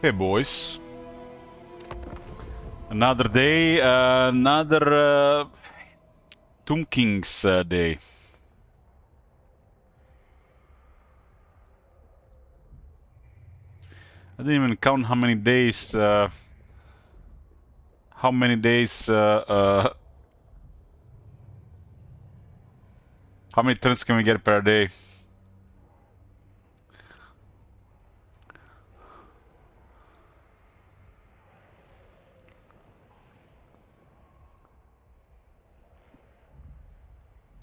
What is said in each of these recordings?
Hey boys, another day, another Tomb Kings day. I didn't even count how many days, how many turns can we get per day?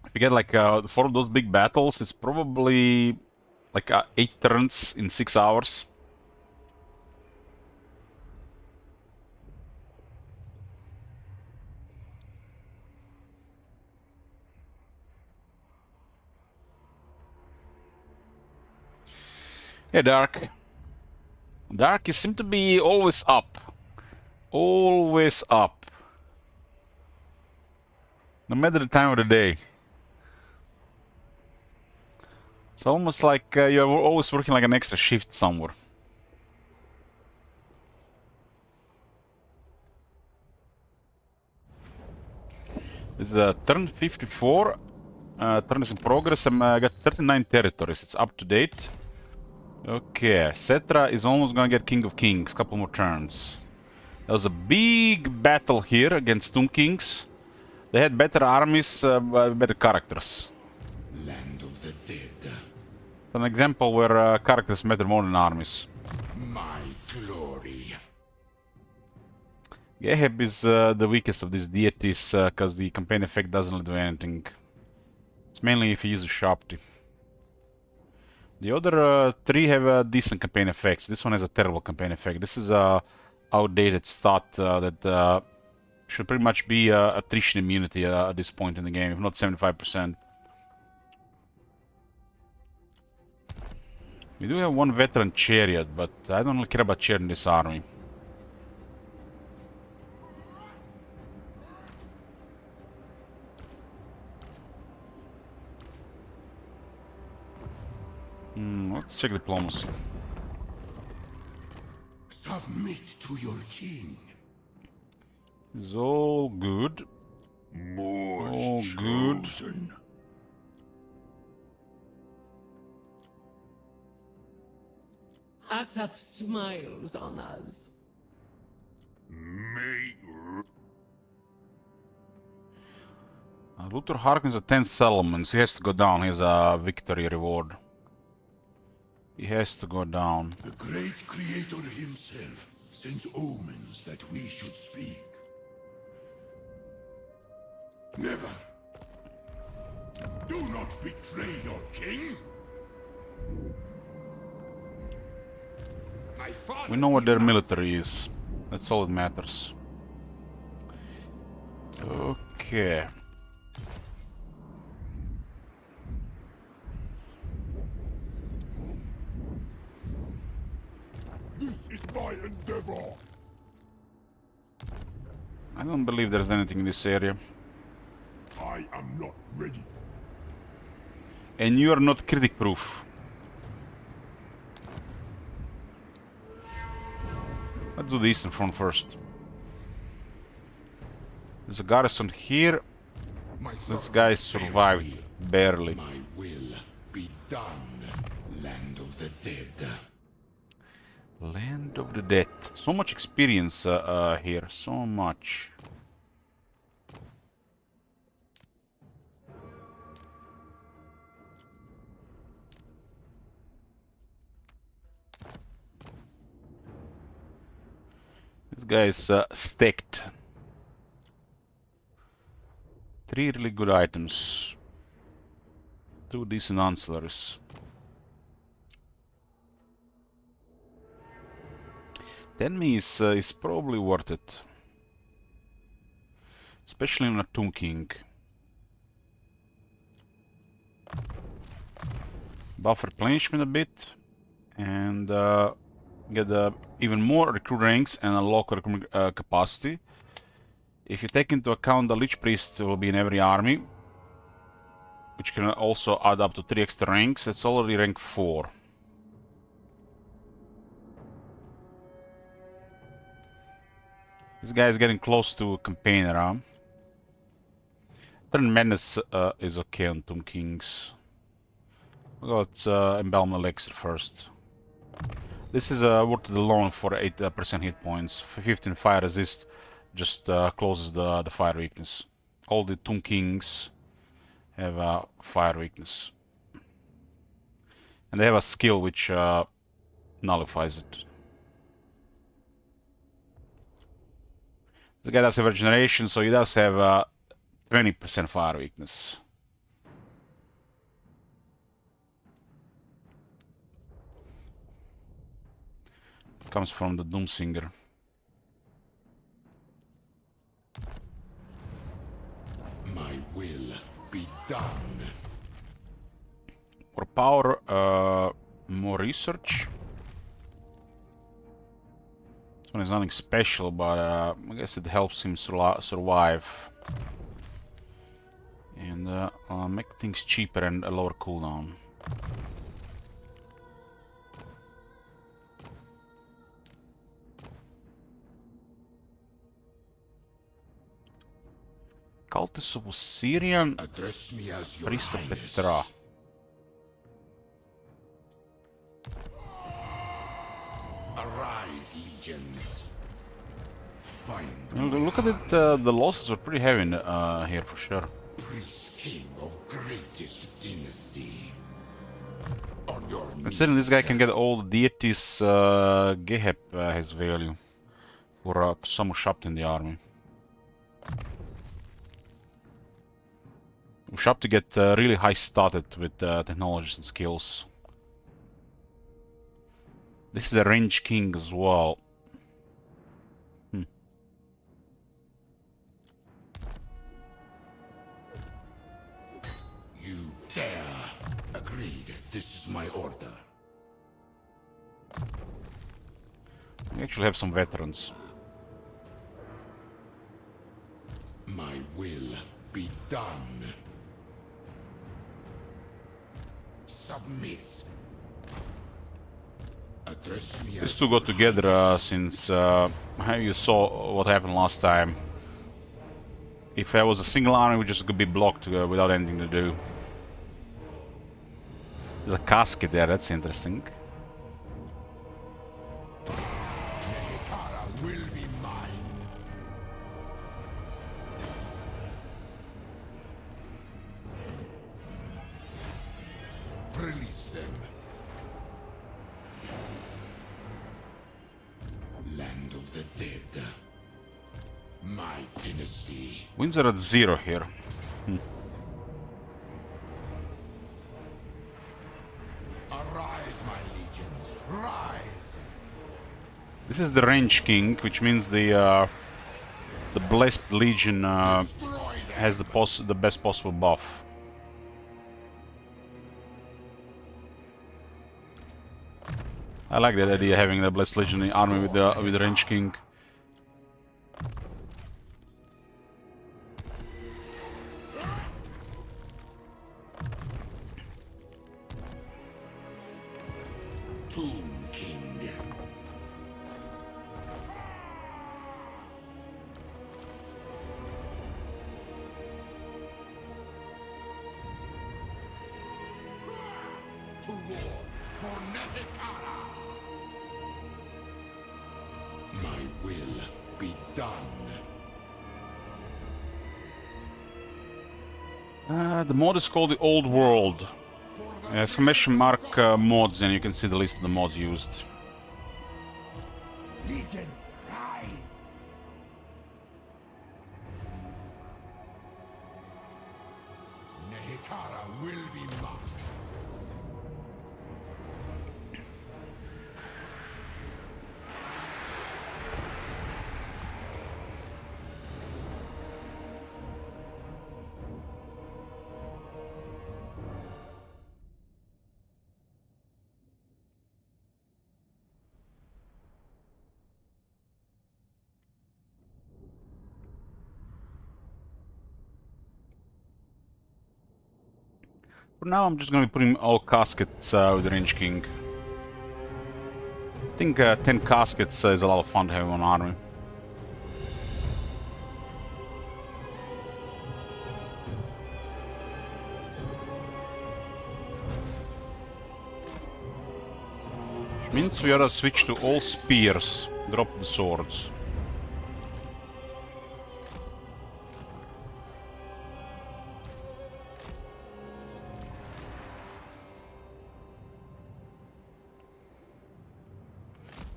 If you get like 4 of those big battles, it's probably like 8 turns in 6 hours. Yeah, Dark. Dark, you seem to be always up. Always up. No matter the time of the day. It's almost like you're always working like an extra shift somewhere. It's turn 54. Turn is in progress. I got 39 territories. It's up to date. Okay, Cetra is almost gonna get King of Kings. Couple more turns. There was a big battle here against Tomb Kings. They had better armies, better characters. Land of the dead. An example where characters matter more than armies. My glory. Geheb is the weakest of these deities because the campaign effect doesn't do anything. It's mainly if you use a Sharpty. The other 3 have decent campaign effects. This one has a terrible campaign effect. This is a outdated stat that should pretty much be attrition immunity at this point in the game, if not 75%. We do have 1 veteran chariot, but I don't really care about chariot in this army. Let's check diplomacy. Submit to your king. It's all good. More All good. chosen. Asap smiles on us. Luther Harkins at 10 settlements. He has to go down. He has a victory reward. He has to go down. The great creator himself sends omens that we should speak. Never. Do not betray your king. My father We know what their did not military is. That's all that matters. Okay. This is my endeavor. I don't believe there's anything in this area. I am not ready. And you are not critic proof. Let's do the eastern front first. There's a garrison here. My This guy survived barely. My will be done, land of the dead. Land of the Dead. So much experience here. So much. This guy is stacked. 3 really good items. 2 decent ancillaries. 10 me is probably worth it. Especially on a Tomb King. Buff replenishment a bit. And get even more recruit ranks and unlock recruitment capacity. If you take into account the Lich Priest will be in every army, which can also add up to 3 extra ranks, it's already rank 4. This guy is getting close to Campaigner, huh? Turn Madness is okay on Tomb Kings. We'll go Embalm Elixir first. This is worth the loan for 8% hit points. 15 fire resist just closes the fire weakness. All the Tomb Kings have fire weakness. And they have a skill which nullifies it. This guy does have regeneration, so he does have 20% fire weakness. It comes from the Doomsinger. My will be done. More power, more research. This one is nothing special, but I guess it helps him survive. And make things cheaper and a lower cooldown. Cultist of Osirian, Address me as your Priest of highness. Petra. Arise, legions. Find Look at it, the losses are pretty heavy here for sure. priest king of greatest dynasty. On your Considering this guy can get all the deities, Gehep has value for some Ushabti in the army. Ushabti get really high started with technologies and skills. This is a range king as well. You dare. Agreed. This is my order. We actually have some veterans. My will be done. Submit. Address me These as two go together since you saw what happened last time. If I was a single army, we just could be blocked without anything to do. There's a casket there, that's interesting. Nehekara will be mine. Release them. Land of the dead. My dynasty. Wins are at 0 here. Arise, my legions. Rise. This is the range king, which means the blessed legion Destroy them. has the best possible buff. I like that idea, having the blessed legion in army with the range king. Tomb King. To war for Nehekara. My will be done. The mod is called the Old World. Exclamation mark mods, and you can see the list of the mods used. Legions, rise. Nehekara will be mine. For now, I'm just going to be putting all caskets with the range king. I think 10 caskets is a lot of fun to have on army. Means we gotta switch to all spears. Drop the swords.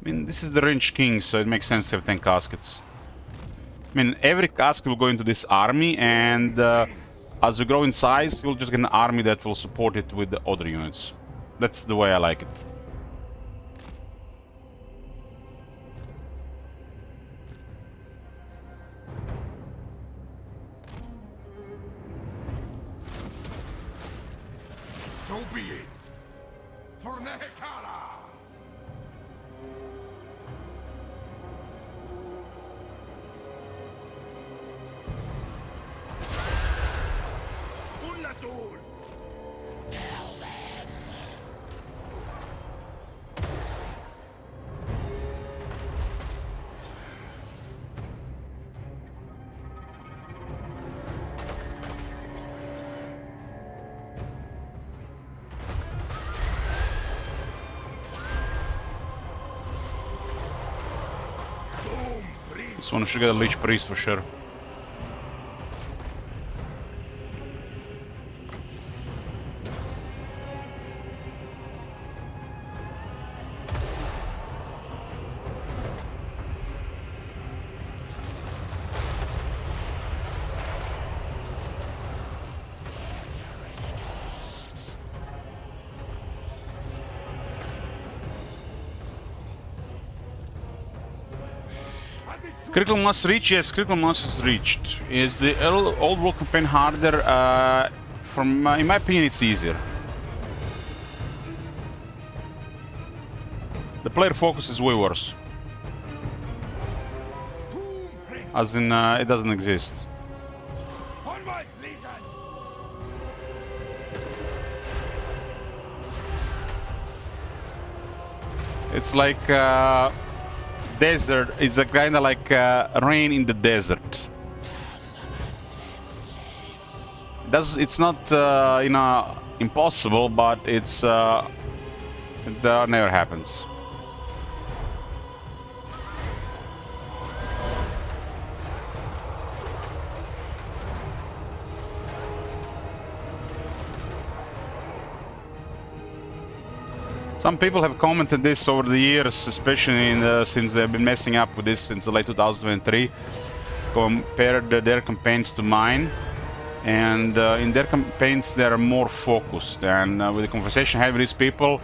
I mean, this is the Range King, so it makes sense to have 10 caskets. I mean, every casket will go into this army, and as you grow in size, you'll just get an army that will support it with the other units. That's the way I like it. So be it. For Nehekara! Ullatul! This one should get a Lich Priest for sure. Critical mass reach, yes, critical mass is reached. Is the old world campaign harder? In my opinion, it's easier. The player focus is way worse. As in, it doesn't exist. Onwards, legions! It's like desert. It's a kind of like rain in the desert. It's not impossible, but it never happens. Some people have commented this over the years, especially since they've been messing up with this since the late 2003. Compared their campaigns to mine, and in their campaigns they are more focused. And with the conversation I have with these people,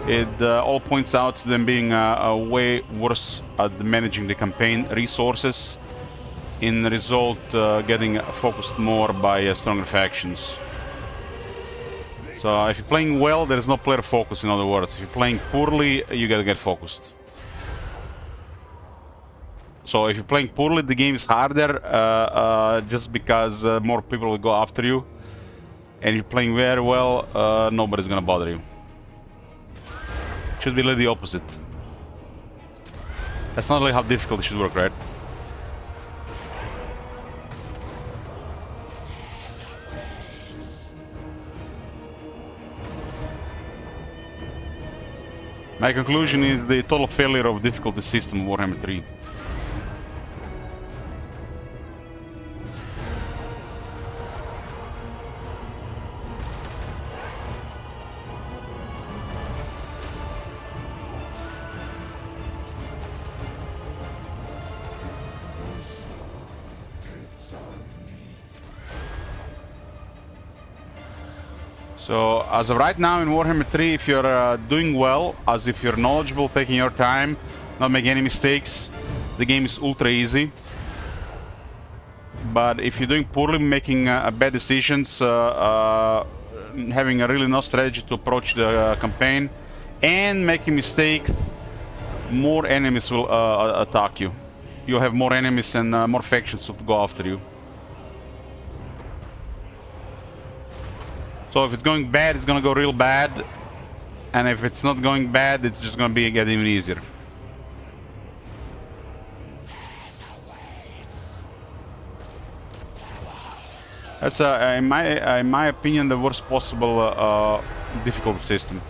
it all points out to them being way worse at managing the campaign resources. In the result, getting focused more by stronger factions. So if you're playing well, there is no player focus, in other words. If you're playing poorly, you gotta get focused. So if you're playing poorly, the game is harder just because more people will go after you. And if you're playing very well, nobody's gonna bother you. Should be like the opposite. That's not really how difficult it should work, right? My conclusion is the total failure of difficulty system of Warhammer 3. So, as of right now in Warhammer 3, if you're doing well, as if you're knowledgeable, taking your time, not making any mistakes, the game is ultra easy. But if you're doing poorly, making bad decisions, having a really no strategy to approach the campaign, and making mistakes, more enemies will attack you. You'll have more enemies and more factions to go after you. So if it's going bad, it's gonna go real bad. And if it's not going bad, it's just gonna get even easier. That's in my opinion, the worst possible difficult system.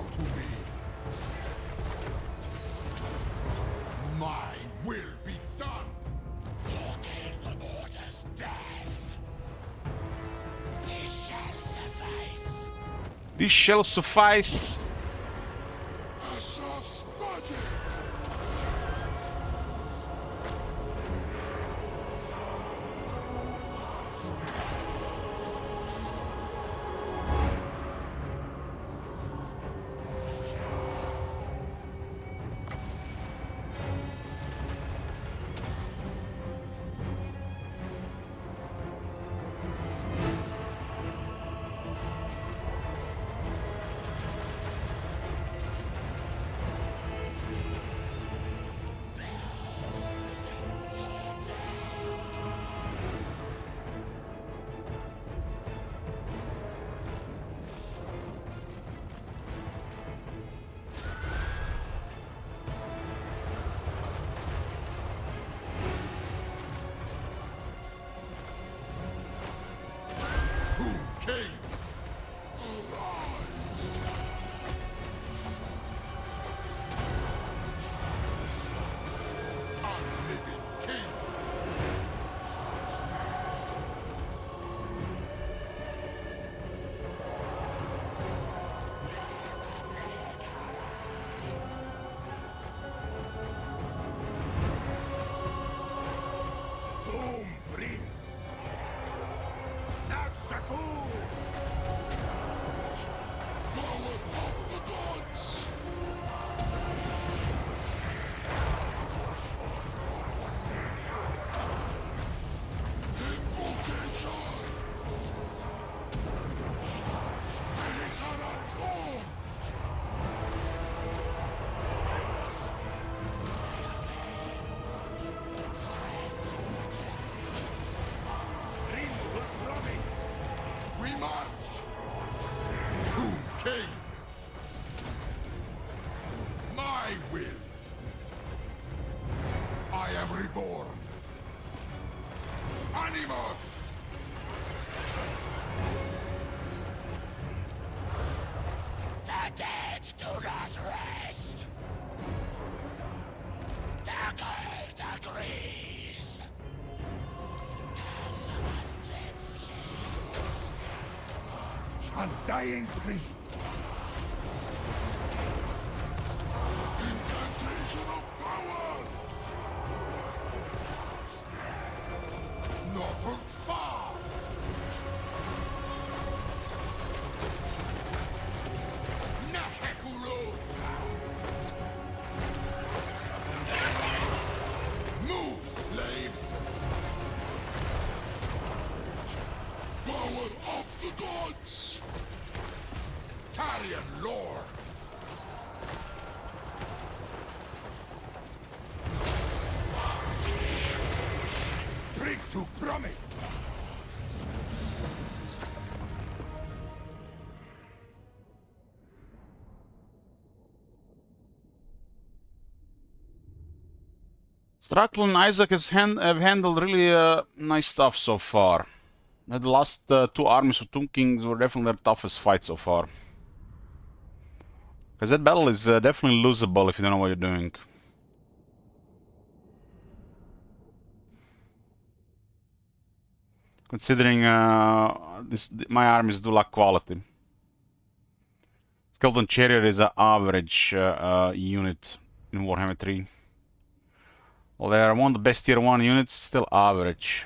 Bow to me. My will be done. Your king orders death. This shall suffice. This shall suffice. Asaf's magic. King! Unliving king! Doom, Prince! Natsaku! Power of the gods! Invocation! Prince of Promise! We march! To King! My will! I am reborn! Animus! The dead do not rest! The gold agrees! Undying Prince! Incantation of power! Northern's far! Nahekurosa! Move, slaves! Power of the gods! Tarian Lord! Prince who promised! Strackle and Isaac have handled really nice stuff so far. The last two armies of Tomb Kings were definitely their toughest fight so far. Because that battle is definitely losable if you don't know what you're doing. Considering my armies do lack quality. Skeleton Chariot is an average unit in Warhammer 3. Well, they are one of the best tier 1 units, still average.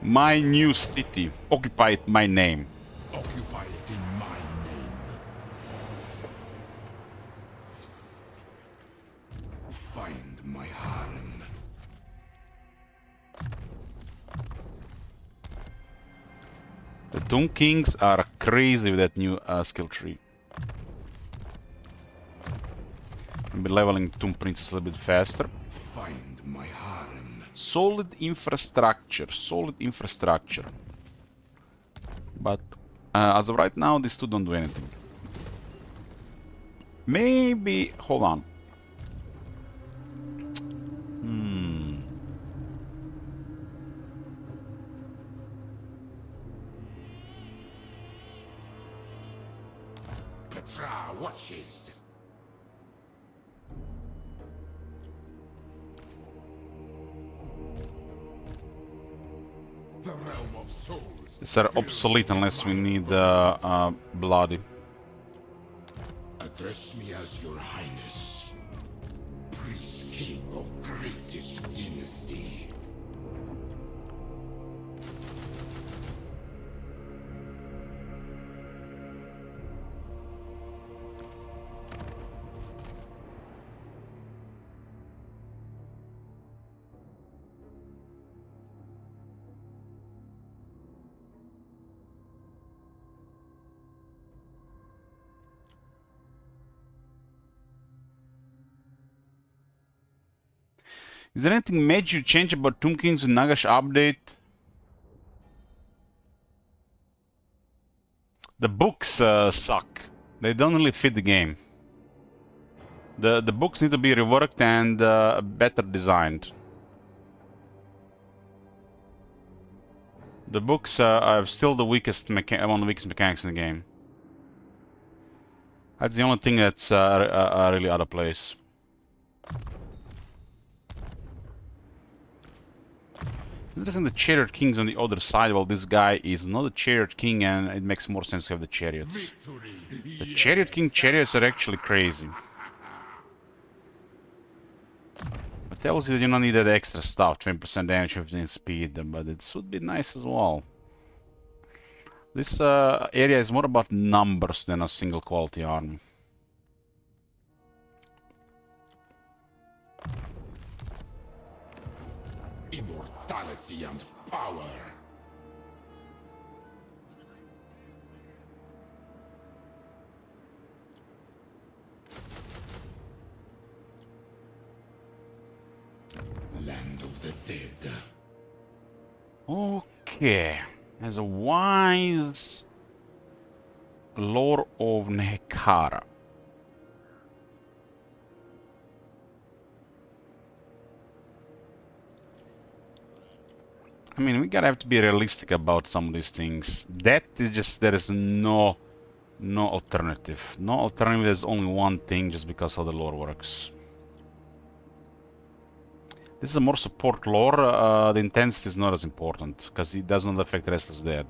My new city, occupy it my name. Occupy it in my name. Find my harem. The Tomb Kings are crazy with that new skill tree. I'll be leveling Tomb Princess a little bit faster. Find my harem. Solid infrastructure, solid infrastructure. But As of right now, these two don't do anything. Maybe... hold on. Petra watches. The realm of souls. These are obsolete unless we need bloody. Address me as your highness. Priest king of greatest dynasty. Is there anything major you change about Tomb Kings and Nagash update? The books suck. They don't really fit the game. The books need to be reworked and better designed. The books are still the weakest one of the weakest mechanics in the game. That's the only thing that's really out of place. Interesting, the Chariot King's on the other side, while this guy is not a Chariot King, and it makes more sense to have the chariots. Victory. The Chariot King chariots are actually crazy. It tells you that you don't need that extra stuff, 20% damage, 15 speed, but it would be nice as well. This area is more about numbers than a single quality army. Immortality and power. Land of the dead. Okay. As a wise lore of Nehekara. I mean, we gotta have to be realistic about some of these things. That is just, there is no alternative. No alternative, there's only one thing just because how the lore works. This is a more support lore, the intensity is not as important, because it does not affect Restless Dead.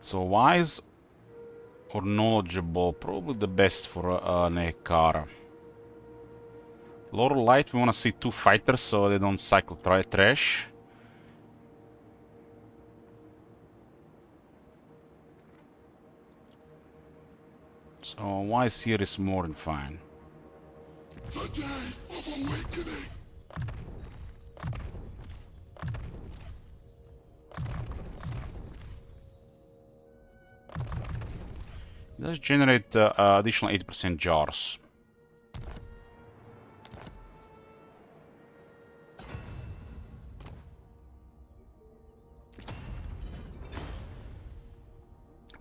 So wise or knowledgeable, probably the best for Nehekara. Lore Light, we want to see two fighters so they don't cycle trash. So wise here is more than fine. The day of awakening. It does generate additional 80% jars.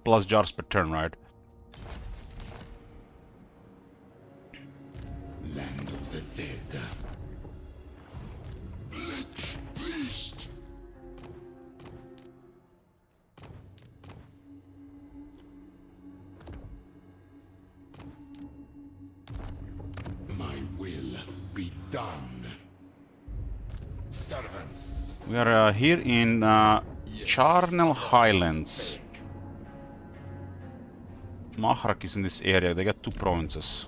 Plus jars per turn, right? Land of the dead. Beast. My will be done. Servants. We are here in Charnel Highlands. Mahrak is in this area. They got two provinces.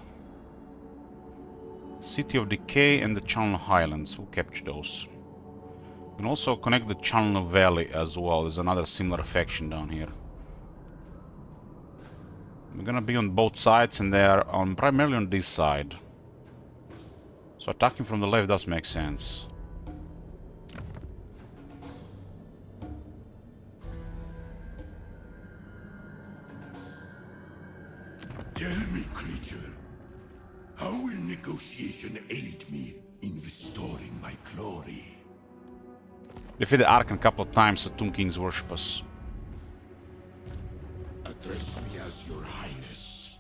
City of Decay and the Charnel Highlands. We'll capture those. We can also connect the Charnel Valley as well. There's another similar faction down here. We're gonna be on both sides, and they are on primarily on this side. So attacking from the left does make sense. Tell me, creature, how will negotiation aid me in restoring my glory? Defeated Arkan a couple of times, so Tomb Kings worship us. Address me as your highness.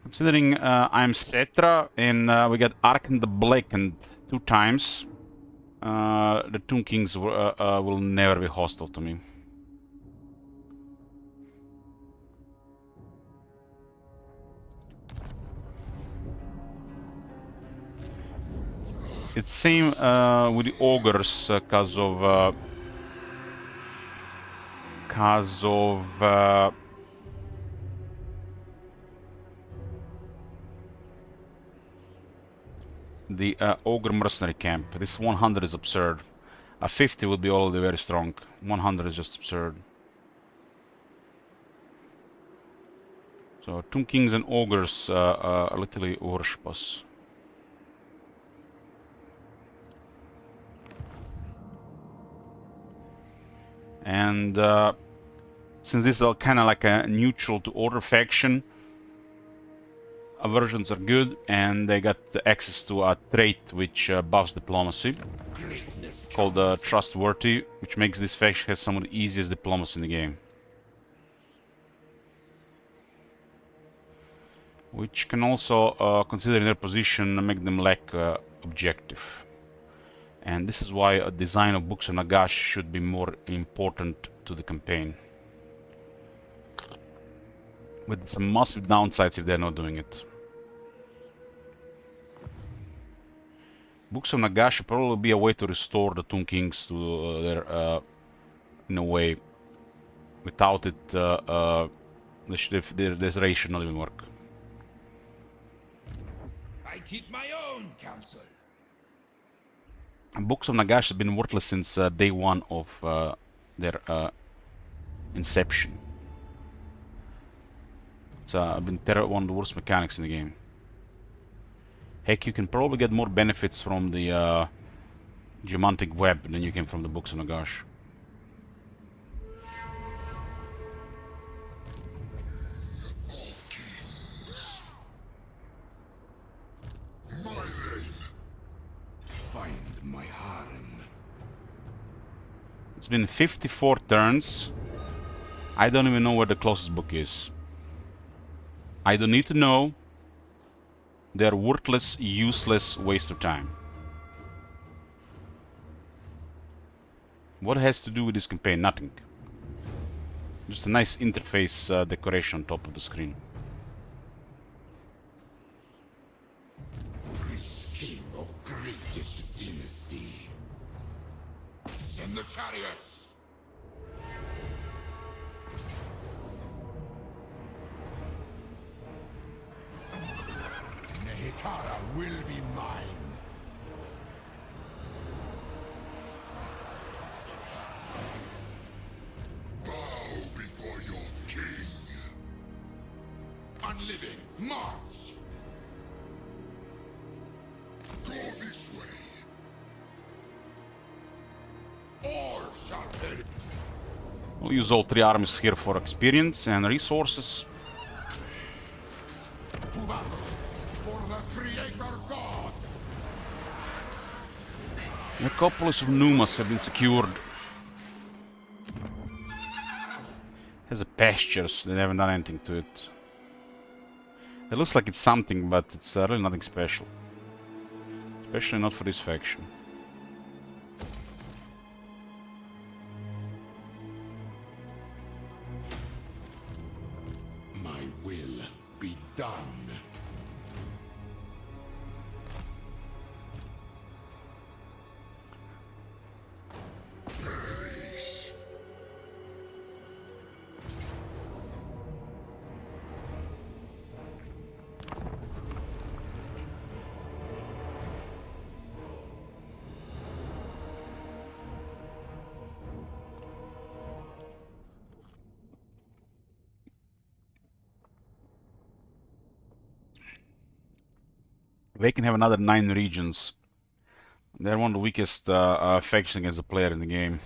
Considering I'm Cetra and we got Arkan the Blackened 2 times, the Tomb Kings will never be hostile to me. It's same with the ogres, cause of the ogre mercenary camp. This 100 is absurd. A 50 would be already very strong. 100 is just absurd. So Tomb Kings and ogres literally worship us. And since this is kind of like a neutral to order faction, aversions are good, and they got access to a trait which buffs diplomacy, called Trustworthy, which makes this faction has some of the easiest diplomacy in the game. Which can also, considering their position, make them lack objective. And this is why a design of Books of Nagash should be more important to the campaign. With some massive downsides if they're not doing it. Books of Nagash should probably be a way to restore the Tomb Kings to their, in a way. Without it, this race should not even work. I keep my own counsel. Books of Nagash have been worthless since day one of their inception. It's been one of the worst mechanics in the game. Heck, you can probably get more benefits from the Geomantic Web than you can from the Books of Nagash. It's been 54 turns. I don't even know where the closest book is. I don't need to know. They're worthless, useless, waste of time. What has to do with this campaign? Nothing. Just a nice interface decoration on top of the screen. Priest King of greatest dynasty. Send the chariots! Nehekara will be mine. Bow before your king. Unliving, march! Go this way. All shall perish. We'll use all 3 armies here for experience and resources. To battle for the Creator God. Necropolis of Numas have been secured. Has a pastures, they haven't done anything to it. It looks like it's something, but it's really nothing special. Especially not for this faction. My will be done. They can have another 9 regions. They're one of the weakest factions against the player in the game.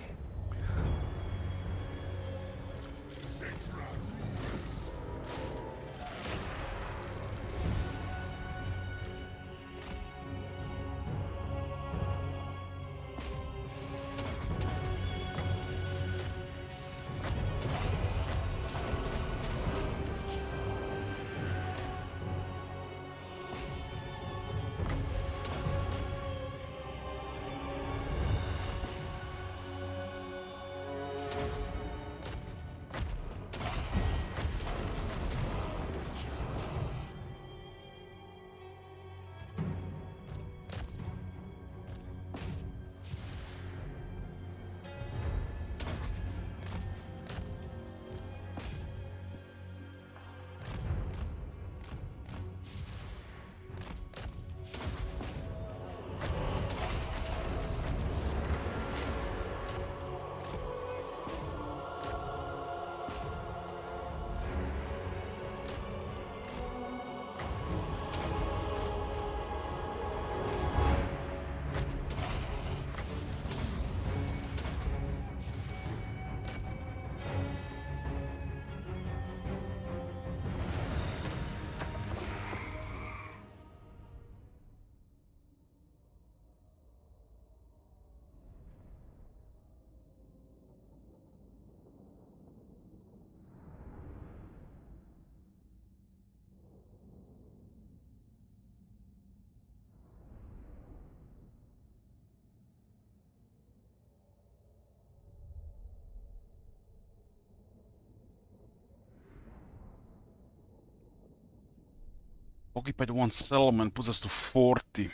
Occupied one settlement, puts us to 40.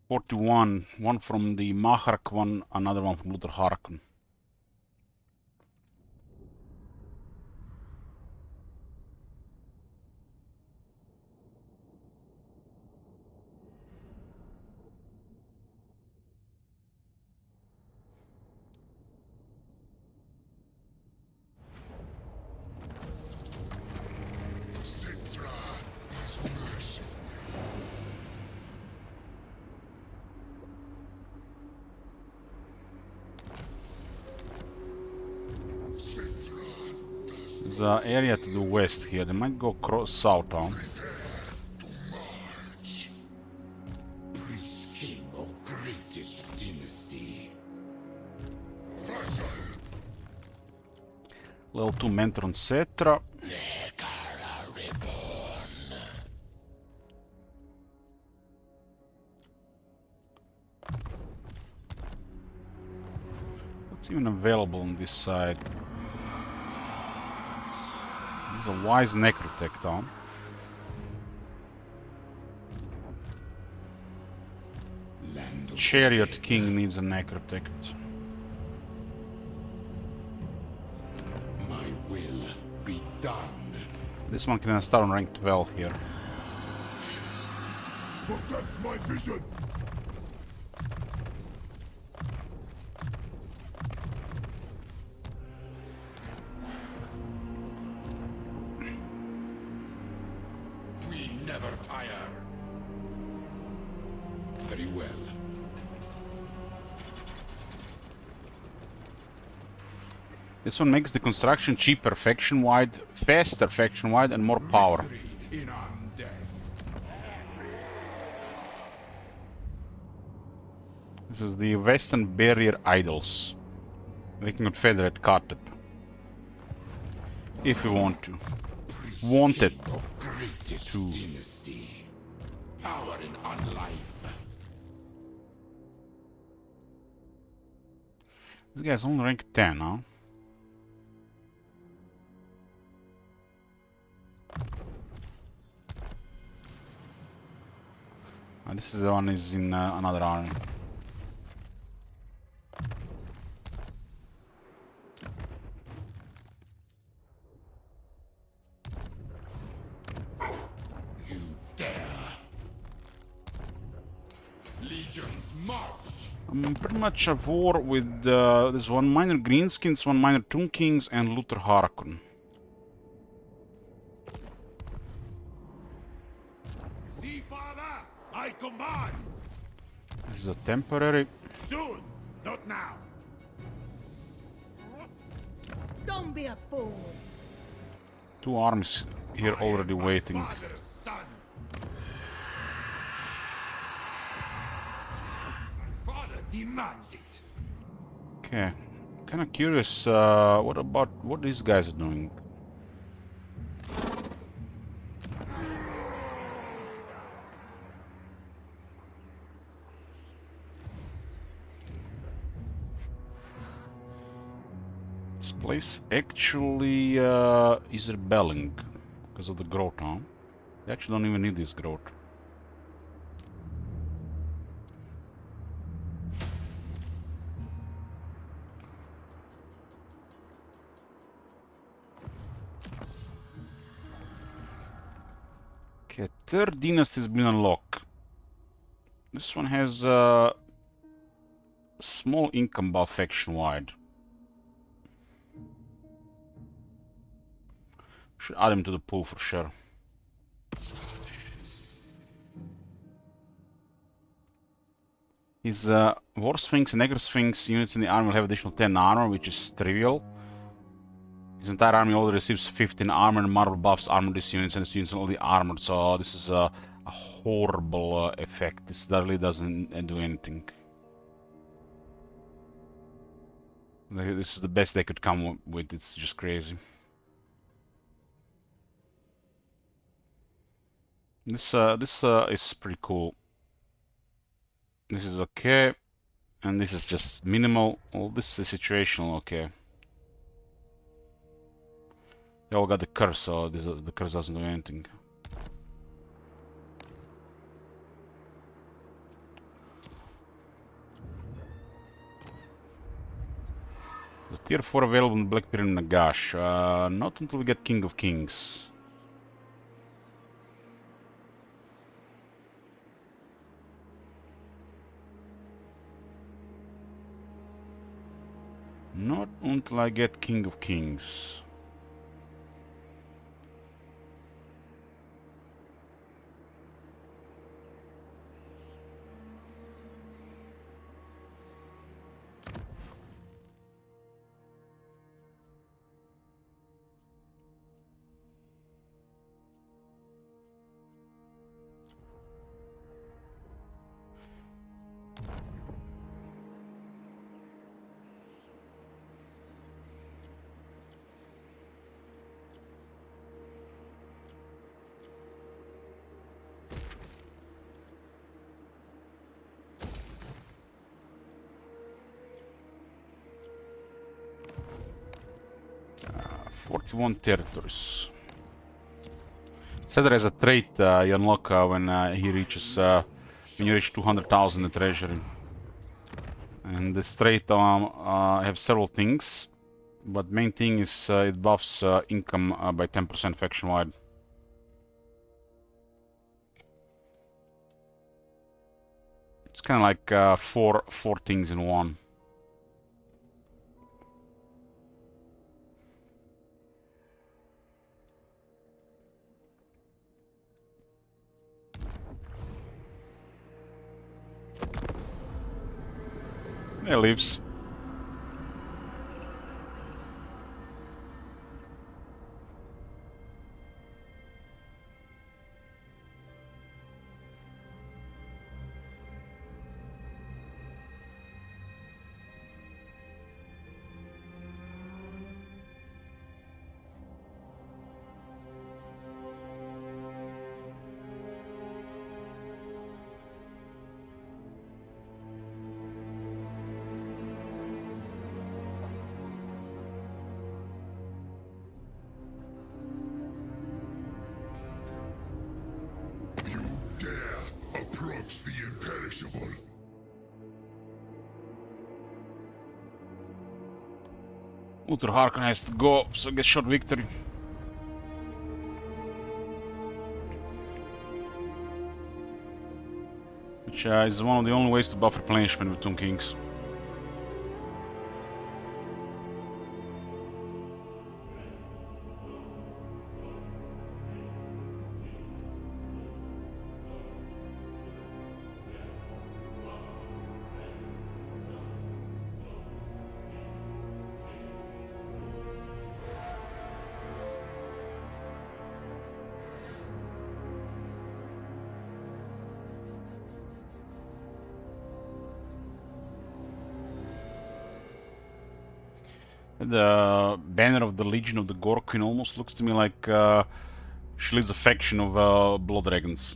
41. One from the Maharak, another one from Luther Harkon. Citra is merciful. There's an area to the west here. They might go south on. March. Priest King of greatest dynasty. Vassal. Level 2 Mentor on Cetra. Negara reborn. What's even available on this side? There's a Wise Necrotech down. Land of Chariot the King needs a Necrotech. My will be done. This one can start on rank 12 here. Protect my vision. We never tire. Very well. This one makes the construction cheaper faction-wide, faster faction-wide, and more power. Victory in undeath. This is the Western Barrier Idols. We can confederate Kartep. If we want to. Want it King of greatest to. dynasty. Power in unlife. This guy's only rank 10, huh? This is the one is in another army. You dare. Legions march. I'm pretty much at war with there's one minor Greenskins, one minor Tomb Kings, and Luther Harkon. See, father, I command. This is a temporary. Soon, not now. Don't be a fool. Two armies here already waiting. Father's son. My father demands it. Okay. Kinda curious, what about what these guys are doing? This place actually is rebelling because of the growth, huh? They actually don't even need this growth. Okay, third dynasty has been unlocked. This one has small income buff faction-wide. Should add him to the pool for sure. His War Sphinx and Negro Sphinx units in the army will have additional 10 armor, which is trivial. His entire army already receives 15 armor and marble buffs armor these units, and his units are already armored, so this is a horrible effect. This really doesn't do anything. This is the best they could come with, it's just crazy. This is pretty cool. This is okay, and this is just minimal. Well, this is situational, okay. They all got the curse, so the curse doesn't do anything. Tier 4 available in Black Pyramid Nagash. Not until we get King of Kings. Not until I get King of Kings. Uh, 41 territories. Cedar has a trait you unlock when he reaches when you reach 200,000 in treasury. And this trait have several things, but main thing is it buffs income by 10% faction wide. It's kind of like four things in one. It leaves. You dare approach the imperishable. Ultra Harkon has to go, so get short victory. Which is one of the only ways to buff replenishment with Tomb Kings. The banner of the Legion of the Gorkin almost looks to me like she leads a faction of Blood Dragons.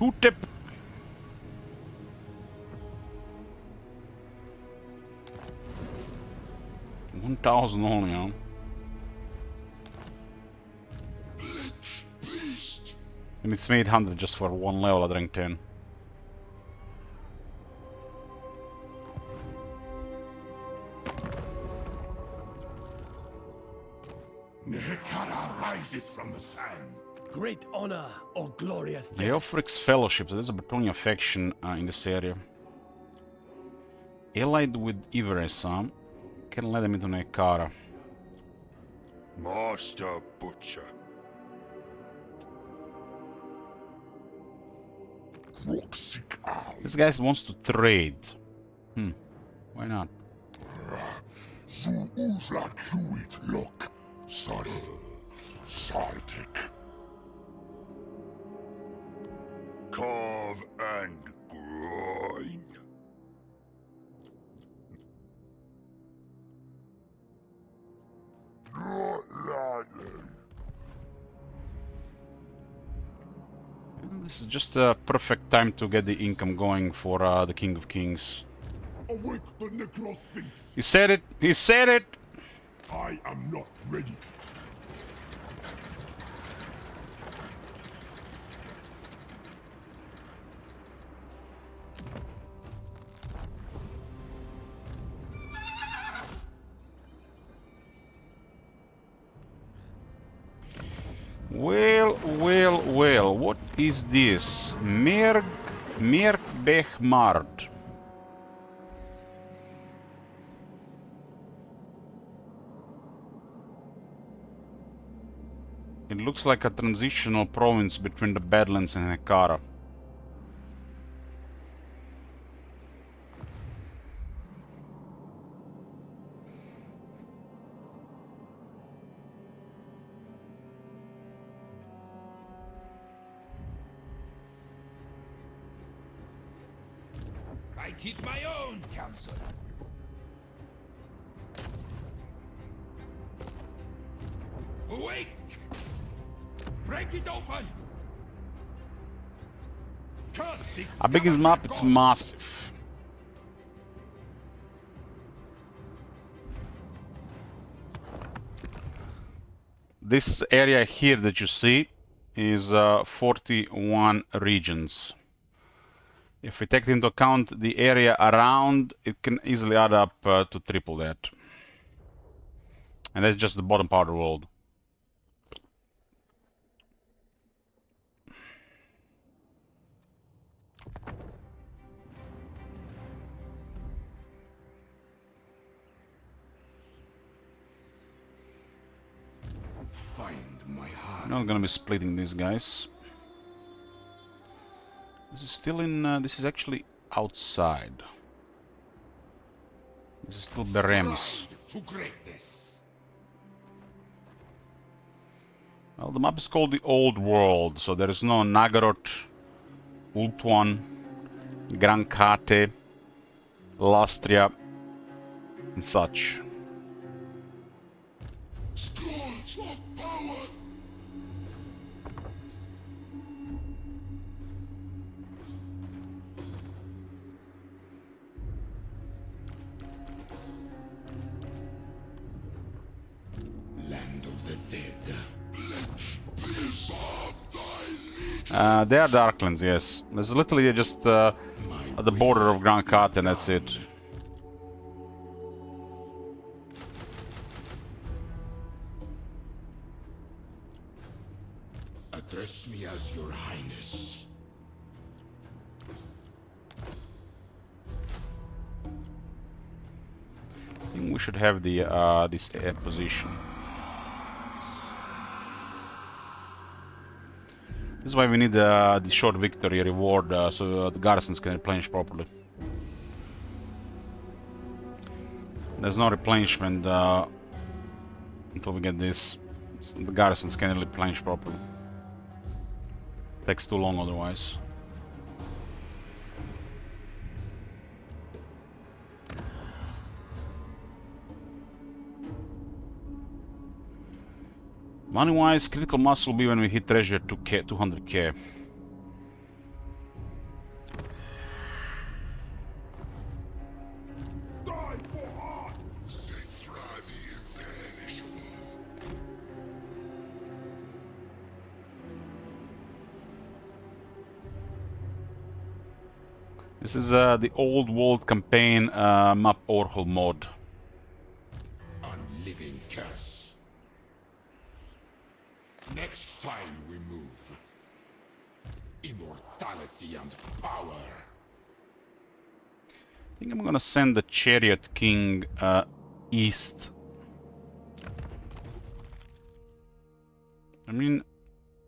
Two tip. $1,000 only, huh? And it's made 100 just for one level at rank 10. Nehekara rises from the sand. Great honor or glorious death. Geoffric's Fellowship, so there's a Bretonnia faction in this area. Allied with Iveresa. Can let them into Nekara. Master Butcher. Roxic Owl. This guy wants to trade. Why not? Zu Uzla Kuit Lok. Sars. Sartik. Carve and grind. Not lightly. This is just a perfect time to get the income going for the King of Kings. Awake the Necrosphinx. He said it! He said it! I am not ready. Well, what is this? Merk Bechmard. It looks like a transitional province between the Badlands and Hekara. I keep my own counsel. Awake! Break it open! How big is the map? It's massive. This area here that you see is 41 regions. If we take into account the area around, it can easily add up to triple that. And that's just the bottom part of the world. Find my heart. We're not gonna be splitting these guys. This is still in. This is actually outside. This is still Beremis. To greatness. Well, the map is called the Old World, so there is no Nagaroth, Ultuan, Gran Kate, Lastria, and such. Scourge of power. Land of the dead. They are Darklands, yes. There's literally just at the border of Gran Kate, and that's it. Address me as your highness. I think we should have the this position. This is why we need the short victory reward so the garrisons can replenish properly. There's no replenishment until we get this. So the garrisons can replenish properly. Takes too long otherwise. Money-wise, critical mass will be when we hit treasure 200k. Die for art. Citra the imperishable. This is the old world campaign map overhaul mod. Unliving curse. Next time we move. Immortality and power. think I'm gonna send the Chariot King east. I mean,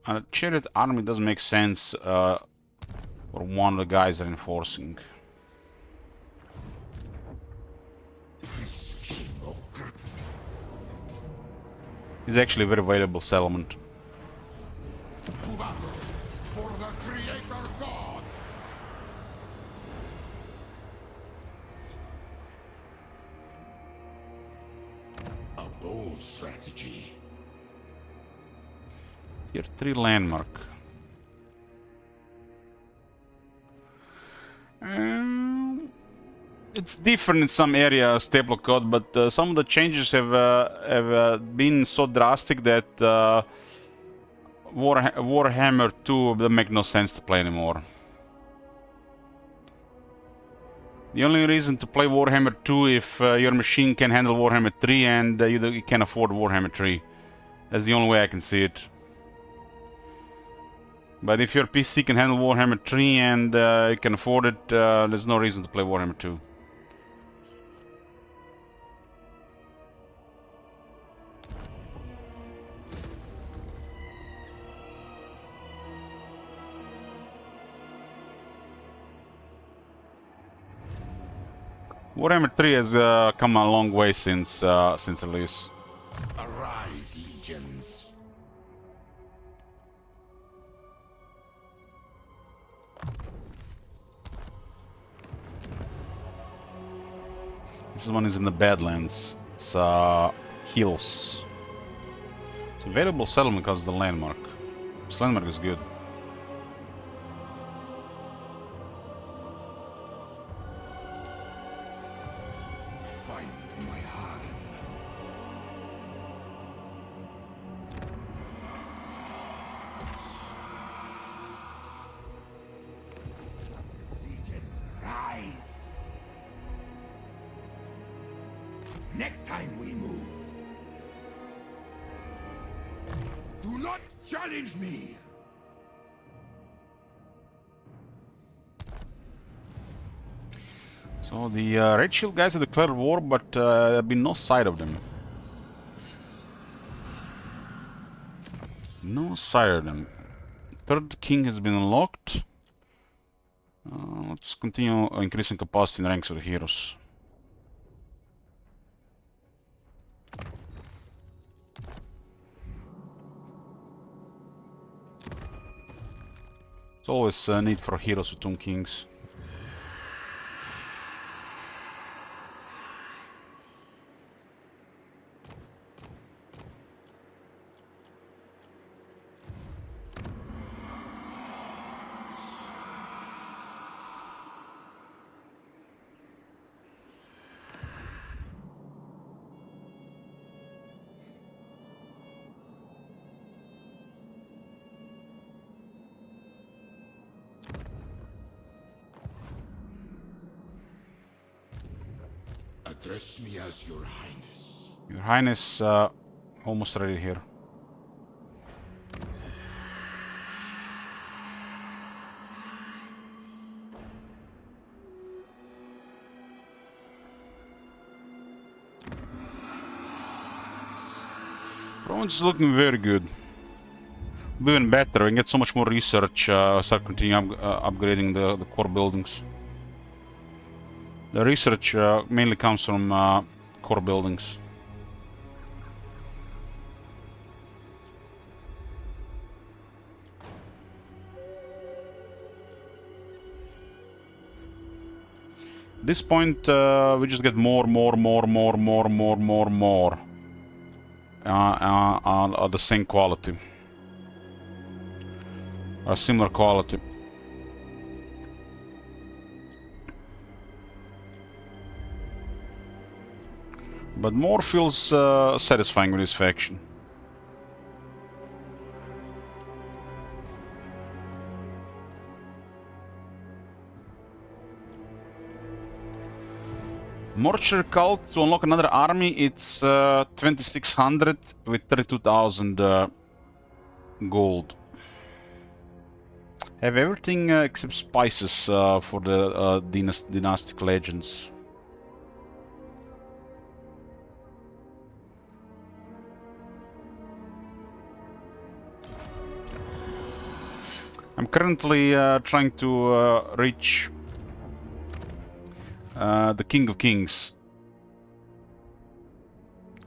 a Chariot army doesn't make sense for one of the guys reinforcing. Priest King of He's actually a very valuable settlement. To battle for the Creator God. A bold strategy. Tier 3 landmark. It's different in some areas, stable code, but some of the changes have been so drastic that Warhammer 2 will make no sense to play anymore. The only reason to play Warhammer 2 if your machine can handle Warhammer 3 and you can afford Warhammer 3. That's the only way I can see it. But if your PC can handle Warhammer 3 and you can afford it, there's no reason to play Warhammer 2. Warhammer 3 has come a long way since release. Arise, legions. This one is in the Badlands. It's hills. It's a valuable settlement because of the landmark. This landmark is good. Find my heart. Legions rise. Next time we move, do not challenge me. So the Red Shield guys have declared war, but there have been no sight of them. No sight of them. Third king has been unlocked. Let's continue increasing capacity in ranks of the heroes. There's always a need for heroes with Tomb Kings. Address me as Your Highness. Your Highness, almost ready here. Province is looking very good. Even better, we can get so much more research, start continuing upgrading the core buildings. The research mainly comes from core buildings. At this point, we just get more the same quality. A similar quality. But more feels satisfying with this faction. Mortuary Cult, to unlock another army, it's 2600 with 32,000 gold. Have everything except spices for the dynastic legends. I'm currently trying to reach the King of Kings.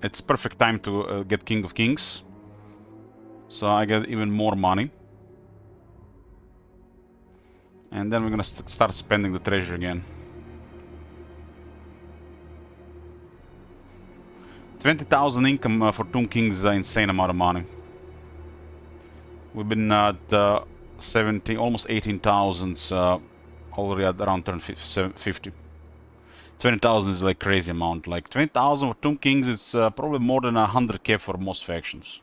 It's perfect time to get King of Kings, so I get even more money. And then we're gonna start spending the treasure again. 20,000 income for Tomb Kings is an insane amount of money. We've been at 17, almost 18,000 already at around turn 50. 20,000 is like crazy amount. Like 20,000 for Tomb Kings is probably more than 100k for most factions.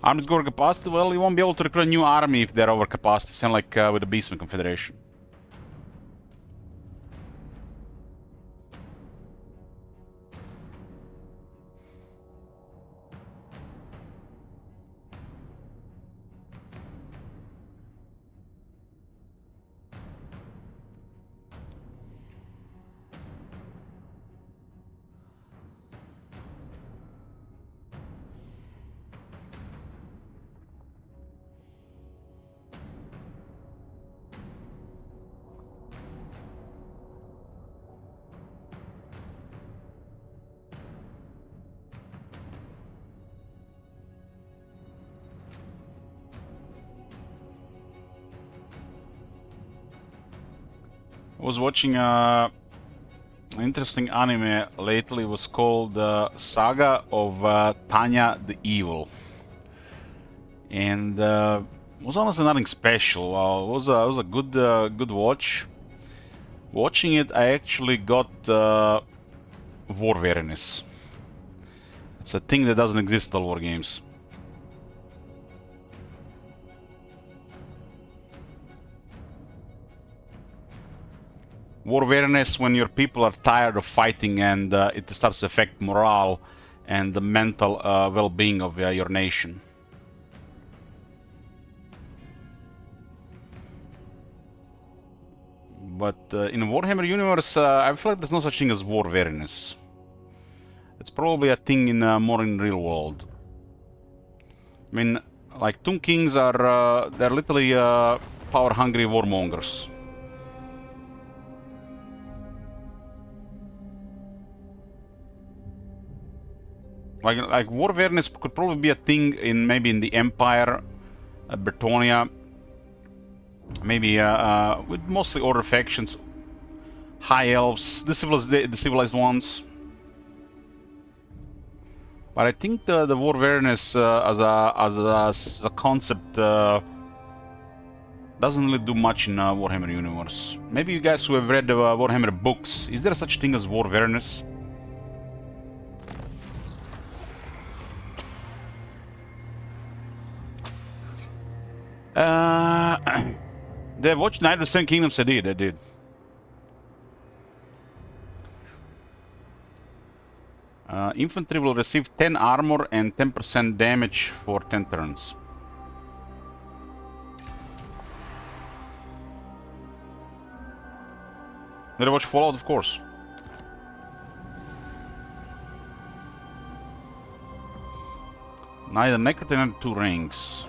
Armies go over capacity? Well, you won't be able to recruit a new army if they're over capacity, same like with the Beastman Confederation. I was watching an interesting anime lately. It was called Saga of Tanya the Evil. And it was honestly nothing special. It was a good good watch. Watching it, I actually got war weariness. It's a thing that doesn't exist in all war games. War weariness when your people are tired of fighting and it starts to affect morale and the mental well-being of your nation. But in Warhammer universe, I feel like there's no such thing as war weariness. It's probably a thing in more in real world. I mean, like Tomb Kings are they're literally power-hungry warmongers. Like war awareness could probably be a thing in maybe in the Empire, Bretonia, maybe with mostly order factions, high elves, the civilized ones. But I think the war awareness as a concept doesn't really do much in Warhammer universe. Maybe you guys who have read the Warhammer books, is there such thing as war awareness? They watched Night of the Seven Kingdoms. I did. Infantry will receive 10 armor and 10% damage for 10 turns. Did I watch Fallout? Of course. Neither Necrotin nor 2 rings.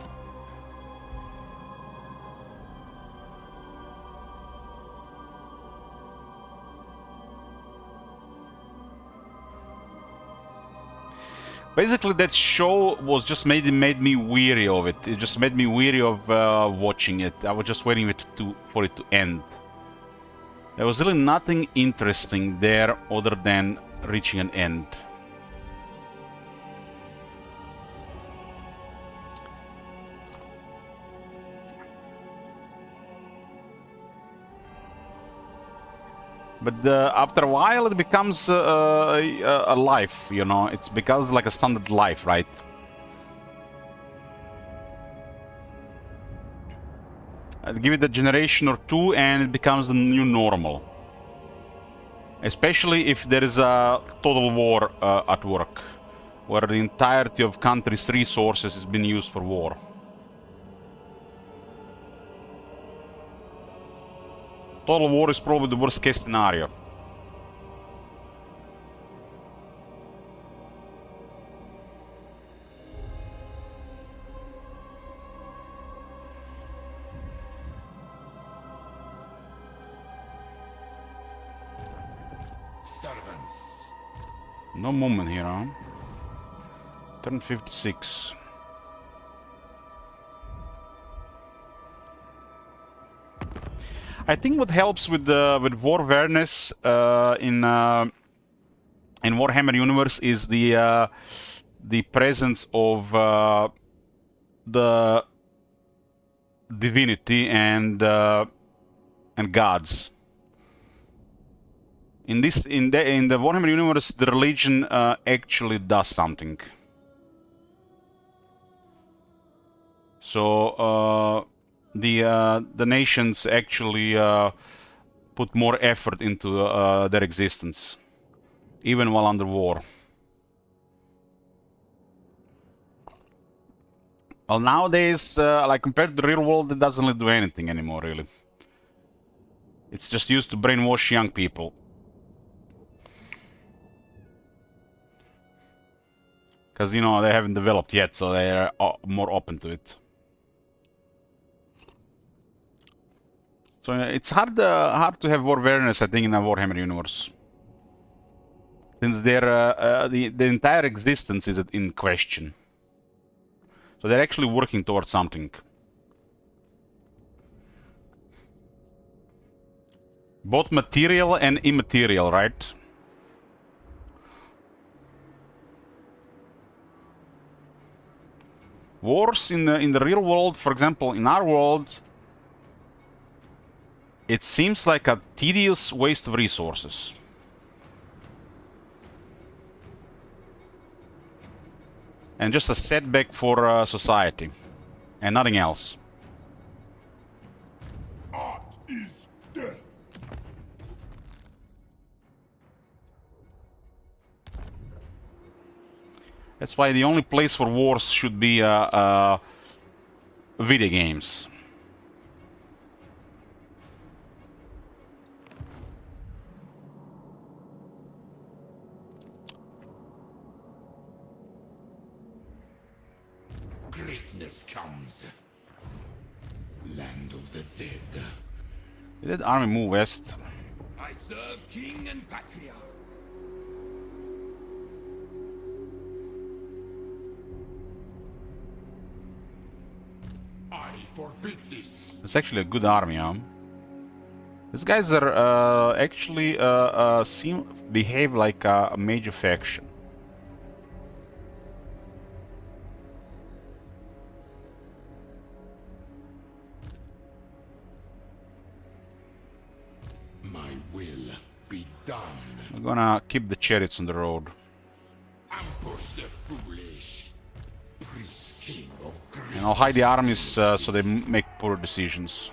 Basically, that show was just made me weary of it. It just made me weary of watching it. I was just waiting for it to end. There was really nothing interesting there other than reaching an end. But after a while, it becomes a life, you know. It becomes like a standard life, right? Give it a generation or two, and it becomes the new normal. Especially if there is a total war at work, where the entirety of country's resources is being used for war. Total war is probably the worst case scenario. Servants. No movement here, huh? Turn 56. I think what helps with war awareness in Warhammer universe is the presence of the divinity and gods. In the Warhammer universe, the religion actually does something. So the nations actually put more effort into their existence, even while under war. Well, nowadays, like compared to the real world, it doesn't really do anything anymore, really. It's just used to brainwash young people. Because, you know, they haven't developed yet, so they are more open to it. So it's hard to have war awareness, I think, in a Warhammer universe. Since the entire existence is in question. So they're actually working towards something. Both material and immaterial, right? Wars in the real world, for example, in our world, it seems like a tedious waste of resources. And just a setback for society. And nothing else. Art is death. That's why the only place for wars should be video games. Greatness comes. Land of the dead. Did that army move west? I serve king and patriarch. I forbid this. It's actually a good army, huh? These guys are actually behave like a major faction. My will be done. We're gonna keep the chariots on the road. Ambush the foolish. Priest king of greed. And I'll hide the armies so they make poor decisions.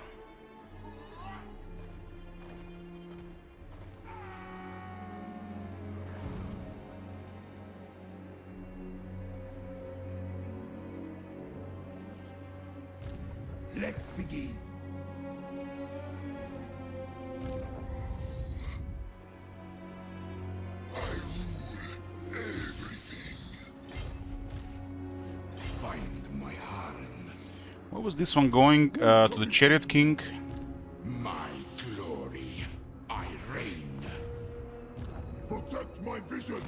Let's begin. Find my harem. What was this one going? To the Chariot King? My glory. I reign. Protect my vision.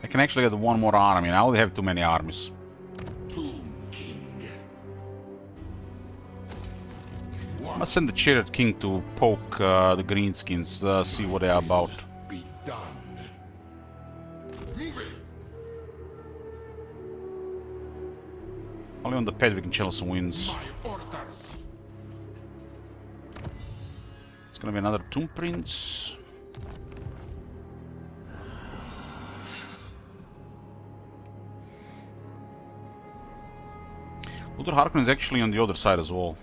I can actually get one more army. I only have too many armies. Tomb king. Must send the Chariot King to poke the Greenskins, see what they are about. Be done. Moving. Only on the pet we can channel some wins. My orders. It's gonna be another Tomb Prince. Luther Harkonnen is actually on the other side as well.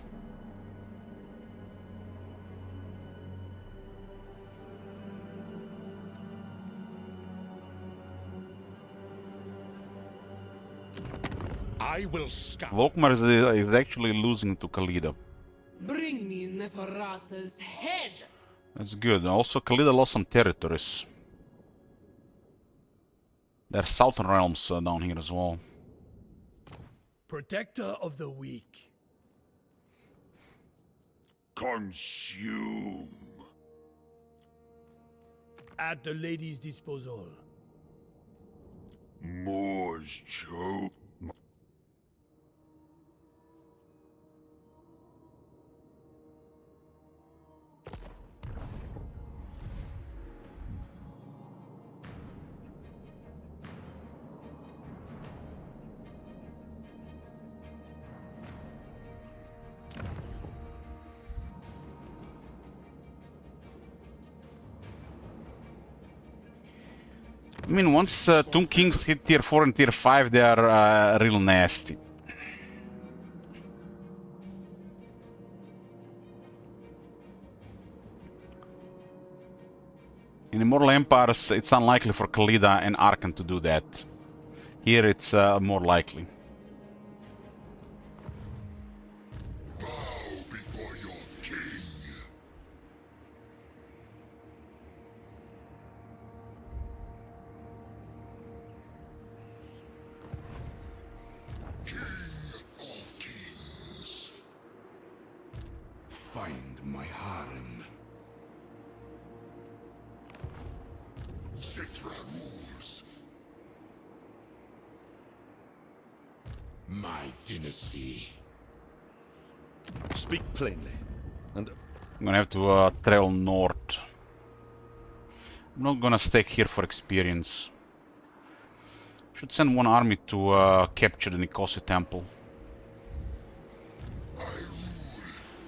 I will scout. Volkmar is actually losing to Khalida. Bring me Neferata's head! That's good. Also, Khalida lost some territories. There's southern realms down here as well. Protector of the weak. Consume. At the lady's disposal. Moors choke. I mean, once Tomb Kings hit tier 4 and tier 5, they are real nasty. In Immortal Empires, it's unlikely for Khalida and Arkan to do that. Here it's more likely. Bow before your king. King of kings. Find my harem. Citra rules. My dynasty. Speak plainly. And I'm gonna have to travel north. I'm not gonna stay here for experience. Should send one army to capture the Nicosia Temple. I rule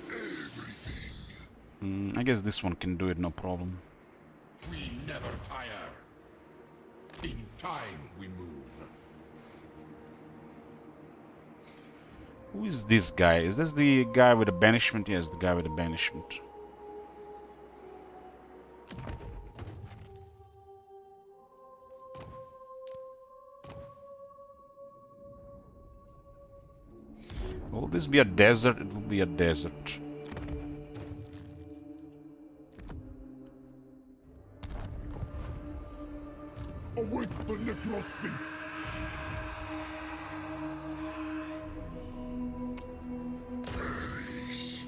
everything. I guess this one can do it, no problem. We never tire. In time we move. Who is this guy? Is this the guy with the banishment? Yes, the guy with the banishment. Will this be a desert? It will be a desert. Awake the Necrosphinx. Perish.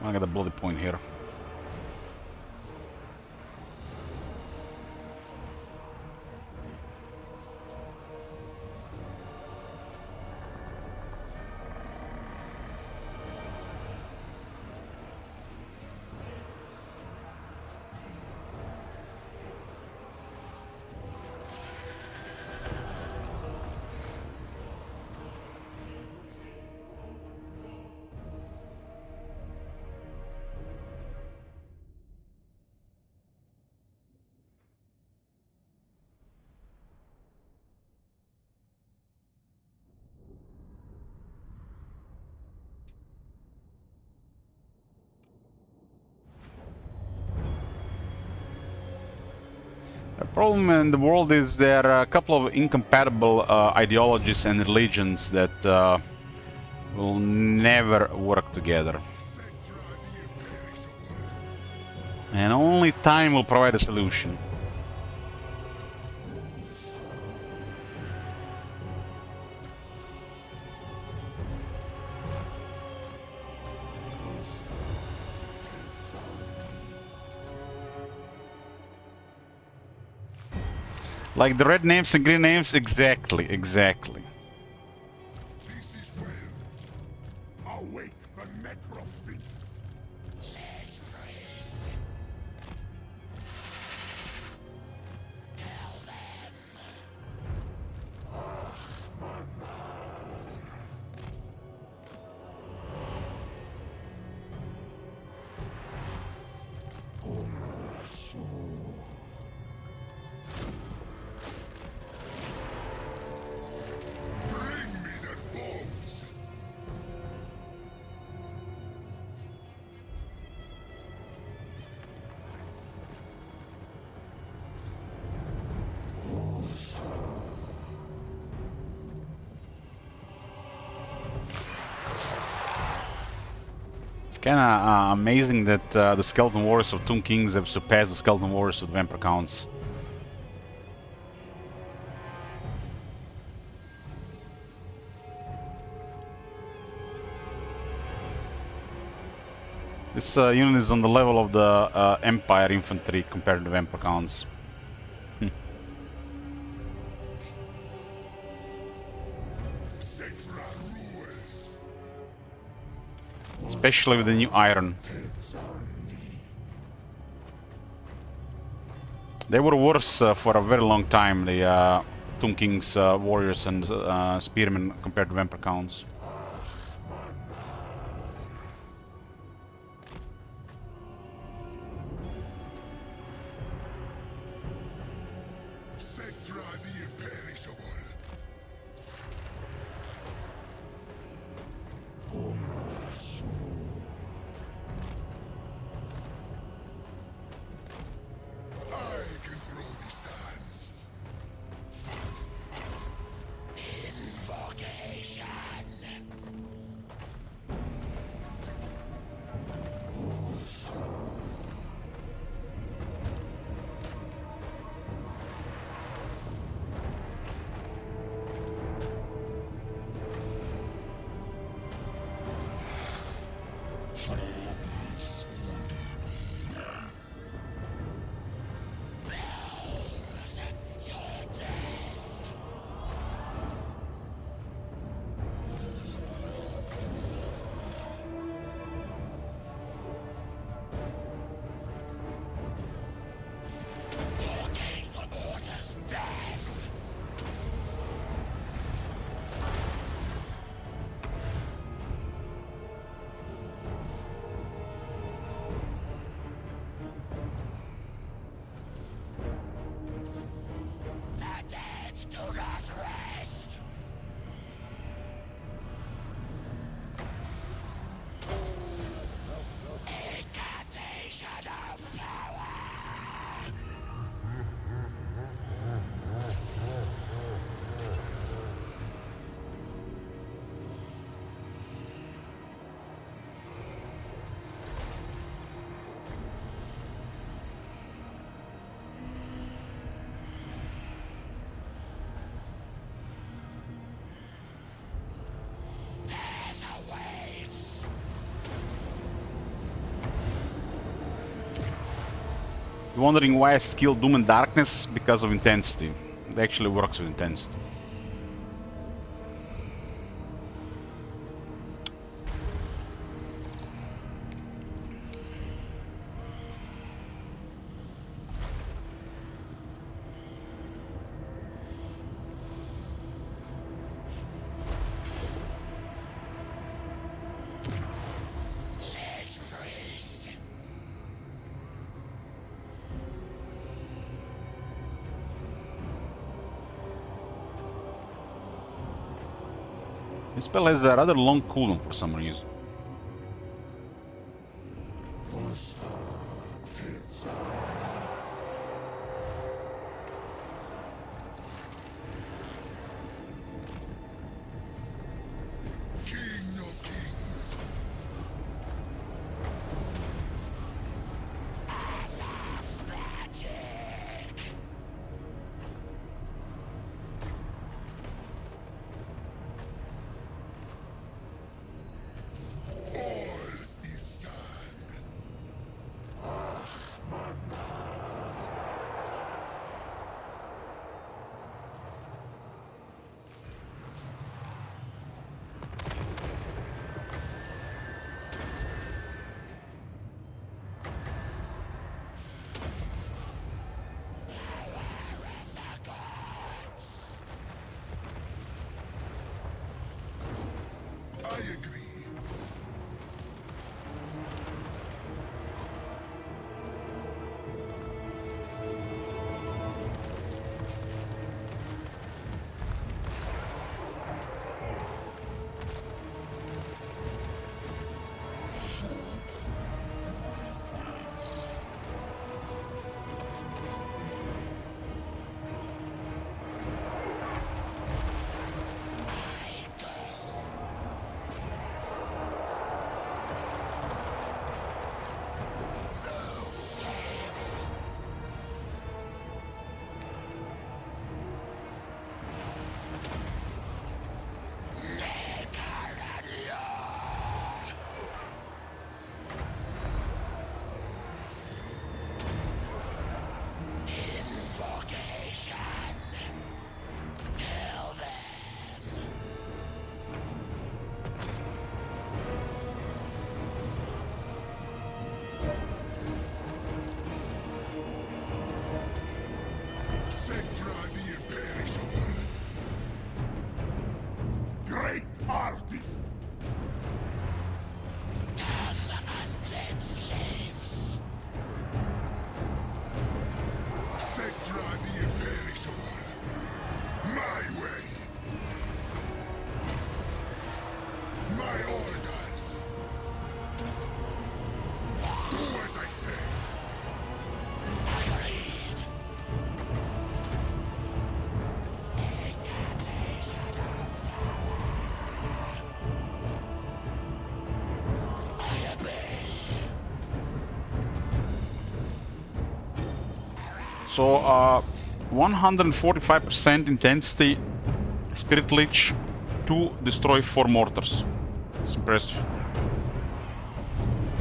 I got a bloody point here. The problem in the world is there are a couple of incompatible ideologies and religions that will never work together. And only time will provide a solution. Like the red names and green names, exactly, exactly. This is well. Awake the necrosphinx. Bring me the bones. It's kind of amazing that the Skeleton Warriors of Tomb Kings have surpassed the Skeleton Warriors of Vampire Counts. This unit is on the level of the Empire Infantry compared to Vampire Counts. Cetra rules. Especially with the new iron. They were worse for a very long time, the Tomb King's warriors and spearmen compared to Vampire Counts. Cetra the imperishable. I control the sands. Invocation. You're wondering why I skill Doom and Darkness? Because of intensity. It actually works with intensity. This spell has a rather long cooldown for some reason. King of kings. So 145% intensity Spirit Leech to destroy 4 mortars. It's impressive.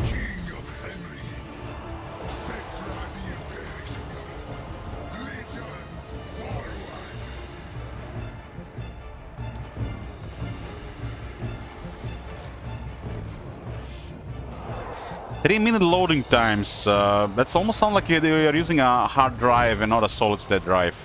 King of Khemri, Cetra the Imperishable, legions forward! 3-minute loading times. That's almost sound like you're using a hard drive and not a solid state drive.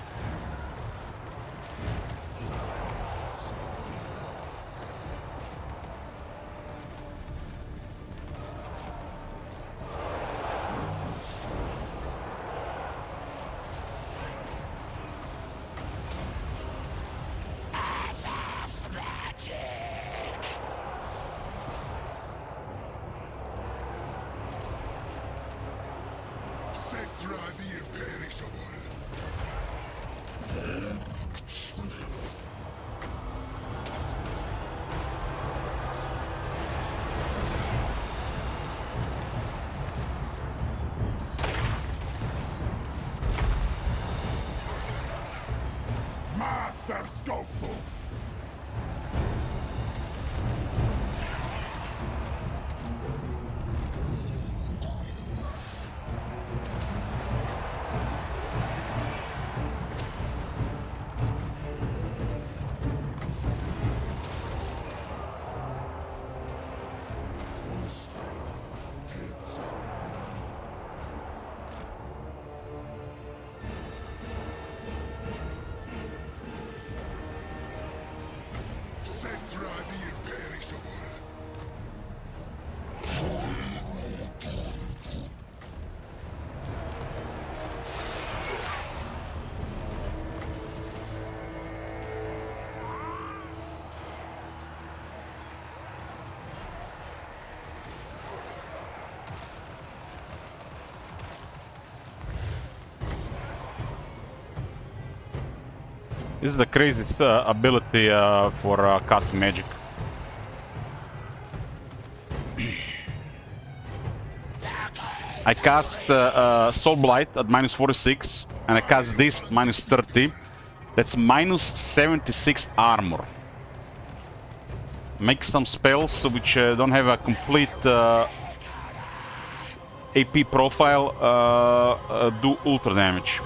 Cetra the Imperishable. Master Sculptor. Cetra the Imperishable. This is the craziest ability for casting magic. I cast Soul Blight at -46, and I cast this at -30. That's -76 armor. Make some spells which don't have a complete AP profile do ultra damage.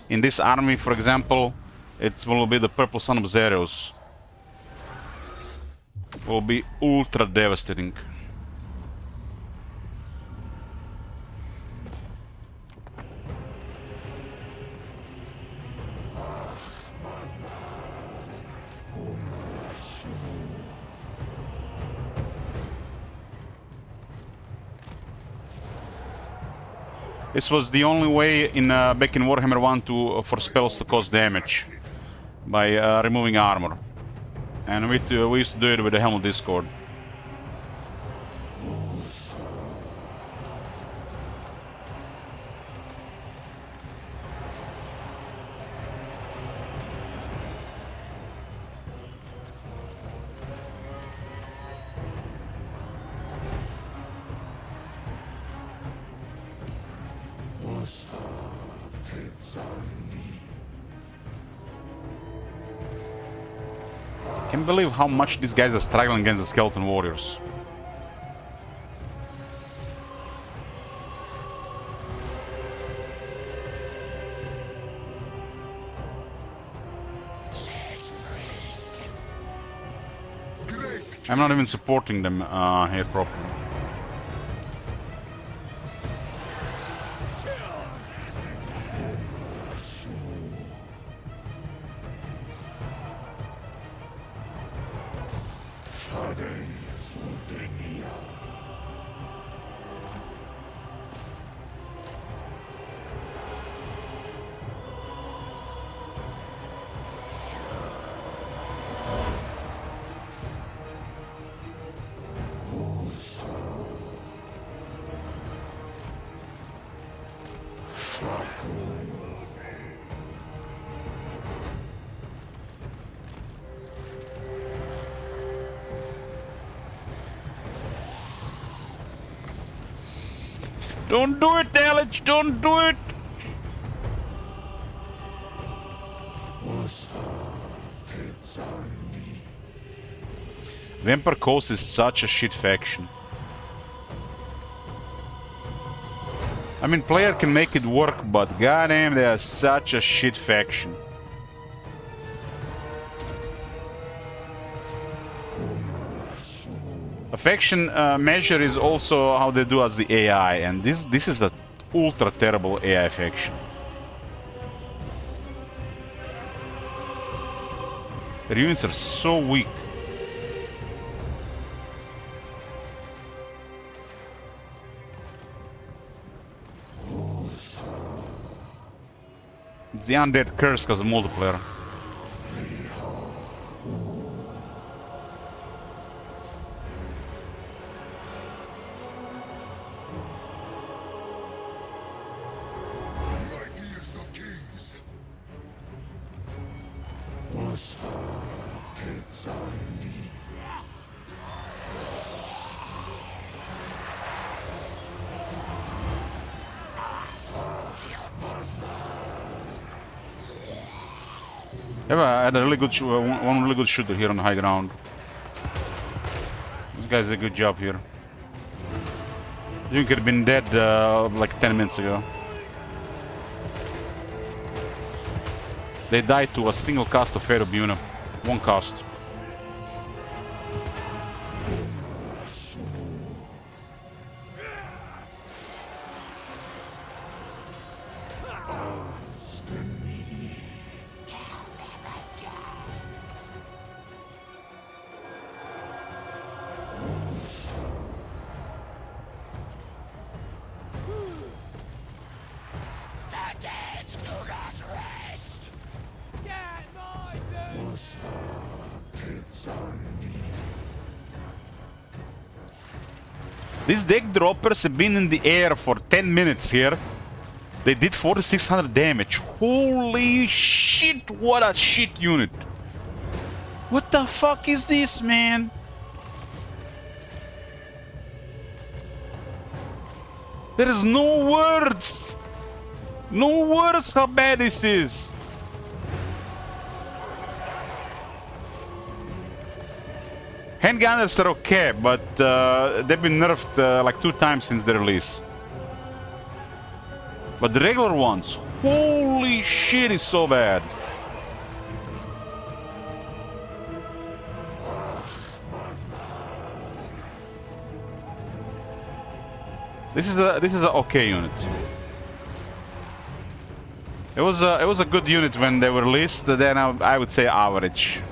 In this army, for example, it will be the Purple Son of Zeros. Will be ultra devastating. This was the only way in back in Warhammer 1 for spells to cause damage by removing armor, and we used to do it with the Helm of Discord. Can't believe how much these guys are struggling against the skeleton warriors. I'm not even supporting them here properly. Don't do it, Alex! Don't do it! Vampire Coast is such a shit faction. I mean, player can make it work, but goddamn, they are such a shit faction. A faction measure is also how they do as the AI, and this is a ultra terrible AI faction. Their units are so weak. It's the undead curse because of multiplayer. Mightiest of kings. Yeah, I had a really good one really good shooter here on the high ground. This guy's did a good job here. You could have been dead like 10 minutes ago. They died to a single cast of Fate of Buna. One cast. These deck droppers have been in the air for 10 minutes here. They did 4600 damage. Holy shit, what a shit unit. What the fuck is this, man? There is no words. No words how bad this is. Handgunners are okay, but they've been nerfed like 2 times since the release. But the regular ones, holy shit, is so bad. This is a okay unit. It was a good unit when they were released. Then I would say average.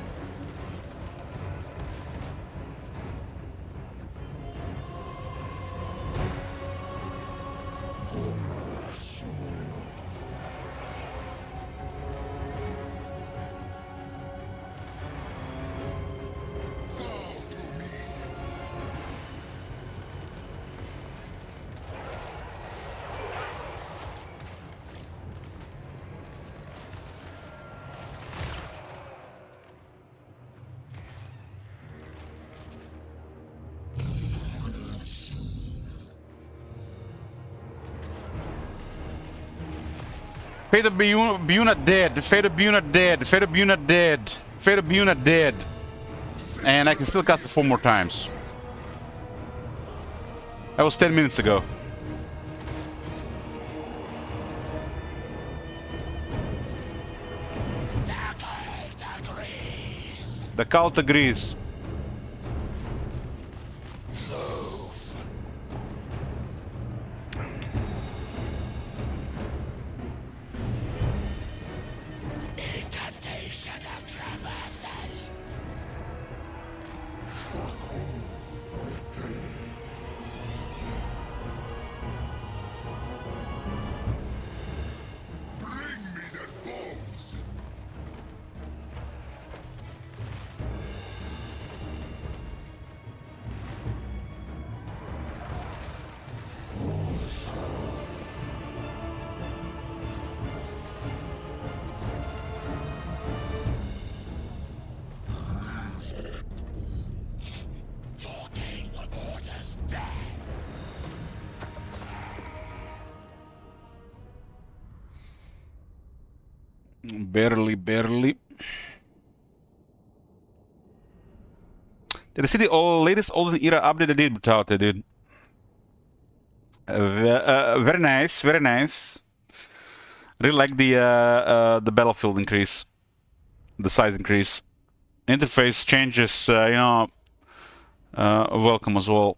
Fate of Buna dead. Fate of Buna dead. Fate of Buna dead. Fate of Buna dead. And I can still cast it 4 more times. That was 10 minutes ago. The cult agrees. Barely, barely. Did you see the latest Olden Era update? I did brutality, dude. Very nice, very nice. Really like the battlefield increase, the size increase. Interface changes, welcome as well.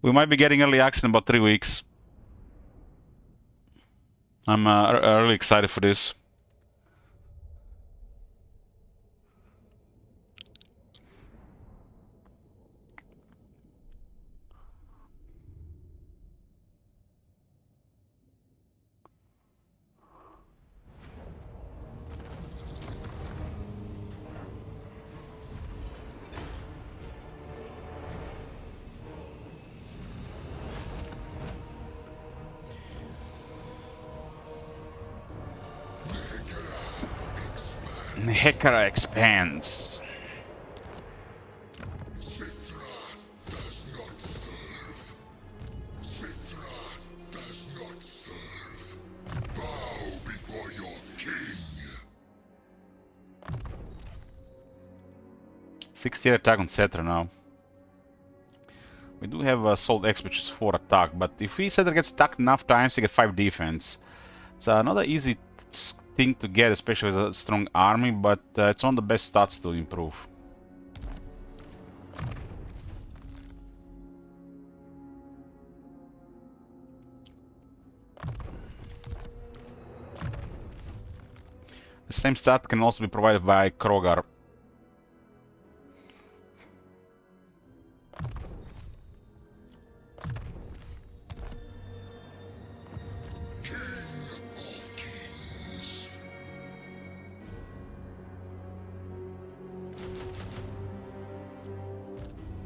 We might be getting early access in about 3 weeks. I'm really excited for this. Hekara expands. Citra does not serve. Citra does not serve. Bow before your king. 60 attack on Cetra now. We do have a Sold X, which is 4 attack, but if Cetra gets stuck enough times, he get 5 defense. It's not an easy thing to get, especially with a strong army, but it's one of the best stats to improve. The same stat can also be provided by Krogar.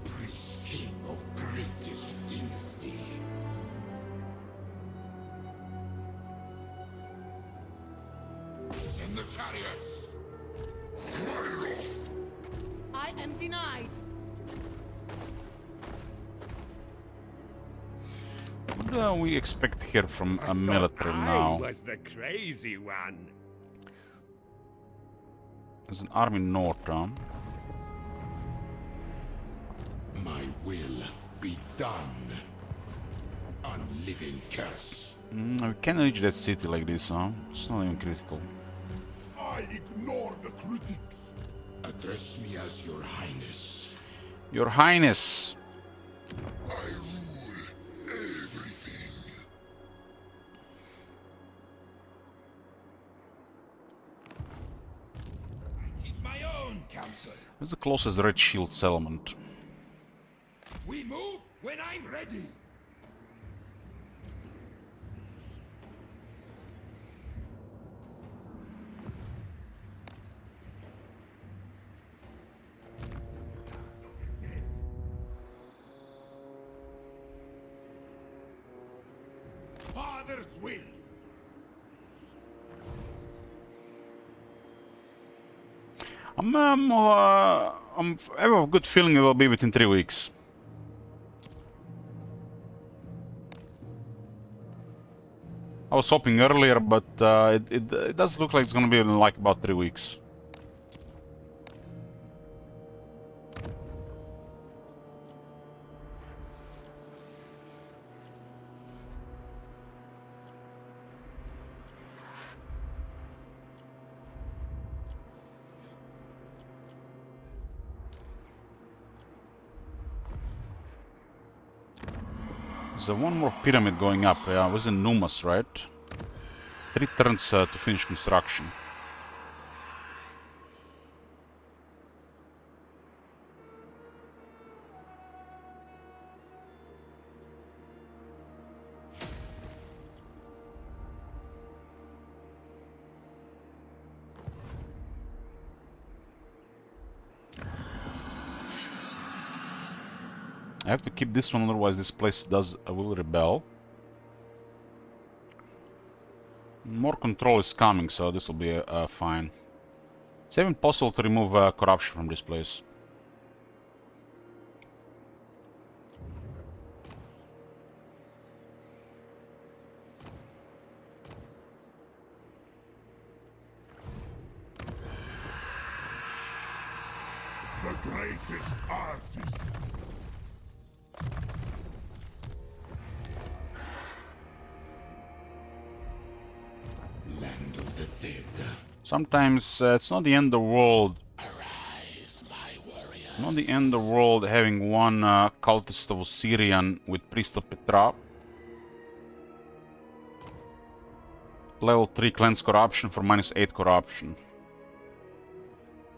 Priest king of greatest dynasty. Send the chariots. I am denied. What do we expect here from a military I now? was the crazy one. There's an army north, huh? My will be done. Unliving curse. We can't reach that city like this, huh? It's not even critical. I ignore the critics. Address me as your highness. Your Highness! I rule everything. I keep my own counsel. Where's the closest red shield settlement? We move when I'm ready. Father's will. I have a good feeling it will be within 3 weeks. I was hoping earlier, but it does look like it's gonna be in like about 3 weeks. There's one more pyramid going up. Yeah, it was in Numas, right? 3 turns to finish construction. I have to keep this one, otherwise this place will rebel. More control is coming, so this will be fine. It's even possible to remove corruption from this place. Greatest artist. Land of the dead. Sometimes it's not the end of the world. Arise, my warrior. Not the end of the world having one cultist of Osirian with Priest of Petra. Level 3 cleanse corruption for -8 corruption.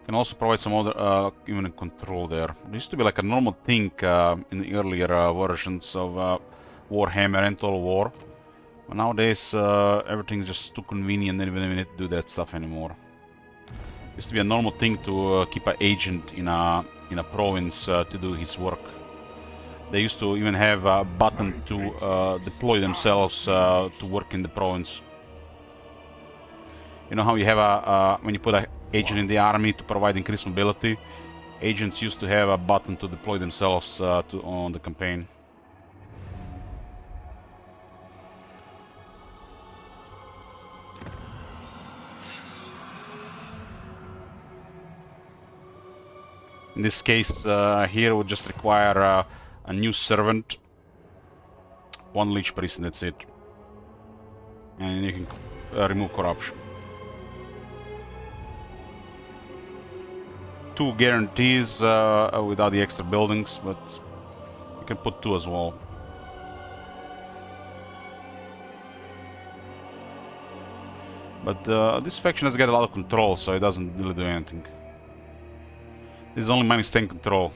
Can also provide some other even control there. It used to be like a normal thing in the earlier versions of Warhammer and Total War. But nowadays everything's just too convenient and we don't even need to do that stuff anymore. Used to be a normal thing to keep an agent in a province to do his work. They used to even have a button to deploy themselves to work in the province. You know how you have when you put an agent in the army to provide increased mobility, agents used to have a button to deploy themselves on the campaign. In this case, here would just require a new servant, one Lich Priest, and that's it. And you can remove corruption. 2 guarantees without the extra buildings, but you can put 2 as well. But this faction has got a lot of control, so it doesn't really do anything. This is only -10 control.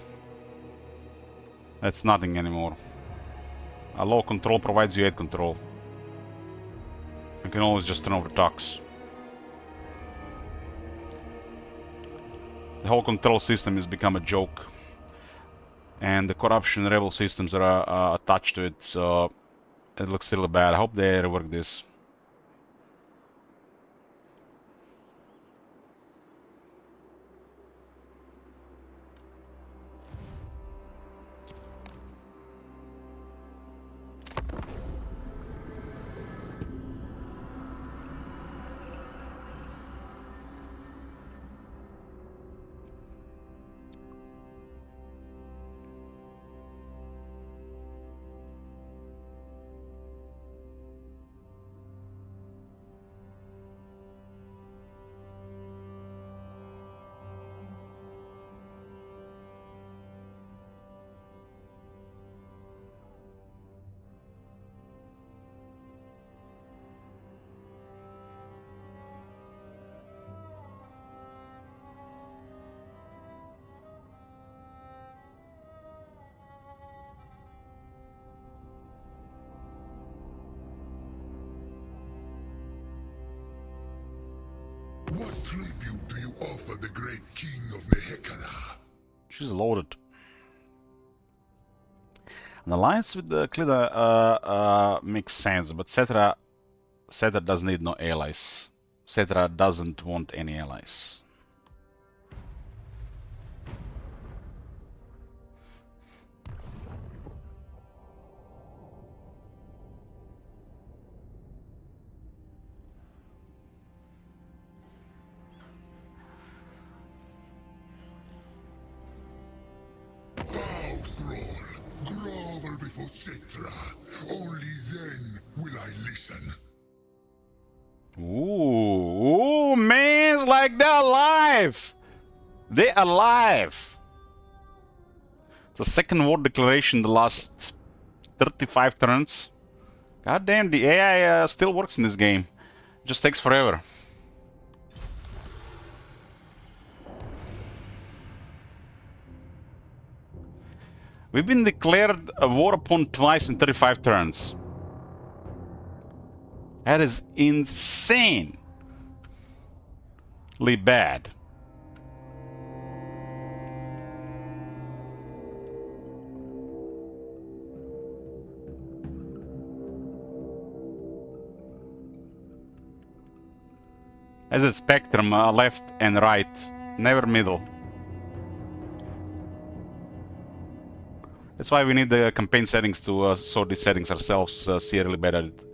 That's nothing anymore. A low control provides you 8 control. You can always just turn over the tux. The whole control system has become a joke. And the corruption rebel systems are attached to it, so it looks a little bad. I hope they rework this. What tribute do you offer the great king of Nehekara? She's loaded. An alliance with the Clida makes sense, but Cetra doesn't need no allies. Cetra doesn't want any allies. Bow, thrall. Grovel before Cetra. Only then will I listen. Ooh, man, it's like they're alive! They're alive! The second war declaration the last 35 turns. God damn, the AI still works in this game. Just takes forever. We've been declared a war upon twice in 35 turns. That is insanely bad. As a spectrum, left and right, never middle. That's why we need the campaign settings to sort these settings ourselves, see really bad at it.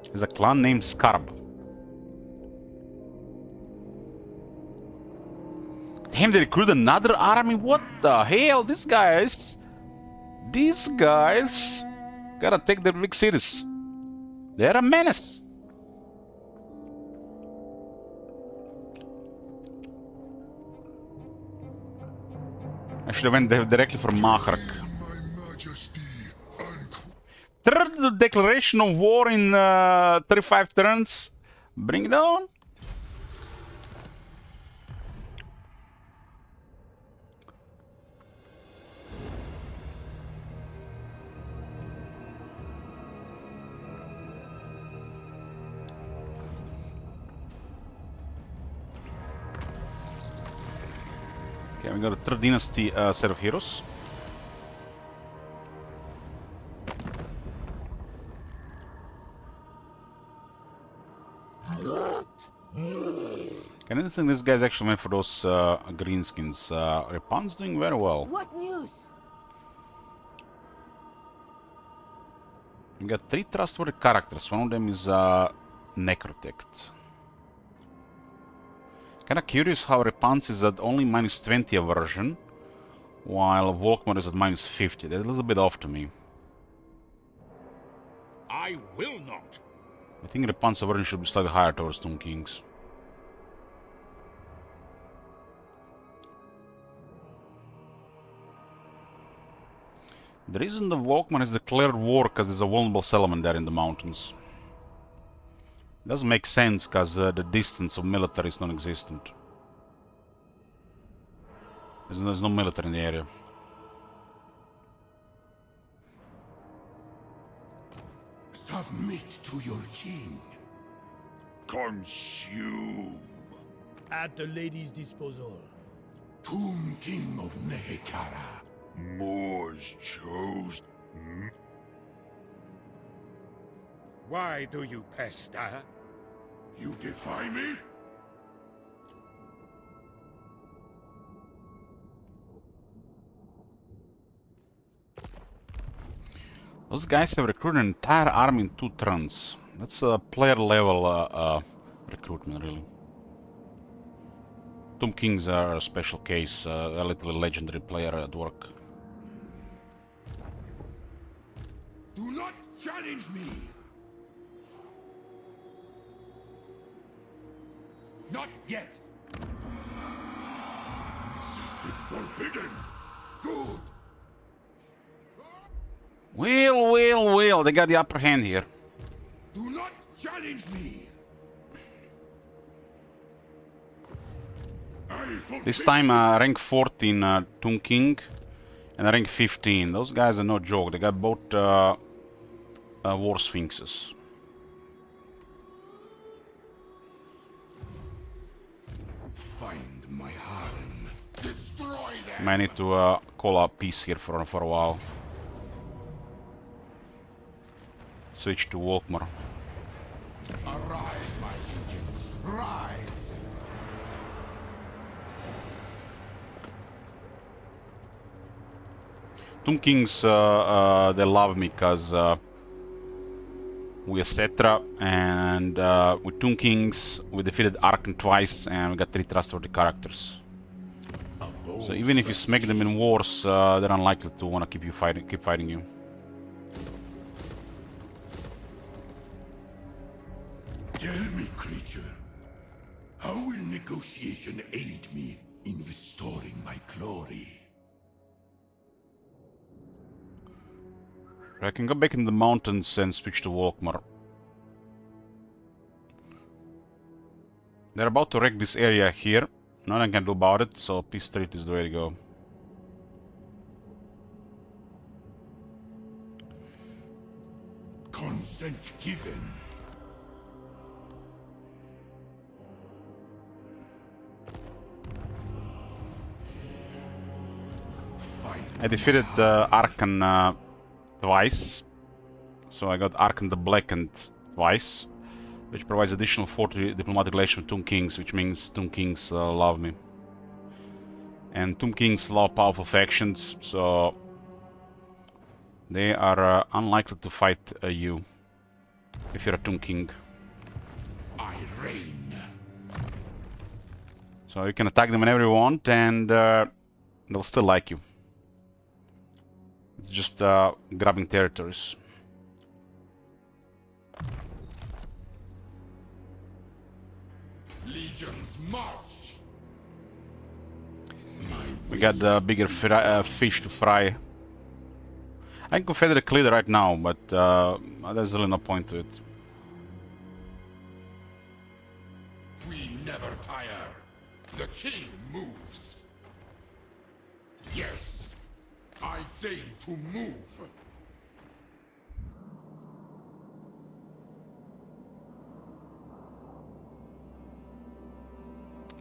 There's a clan named Scarab. Damn, they recruit another army? What the hell? These guys gotta take the big cities. They're a menace. I should have went directly for Mahrak. My majesty and Third declaration of war in 35 turns. Bring it on. Okay, we got a third dynasty set of heroes. Can I think this guy's actually meant for those greenskins? Repan's doing very well. What news? We got 3 trustworthy characters. One of them is Necrotect. Kinda curious how Repan's is at only -20 aversion, while Volkmar is at -50. That's a little bit off to me. I will not. I think Repan's aversion should be slightly higher towards Tomb Kings. The reason the Volkmar has declared war because there's a vulnerable settlement there in the mountains. It doesn't make sense because the distance of military is non-existent. There's no military in the area. Submit to your king. Consume. At the lady's disposal. Tomb King of Nehekara. Moors chose. Why do you pester? You defy me? Those guys have recruited an entire army in 2 turns. That's a player level recruitment, really. Tomb Kings are a special case, a literally legendary player at work. Do not challenge me! Not yet! This is forbidden! Good! Well, they got the upper hand here. Do not challenge me! This time rank 14 Tomb King and rank 15. Those guys are no joke. They got both War Sphinxes. Find my harem. Destroy them! Might need to call up peace here for a while. Switch to Volkmar. Arise, my legions! Rise! Tomb Kings, they love me because we are Cetra, and with Tomb Kings we defeated Arkan twice and we got 3 trustworthy characters. So even if you smack them in wars, they're unlikely to want to keep fighting you. Tell me, creature, how will negotiation aid me in restoring my glory? I can go back in the mountains and switch to Volkmar. They're about to wreck this area here. Nothing I can do about it, so Peace Street is the way to go. Consent given. I defeated Arkan twice, so I got Arkan the Blackened twice, which provides additional 40 diplomatic relations with Tomb Kings, which means Tomb Kings love me. And Tomb Kings love powerful factions, so they are unlikely to fight you. if you're a Tomb King. I reign. So you can attack them whenever you want, and they'll still like you. It's just grabbing territories. Legions march. We got the bigger fish to fry. I can Confederate leader right now, but there's really no point to it. We never tire. The king moves. Yes, I deign to move.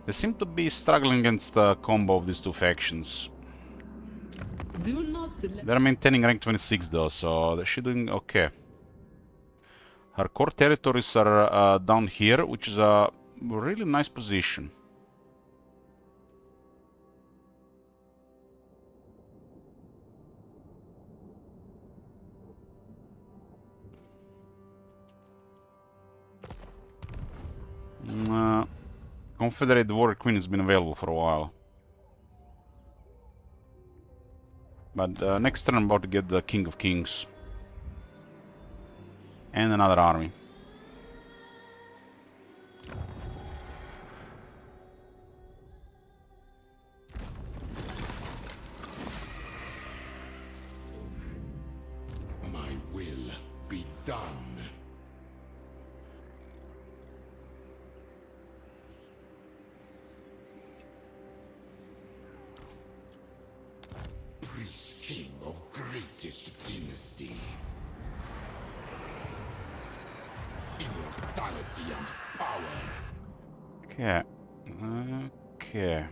They seem to be struggling against the combo of these two factions. Do not let They're maintaining rank 26 though, so they're doing okay. Her core territories are down here, which is a really nice position. Confederate Warrior Queen has been available for a while. But next turn I'm about to get the King of Kings. And another army. My will be done. Priest king of greatest dynasty. Immortality and power. Okay. Okay.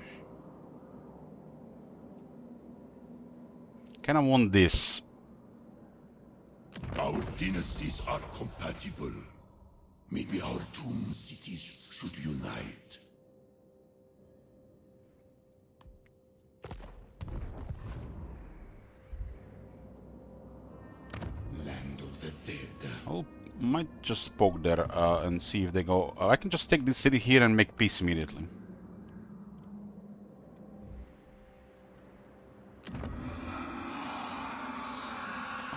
Kinda want this. Our dynasties are compatible. Maybe our tomb cities should unite. Land of the dead. I might just poke there and see if they go. I can just take this city here and make peace immediately.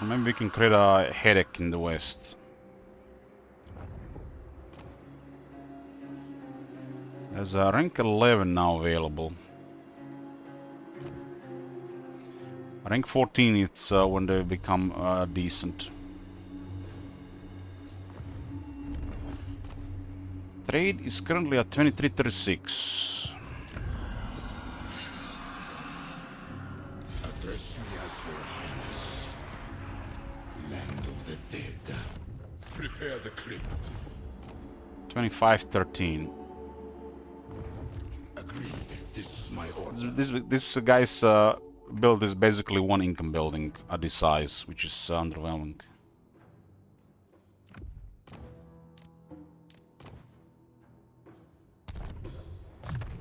Or maybe we can create a headache in the west. There's a rank 11 now available. Rank 14, it's when they become decent. Trade is currently at 2336. Address me as your highness. Land of the dead. Prepare the crypt. 2513. Agreed. This is my order. This guy's build is basically one income building at this size, which is underwhelming.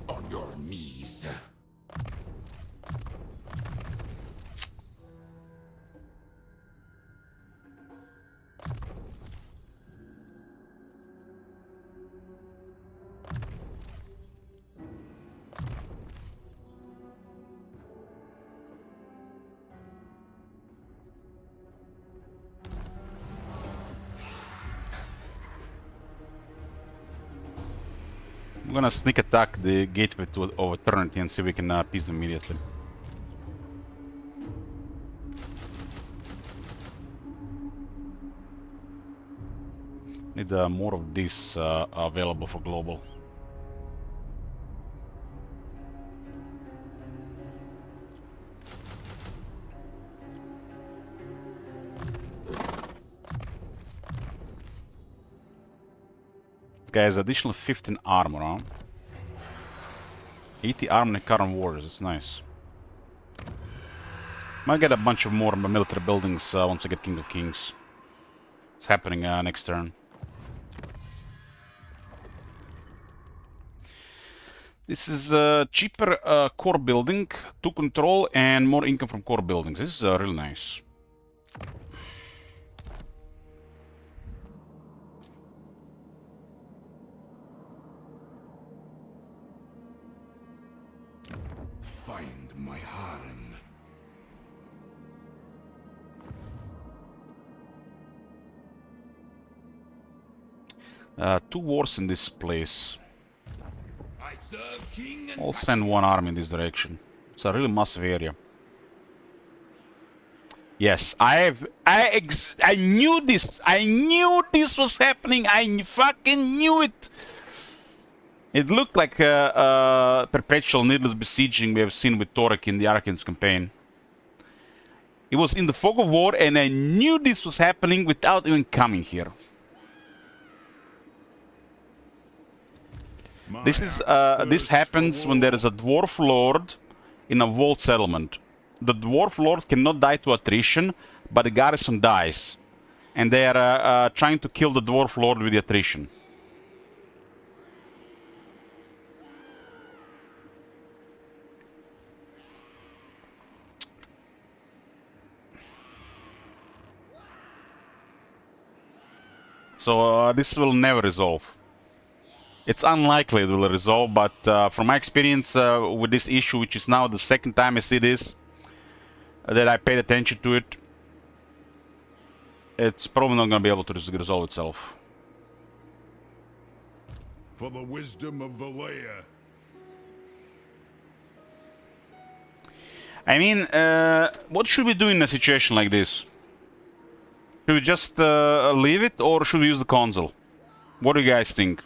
On your knees. I'm gonna sneak attack the gateway of eternity and see if we can piece them immediately. Need more of this available for global. This guy has additional 15 armor, huh? 80 armor in current wars, that's nice. Might get a bunch of more military buildings once I get King of Kings. It's happening next turn. This is a cheaper core building to control and more income from core buildings. This is really nice. Find my harem. Two wars in this place. I serve king and I'll send one army in this direction. It's a really massive area. Yes, I knew this. I knew this was happening. I fucking knew it. It looked like a perpetual needless besieging we have seen with Torek in the Arkane's campaign. It was in the fog of war, and I knew this was happening without even coming here. This happens when there is a dwarf lord in a walled settlement. The dwarf lord cannot die to attrition, but the garrison dies, and they are trying to kill the dwarf lord with the attrition. So this will never resolve. It's unlikely it will resolve, but from my experience with this issue, which is now the second time I see this, that I paid attention to it, it's probably not going to be able to resolve itself. For the wisdom of Valea. I mean, what should we do in a situation like this? Should we just leave it, or should we use the console? What do you guys think?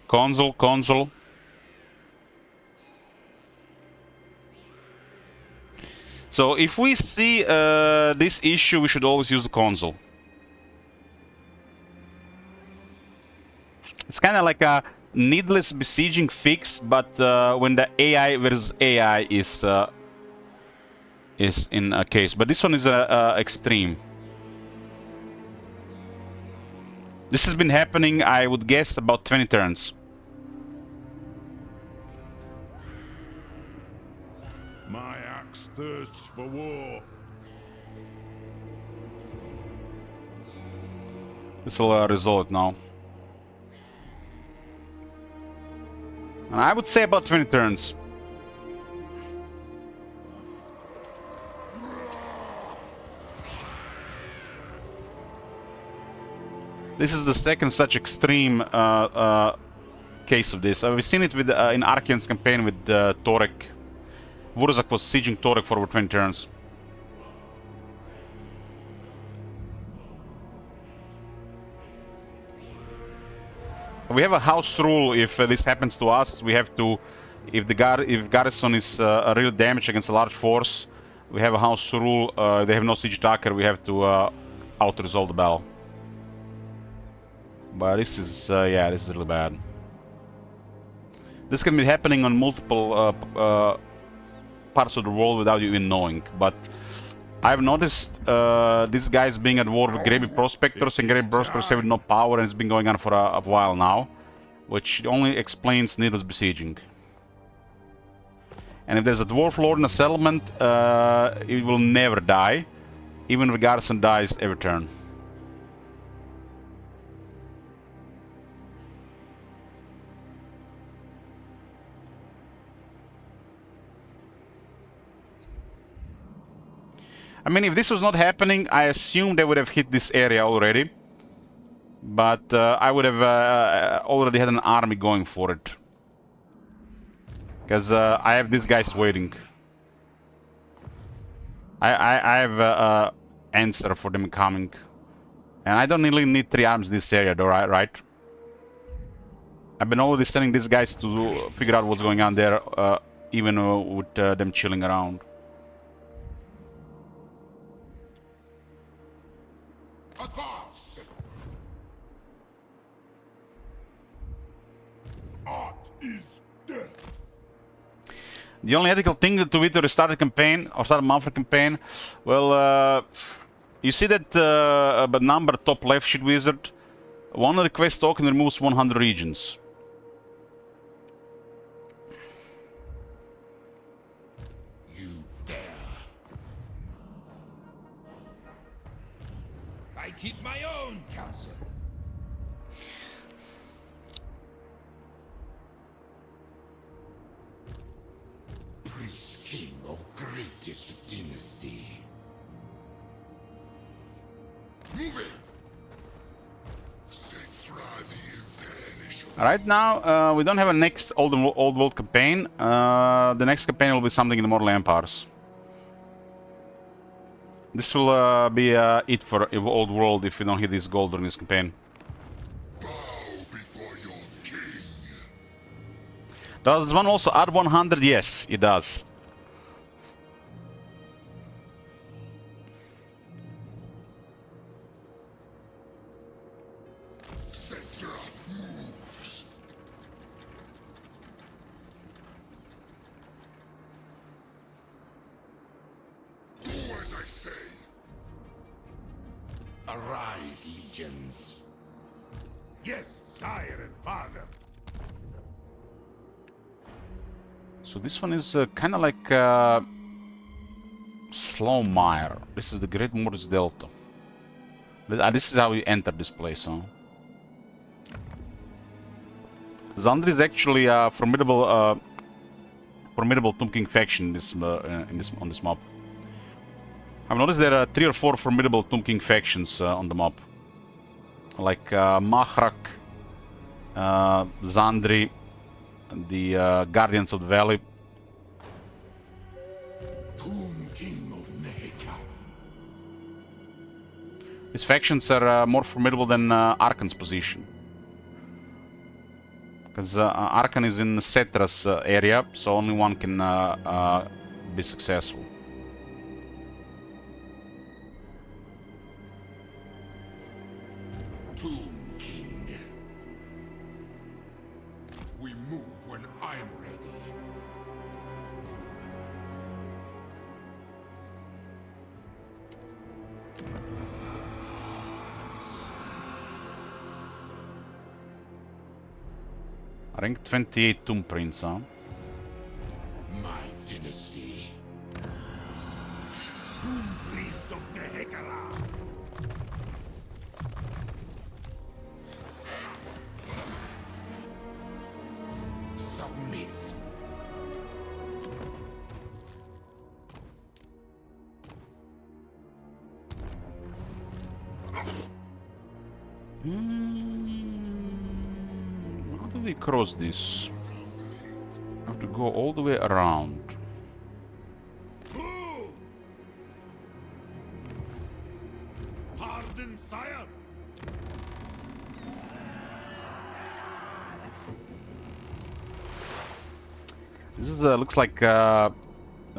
Console. So if we see this issue, we should always use the console. It's kind of like a needless besieging fix, but when the AI versus AI is in a case. But this one is extreme. This has been happening, I would guess, about 20 turns. My axe thirsts for war. This will resolve it now. And I would say about 20 turns. This is the second such extreme case of this. We've seen it with in Arkane's campaign with Torek. Wurzak was sieging Torek for over 20 turns. We have a house rule. If this happens to us, we have to, if garrison is really damaged against a large force, we have a house rule. They have no siege attacker. We have to out-resolve the battle. But this is, yeah, this is really bad. This can be happening on multiple parts of the world without you even knowing. But I've noticed these guys being at war with Grey Prospectors, and Grey Prospectors have no power, and it's been going on for a while now, which only explains needless besieging. And if there's a dwarf lord in a settlement, it will never die, even if the garrison dies every turn. I mean, if this was not happening, I assume they would have hit this area already. But I would have already had an army going for it. Because I have these guys waiting. I have an answer for them coming. And I don't really need 3 arms in this area, though, right? I've been already sending these guys to figure out what's going on there, even with them chilling around. Advance! Art is death. The only ethical thing to do to restart a campaign, or start a Manfred campaign, well, you see that number top left, Shit Wizard? One request token removes 100 regions. You dare. I keep my own counsel. priest king of greatest dynasty. Moving! Right now, we don't have a next old world campaign. The next campaign will be something in the Mortal Empires. This will be it for old world if we don't hit this gold during this campaign. Bow before your king. Does one also add 100? Yes, it does. Cetera moves. Do as I say. Arise, legions. Yes, sire and father. So this one is kind of like Slowmire. This is the Great Mortis Delta. This is how you enter this place, huh? Zandri is actually a formidable, formidable Tomb King faction on this map. I've noticed there are 3 or 4 formidable Tomb King factions on the map, like Mahrak, Zandri, the Guardians of the Valley. Tomb King of Neheka. These factions are more formidable than Arkan's position. Because Arkan is in Cetra's area, so only one can be successful. Tomb King. We move when I'm ready. Rank 28 Tomb Prince, huh? My dynasty. Prince of the Hekara. Submit. How do we cross this? I have to go all the way around. Move! Pardon, sire. This is looks like a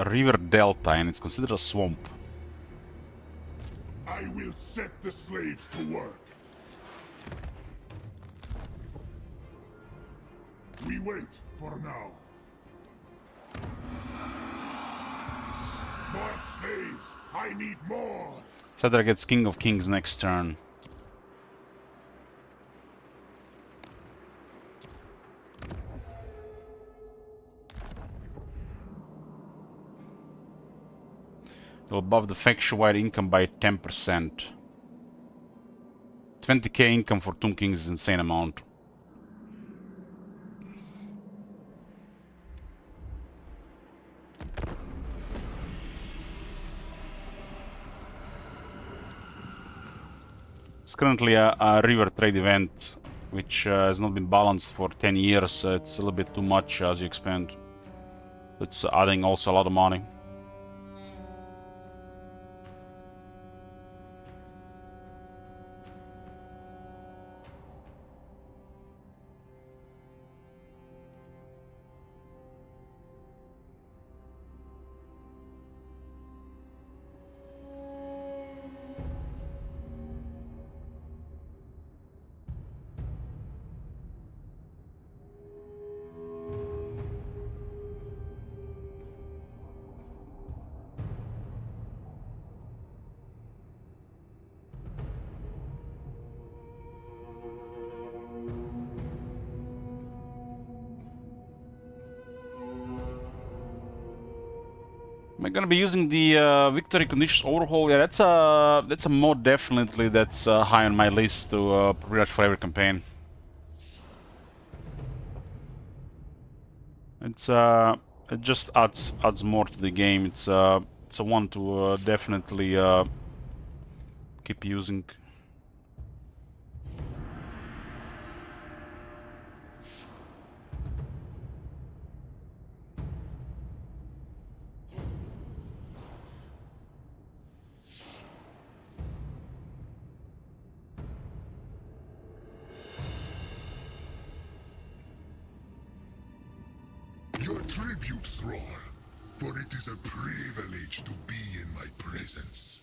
river delta, and it's considered a swamp. I will set the slaves to work. We wait for now. More slaves! I need more! Cedra gets King of Kings next turn. They'll buff the faction-wide income by 10%. 20k income for Tomb Kings is an insane amount. It's currently a river trade event, which has not been balanced for 10 years. It's a little bit too much as you expand. It's adding also a lot of money. Am I gonna be using the victory conditions overhaul? Yeah, that's a mod definitely that's high on my list to pretty much for every campaign. It's It just adds more to the game. It's a one to definitely keep using. Your tribute, Thrall, for it is a privilege to be in my presence.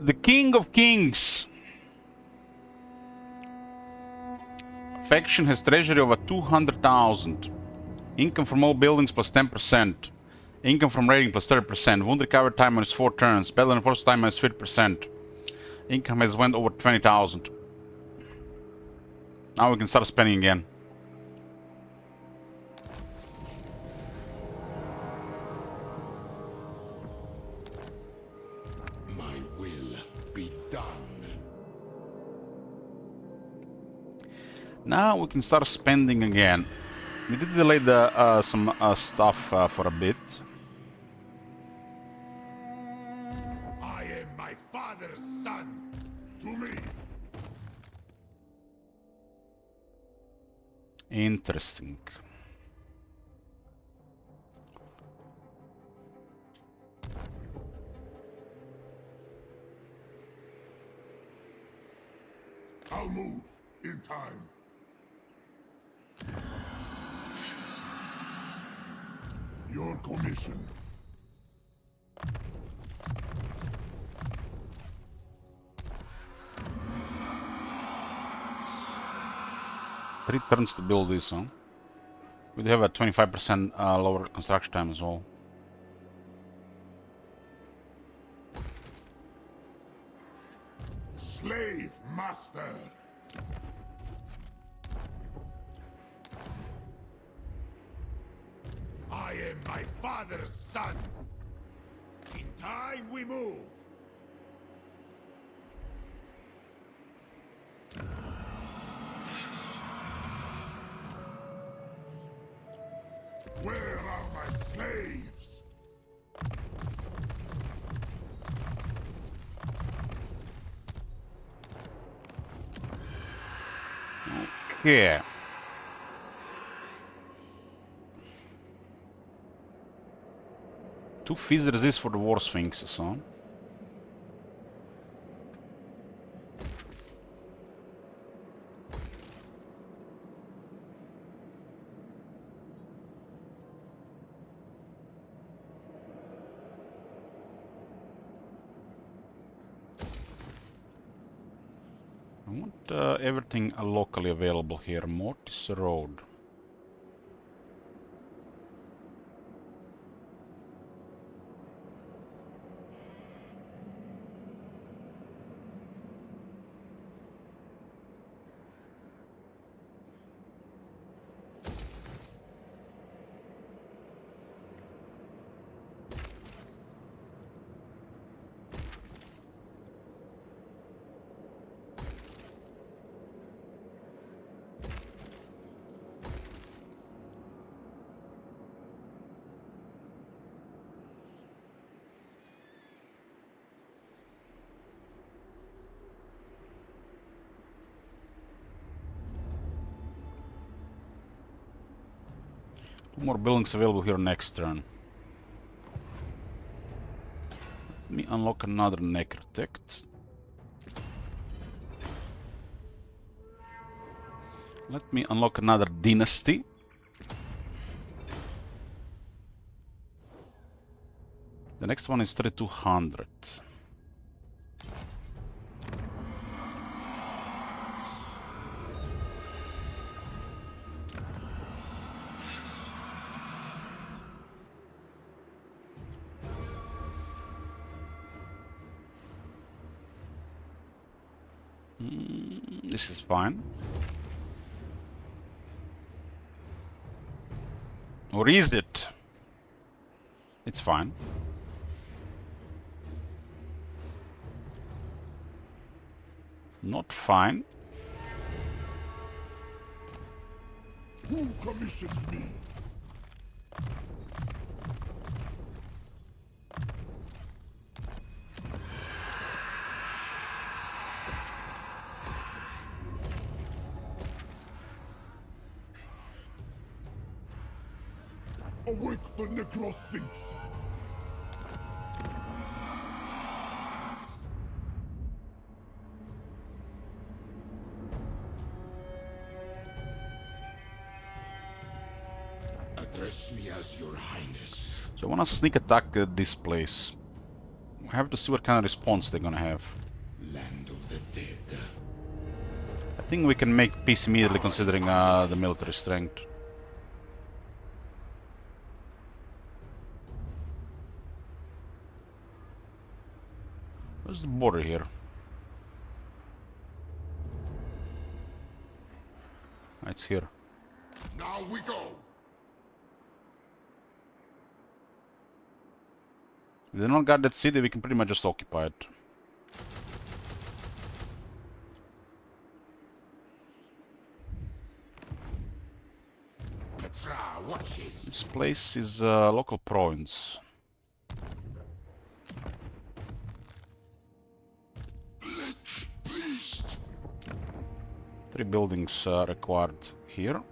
The King of Kings. Faction has treasury over 200,000. Income from all buildings plus 10%. Income from raiding plus 30%. Wound recovery time minus 4 turns. Spell enforced time minus 50%. Income has went over 20,000. Now we can start spending again. My will be done. Now we can start spending again. We did delay the some stuff for a bit. I am my father's son. To me. Interesting. I'll move in time. Your commission. 3 turns to build this, huh? We do have a 25% lower construction time as well. Slave master. I am my father's son. In time we move. Where are my slaves? Okay. Two fizz resist for the war sphinxes, huh? I want everything locally available here. Mortis Road. 2 more buildings available here next turn. Let me unlock another Necrotect. Let me unlock another Dynasty. The next one is 3200. This is fine. Or is it? It's fine. Not fine. Who commissions me? Awake the Necrosphinx! Address me as your highness. So I wanna sneak attack this place. I have to see what kind of response they're gonna have. Land of the dead. I think we can make peace immediately considering the military strength. Where's the border here? It's here. Now we go. If they don't got that city, we can pretty much just occupy it. Petra watches. This place is a local province. Beast. 3 buildings required here.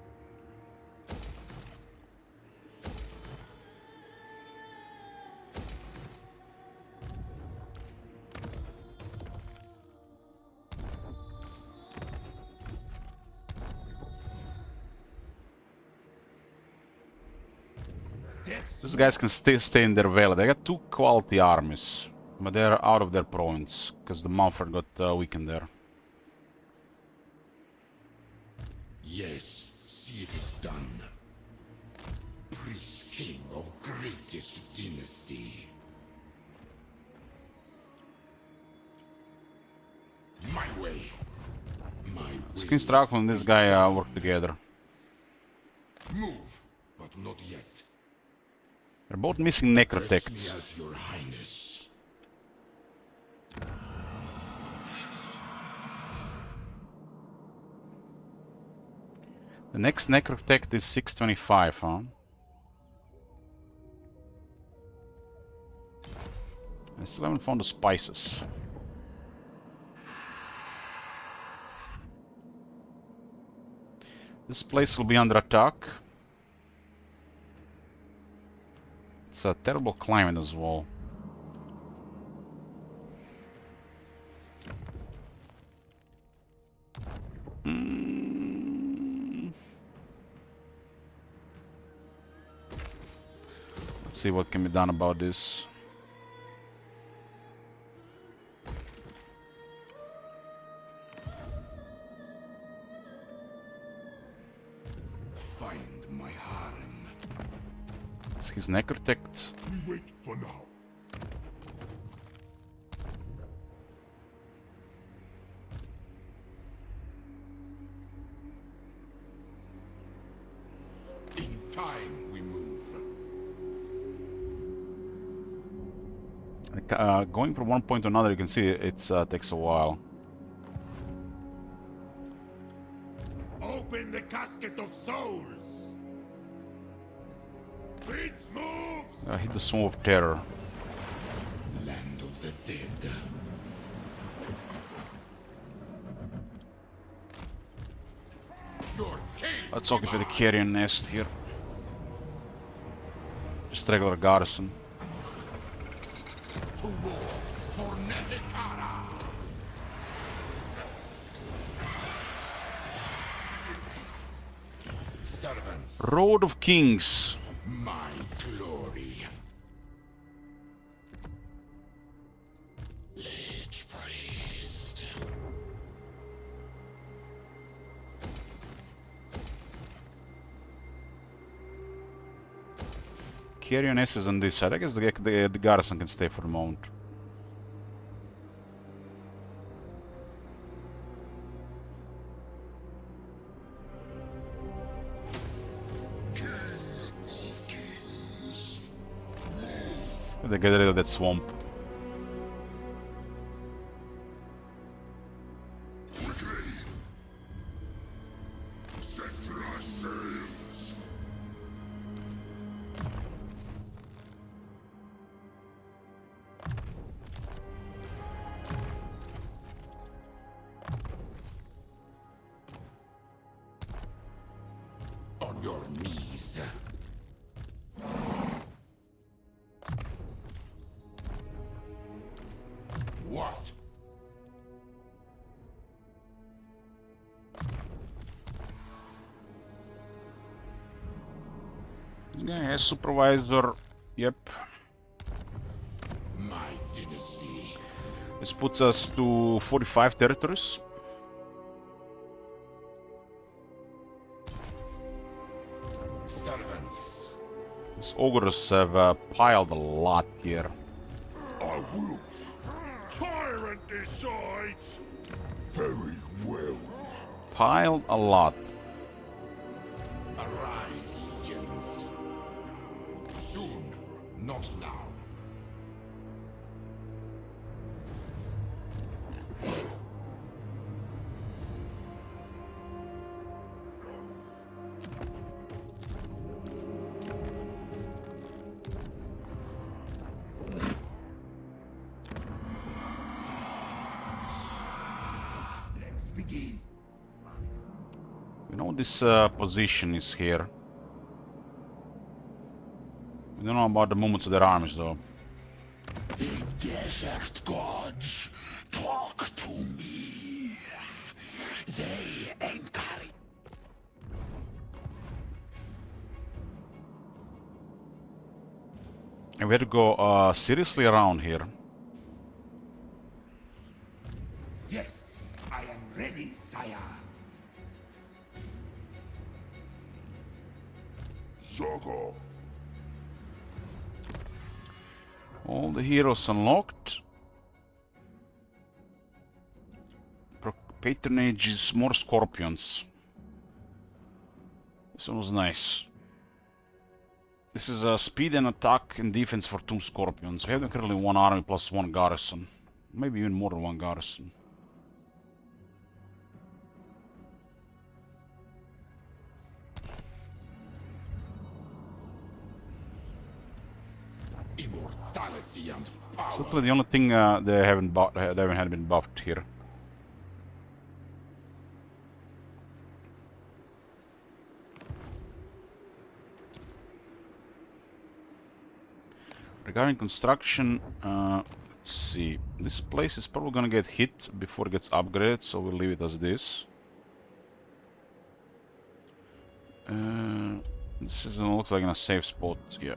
These guys can stay in their valley. They got 2 quality armies, but they're out of their province because the Mumford got weakened there. Yes, see it is done. Priest king of greatest dynasty. My way. My way. Skin Strauch and this guy work together. Move, but not yet. They're both missing Address me Necrotects. as your highness. The next Necrotect is 625, huh? I still haven't found the spices. This place will be under attack. It's a terrible climate as well. Let's see what can be done about this. Find my harem. It's his Necrotect. We wait for now. In time we move. Going from one point to another, you can see it takes a while. Open the casket of souls. Prince moves. Hit the Swarm of Terror. Land of the dead. Your king. Let's occupy the Carrion Nest here. just regular garrison. To war for Nelikara. Servants, Road of Kings. my glory. Lich priest. Carrion S is on this side. I guess the garrison can stay for the moment. They get rid of that swamp. Quickly! Set our sails! On your knees. What? This guy has supervisor. Yep. My dynasty. This puts us to 45 territories. Servants. These ogres have piled a lot here. I will. Tyrant decides! Very well. Piled a lot. Arise, legions. Soon, not now. Let's begin. We know this position is here. We don't know about the movements of their armies though. The desert gods talk to me. They encourage. And we had to go seriously around here. Yes, I am ready, sire. Zogov! All the heroes unlocked. Patronage is more scorpions. This one was nice. This is speed and attack and defense for 2 scorpions. We have currently 1 army plus 1 garrison. Maybe even more than 1 garrison. Immortality and power. Certainly the only thing they haven't had been buffed here. Regarding construction, let's see. This place is probably gonna get hit before it gets upgraded, so we'll leave it as this. This is looks like in a safe spot. Yeah.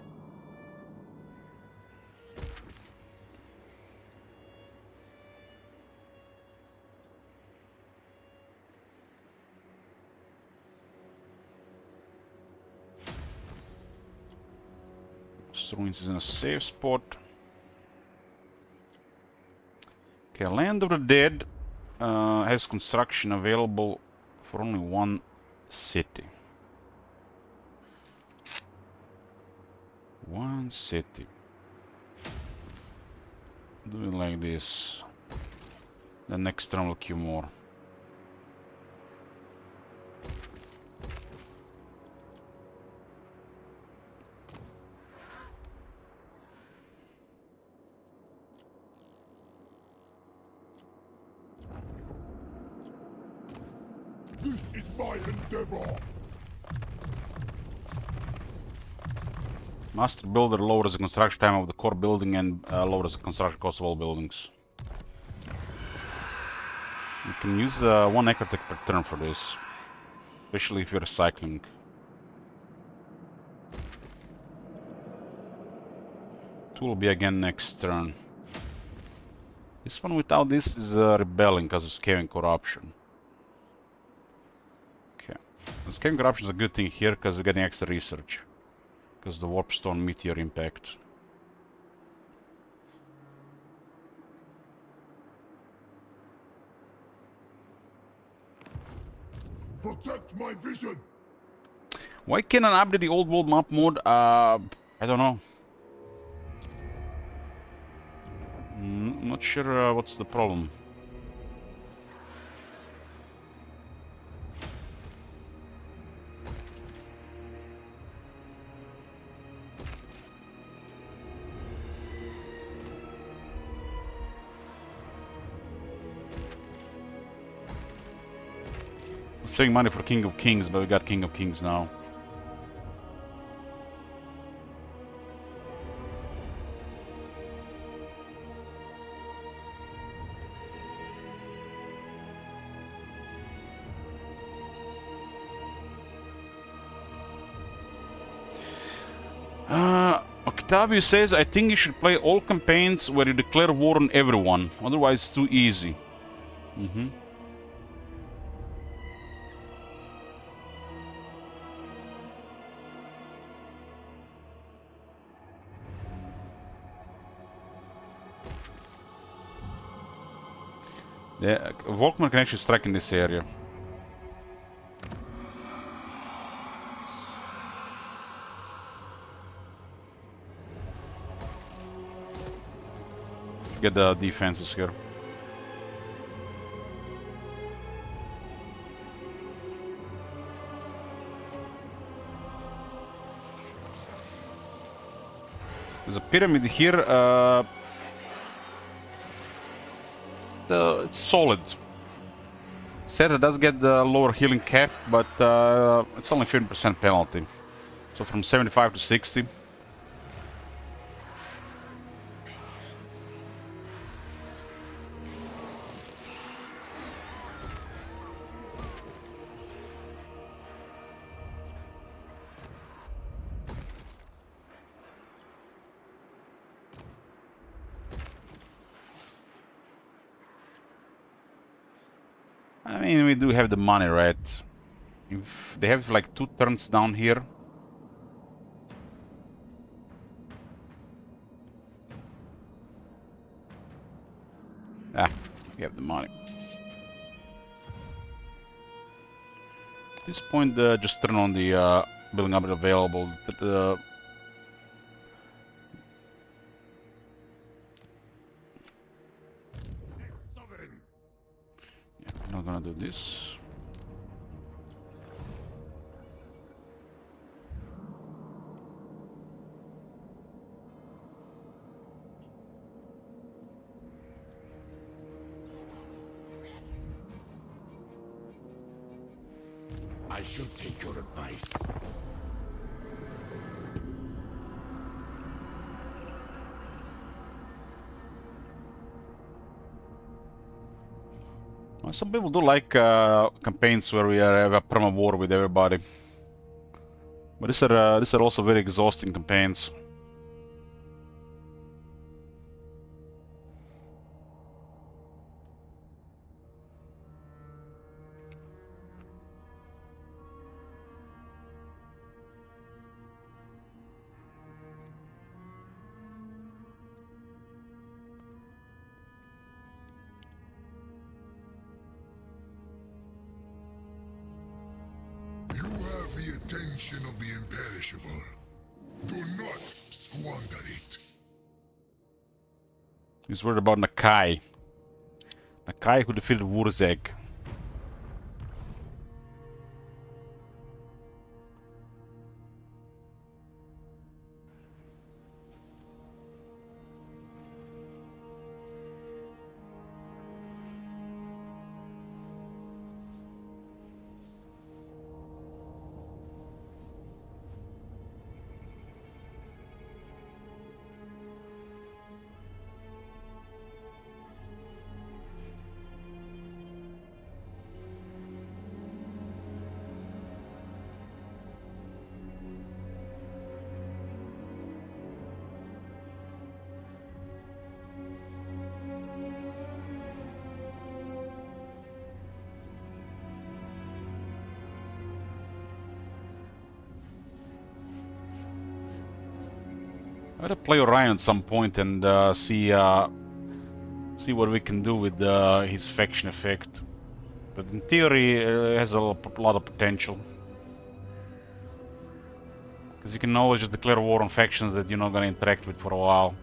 Ruins is in a safe spot. Okay, Land of the Dead has construction available for only 1 city. 1 city. Do it like this. The next turn will queue more. This is my endeavor. Master Builder lowers the construction time of the core building and lowers the construction cost of all buildings. You can use 1 Ecotech per turn for this, especially if you're recycling. Two will be again next turn. This one without this is rebelling because of scaling corruption. Okay, the scaling corruption is a good thing here because we're getting extra research. Because the Warpstone meteor impact. Protect my vision. Why can't I update the old world map mode? I don't know. Not sure what's the problem. Saving money for King of Kings, but we got King of Kings now. Octavio says, I think you should play all campaigns where you declare war on everyone, otherwise it's too easy. Yeah, Volkman can actually strike in this area. Get the defenses here. There's a pyramid here. It's solid. Seta does get the lower healing cap, but it's only 50% penalty. So from 75 to 60. I mean, we do have the money, right? If they have like 2 turns down here. Ah, we have the money. At this point, just turn on the building up available. Yeah, I'm not gonna do this. I shall take your advice. Well, some people do like campaigns where we have a perma war with everybody, but these are also very exhausting campaigns. You have the attention of the imperishable. Do not squander it. He's worried about Nakai. Nakai who defeated Wurzeg. I'm gonna play Orion at some point and see what we can do with his faction effect. But in theory, it has a lot of potential. Because you can always just declare war on factions that you're not gonna interact with for a while.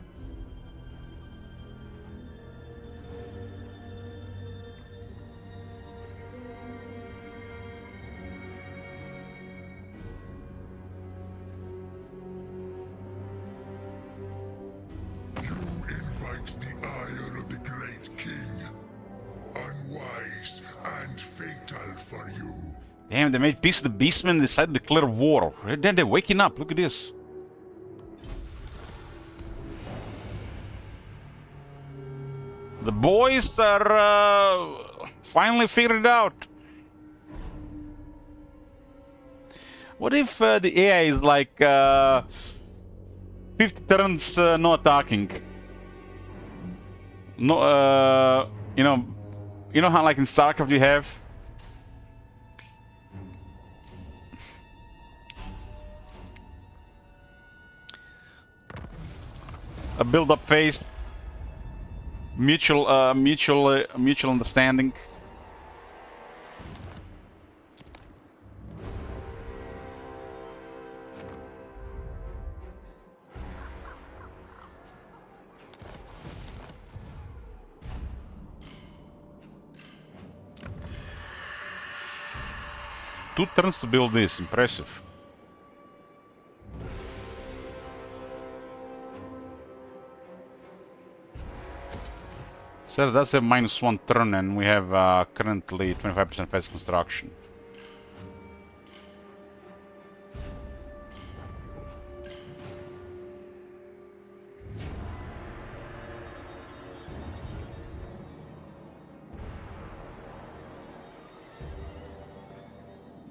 Damn, they made peace with the beastmen and decided to declare war. Then they're waking up. Look at this. The boys are finally figured it out. What if the AI is like 50 turns no attacking? No, you know how like in StarCraft you have a build-up phase, mutual understanding. Two turns to build this, impressive. So that's a -1 turn, and we have currently 25% fast construction.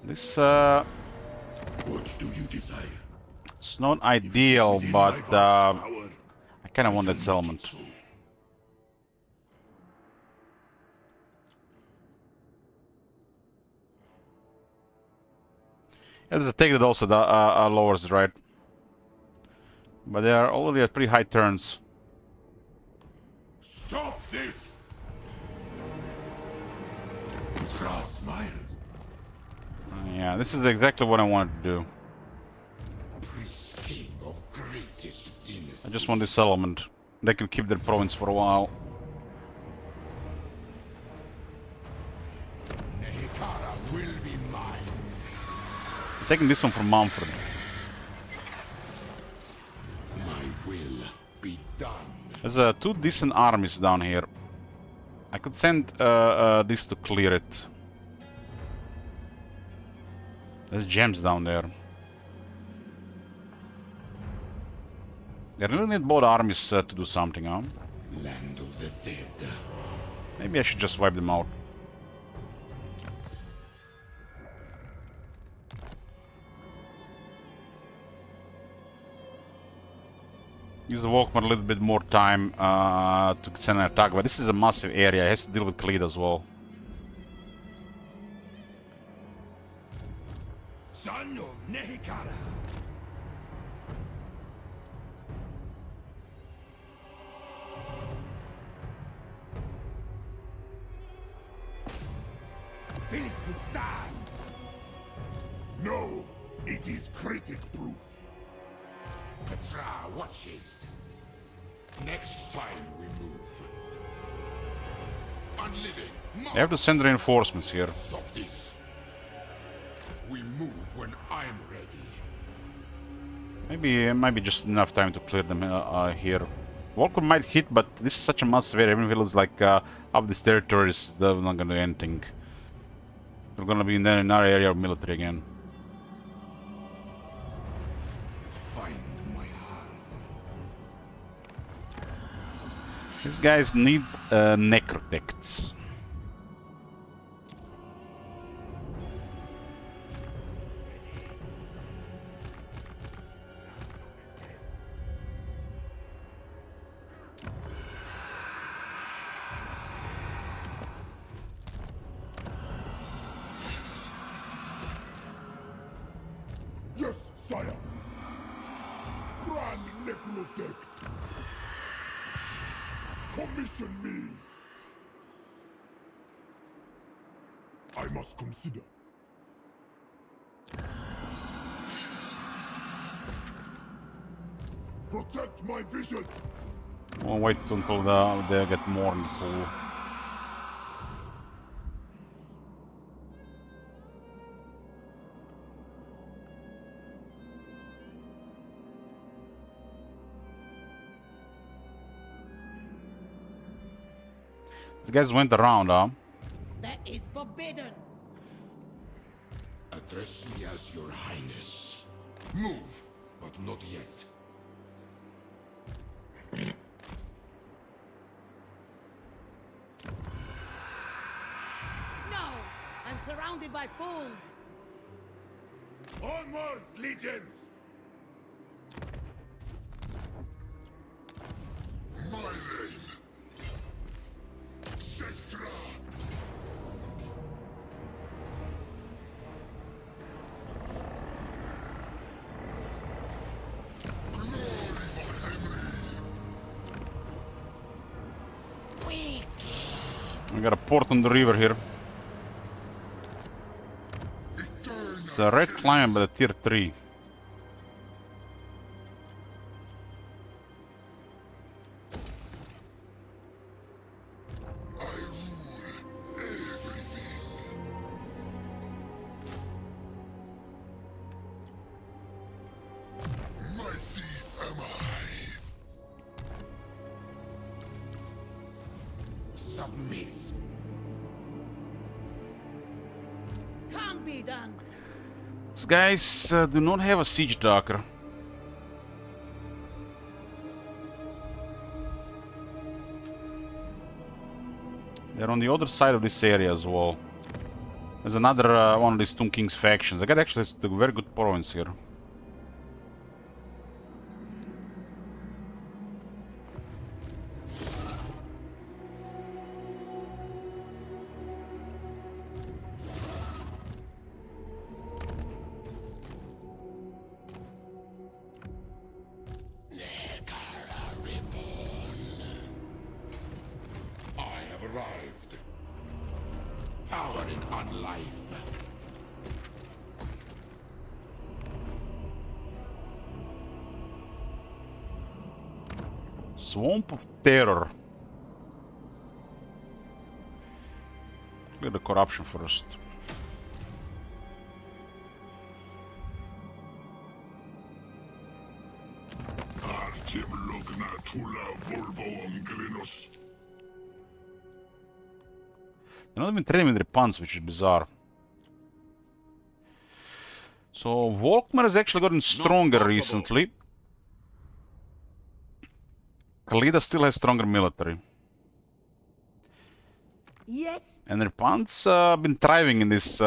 This What do you desire? it's not ideal, but I kind of want that settlement. Yeah, there's a take that also lowers it, right? But they are already at pretty high turns. Stop this! Ukra smiled. Yeah, this is exactly what I wanted to do. Priest king of greatest dynasty. I just want this settlement. They can keep their province for a while. Nehekara will be mine. I'm taking this one from Manfred. My will be done. There's two decent armies down here. I could send this to clear it. There's gems down there. I really need both armies to do something, huh? Land of the dead. Maybe I should just wipe them out. Gives the Walkman a little bit more time to send an attack, but this is a massive area. It has to deal with Khalid as well. Son of Nehekara. Fill it with sand. No, it is critic proof. Petra watches. Next time we move. Unliving. I have to send reinforcements here. Stop this. We move when I'm ready. Maybe it might be just enough time to clear them here. Walker might hit, but this is such a massive area. Even if it's like half these territories, they're not gonna do anything. They're gonna be in another area of military again. Find my heart. These guys need necrotects. Yes, sire. Brand necrotech. Commission me. I must consider. Protect my vision. We'll wait until they get more in the pool. These guys went around, huh? That is forbidden. Address me as your highness. Move, but not yet. No! I'm surrounded by fools! Onwards, legions! My name. Cetra. Glory for Khemri. We got a port on the river here. It's a red climb by the tier 3. I rule everything. Mighty am I. Submit. Can't be done! These guys do not have a siege docker. They're on the other side of this area as well. There's another one of these Tomb King's factions. I got actually a very good province here. I have arrived. Powering on life. Swamp of Terror. Look at the corruption first. Artem logna tula volvo ongrinos. They're not even trading with Repants, which is bizarre. So Volkmar has actually gotten stronger recently. Khalida still has stronger military. Yes? And Repant's been thriving in this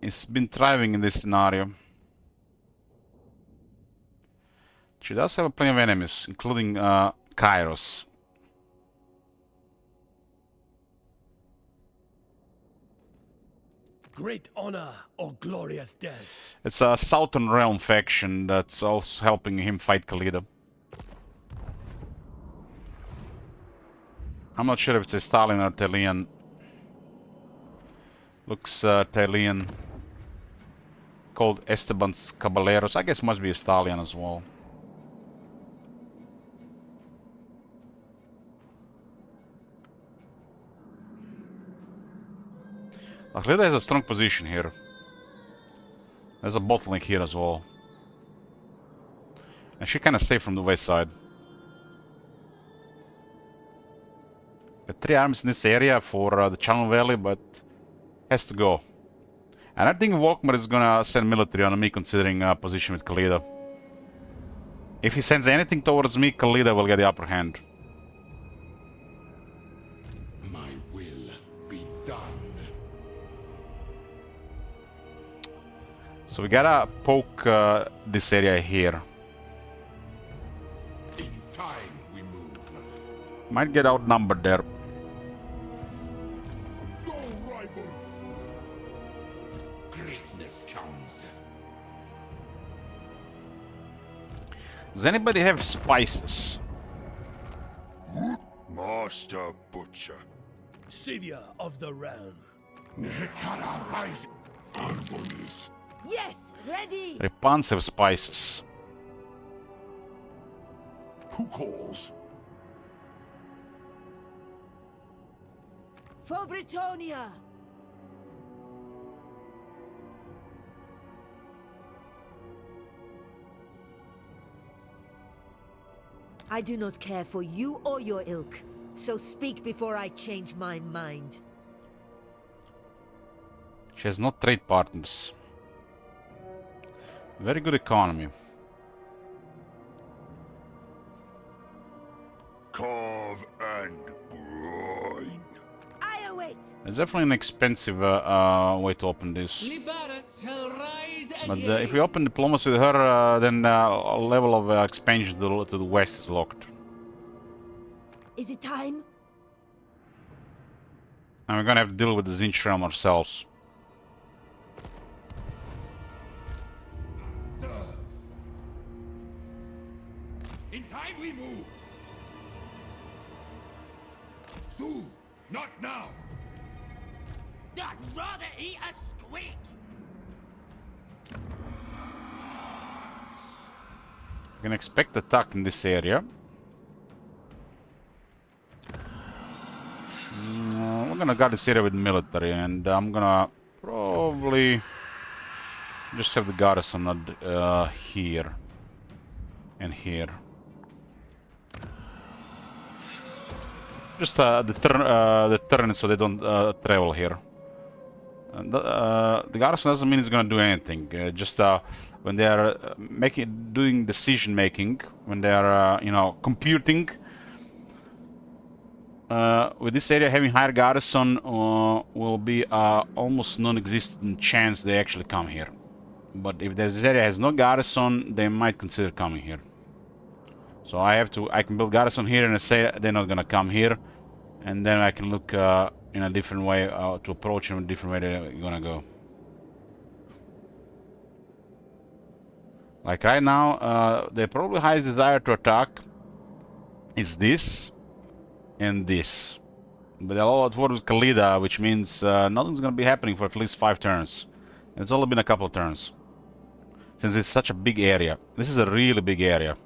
it's been thriving in this scenario. She does have plenty of enemies, including Kairos. Great honor or glorious death. It's a Southern Realm faction that's also helping him fight Khalida. I'm not sure if it's a Stalin or Talian. Looks Talian. Called Esteban's Caballeros. I guess must be a Stalin as well. Khalida has a strong position here. There's a bottleneck here as well. And she kinda safe from the west side. Got 3 armies in this area for the Channel Valley, but has to go. And I think Volkmar is gonna send military on me, considering position with Khalida. If he sends anything towards me, Khalida will get the upper hand. My will be done. So we gotta poke this area here. In time we move. Might get outnumbered there. No rivals. Greatness comes. Does anybody have spices? Master Butcher. Savior of the realm. Nekara rise. Arbonis. Yes, ready. Repulsive spices. Who calls? For Britannia. I do not care for you or your ilk, so speak before I change my mind. She has no trade partners. Very good economy. Carve and grind. I await. It's definitely an expensive way to open this. Liberus shall rise But again. if we open diplomacy with her, then a level of expansion to the west is locked. Is it time? And we're gonna have to deal with the Zinch realm ourselves. In time we move. Through, not now. I'd rather eat a squeak. We can expect attack in this area. We're gonna guard this area with military, and I'm gonna probably just have the garrison here and here. Just deterrent so they don't travel here. The garrison doesn't mean it's gonna do anything. Just when they are doing decision making, when they are you know, computing. With this area having higher garrison, will be almost non-existent chance they actually come here. But if this area has no garrison, they might consider coming here. So I can build garrison here and say they're not gonna come here, and then I can look in a different way to approach them, a different way they're gonna go. Like right now, their probably highest desire to attack is this and this. But they're all at war with Khalida, which means nothing's gonna be happening for at least 5 turns. And it's only been a couple of turns. Since it's such a big area. This is a really big area.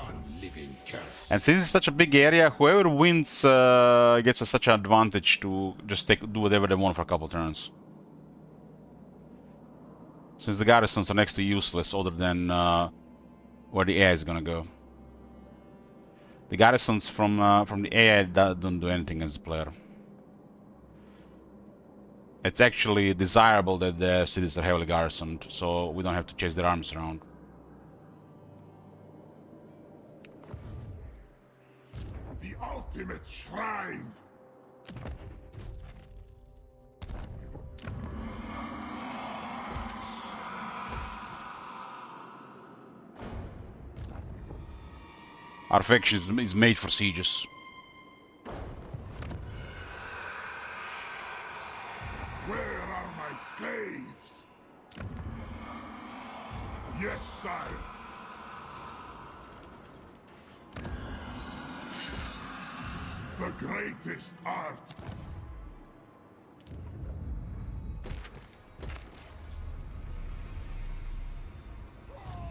Unliving curse. And since it's such a big area, whoever wins gets such an advantage to just do whatever they want for a couple of turns. Since the garrisons are next to useless other than where the AI is gonna go. The garrisons from the AI don't do anything as a player. It's actually desirable that the cities are heavily garrisoned, so we don't have to chase their armies around. The ultimate shrine. Our faction is made for sieges. Where are my slaves? Yes, sire. The greatest art.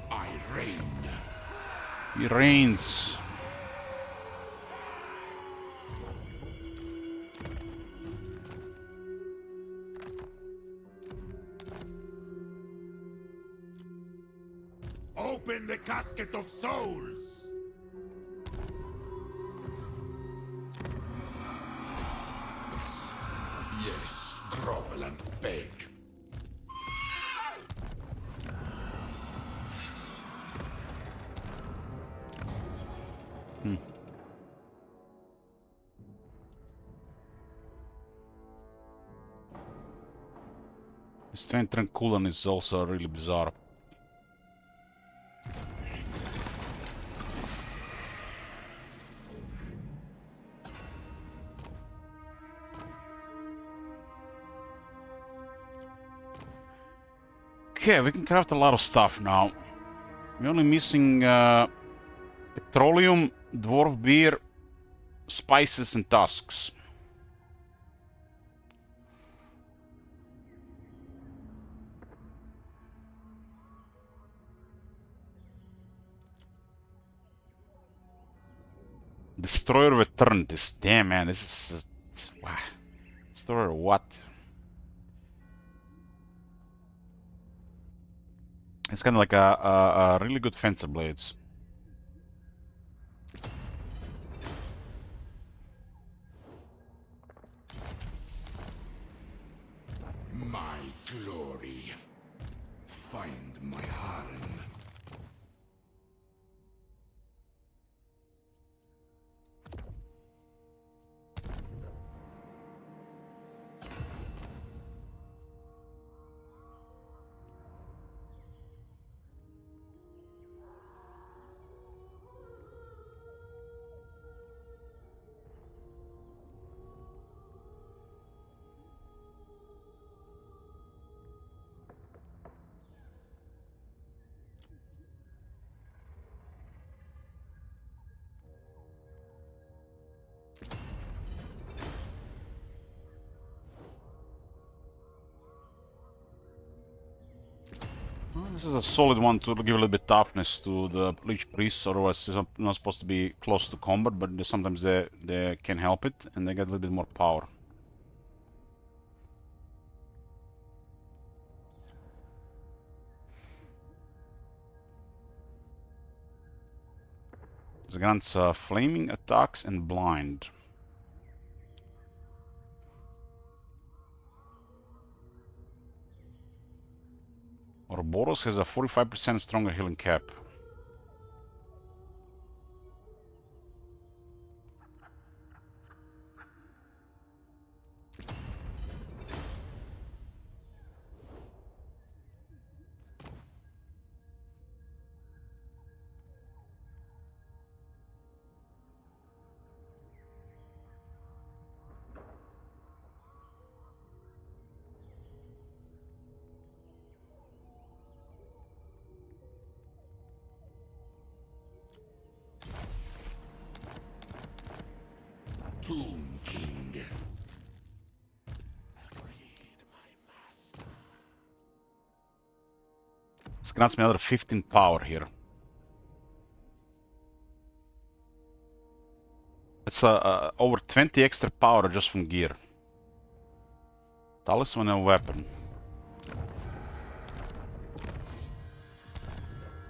I reign. He reigns. Open the casket of souls. Yes, grovel and beg. Strength Tranquilon is also really bizarre. Okay, we can craft a lot of stuff now. We're only missing petroleum, dwarf beer, spices, and tusks. Destroyer of Eternities. Damn, man, this is... wow. Destroyer what? It's kind of like a really good fencer blades. My glory. Find my harem. Well, this is a solid one to give a little bit toughness to the Lich Priests, otherwise it's not supposed to be close to combat, but sometimes they can help it, and they get a little bit more power. This grants flaming attacks and blind. Ouroboros has a 45% stronger healing cap. Tomb King. This grants me another 15 power here. It's over 20 extra power just from gear. Talisman and weapon.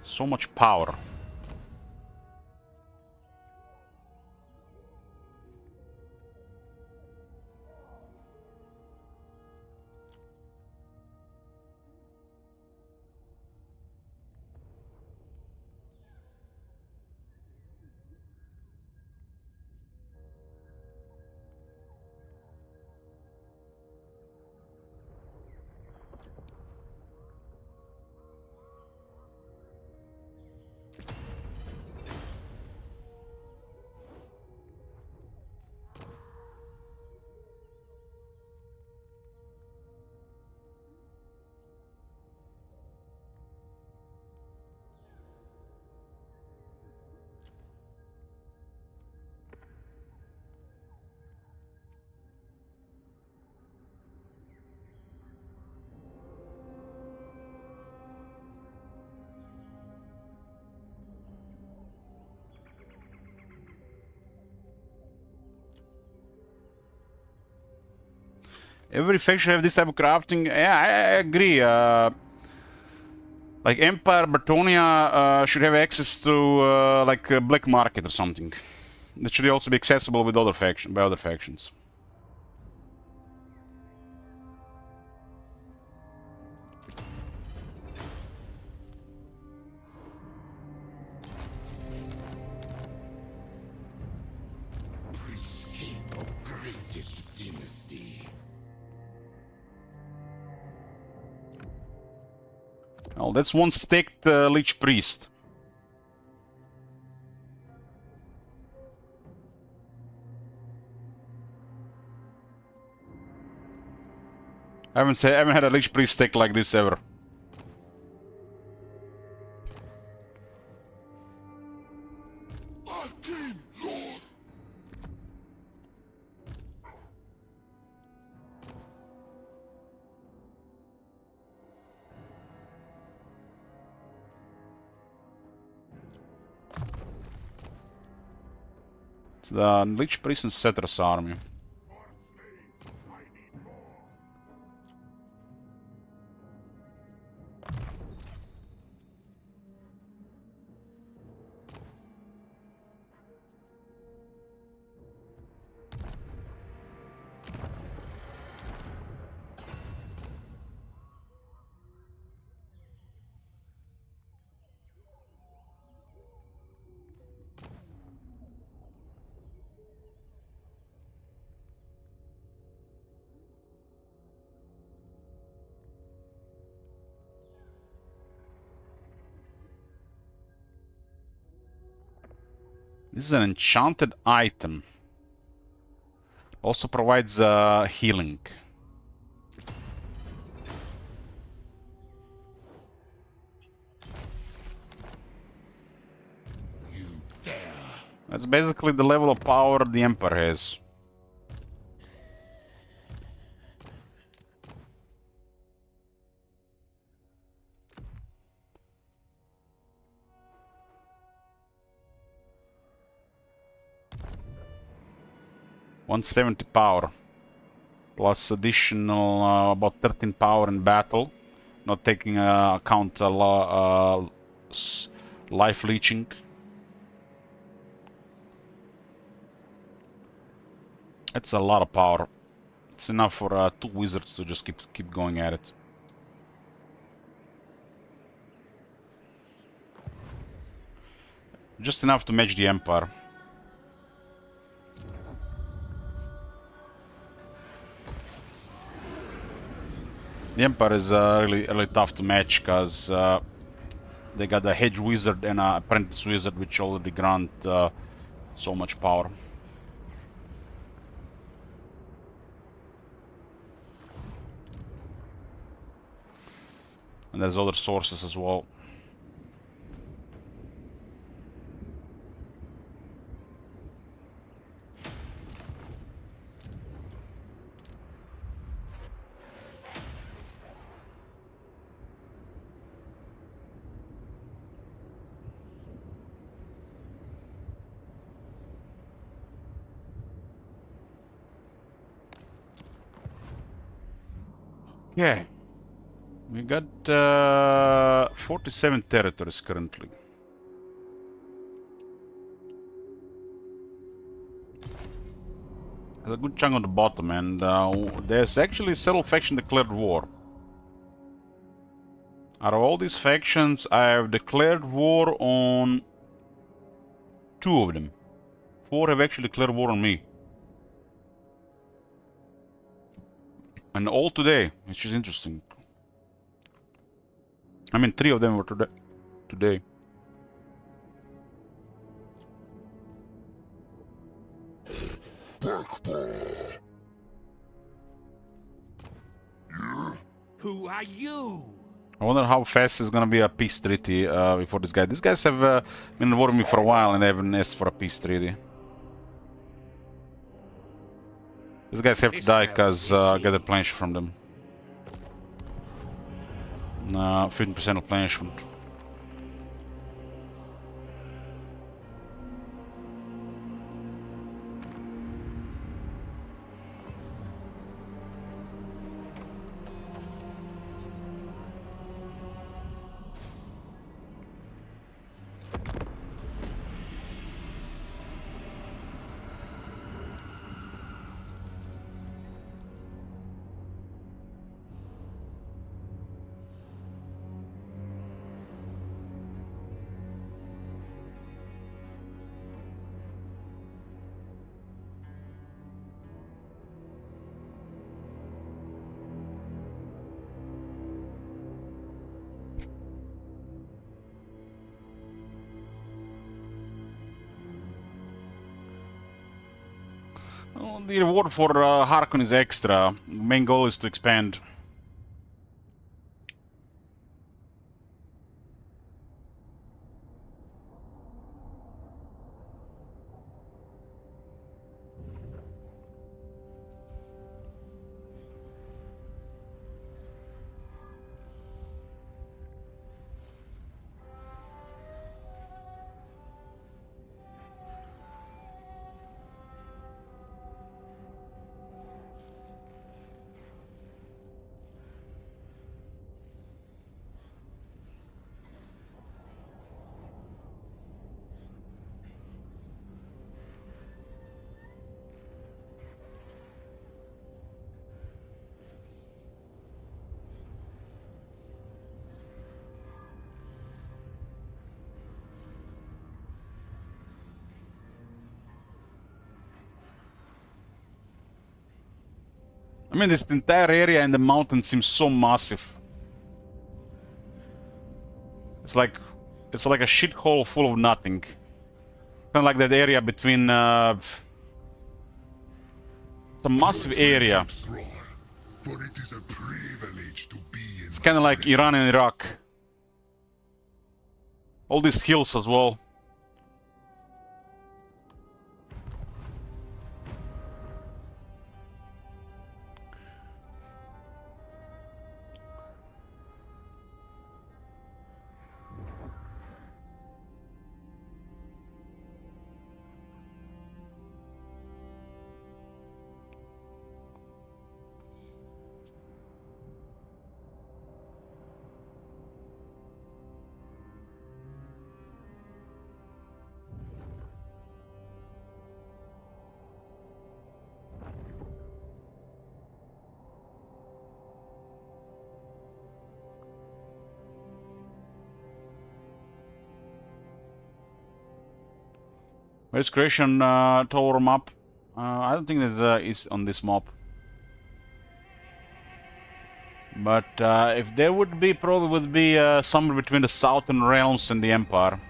So much power. Every faction have this type of crafting. Yeah, I agree. Like Empire, Bretonia should have access to like a black market or something. That should also be accessible with other by other factions. Priest King of greatest dynasty. Oh, that's one stacked Lich Priest. I haven't had a Lich Priest stack like this ever. Again, Lord! It's the Lich Priest and Cetrus army. This is an enchanted item. Also provides healing. You dare! That's basically the level of power the Emperor has. (170 power). Plus additional about 13 power in battle. Not taking account life leeching. That's a lot of power. It's enough for 2 wizards to just keep going at it. Just enough to match the Empire. The Empire is really tough to match because they got a Hedge Wizard and an Apprentice Wizard, which already grant so much power. And there's other sources as well. Yeah. We got 47 territories currently. There's a good chunk on the bottom, and there's actually several factions declared war. Out of all these factions, I have declared war on 2 of them. 4 have actually declared war on me. And all today, which is interesting. I mean, 3 of them were today. Who are you? I wonder how fast is gonna be a peace treaty before this guy. These guys have been warring me for a while and they haven't asked for a peace treaty. These guys have to die because I get a replenishment from them. 15% replenishment. Well, the reward for Harkon is extra. The main goal is to expand. I mean, this entire area in the mountain seems so massive. It's like a shithole full of nothing. Kind of like that area between. It's a massive area. For it is a privilege to be in It's kind of like Iran and Iraq. All these hills as well. Where's Creation Tower map? I don't think that is on this map. But if there would be, probably would be somewhere between the Southern Realms and the Empire.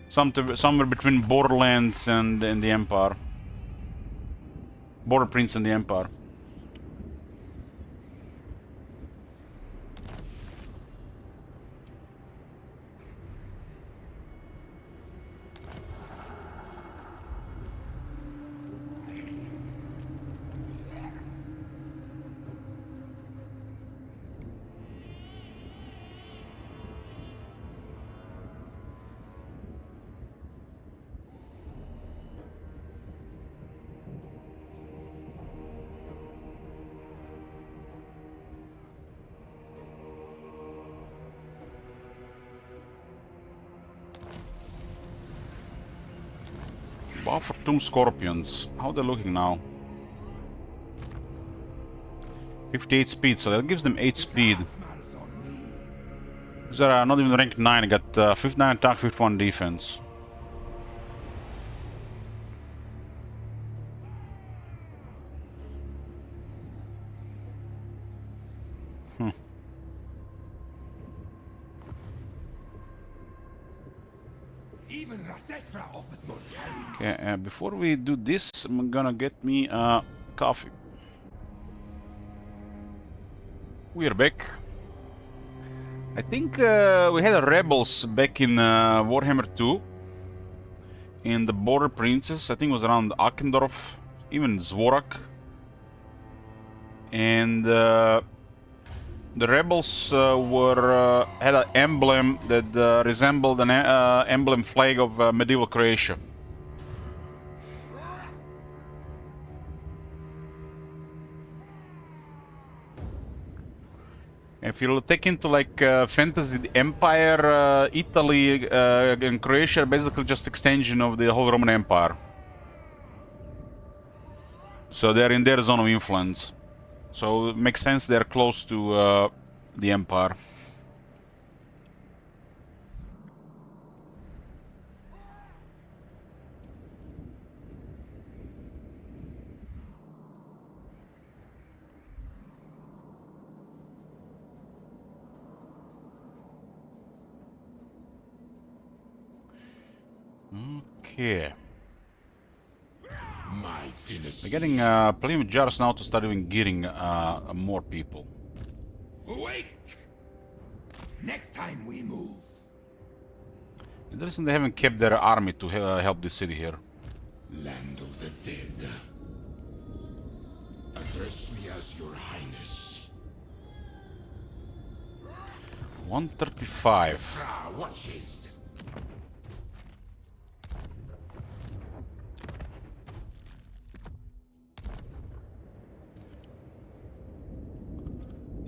Somewhere between Borderlands and the Empire. Border Prince and the Empire. Buff for 2 Scorpions. How they're looking now? 58 speed, so that gives them 8 speed. These are not even ranked 9, got 59 attack, 51 defense. Even Rasetra offers more challenge. Okay, before we do this, I'm gonna get me coffee. We're back. I think we had rebels back in Warhammer 2. In the Border Princes, I think it was around Akendorf, even Zvorak. And the rebels had an emblem that resembled an emblem flag of medieval Croatia. If you take into like fantasy, the Empire, Italy and Croatia are basically just extension of the whole Roman Empire. So they're in their zone of influence. So it makes sense they're close to the Empire. Okay. My dynasty. We're getting plenty of jars now to start even getting more people. Wait! Next time we move. Interesting they haven't kept their army to help this city here. Land of the dead. Address me as your highness. 135. Fra watches.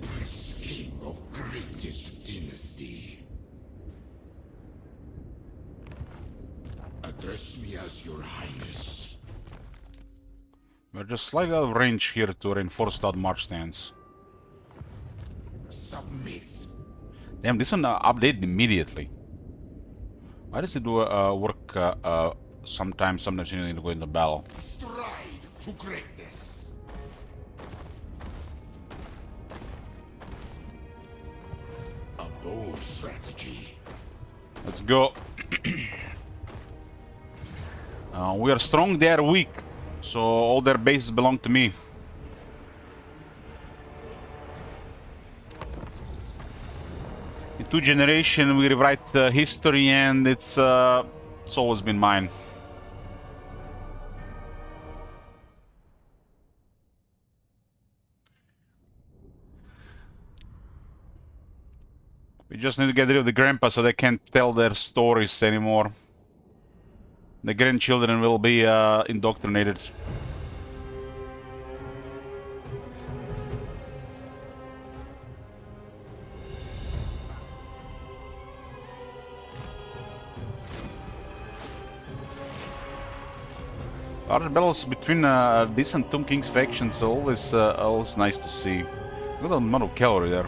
Priest king of greatest dynasty. Address me as your highness. We're just slightly out of range here to reinforce that march stance. Submit. Damn, this one updated immediately. Why does it do work sometimes you need to go into battle? Strike. to greatness. A bold strategy. Let's go. We are strong, they are weak. So all their bases belong to me. In 2 generations we rewrite history, and it's always been mine. We just need to get rid of the grandpa so they can't tell their stories anymore. The grandchildren will be indoctrinated. Large battles between decent Tomb King's factions are always nice to see. Look at the amount of cavalry there.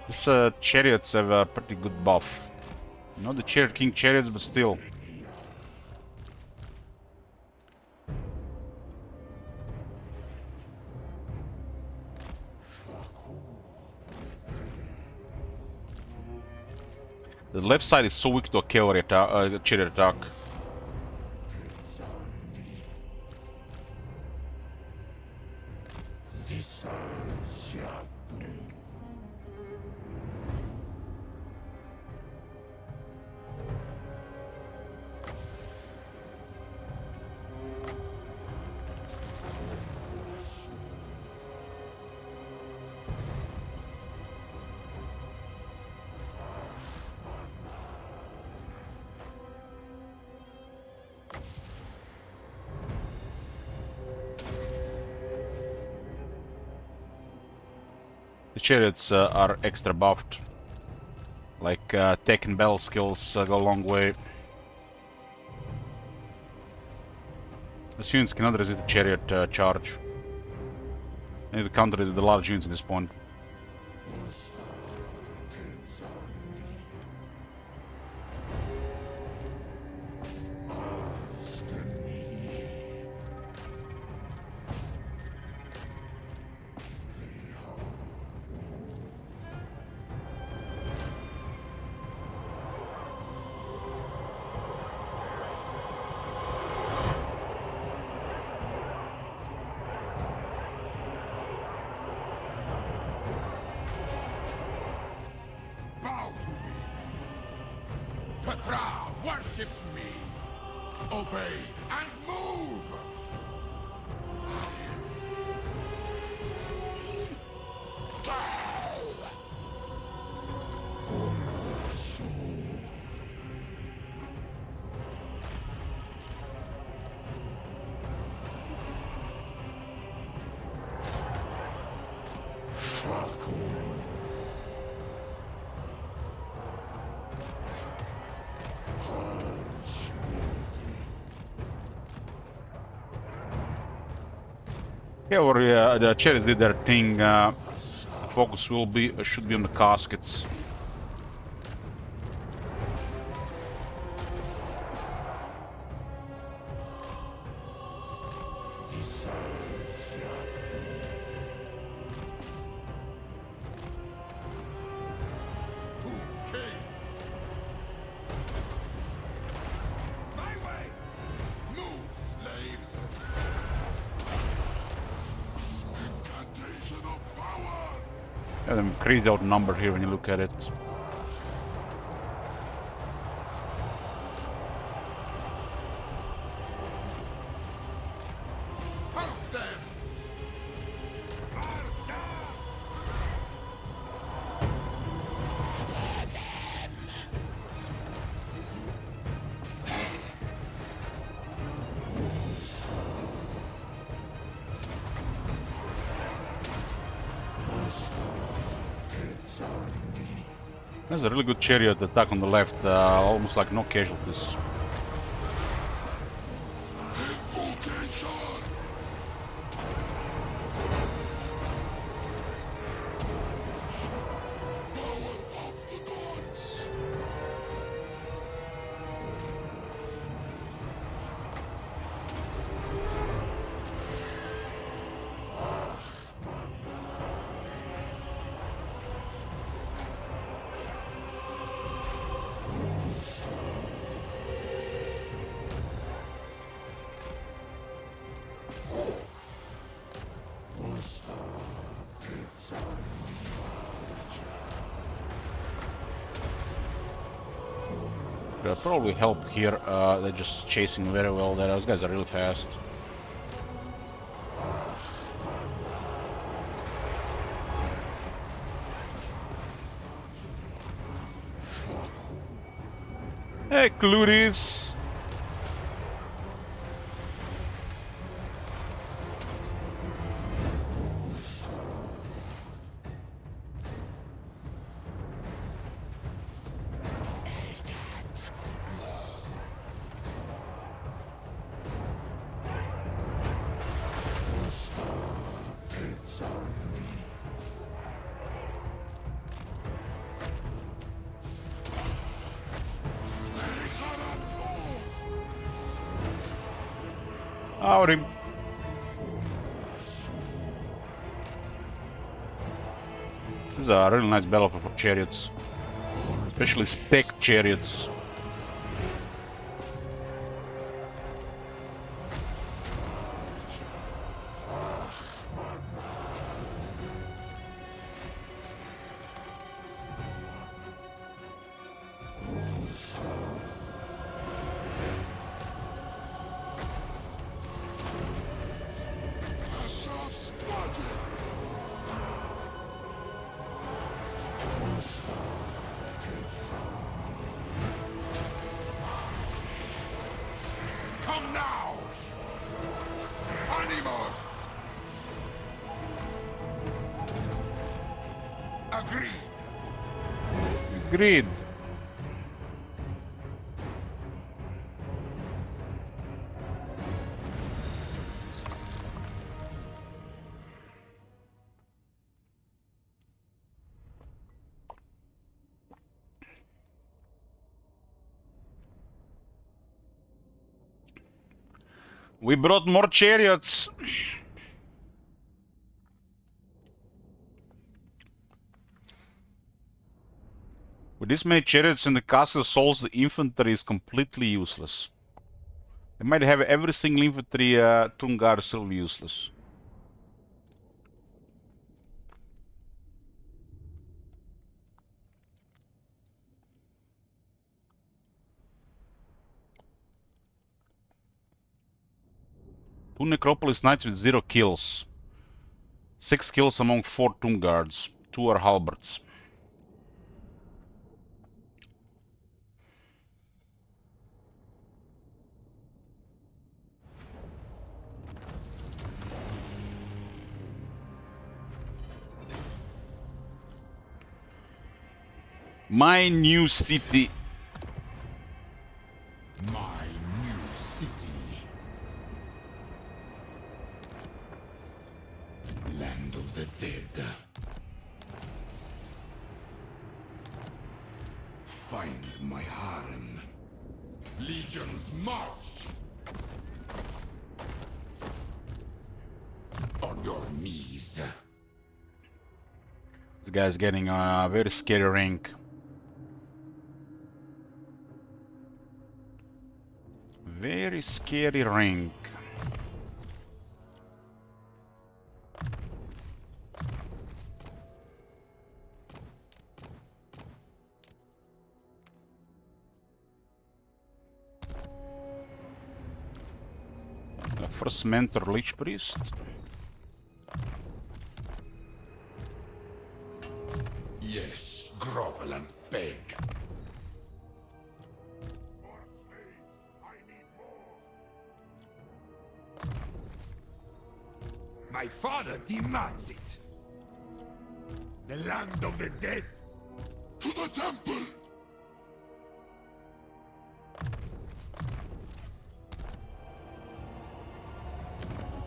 These chariots have a pretty good buff. Not the King chariots, but still. The left side is so weak to a cavalry attack, chariot attack. The chariots are extra buffed. Like tech and battle skills go a long way. The units cannot resist the chariot charge. I need to counter it with the large units at this point. Petra worships me. Obey and move. Yeah, or the chariots did their thing. Focus should be on the caskets. Yeah, them crazy outnumbered here when you look at it. Pulse them. There's a really good chariot attack on the left, almost like no casualties. probably help here. They're just chasing very well there. Those guys are really fast. Hey, Clutis! Howdy. This is a really nice battle for chariots. Especially stacked chariots. Come now! Animos! Agreed. Agreed. We brought more chariots. With this many chariots in the castle souls, the infantry is completely useless. They might have every single infantry Tungar still useless. Two Necropolis Knights with 0 kills. 6 kills among 4 Tomb Guards. 2 are halberds. My new city. My new city. Land of the dead. Find my harem. Legions march! On your knees. This guy's getting a very scary rank. Very scary rank. First mentor Lich Priest. Yes, grovel and beg. My father demands it. The land of the dead. To the temple!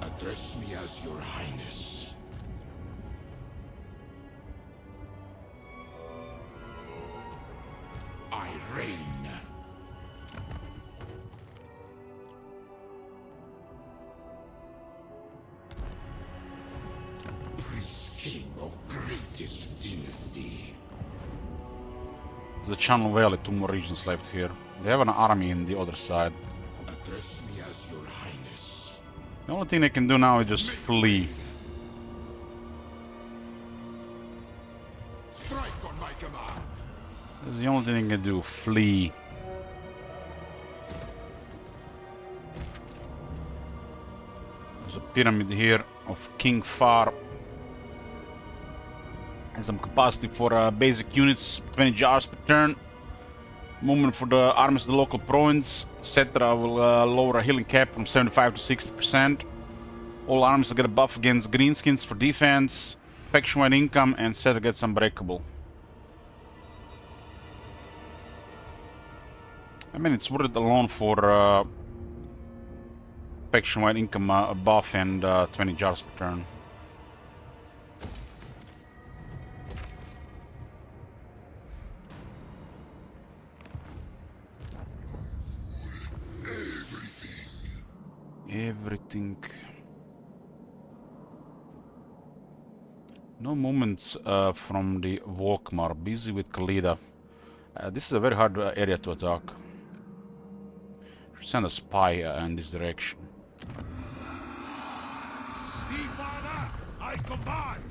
Address me as your highness. I reign. Priest king of greatest dynasty. The Channel Valley, 2 more regions left here. They have an army in the other side. Address me as your highness. The only thing they can do now is just flee. Strike on my command. That's the only thing they can do, flee. pyramid here of King Far. Has some capacity for basic units, 20 jars per turn. Movement for the armies of the local province. Cetra will lower a healing cap from 75 to 60%. All armies will get a buff against greenskins for defense. Faction-wide income, and Cetra gets unbreakable. I mean, it's worth it alone for faction-wide income buff and 20 jars per turn. Everything. No movements from the Volkmar. Busy with Khalida. This is a very hard area to attack. Should send a spy in this direction. See, father, I command.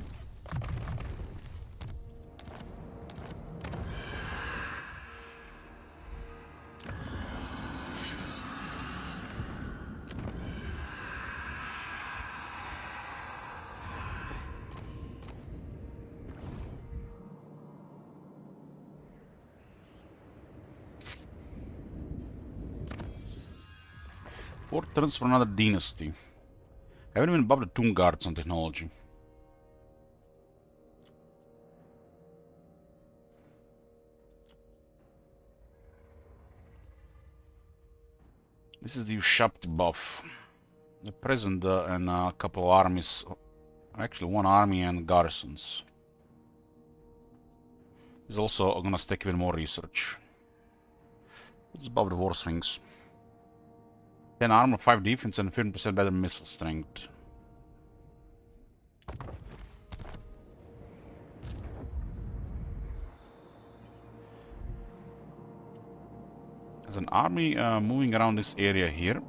Four turns for another dynasty. I haven't even above the Tomb Guards on technology. This is the Ushabti buff. The present and a couple of armies. Actually, one army and garrisons. He's also gonna stack even more research. It's above the War Swings. 10 armor, 5 defense, and 15% better missile strength. There's an army moving around this area here.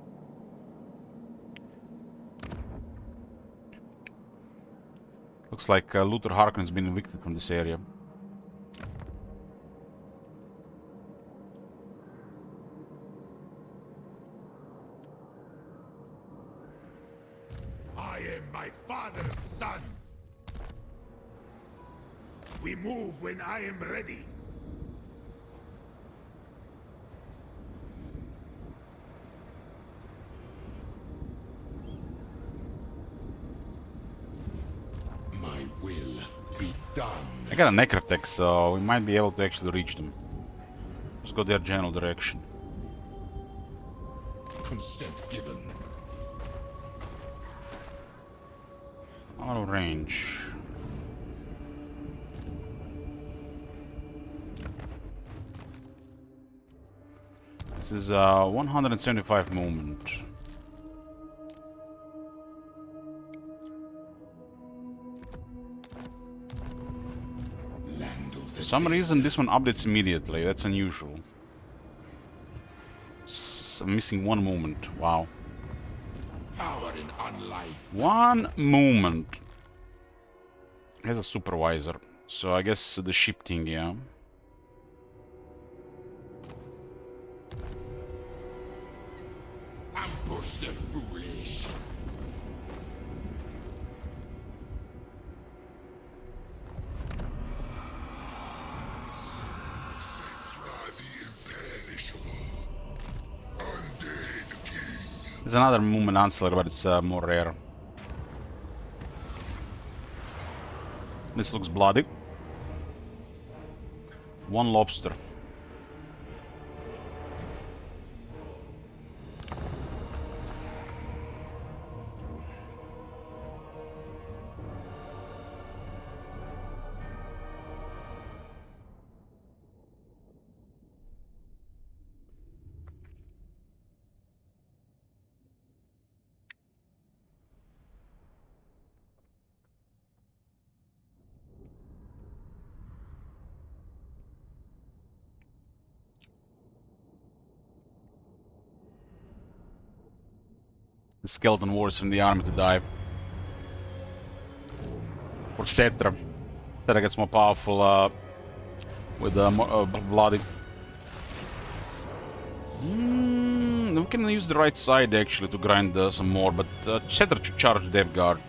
Looks like Luther Harkon has been evicted from this area. Father's son. We move when I am ready. My will be done. I got a Necrotech, so we might be able to actually reach them. Let's go their general direction. Consent given. Out of range. This is 175 movement. For some reason this one updates immediately. That's unusual. Missing one movement. Wow. Power in unlife. One movement. Has a supervisor. So I guess the ship thing, yeah. Ambush the foolish. There's another movement ancillary, but it's more rare. This looks bloody. One lobster. The skeleton warriors in the army to die. For Cetra. Cetra gets more powerful with more bloody. We can use the right side actually to grind some more, but Cheddar should charge the Dev Guard.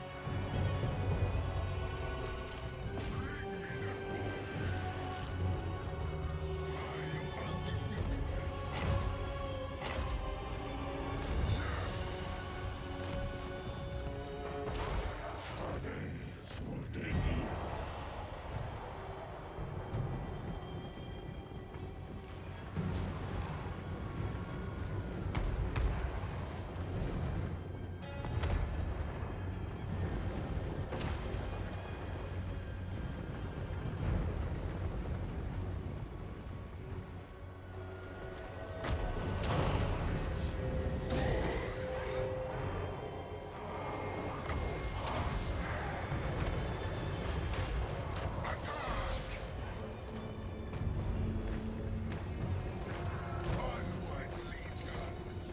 Onward, legions.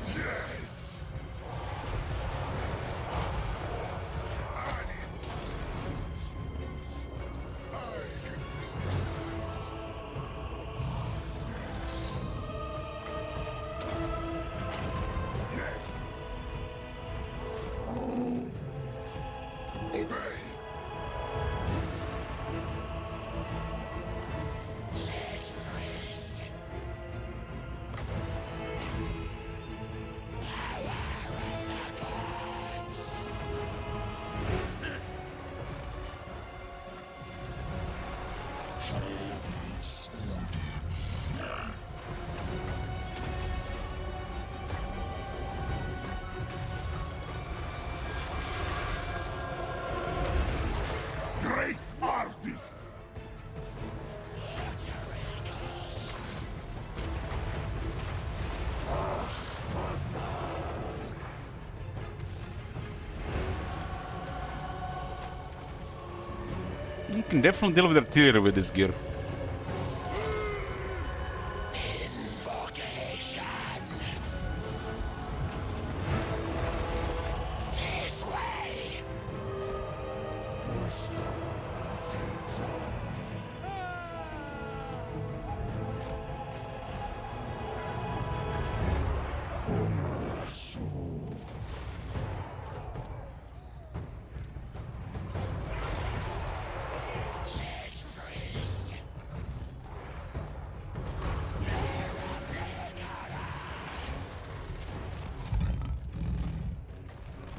Yes! I control the sands. Obey! Great artist! You can definitely deal with artillery with this gear.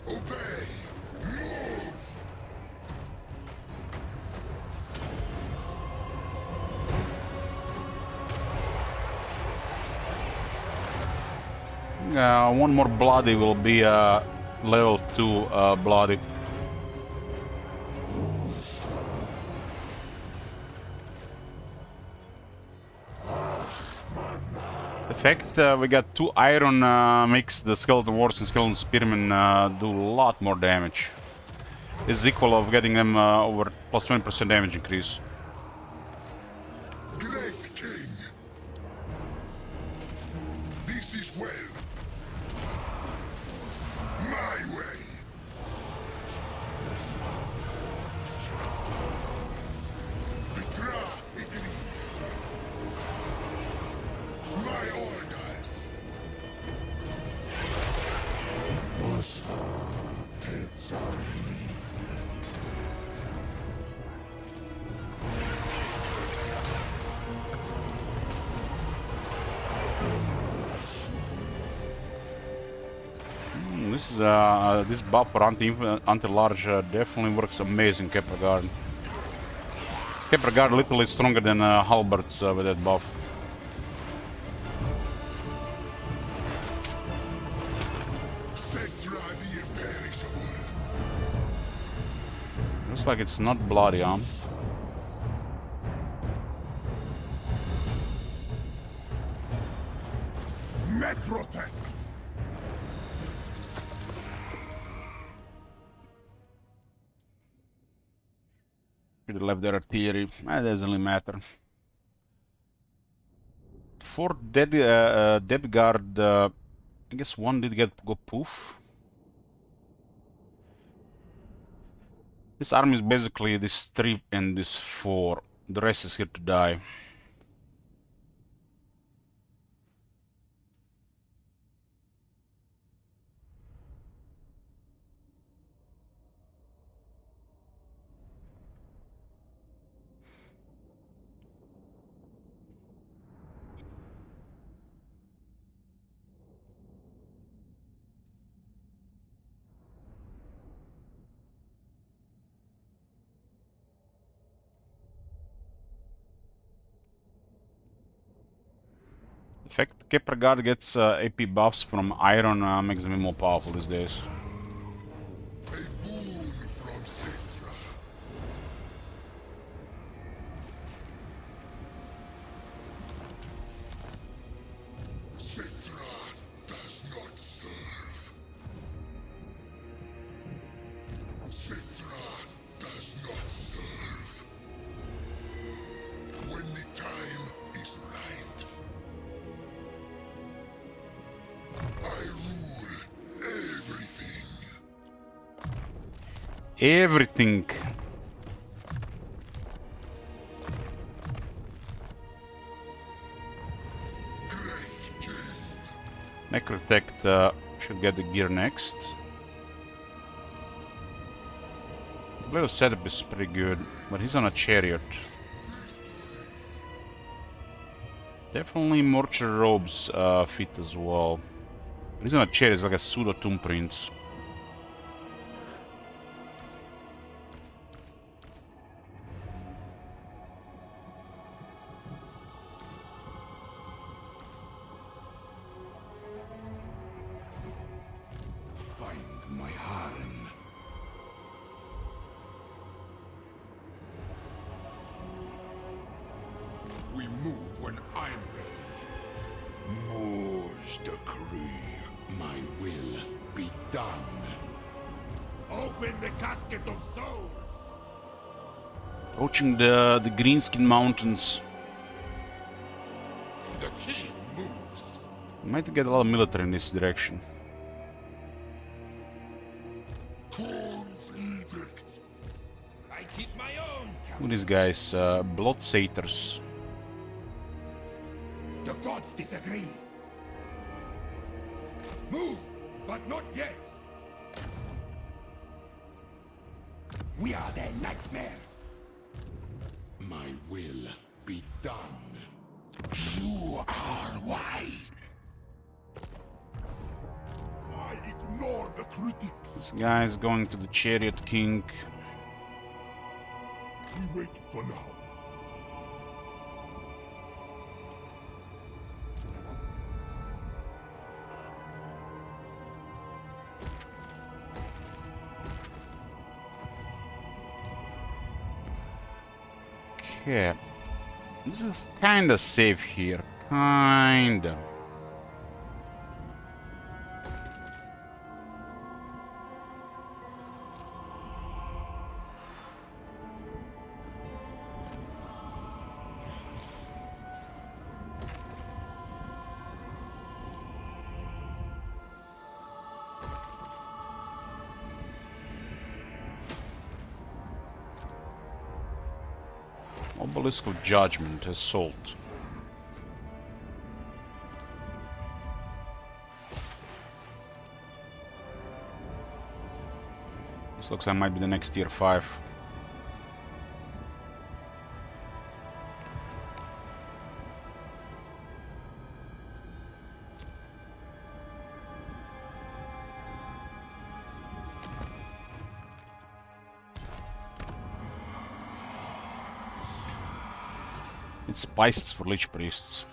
Obey! Move! One more bloody will be level 2 bloody. Effect, we got 2 iron makes the skeleton wars and skeleton spearmen do a lot more damage. This is equal of getting them over plus 20% damage increase. Great King! This is well. My way! Petra agrees. My orders! This buff for anti-large definitely works amazing, Kepler Guard. Khemri Guard literally stronger than halberds with that buff. Cetra the imperishable. Looks like it's not bloody, huh? Metrotech! Should have left their artillery. That doesn't really matter. For Dead Guard, I guess one did go poof. This army is basically this 3 and this 4. The rest is here to die. In fact, Khemri Guard gets AP buffs from iron, makes them more powerful these days. A boon from Cetra. Cetra does not serve. Cetra does not serve. When the time is right, I rule everything. Everything. Great king. Necrotect should get the gear next. The blade of setup is pretty good, but he's on a chariot. Definitely mortuary robes fit as well. But he's on a chariot, it's like a pseudo Tomb Prince. Find my harem. We move when I'm ready. Moore's decree. My will be done. Open the casket of souls! Approaching the Greenskin Mountains. The king moves. Might get a lot of military in this direction. Khan's edict. I keep my own Who counsel. these guys? Blood Satyrs. The gods disagree. Move, but not yet. We are their nightmares. My will be done. You are why. I ignore the critics. This guy is going to the Chariot King. We wait for now. Okay. This is kinda safe here. Kinda. Obelisk of Judgment, Assault. This looks like might be the next tier 5. It's spices for Lich Priests.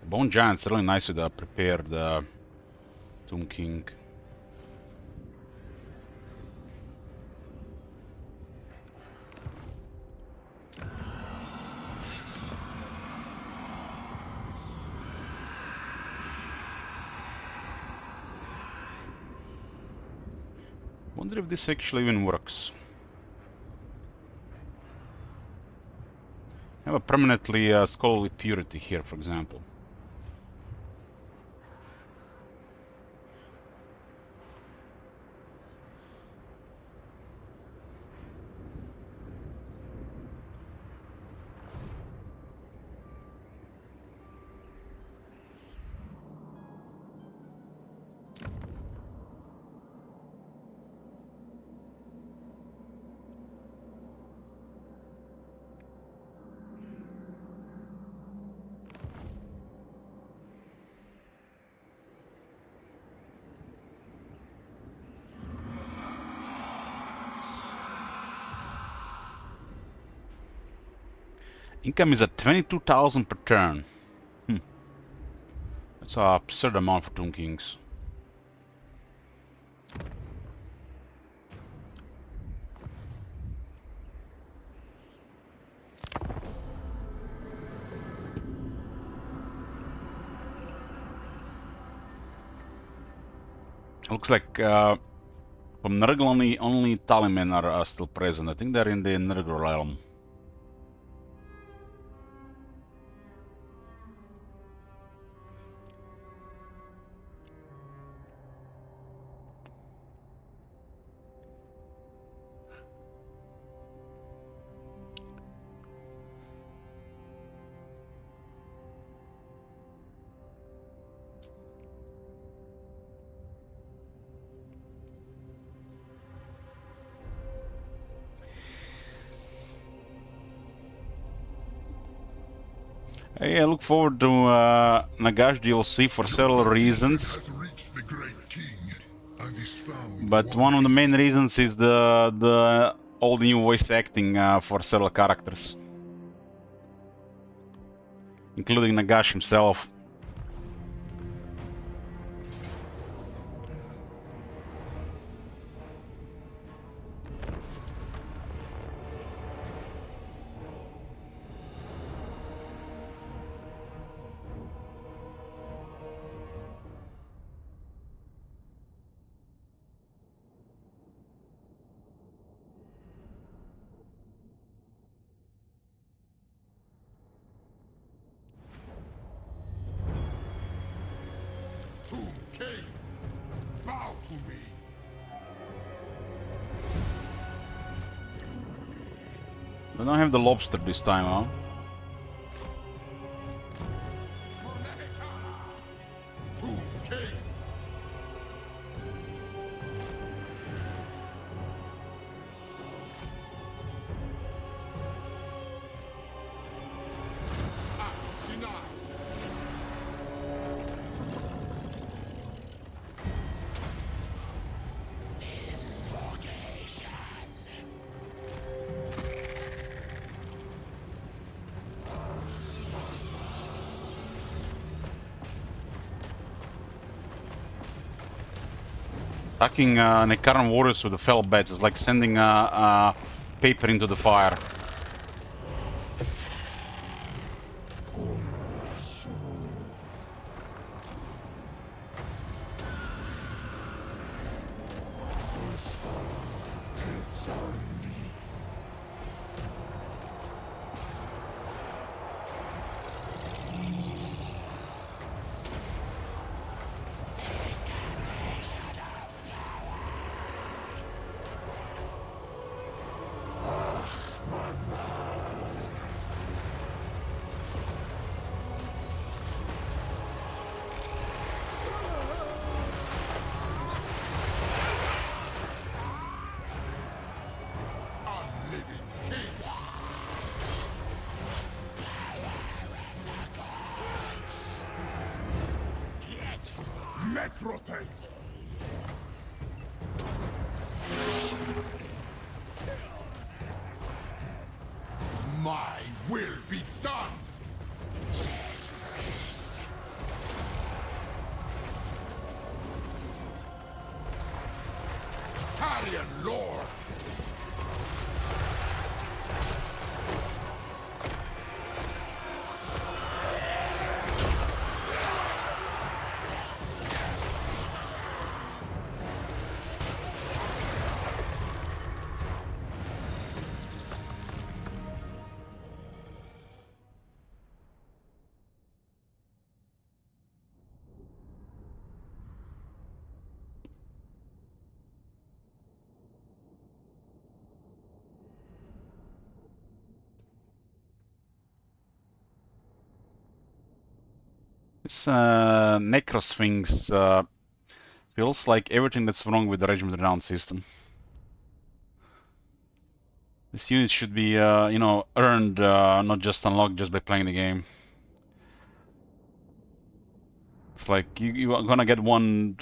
Bone Giant's really nice with the prepared Tomb King. Wonder if this actually even works. I have a permanently scholarly purity here, for example. Income is at 22,000 per turn. That's an absurd amount for Tomb Kings. Looks like from Nurgle only Talimen are still present. I think they're in the Nurgle realm. Hey, I look forward to Nagash DLC for several reasons. Has reached the great king and is found But one of the main reasons is the all the new voice acting for several characters, including Nagash himself. Tomb King, bow to me. I don't have the lobster this time, huh? Tomb King. Ash denied. Attacking Nekaran warriors with the fell beds is like sending paper into the fire. me protect. My will be done. Italian Lord. This Necrosphinx feels like everything that's wrong with the Regiment Renown system. This unit should be, you know, earned, not just unlocked just by playing the game. It's like you are gonna get one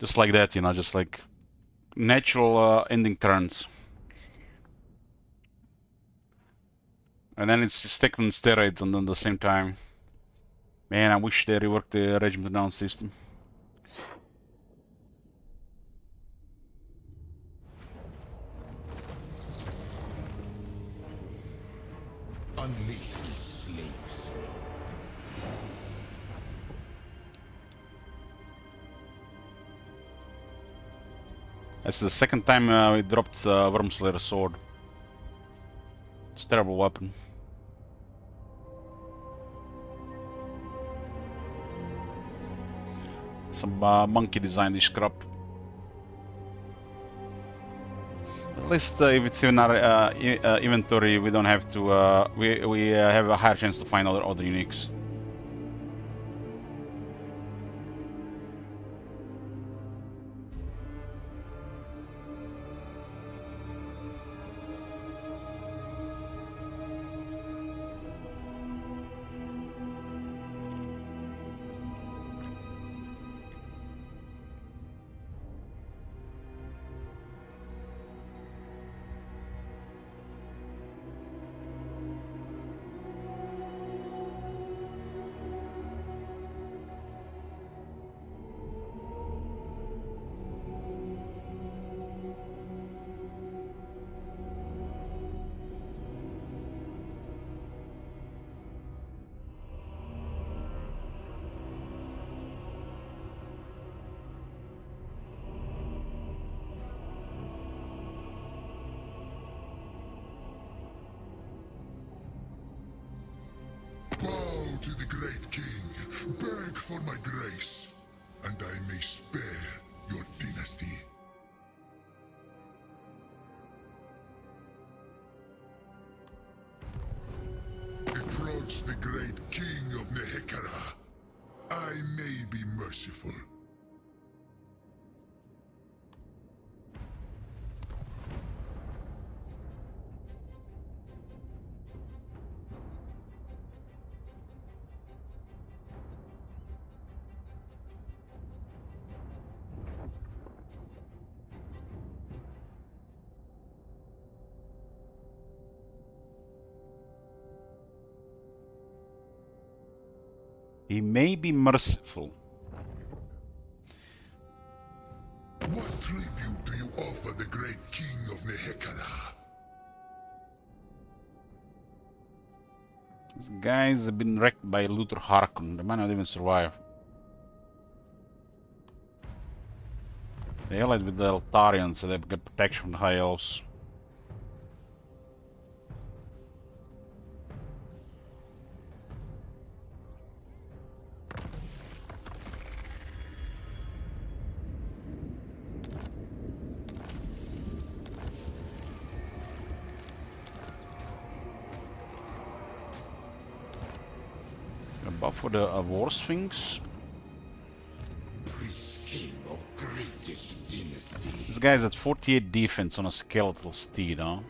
just like that, you know, just like natural ending turns. And then it's stick on steroids and at the same time. Man, I wish they reworked the Regiment Renown system. Unleash these slaves. That's the second time we dropped Wormslayer sword. It's a terrible weapon. Some monkey designed this crap. At least if it's in our inventory, we don't have to. We have a higher chance to find other uniques. Bow to the great king, beg for my grace, and I may spare your dynasty. Approach the great king of Nehekara. I may be merciful. He may be merciful. What tribute do you offer the great king of Nehekara? These guys have been wrecked by Luther Harkon. They might not even survive. They allied with the Eltarians, so they get protection from the High Elves. A buff for the War Sphinx. Priest king of greatest dynasty. This guy's at 48 defense on a skeletal steed, huh?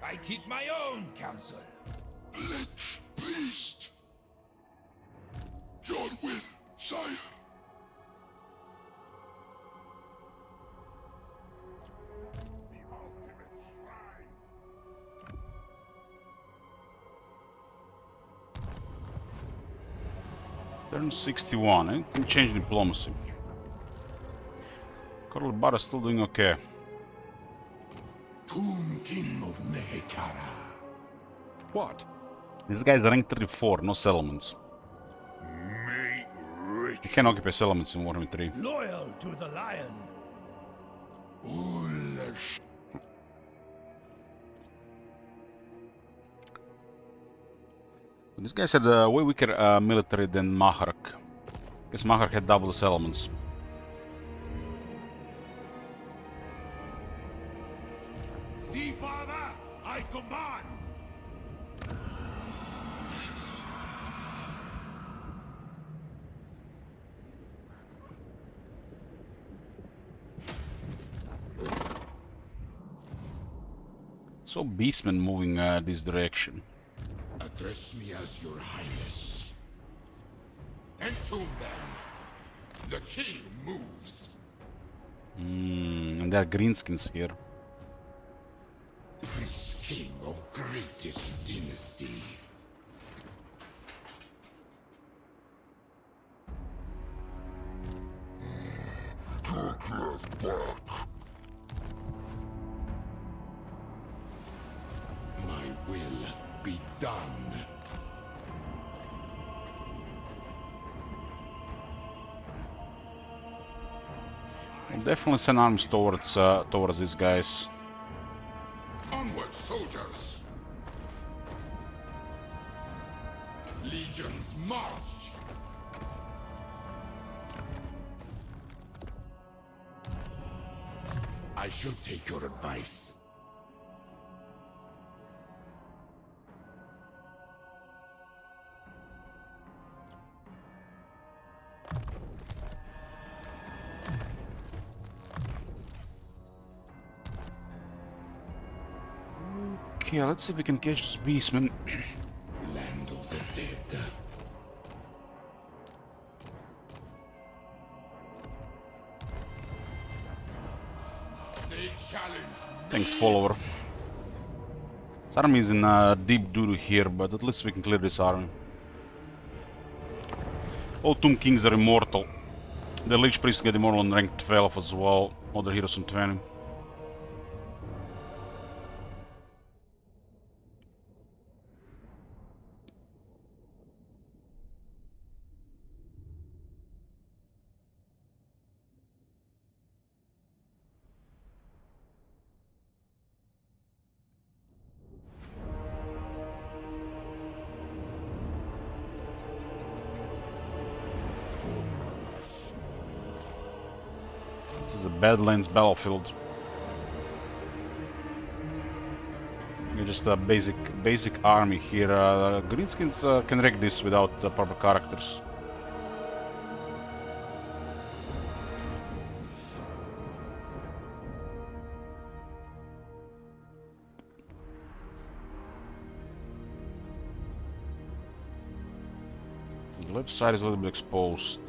I keep my own counsel. Lich beast! Your will, sire. Turn 61. Anything change in diplomacy? Karl Barra still doing okay. Tomb King of Nehekara. What? This guy's rank 34, no settlements. May rich. He can occupy settlements in Warhammer 3. Loyal to the lion. Ulash. This guy had a way weaker military than Mahark. Because Mahark had double the settlements. See, father, I command. So Beastmen moving this direction. Address me as your highness. Entomb them. The king moves. And there are greenskins here. Priest king of greatest dynasty. My will be done. I'll definitely send arms towards these guys. Onward, soldiers! Legions march! I shall take your advice. Okay, let's see if we can catch this beastman. Land of the dead. They challenge me. Thanks, follower. This army is in deep doo-doo here, but at least we can clear this army. All Tomb Kings are immortal. The Lich Priests get immortal on rank 12 as well. Other heroes on 20. This is the Badlands battlefield. You're just a basic army here. Greenskins can wreck this without proper characters. The left side is a little bit exposed.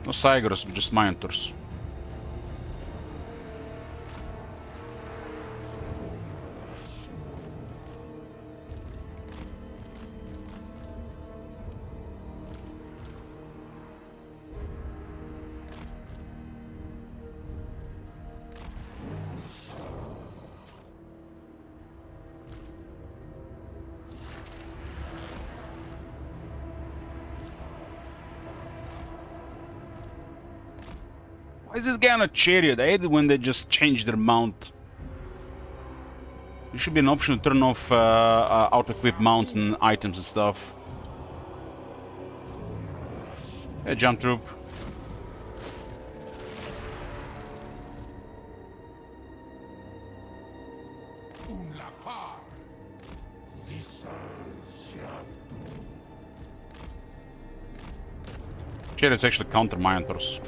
No Cygors, but just Minotaurs. Why is this guy on a chariot? I hate it when they just change their mount. There should be an option to turn off out-equipped mounts and items and stuff. Hey, jump troop. far. Chariots actually counter Minotaurs.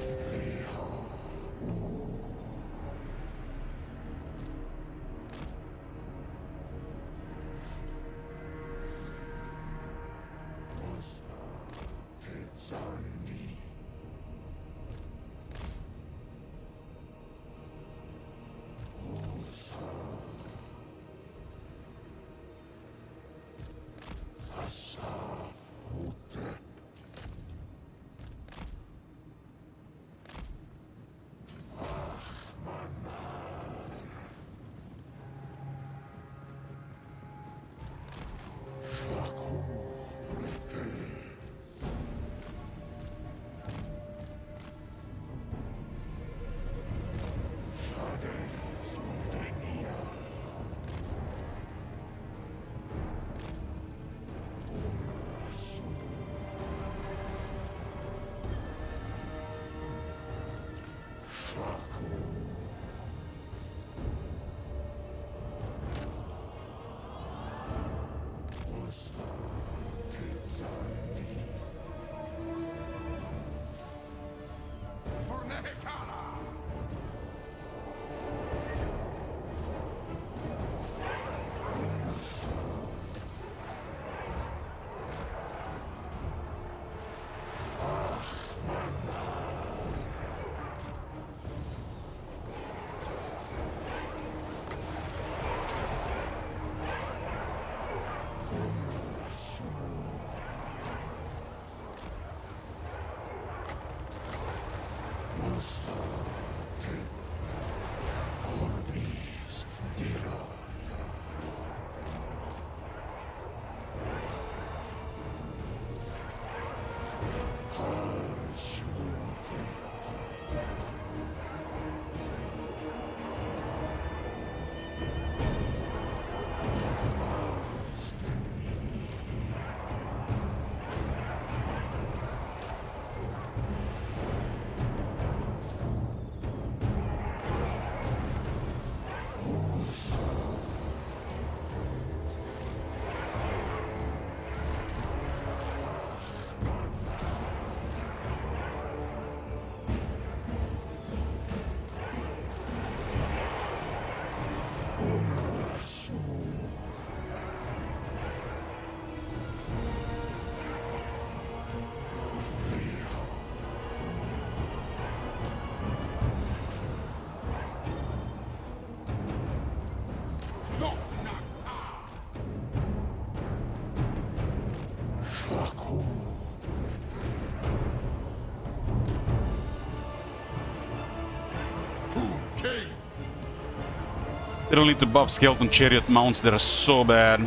They don't need to buff skeleton chariot mounts, they're so bad.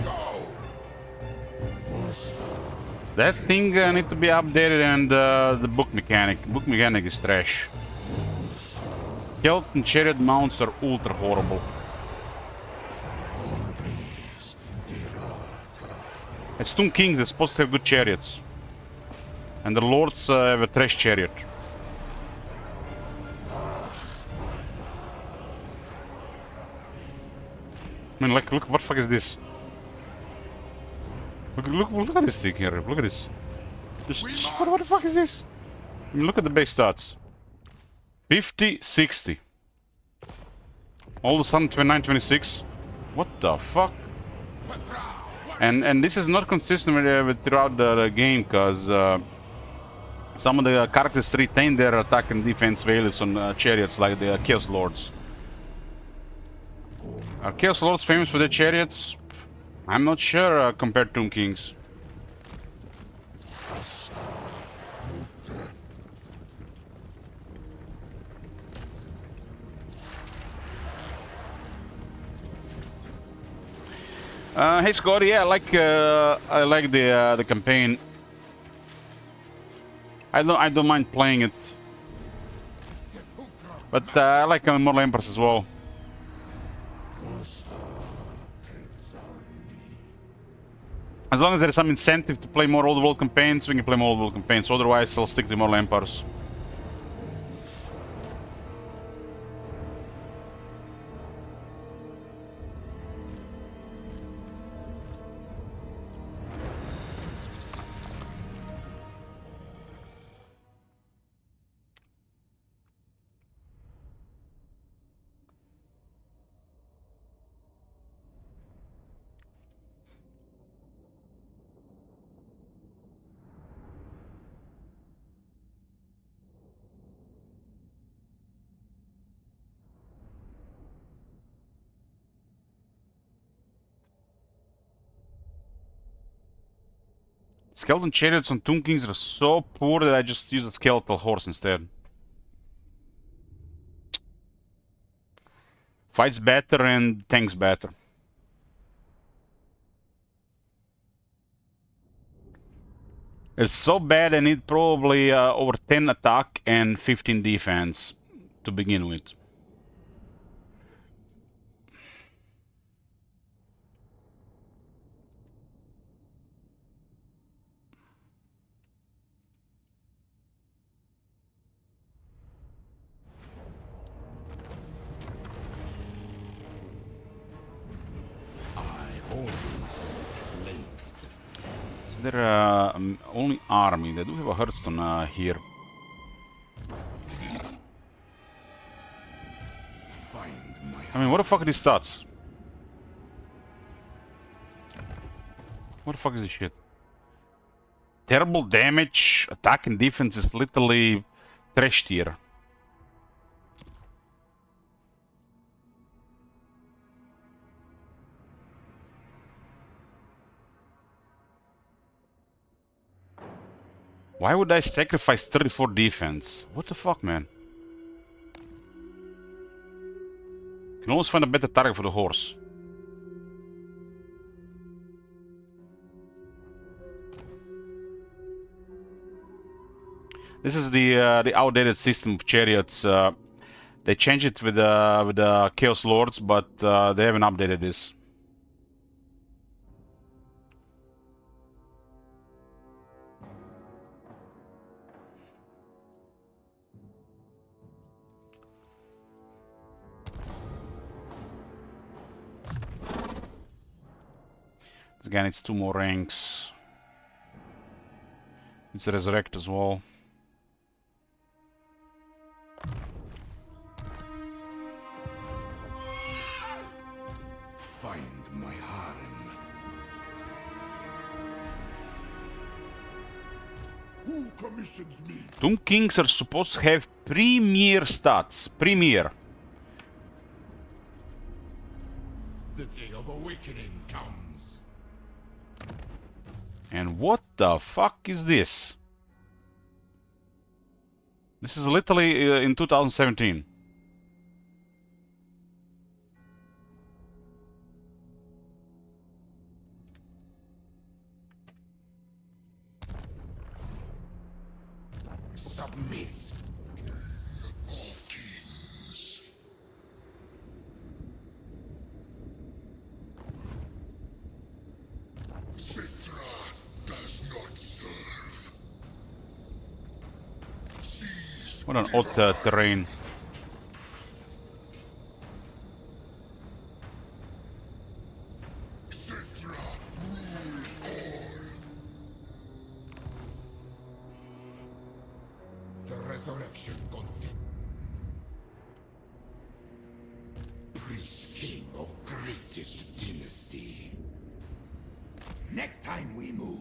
That thing need to be updated, and the book mechanic is trash. Skeleton chariot mounts are ultra horrible. It's Tomb Kings, they're supposed to have good chariots. And the lords have a trash chariot. I mean, like, look, what the fuck is this? Look at this thing here. Look at this. What the fuck is this? I mean, look at the base stats. 50, 60. All of a sudden, 29, 26. What the fuck? And this is not consistent with throughout the game, because some of the characters retain their attack and defense values on chariots, like the Chaos Lords. Are Chaos Lords famous for their chariots? I'm not sure compared to Tomb Kings. Hey Scotty, yeah, I like the campaign. I don't mind playing it, but I like Immortal Empress as well. As long as there is some incentive to play more old world campaigns, we can play more old world campaigns. Otherwise, I'll stick to Immortal Empires. Skeleton chariots on Tomb Kings are so poor that I just use a skeletal horse instead. Fights better and tanks better. It's so bad I need probably over 10 attack and 15 defense to begin with. Is there only army? They do have a Hearthstone here. I mean, what the fuck are these stats? What the fuck is this shit? Terrible damage, attack and defense is literally trash tier. Why would I sacrifice 34 defense? What the fuck, man? Can always find a better target for the horse. This is the outdated system of chariots. They changed it with the Chaos Lords, but they haven't updated this. Again, it's 2 more ranks. It's Resurrect as well. Find my harem. Who commissions me? Tomb Kings are supposed to have premier stats. Premier. The day of awakening comes. And what the fuck is this? This is literally in 2017. Submit. Of kings. Citra does not serve. Seize What an odd terrain. Citra rules all. The resurrection continues. Priest king of greatest dynasty. Next time we move.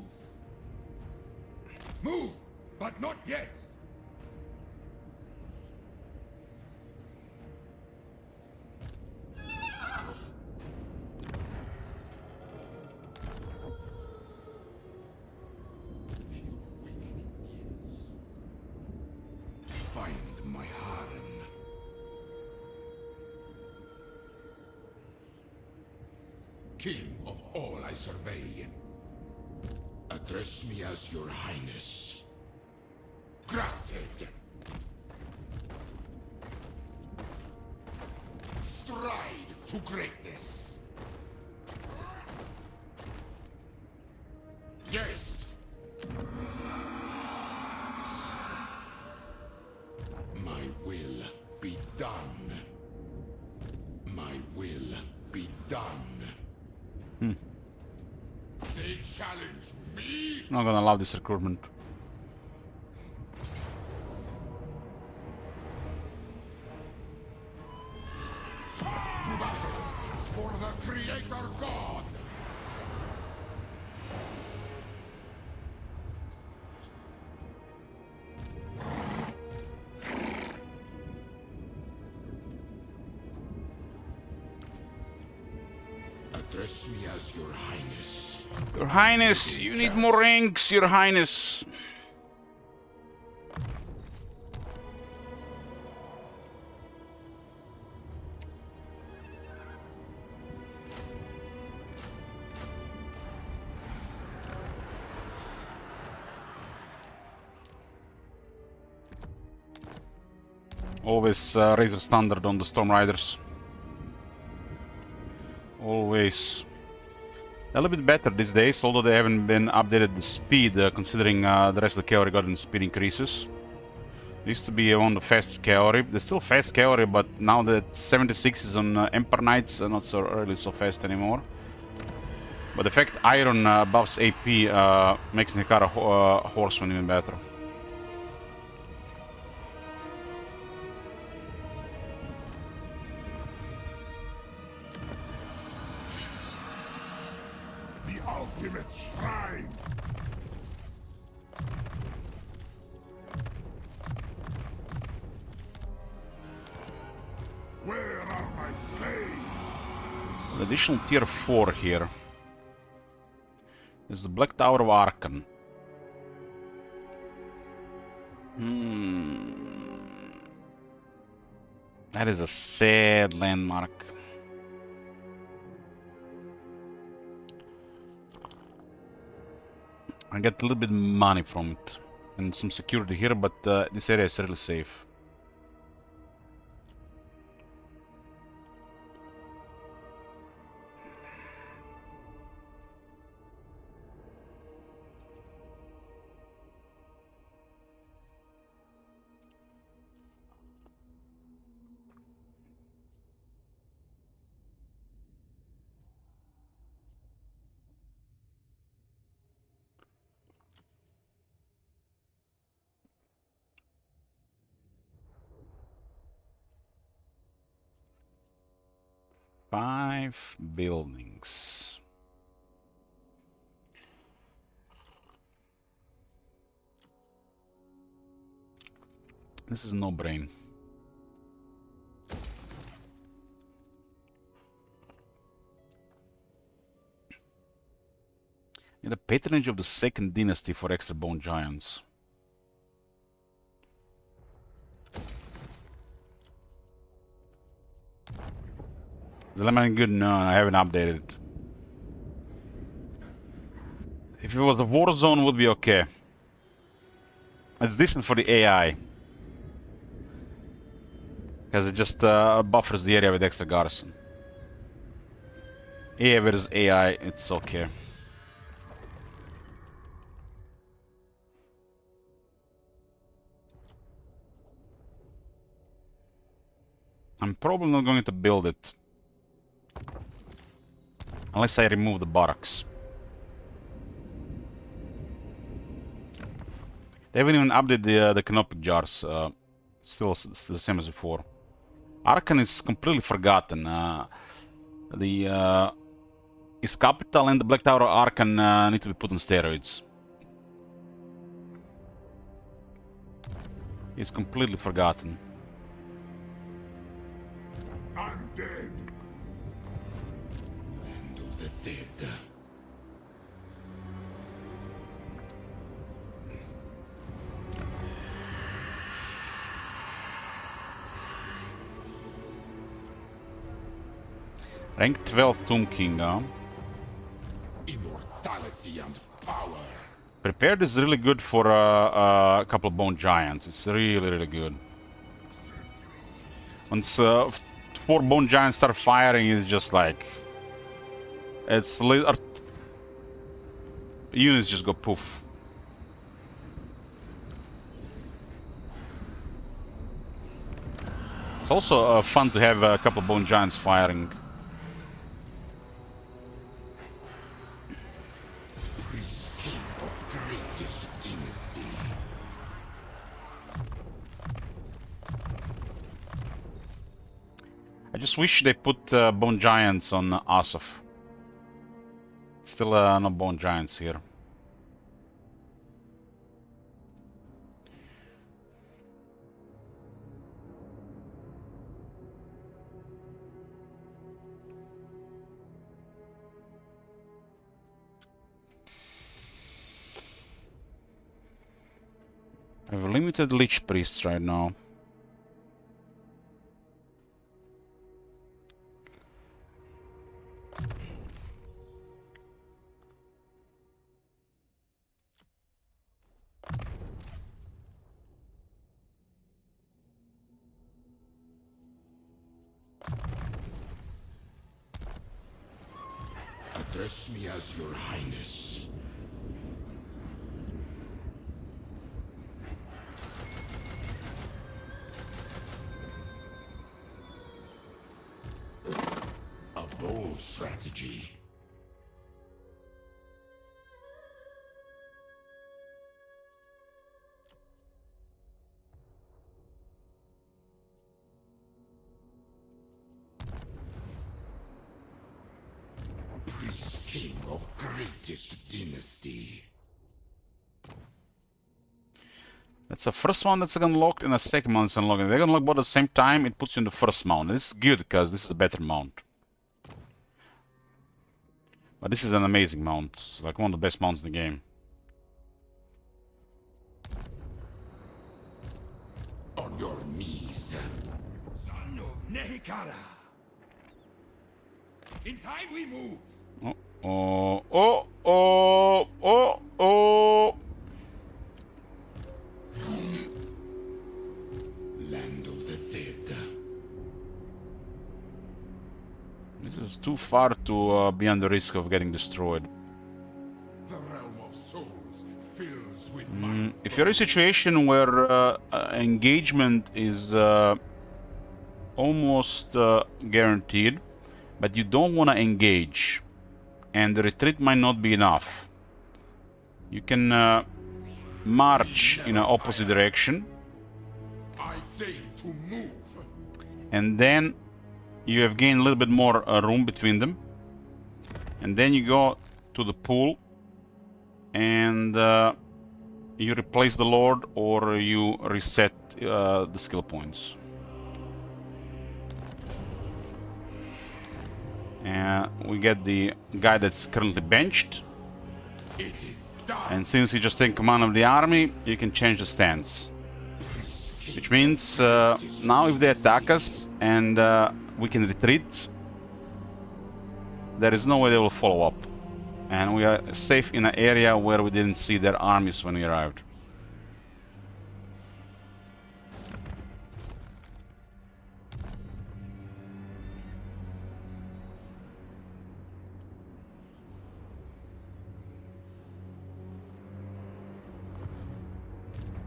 Move, but not yet. Find my harem. King of all I survey. Address me as your highness. Granted. Stride to greatness. Yes. My will be done. My will be done. They challenge me. I'm not gonna allow this recruitment. To battle for the Creator God. Address me as your highness. Your Highness, you need more ranks, Your Highness. Always raise the standard on the Storm Riders. Always. A little bit better these days, although they haven't been updated the speed, considering the rest of the cavalry got in speed increases. They used to be one of the faster cavalry. They're still fast cavalry, but now that 76 is on Emperor Knights, not so really so fast anymore. But the fact Iron buffs AP makes Nikara Horseman even better. The ultimate shrine. Where are my slaves? Additional tier 4 here. There's the Black Tower of Arkan. That is a sad landmark. I get a little bit money from it. And some security here, but this area is really safe. Five buildings. This is no brain. Need the patronage of the second dynasty for extra bone giants. Is the lemon good? No, I haven't updated it. If it was the war zone, would be okay. It's decent for the AI. Because it just buffers the area with extra garrison. AI versus AI, it's okay. I'm probably not going to build it. Unless I remove the barracks. They haven't even updated the canopic jars. It's the same as before. Arkan is completely forgotten. His capital and the Black Tower of Arkan need to be put on steroids. He's completely forgotten. Undead. Land of the dead. Rank 12 Tomb King, huh? Immortality and power. Prepared is really good for a couple of bone giants. It's really, really good. Once 4 bone giants start firing, it's just like... units just go poof. It's also fun to have a couple of bone giants firing. Priest king of greatest dynasty. I just wish they put bone giants on Asaf. Still no bone giants here. limited Lich Priests right now. Address me as your highness. A bold strategy. Priest king of greatest dynasty. That's the first mount that's unlocked and the second mount is unlocked. If they unlock both at the same time, it puts you in the first mount. This is good because this is a better mount. But this is an amazing mount. It's like one of the best mounts in the game. On your knees. Son of Nehikara. In time we move. Oh, oh, oh, oh, oh. Land of the dead. This is too far to be on the risk of getting destroyed. The realm of souls fills with my If you're in a situation where engagement is almost guaranteed, but you don't want to engage, and the retreat might not be enough, you can march in an opposite direction, I deign to move. and then you have gained a little bit more room between them, and then you go to the pool, and you replace the Lord, or you reset the skill points. And we get the guy that's currently benched. It is done. And since you just take command of the army, you can change the stance. Which means now if they attack us and we can retreat, there is no way they will follow up. And we are safe in an area where we didn't see their armies when we arrived.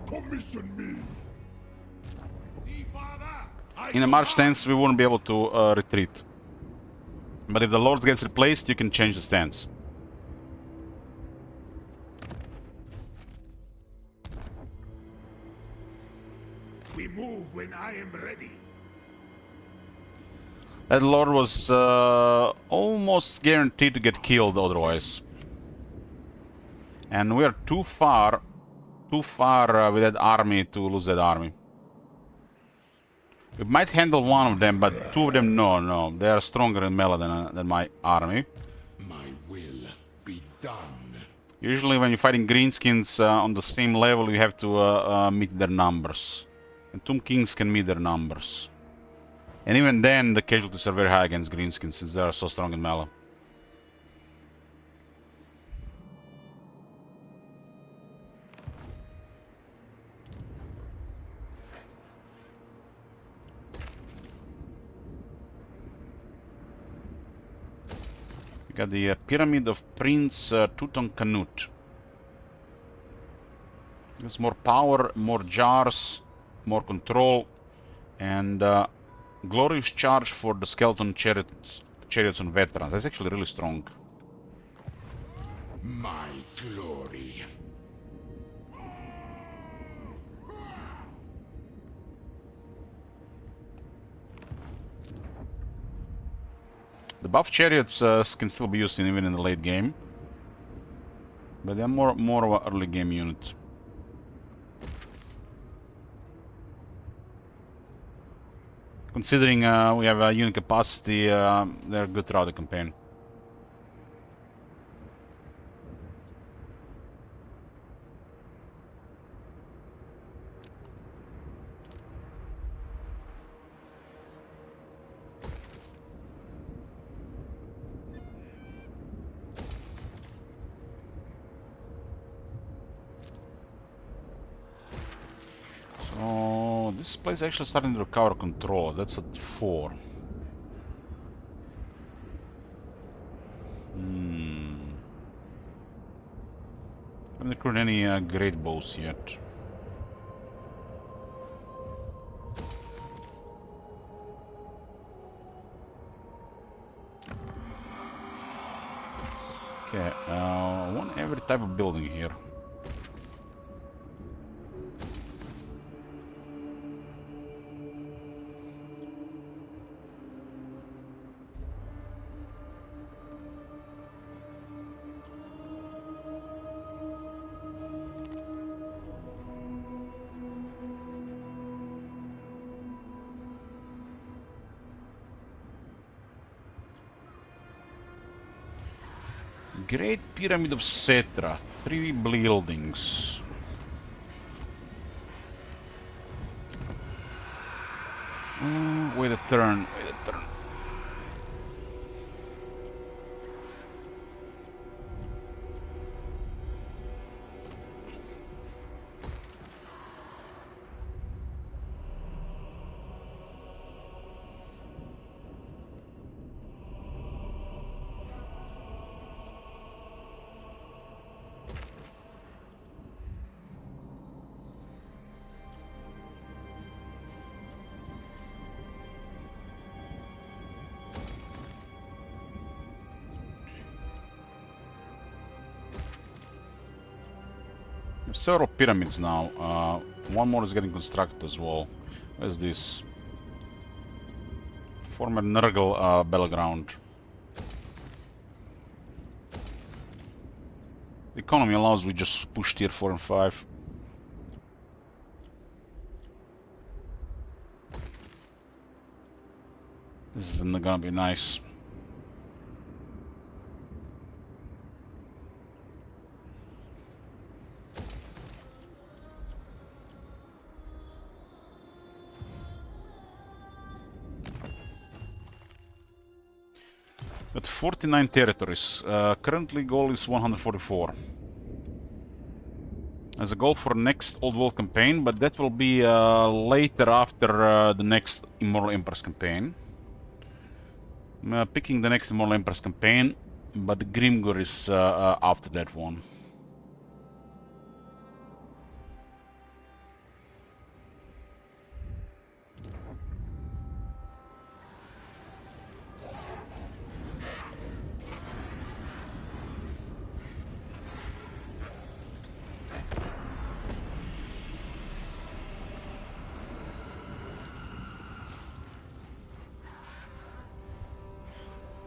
Commission me. See, father. In a march stance, we wouldn't be able to retreat. But if the Lord gets replaced, you can change the stance. We move when I am ready. That Lord was almost guaranteed to get killed otherwise. And we are too far with that army to lose that army. We might handle one of them, but two of them, no. They are stronger in melee than my army. My will be done. Usually when you're fighting greenskins on the same level, you have to meet their numbers. And Tomb Kings can meet their numbers. And even then, the casualties are very high against greenskins since they are so strong in melee. We got the Pyramid of Prince Tutankhamun. There's more power, more jars, more control, and glorious charge for the skeleton chariots and veterans. That's actually really strong. My glory. The buff chariots can still be used even in the late game, but they're more of an early game unit. Considering we have a unit capacity, they're good throughout the campaign. place is actually starting to recover control. That's at 4. Haven't recruited any great bows yet. Okay, I want every type of building here. Great Pyramid of Setra. 3 buildings. Wait a turn. Wait a turn. We have several pyramids now. One more is getting constructed as well. Where's this? Former Nurgle battleground. The economy allows we just push tier 4 and 5. This is gonna be nice. But 49 territories. Currently goal is 144. As a goal for next Old World campaign, but that will be later after the next Immortal Empress campaign. I'm picking the next Immortal Empress campaign, but Grimgor is after that one.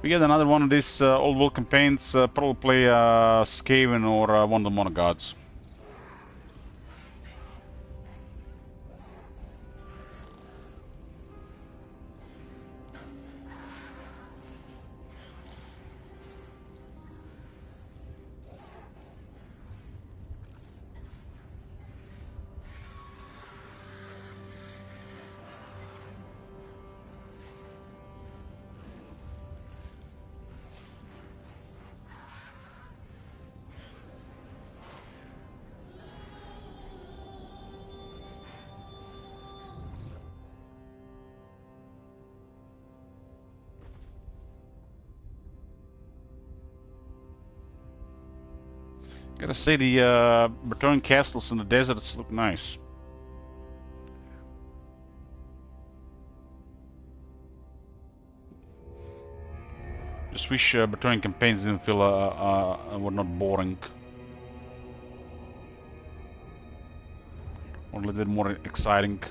We get another one of these Old World campaigns, probably play Skaven or one of the Monogods. Gotta say, the Bretonnian castles in the deserts look nice. Just wish Bretonnian campaigns didn't feel were not boring. Or a little bit more exciting.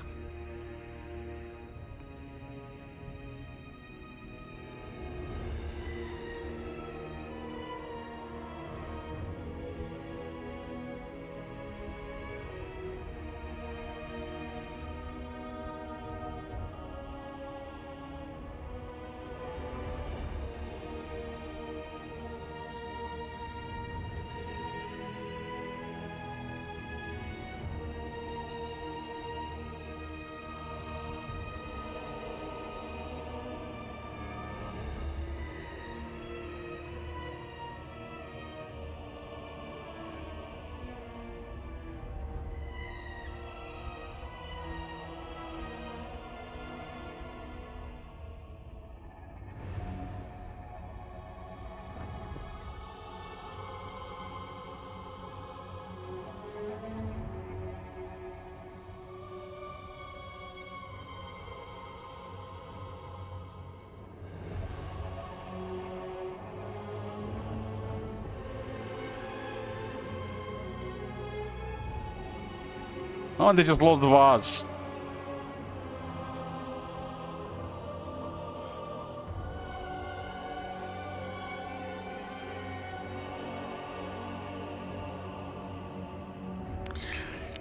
Oh, they just lost the vase.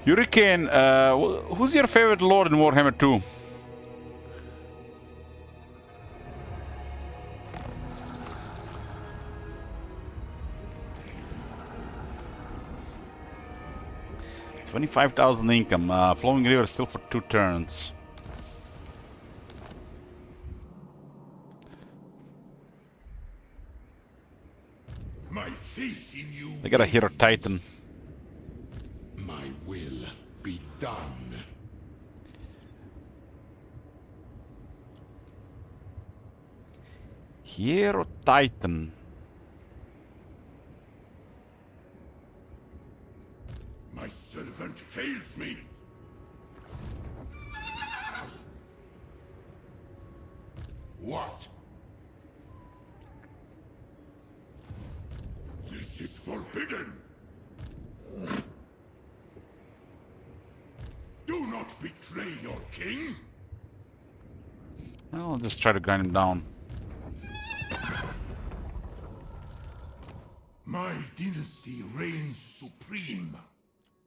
Hurricane, who's your favorite lord in Warhammer 2? $25,000 income. Flowing River still for 2 turns. My faith in you. They got a hero Titan. My will be done. Hero Titan. My servant fails me. What? This is forbidden. Do not betray your king. I'll just try to grind him down. My dynasty reigns supreme.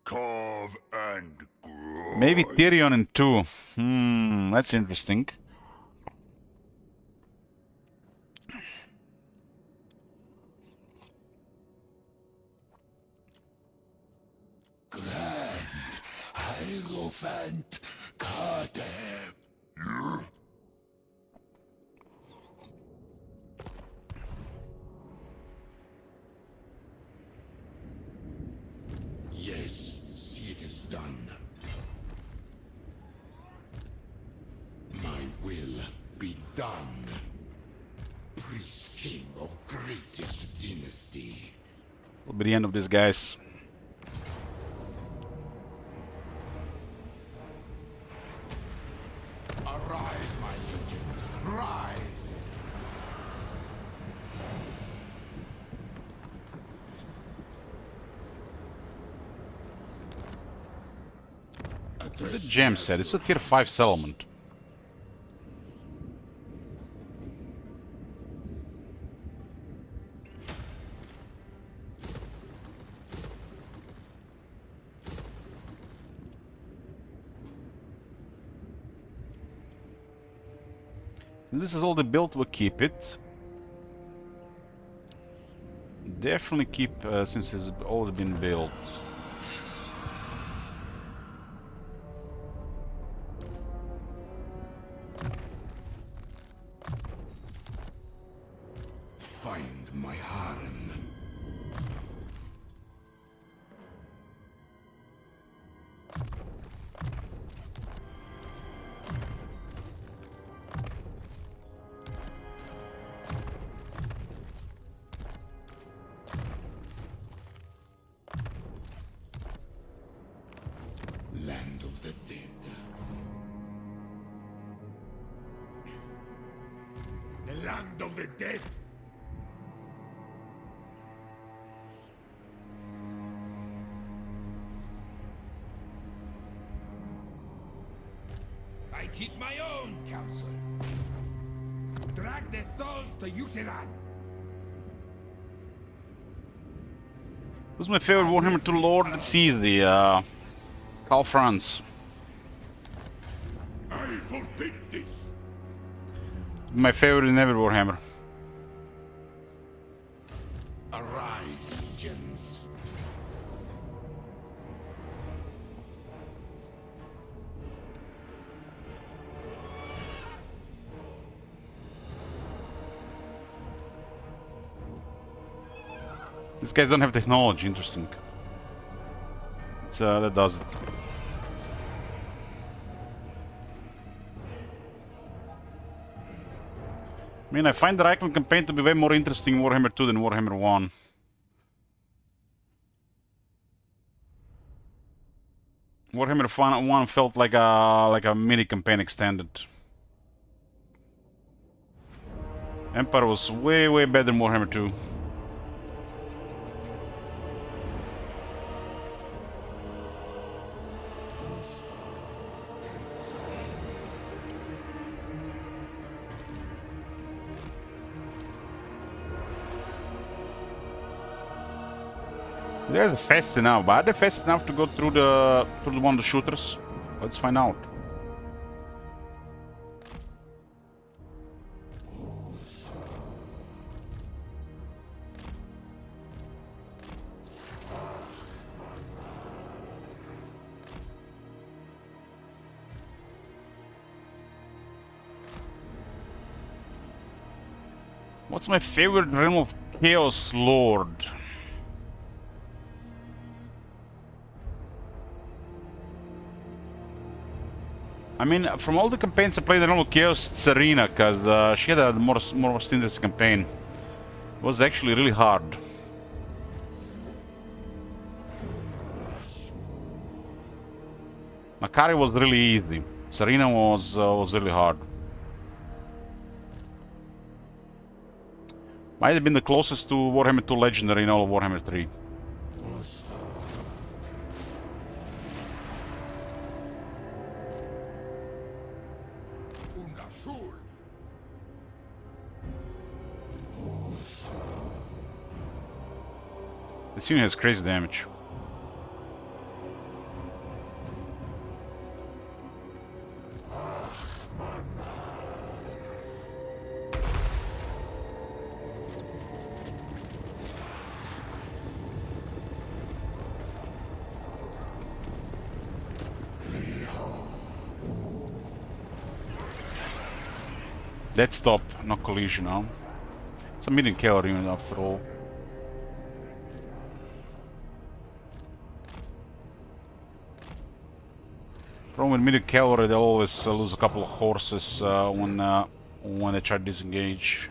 Carve and grow. Maybe Tyrion in 2. That's interesting. Hierophant Carter. Yes, see it is done. My will be done. Priest king of greatest dynasty. Will be the end of this, guys. Arise, my legions, rise! The gem set. It's a tier 5 settlement. Since this is all the built, we'll keep it. Definitely keep since it's already been built. Find my harem. Land of the dead. The land of the dead. I keep my own counsel. Drag their souls to Yukiran. Who's my favorite Warhammer 2 lord? Let's see, the Carl Franz. I forbid this. My favorite in every Warhammer. Arise, legions. These guys don't have technology, interesting. It's, that does it. I mean, I find the Reichland campaign to be way more interesting in Warhammer 2 than Warhammer 1. Warhammer 1 felt like a mini campaign extended. Empire was way better than Warhammer 2. You guys are fast enough, but are they fast enough to go through the one of the shooters? Let's find out. What's my favorite realm of Chaos Lord? I mean, from all the campaigns I played, the realm of Chaos, it's Serena, because she had a more strenuous campaign. It was actually really hard. Makari was really easy. Serena was really hard. Might have been the closest to Warhammer 2 Legendary in all of Warhammer 3. This unit has crazy damage. Dead stop, no collision, huh? It's a medium caliber unit after all. Problem with medium cavalry, they always lose a couple of horses when they try to disengage.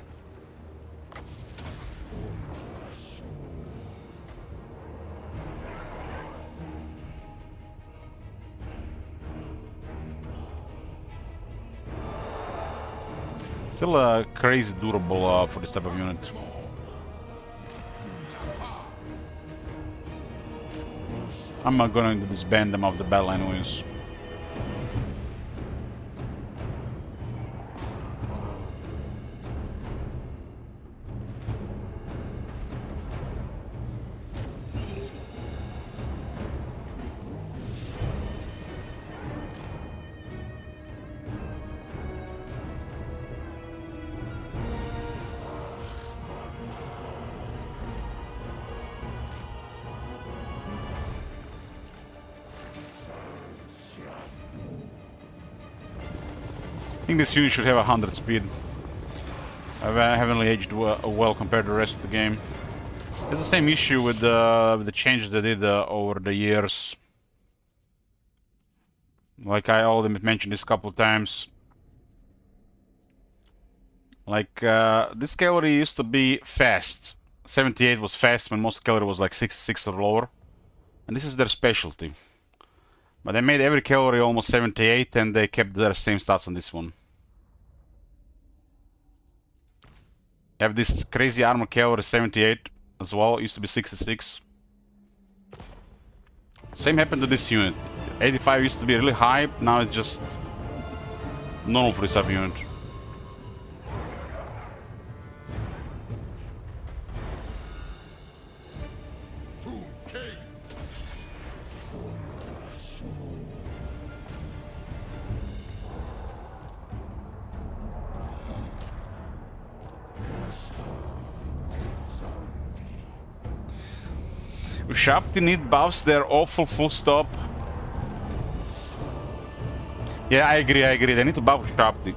Still crazy durable for this type of unit. I'm not going to disband them off the battle anyways. I think this unit should have 100 speed. I haven't aged well compared to the rest of the game. It's the same issue with the changes they did over the years. Like I already mentioned this a couple of times. Like this cavalry used to be fast. 78 was fast when most cavalry was like 66 or lower. And this is their specialty. But they made every cavalry almost 78 and they kept their same stats on this one. Have this crazy armor cavalry 78 as well, it used to be 66. Same happened to this unit. 85 used to be really high, now it's just normal for this type of unit. If Shapti need buffs, they're awful full stop. Yeah, I agree, they need to buff Shapti.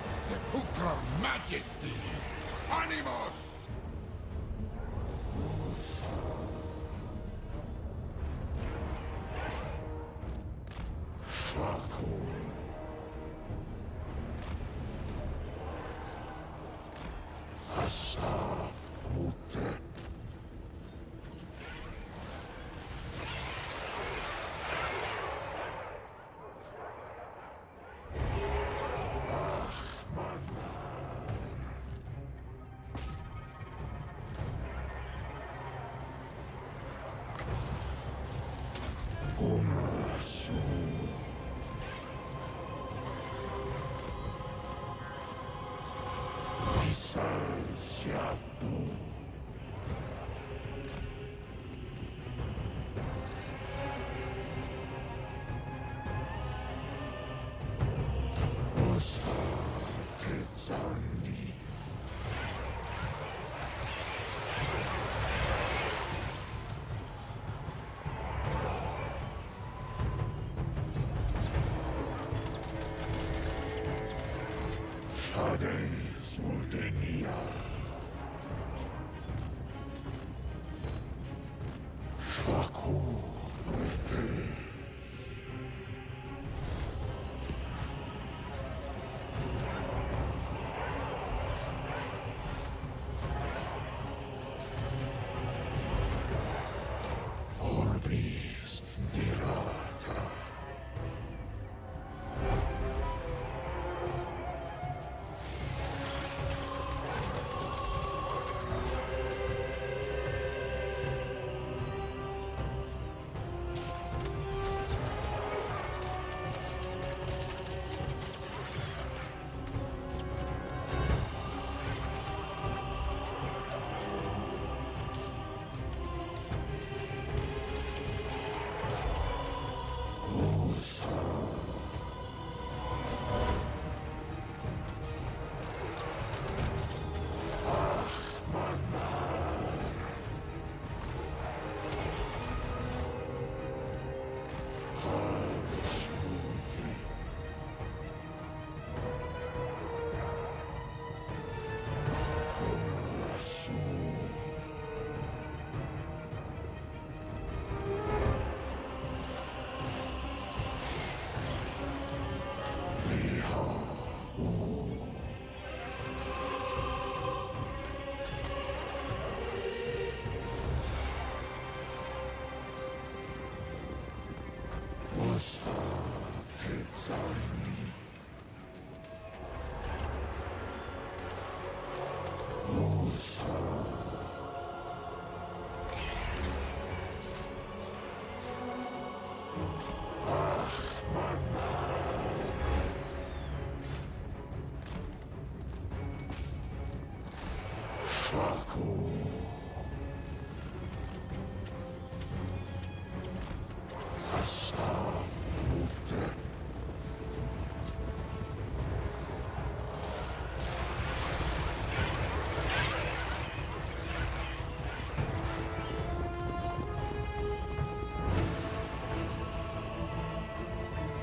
Sepulchral Majesty! Animos!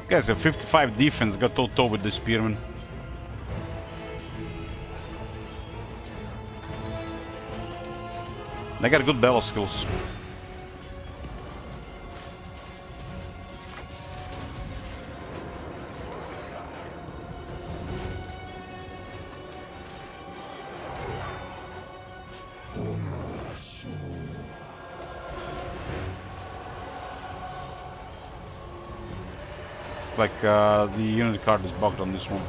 This guy's a 55 defense, got toe-to with the spearman. They got good battle skills. Like the unit card is bugged on this one.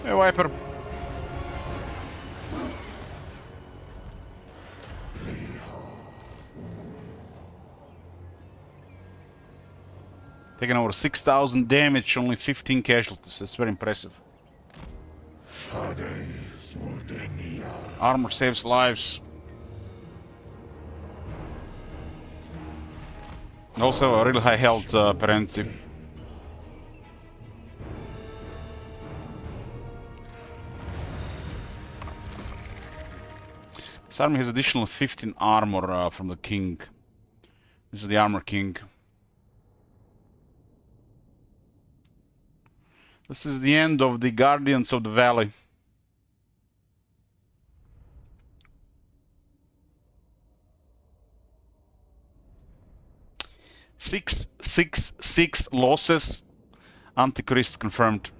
Hey, Viper. Taking over 6,000 damage, only 15 casualties. That's very impressive. Armor saves lives. Also a really high health apparently. This army has additional 15 armor from the king. This is the Armor King. This is the end of the Guardians of the Valley. Six losses. Antichrist confirmed.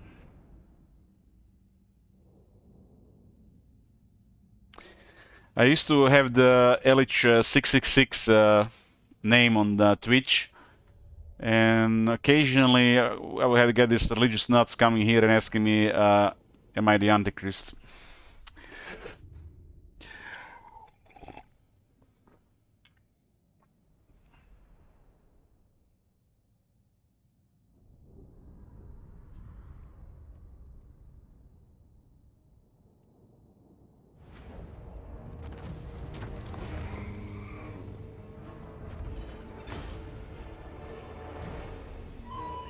I used to have the LH666 name on the Twitch, and occasionally I would have to get these religious nuts coming here and asking me, am I the Antichrist?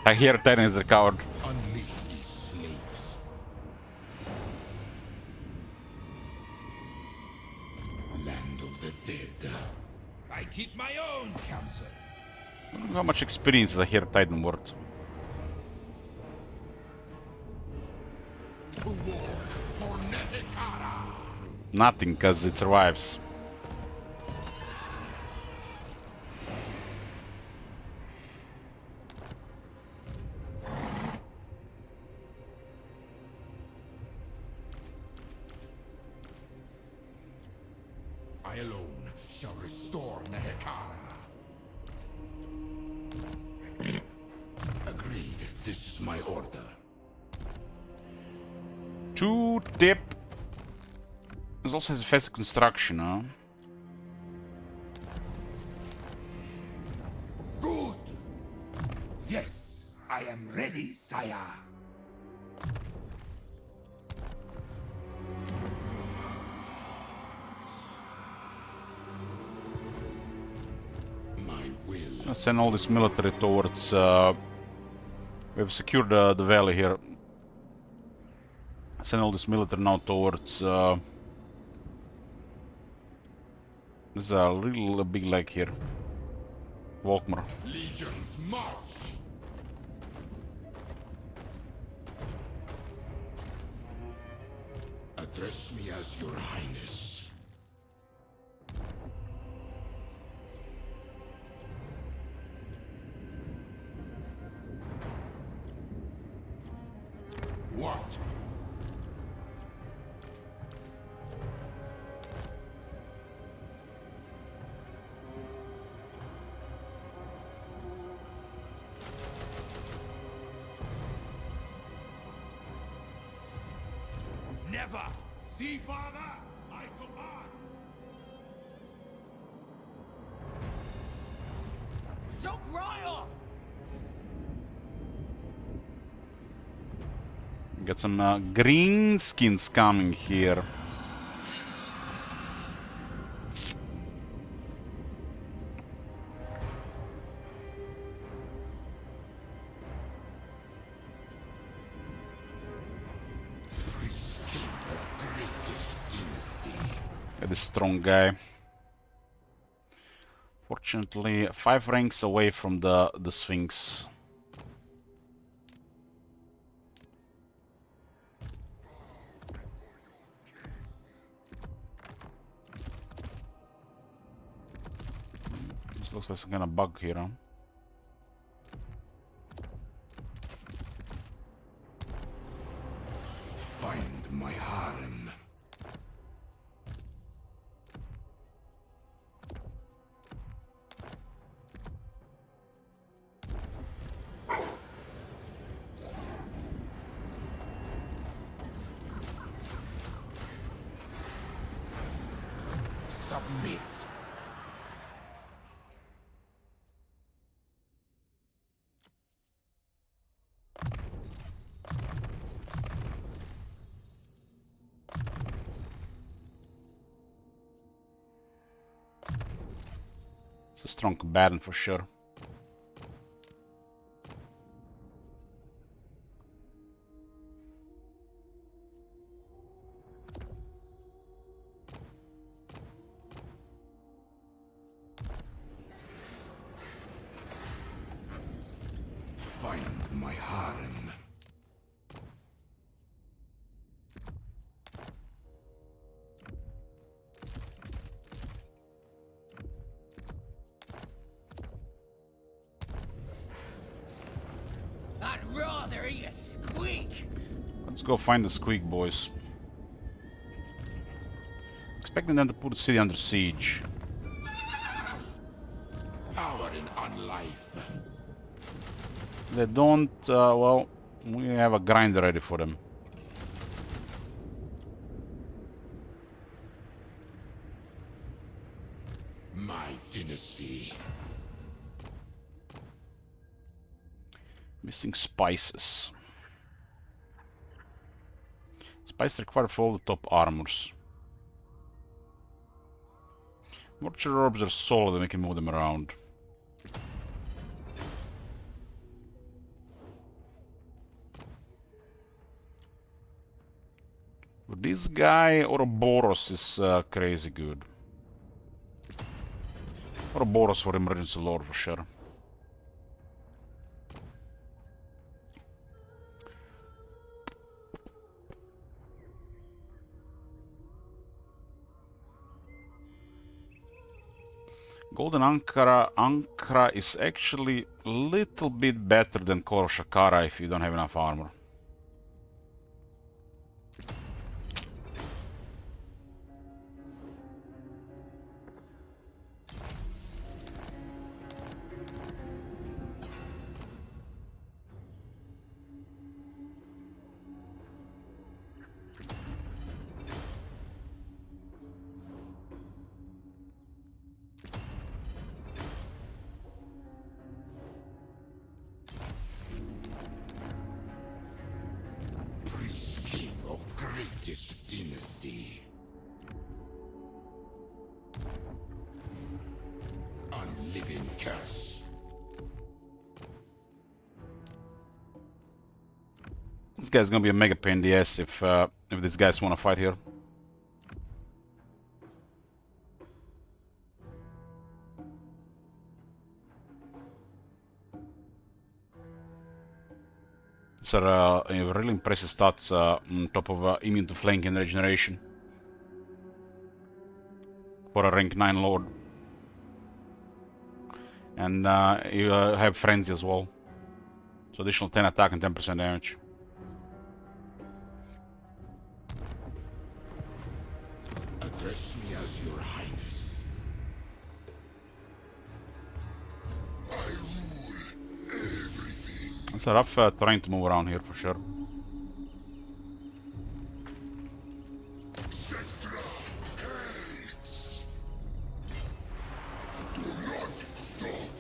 I hear Titan is recovered. Unleash these slaves. Land of the dead. I keep my own counsel. I don't know how much experience is I hear Titan worth. To war for Nehekara. Nothing, because it survives. I alone shall restore Nehekara. Agreed. This is my order. 2 tip. This also has a fast construction, huh? Good. Yes, I am ready, sire. My will. I'll send all this military towards... we have secured the valley here. Send all this military now towards... there's a little big lake here. Volkmar. Legions march. Address me as your highness. What? Never. See, father, I command. Choke right off! Got some green skins coming here. Priest king of greatest dynasty. Got this strong guy. Fortunately, 5 ranks away from the Sphinx. This looks like some kind of bug here, huh? Find my harem. Submit. It's a strong combatant for sure. my harem. I'd rather hear you squeak. Let's go find the Squeak boys. Expecting them to put the city under siege. Power in unlife. They don't, well, we have a grinder ready for them. My dynasty. Missing spices. Spices required for all the top armors. Mortuary orbs are solid and we can move them around. But this guy, Ouroboros, is crazy good. Ouroboros for emergency lore for sure. Golden Ankara is actually a little bit better than Core of Shakara if you don't have enough armor. Of greatest dynasty. Unliving curse. This guy's gonna be a mega pain in the ass if these guys wanna fight here. These are really impressive stats on top of immune to flank and regeneration. For a rank 9 lord. And you have frenzy as well. So additional 10 attack and 10% damage. Address me as your highness. I rule everything. It's a rough terrain to move around here for sure. Cetra hates. Do not stop.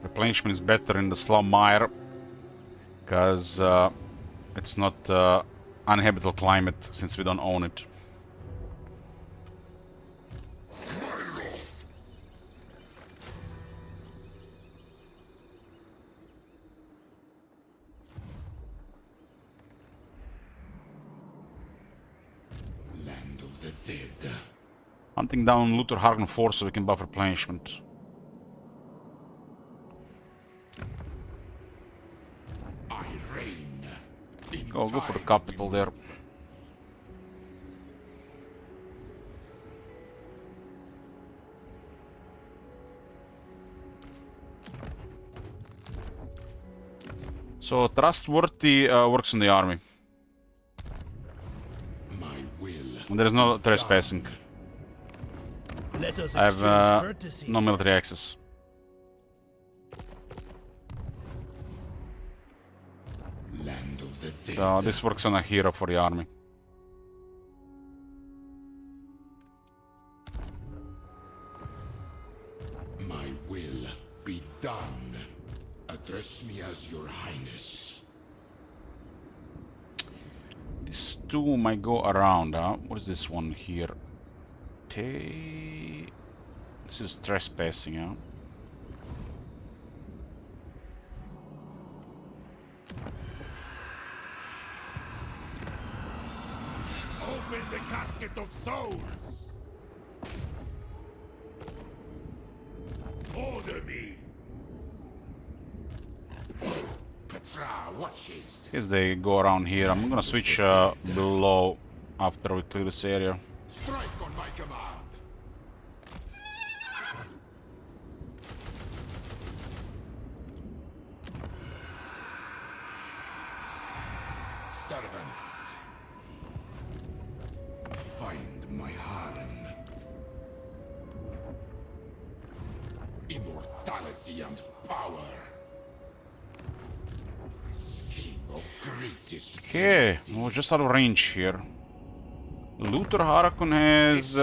Replenishment is better in the slum mire because it's not uninhabitable climate since we don't own it. Land of the dead. Hunting down Luther Hargan force so we can buff replenishment. I reign. In Go for the time capital there. So trustworthy works in the army. My will. And there is no trespassing. Let us I exchange have courtesies. no military access. Land of the dead. So this works on a hero for the army. My will be done. Address me as your highness. These two might go around, huh? What is this one here? This is trespassing, huh? Open the casket of souls! Order me! watches. Guess they go around here. I'm gonna switch below after we clear this area. Strike on my command. Servants, find my harem. Immortality and power. King of greatest. Okay, we're just out of range here. Luther Harakun has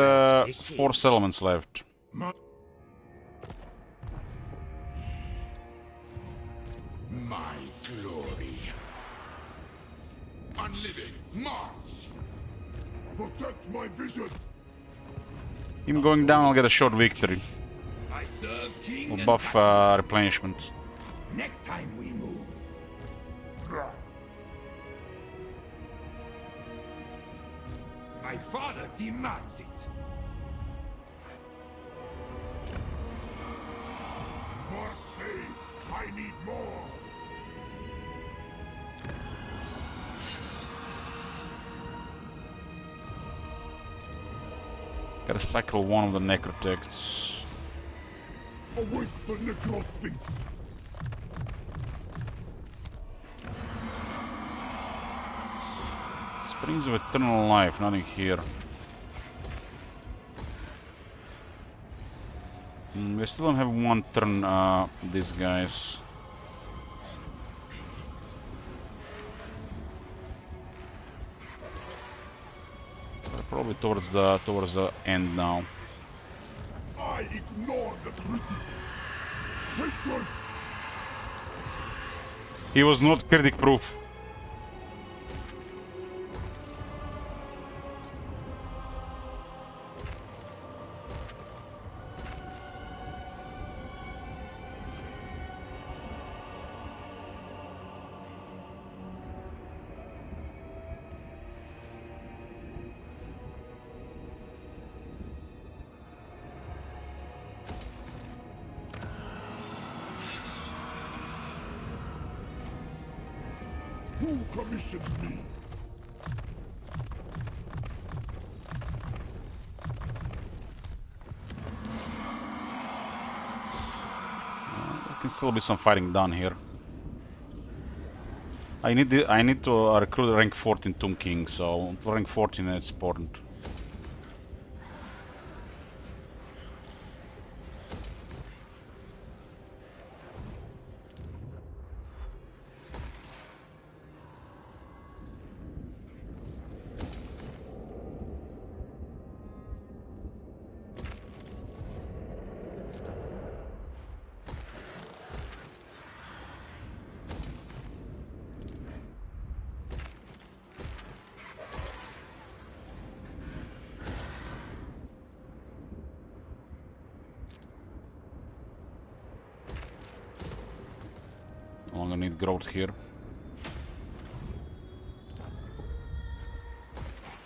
4 settlements left. My glory. Unliving, march! Protect my vision! Him going down, I'll get a short victory. I serve king We'll and buff replenishment. next time we move. My father demands it. More slaves! I need more! Gotta cycle one of the necrotects. Awake the Necrosphinx! Springs of Eternal Life, nothing here. We still don't have one turn, these guys. They're probably towards the end now. I ignore the critics! Patrons! He was not critic proof. Who commissions me? There can still be some fighting done here. I need to recruit rank 14 Tomb King, so rank 14 is important. I'm gonna need growth here.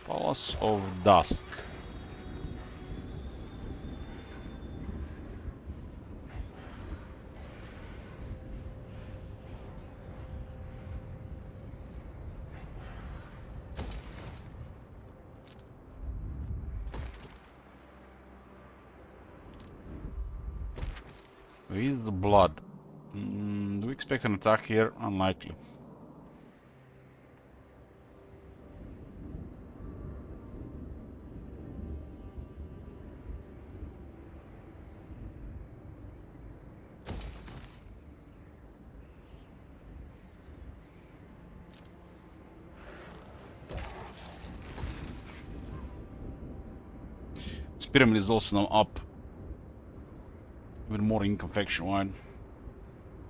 Palace of Dusk. With the blood. Do we expect an attack here? Unlikely. This pyramid is also now up. Even more income faction wide.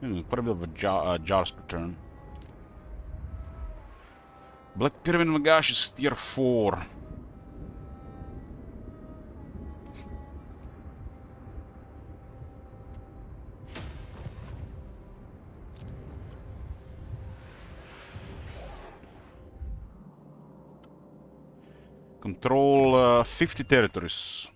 Quite a bit of a jars per turn. Black Pyramid Magash is tier 4. Control 50 territories.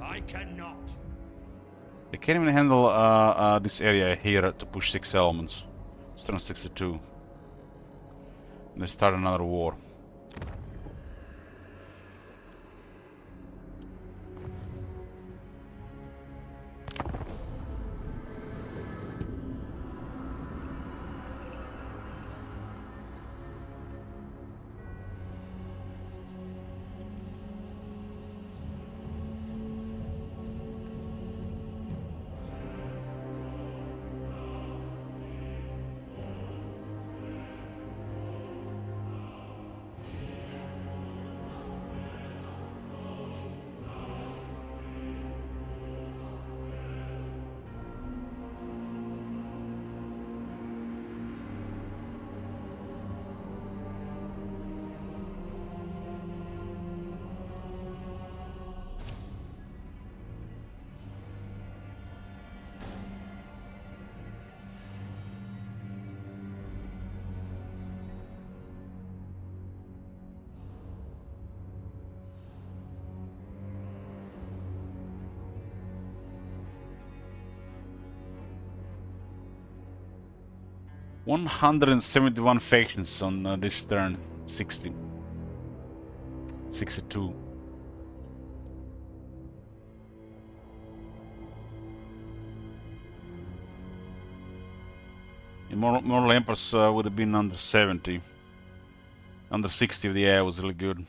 I cannot. They can't even handle this area here to push 6 elements. It's turn 62. They start another war. $171 factions on this turn. 60. 62. Immortal Empress would have been under 70. Under 60 of the air was really good.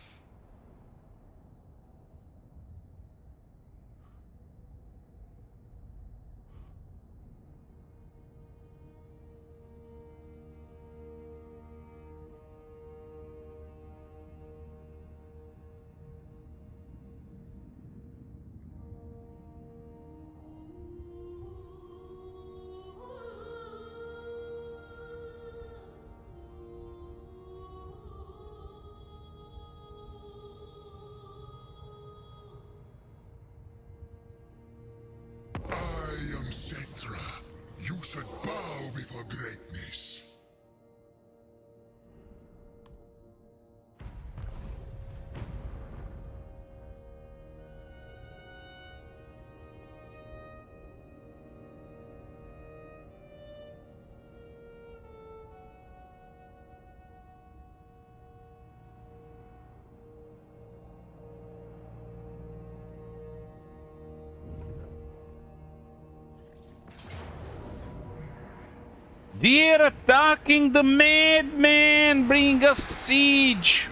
I am Cetra. You should bow before greatness. They're attacking the madman! Bring us siege!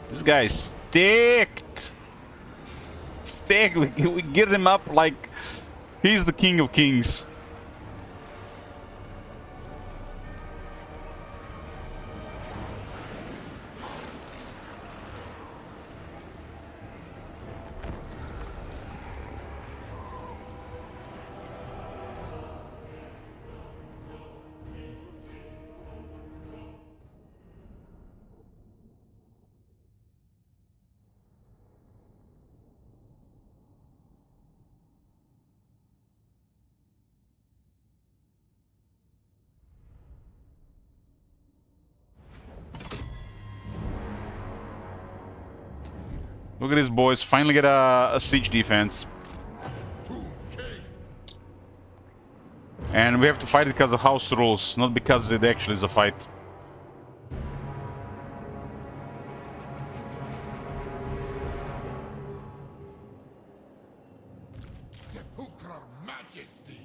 This guy's stacked! Stacked! We get him up like he's the king of kings. Look at these boys, finally get a siege defense. And we have to fight it because of house rules, not because it actually is a fight. Sepulchral majesty.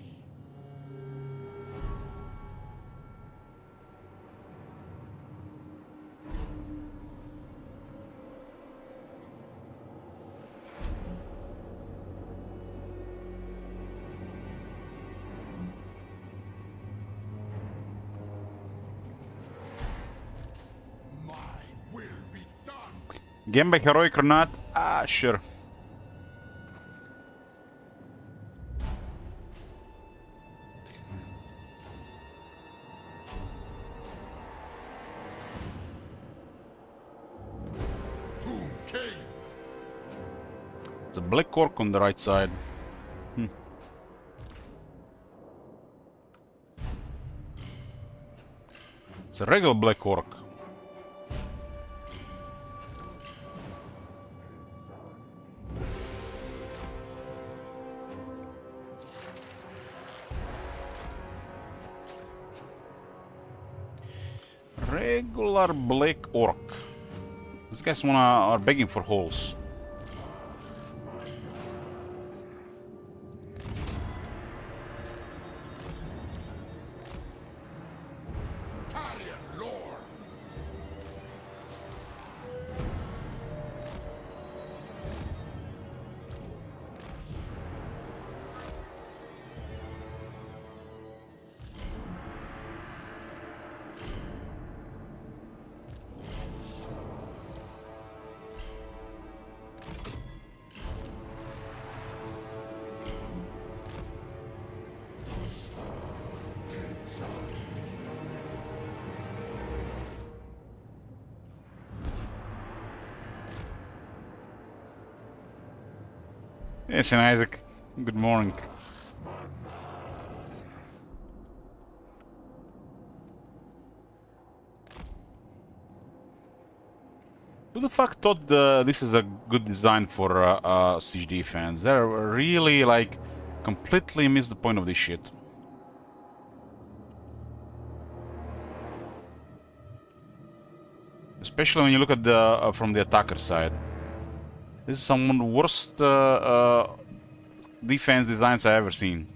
Game by heroic or not? Ah, sure. It's a black orc on the right side. It's a regular black orc. Regular black orc. These guys are begging for holes. Yes, and Isaac. Good morning. Who the fuck thought this is a good design for siege defense? They're really like completely missed the point of this shit. Especially when you look at the from the attacker side. This is some of the worst defense designs I've ever seen.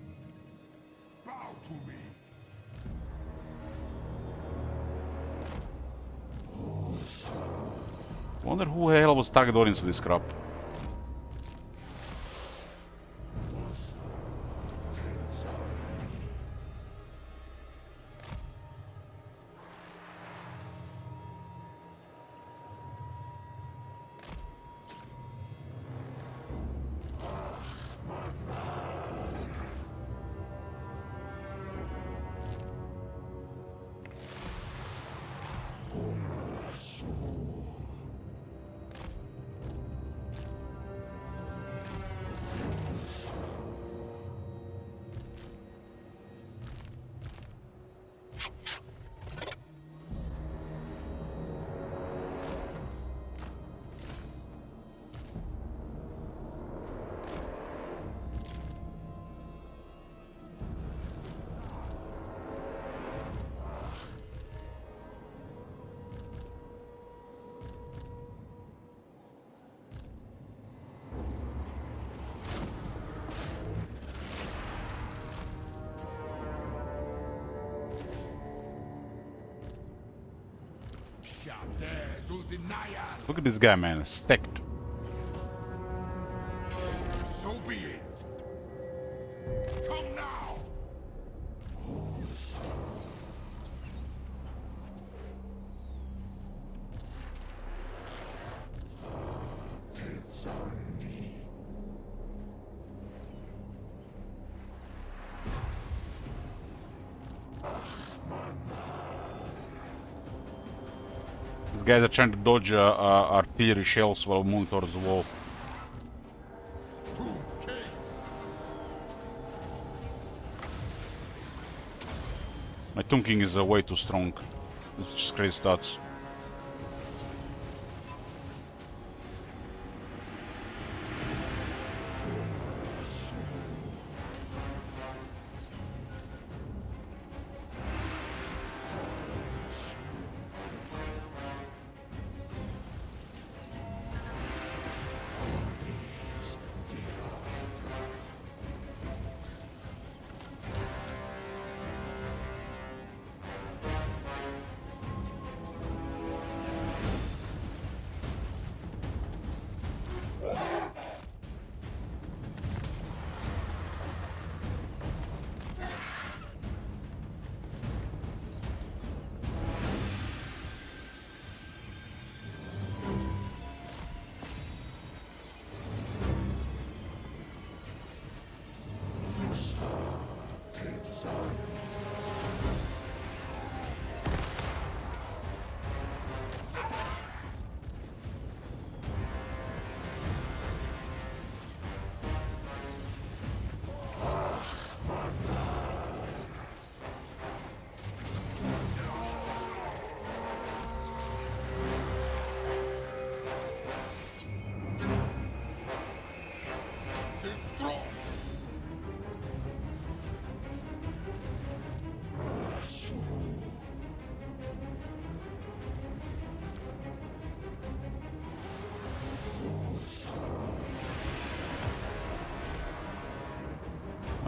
Wonder who the hell was target audience for this crap. Look at this guy, man. Stacked. So be it. Come now. These guys are trying to dodge artillery shells while moving towards the wall. My Tomb King is way too strong. It's just crazy stats.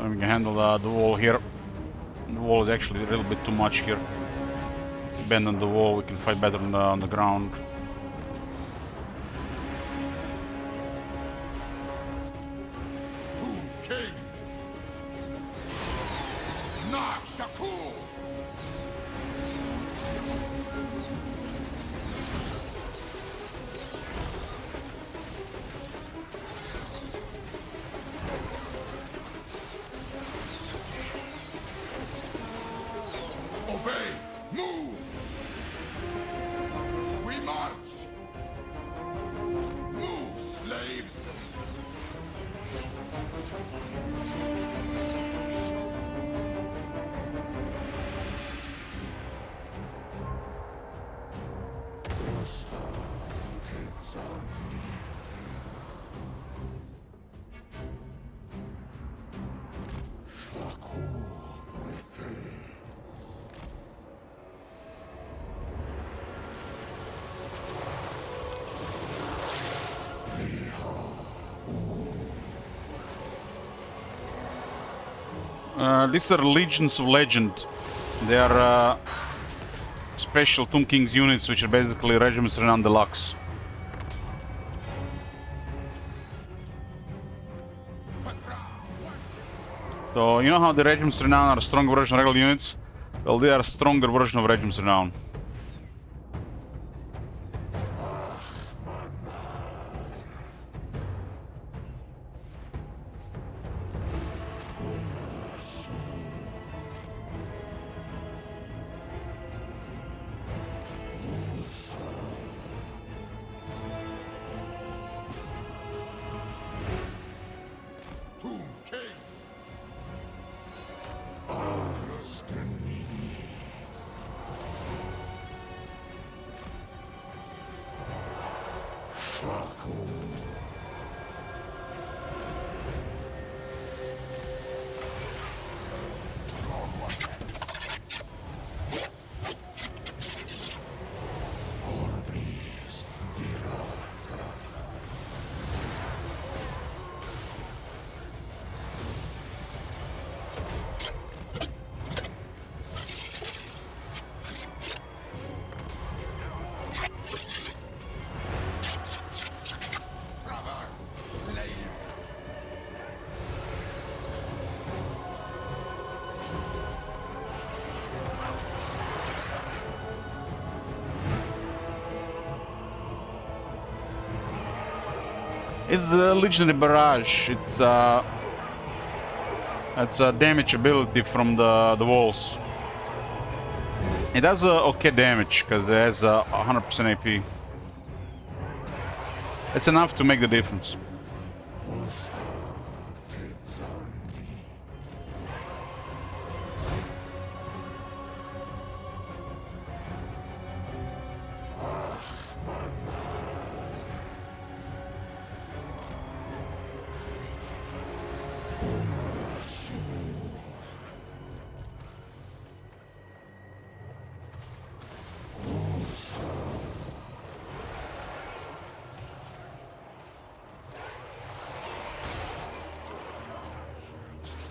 Then we can handle the wall here. The wall is actually a little bit too much here. Bend on the wall, we can fight better on the ground. Tomb King! Knock Shakur! Obey! Move! We march! Move, slaves! These are Legions of Legend. They are special Tomb King's units, which are basically regiments renowned deluxe. So you know how the regiments renown are a stronger version of regular units? Well, they are a stronger version of regiments renown. Tomb King! Slaves! It's the Legendary Barrage. It's a damage ability from the walls. It does okay damage because it has 100% AP. It's enough to make the difference.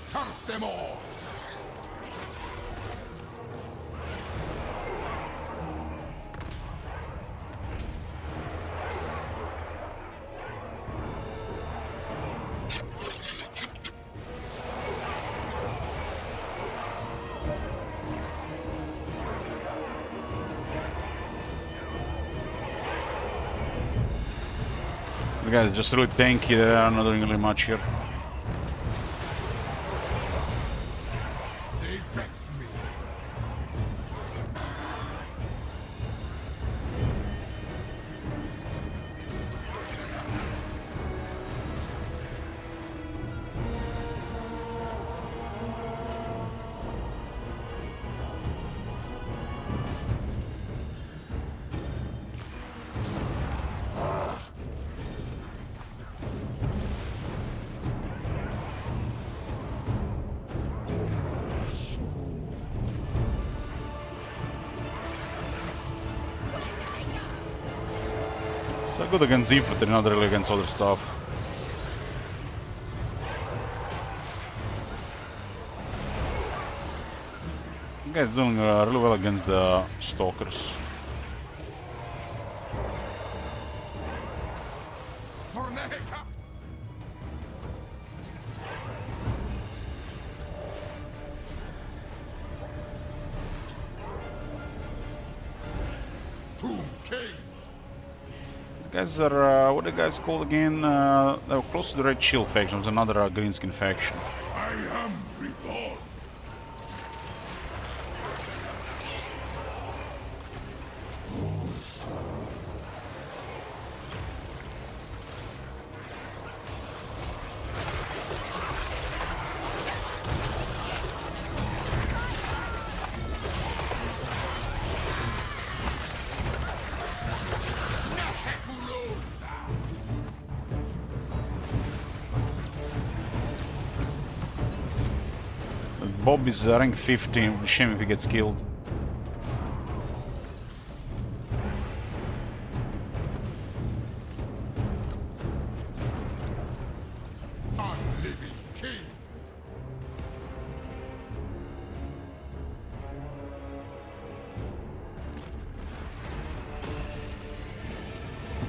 Curse them all! The guys just really tanky. They are not doing really much here. They vex me! So good against infantry, not really against other stuff. guy's doing really well against the stalkers. These guys are what are the guys called again? They were close to the Red Shield faction. It was another greenskin faction. I am reborn. Bob is rank 15. Shame if he gets killed. Unliving king.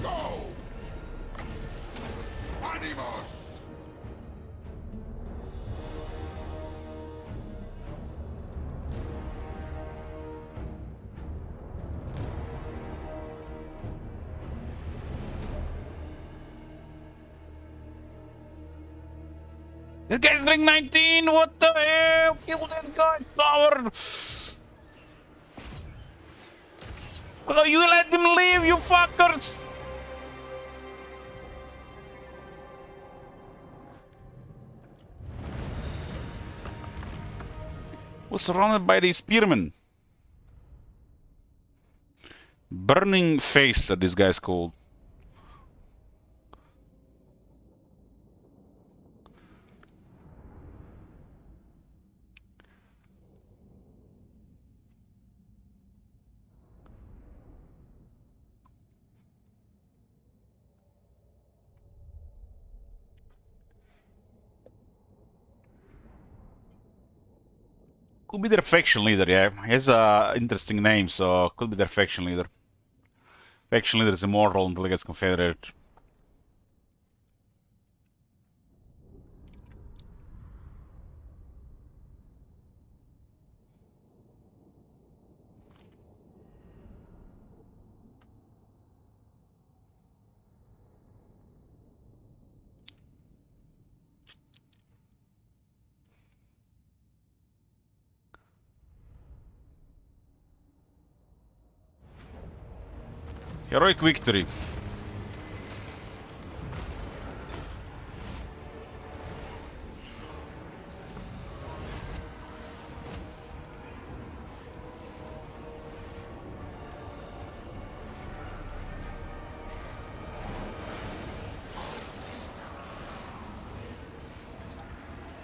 Go! Animus! This guy's rank 19! What the hell? Kill that guy, tower! Oh, you let him leave, you fuckers! Was surrounded by these spearmen. Burning face, that this guy's called. Could be their faction leader, yeah. He has a interesting name, so could be their faction leader. Faction leader is immortal until he gets confederated. Heroic victory.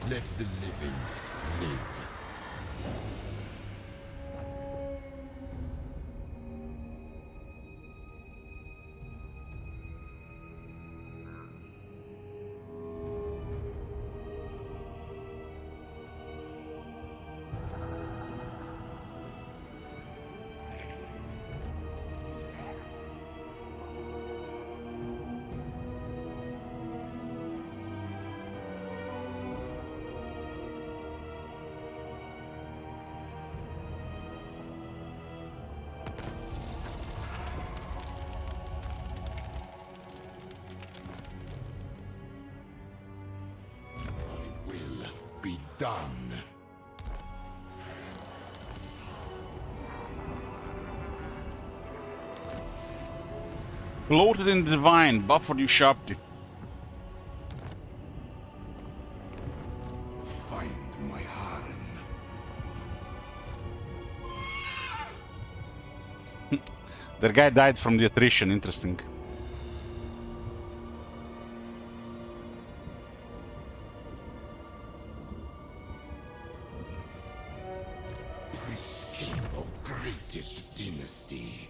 Let the living live. Be done. Bloated in the divine, buffered you sharply. Find my harem. That guy died from the attrition, interesting. Priest king of greatest dynasty.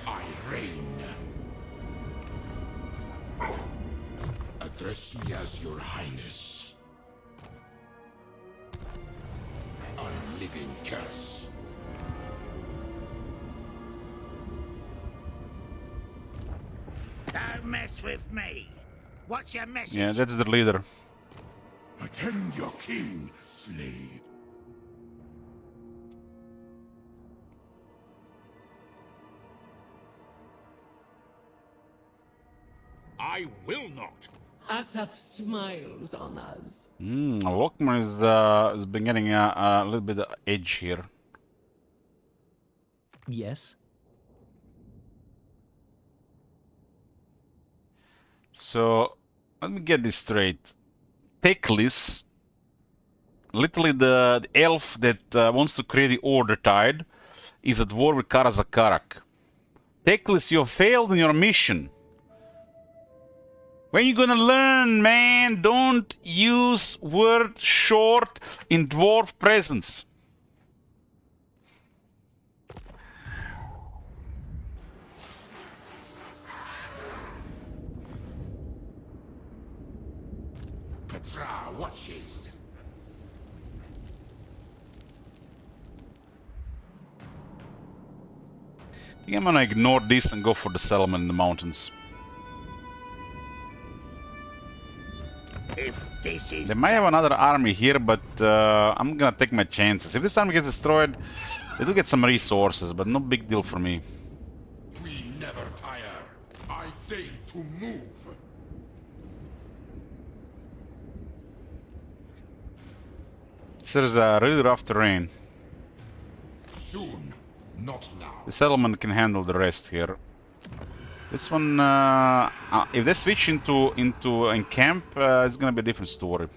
I reign. Address me as your highness. curse. Don't mess with me. What's your message? Yeah, that's the leader. Attend your king, slave. I will not. Asap smiles on us. Lockman is been getting a little bit of edge here. Yes. So let me get this straight. Teclis, literally the elf that wants to create the Order Tide, is at war with Karazakarak. Teclis, you failed in your mission. When you gonna learn, man? Don't use word short in dwarf presence. Petra watches. I think I'm gonna ignore this and go for the settlement in the mountains. If this is They might have another army here, but I'm gonna take my chances. If this army gets destroyed, they do get some resources, but no big deal for me. We never tire. I deign to move. There's a really rough terrain. Soon, not now. The settlement can handle the rest here. This one, if they switch into in camp, it's gonna be a different story.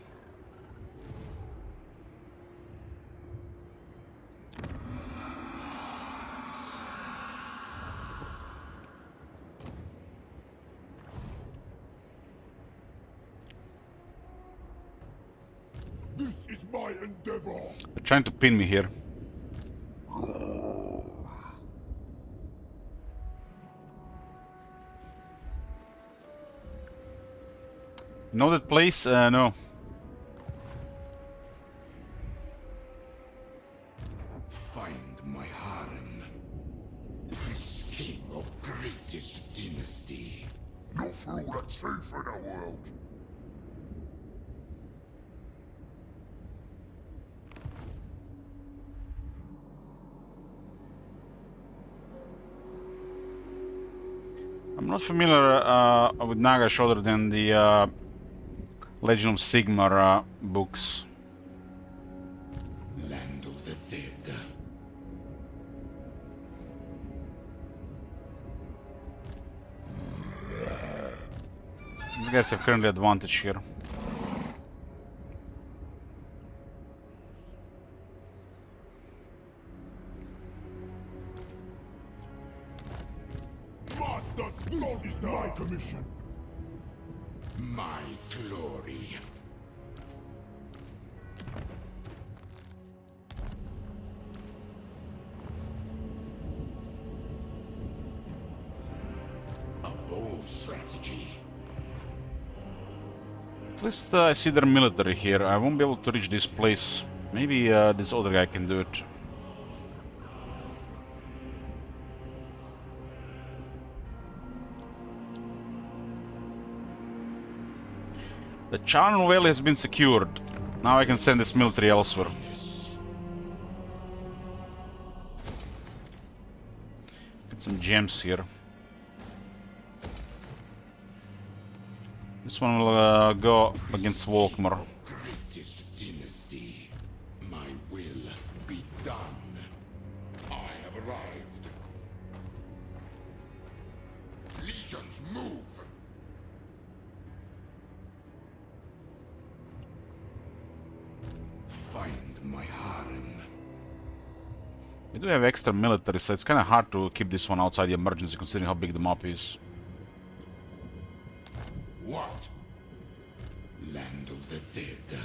This is my endeavor. They're trying to pin me here. Know that place? No. Find my harem. Priest king of greatest dynasty. Not for all that's safe in our world. I'm not familiar with Nagash other than the Legend of Sigmar books. Land of the dead. These guys have currently advantage here. Master Stone is my commission. My glory. A bold strategy. At least I see their military here. I won't be able to reach this place. Maybe this other guy can do it. The Charn Valley has been secured. Now I can send this military elsewhere. Get some gems here. This one will go against Volkmar. Greatest dynasty. My will be done. I have arrived. Legions move. Find my harem. We do have extra military, so it's kind of hard to keep this one outside the emergency considering how big the map is. What? Land of the dead.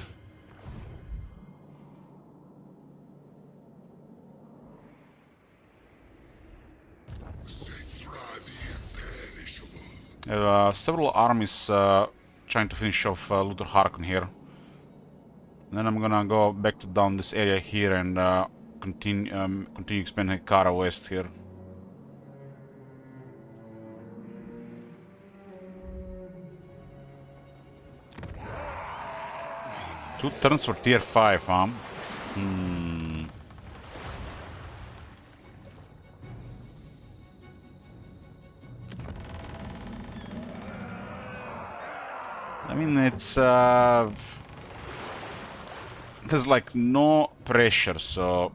Cetra the imperishable. I have several armies trying to finish off Luther Harkon here. And then I'm gonna go back to down this area here and continue expanding Kara West here. Two turns for tier 5, huh? I mean, it's there's like no pressure, so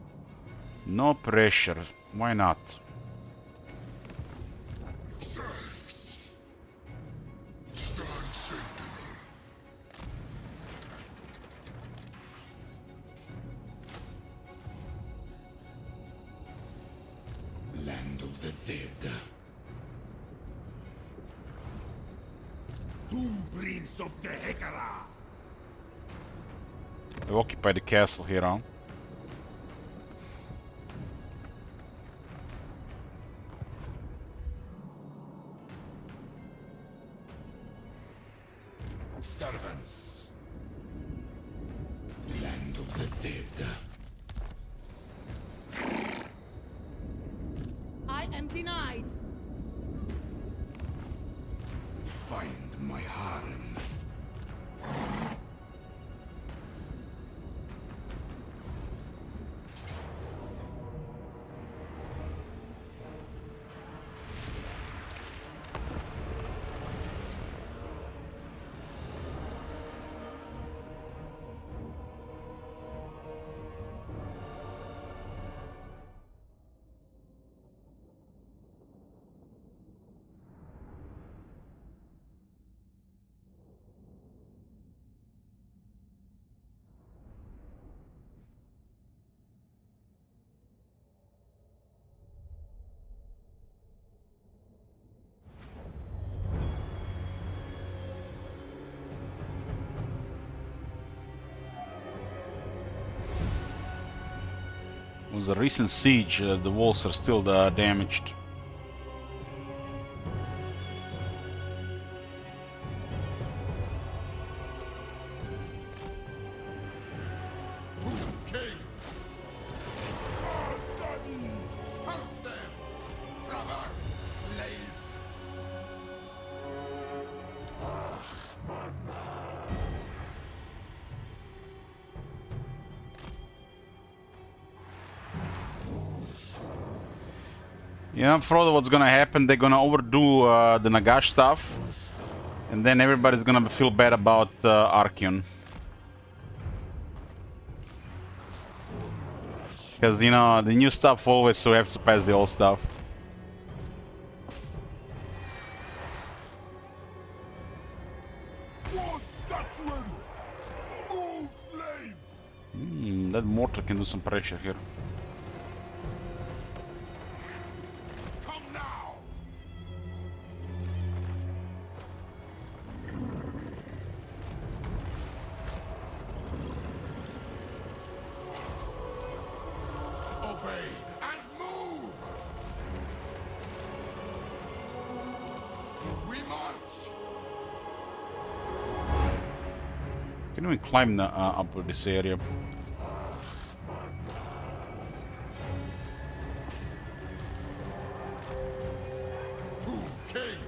no pressure. Why not? Serfs, stand sentinel. Land of the dead. Tomb Prince of the Hekara. We occupy the castle here, huh? Servants. Land of the dead. I am denied. Find my harem. With the recent siege, the walls are still damaged. Tomb King. Study. Post them. Traverse, slaves. Yeah, Frodo, what's gonna happen? They're gonna overdo the Nagash stuff, and then everybody's gonna feel bad about Archeon. Because, you know, the new stuff always so have to pass the old stuff. Was that ready? Move, slaves! That mortar can do some pressure here. Come now. Obey and move. We march. Can we climb up this area? Tomb King.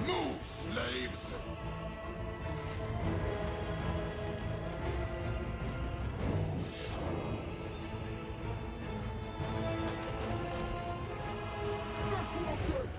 Move, slaves. Back to your dead!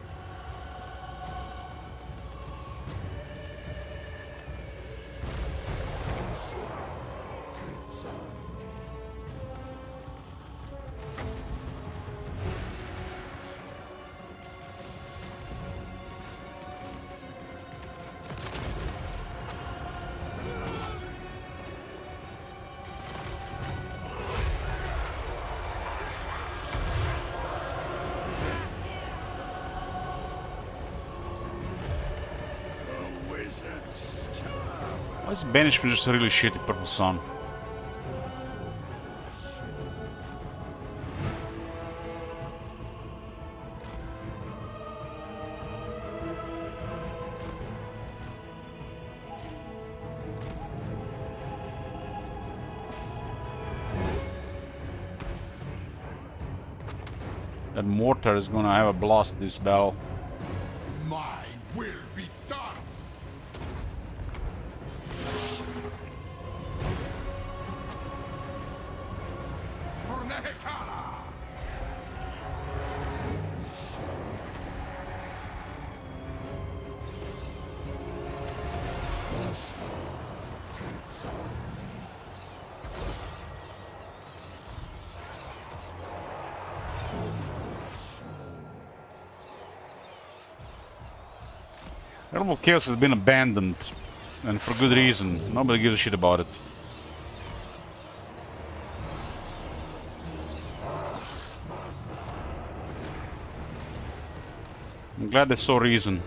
Why is banishment just a really shitty purple sun? That mortar is gonna have a blast this battle. My will be done. For Nehekara. Realm of Chaos has been abandoned, and for good reason. Nobody gives a shit about it. I'm glad they saw reason.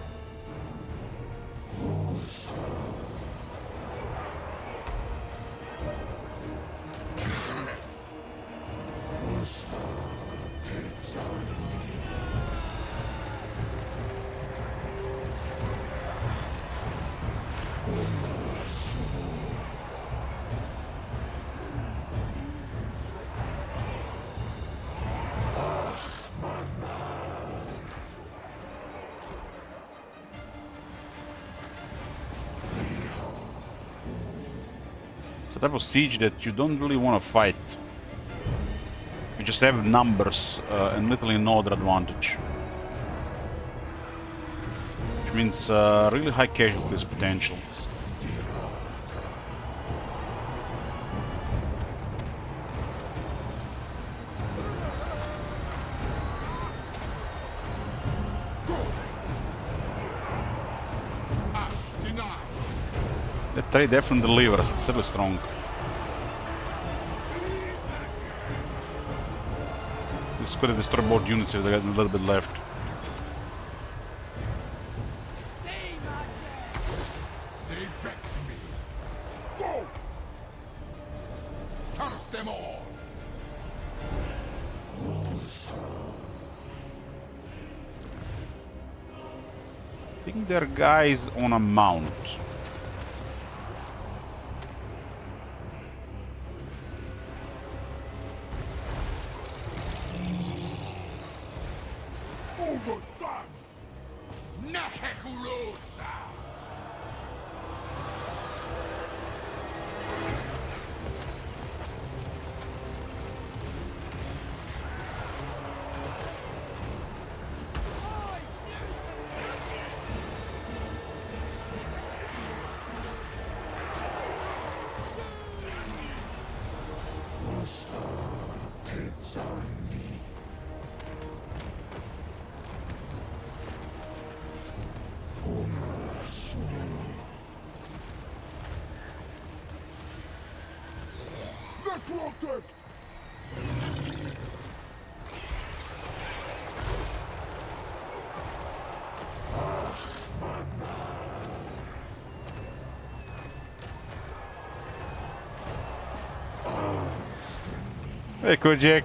It's a type of siege that you don't really want to fight. You just have numbers and literally no other advantage. Which means really high casualties potential. That trade definitely delivers, it's really strong. This could have destroyed both units if they had a little bit left. They vex me. Go! Curse them all! I think there are guys on a mount. Overthun! Nehekulosa! Protect! Hey, Kojak.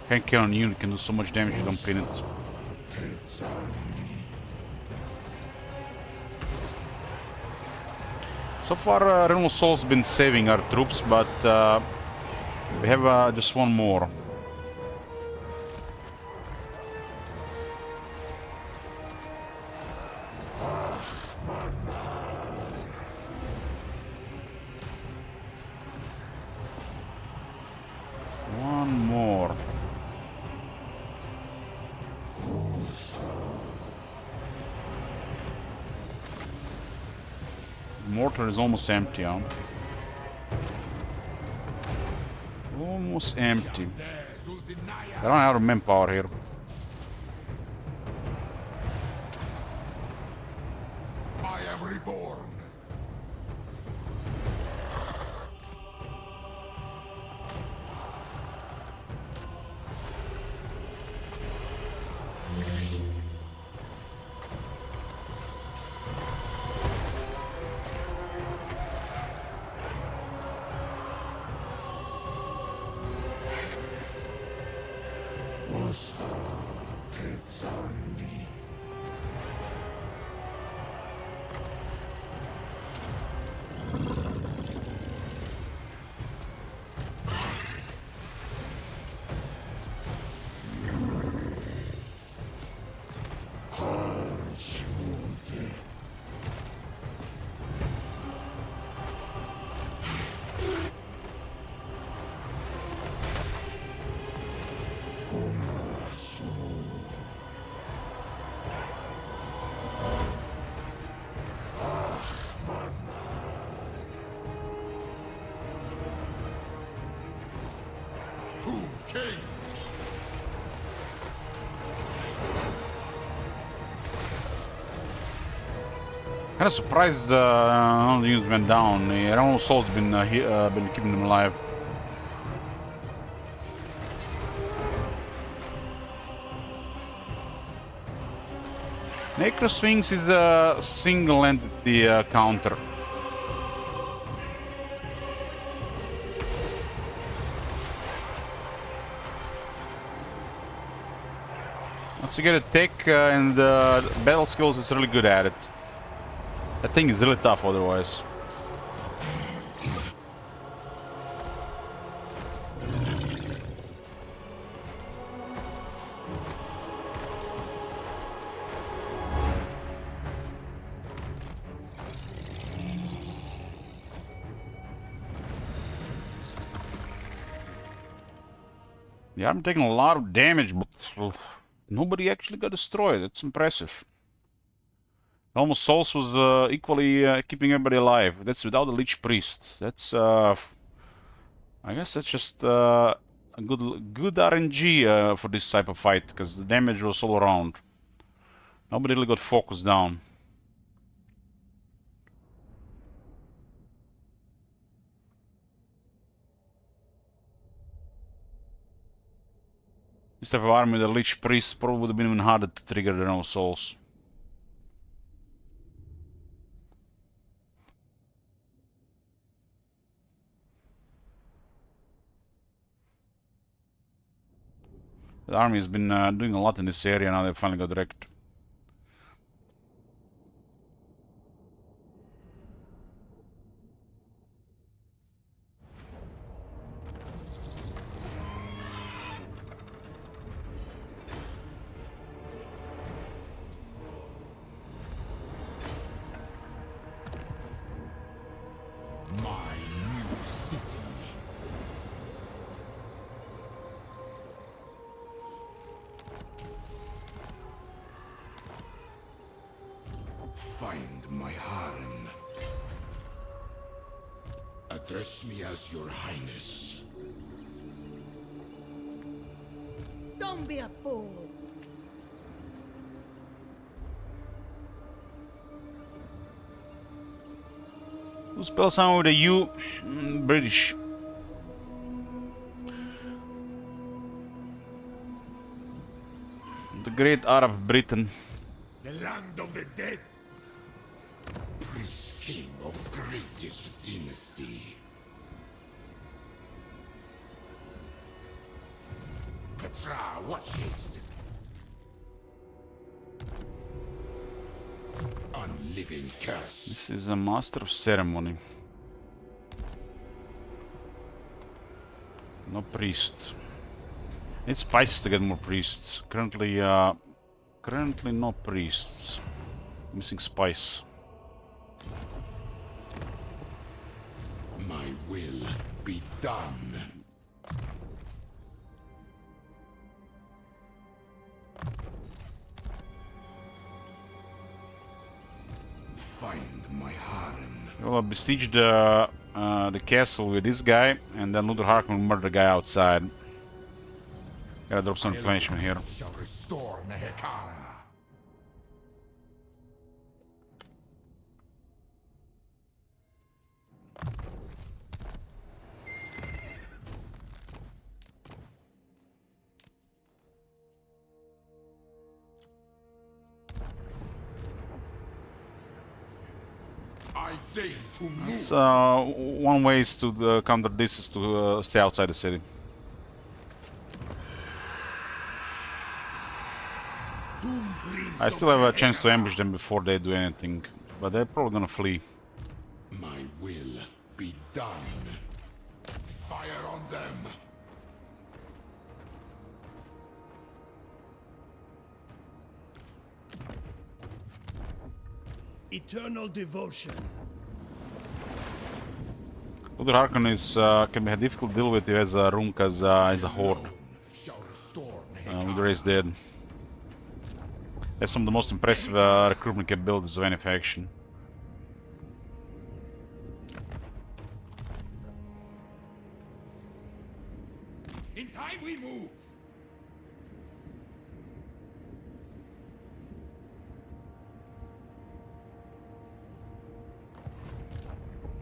Can't kill on a unit, can do so much damage you don't pin it. So far, Realm of Soul's been saving our troops, but we have just one more. One more. Mortar is almost empty, huh? Almost empty. I don't have manpower here. I am reborn. king! Kind of surprised none of the units went down. The Eternal Soul's been keeping them alive. Necro Sphinx is a single entity counter. Once you get a tech and battle skills, it's really good at it. That thing is really tough otherwise. Yeah, I'm taking a lot of damage, but nobody actually got destroyed. That's impressive. Almost Souls was equally keeping everybody alive. That's without the Lich Priest. That's, I guess that's just a good RNG for this type of fight, because the damage was all around. Nobody really got focused down. This type of army with a Lich Priest probably would have been even harder to trigger than all Souls. The army has been doing a lot in this area, now they finally got wrecked. My new city. Find my harem. Address me as your highness. Don't be a fool. Who spells someone with a U? British. The Great Arab Britain. The land of the dead. Priest king of greatest dynasty. Petra watches. Unliving curse. This is a master of ceremony. No priest. Need spices to get more priests. Currently no priests. Missing spice. My will be done. Find my harem. We'll besiege the castle with this guy, and then Luther Harkon will murder the guy outside. Gotta drop some replenishment here. Shall restore Nehekara. I deign to move. So one way is to counter this is to stay outside the city. I still have a chance to ambush them before they do anything, but they're probably gonna flee. My will be done. Fire on them. Eternal devotion. Luther Harkon is can be a difficult deal with as a Runk as a horde Shall restore with the race dead. They have some of the most impressive recruitment capabilities of any faction. In time we move.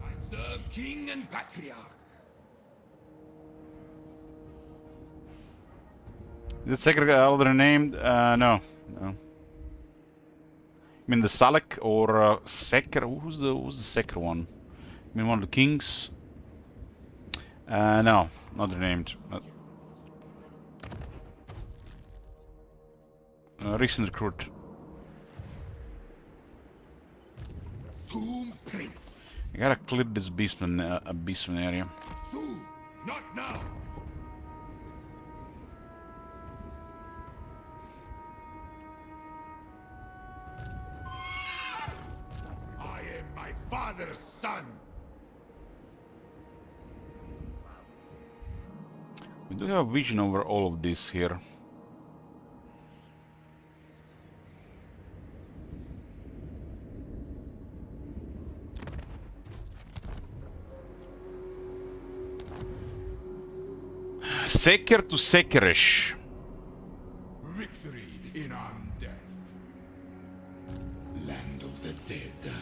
I serve king and patriarch. Is the second elder named? No. No. I mean the Salak or Seker? Who's the second one? I mean one of the kings? No, not named. Recent recruit. Tomb Prince. I gotta clear this basement area. Soon, not now. I am my father's son. We do have a vision over all of this here. Seker to Sekerish. Victory in undeath. Land of the dead.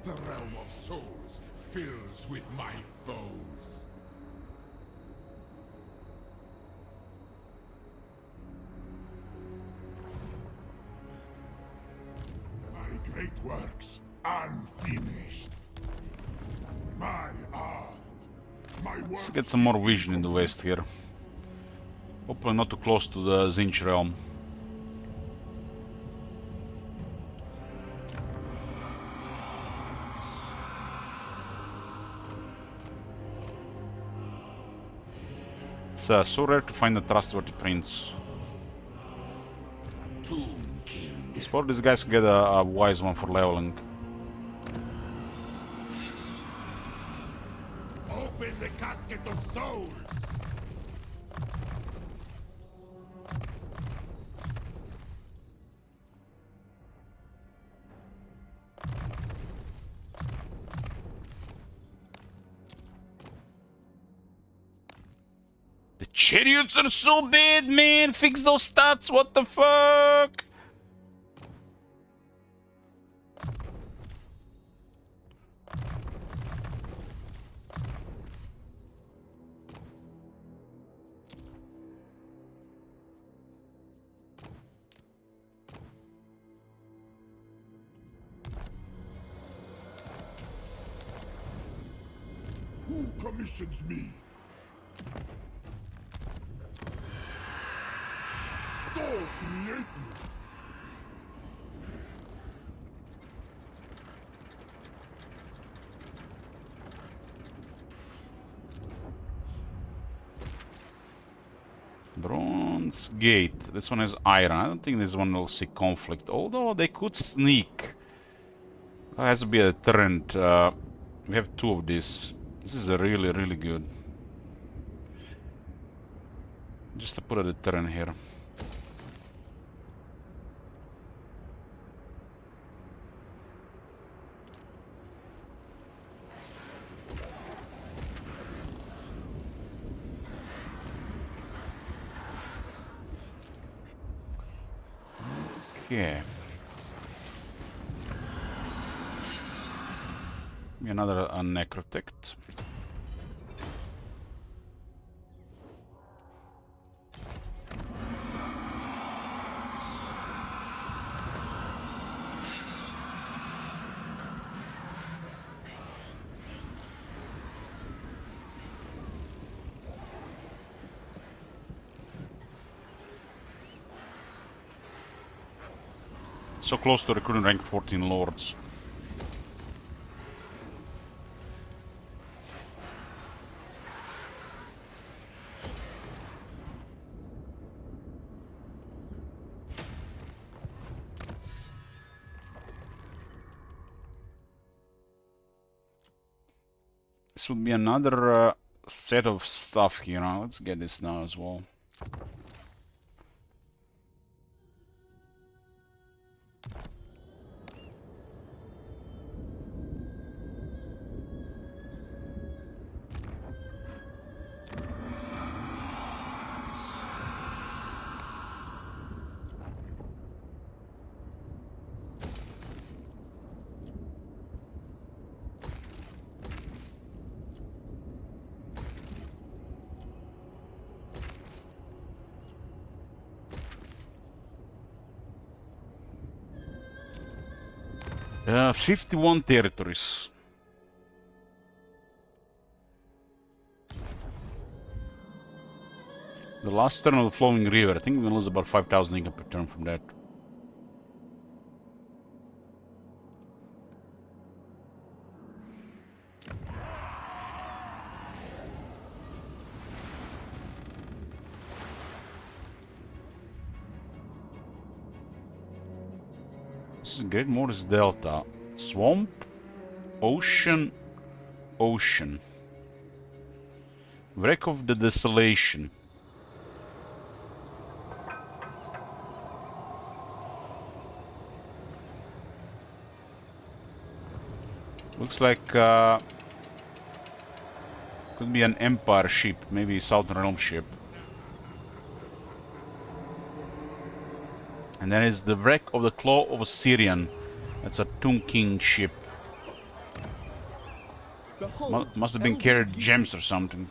The realm of souls fills with my foes. My great works unfinished. My art. My work. Let's get some more vision in the west here. Hopefully not too close to the Zinch realm. It's so rare to find a trustworthy prince. Tomb King. I suppose these guys can get a wise one for leveling. Open the casket of souls. The chariots are so bad, man! Fix those stats, what the fuck? Who commissions me? Soul creator. Bronze Gate. This one has iron. I don't think this one will see conflict, although they could sneak. It has to be a deterrent. We have two of these. This is a really, really good. Just to put a deterrent here. Okay. Another necrotect. So close to recruiting rank 14 lords. This would be another set of stuff here. Let's get this now as well. 51 territories. The last turn of the flowing river. I think we're gonna lose about 5,000 income per turn from that. This is Great Morris Delta. Swamp, ocean, ocean. Wreck of the Desolation. Looks like could be an Empire ship, maybe Southern Realm ship. And then is the wreck of the Claw of Syrian. That's a Tomb King ship. Must have been carried gems or something.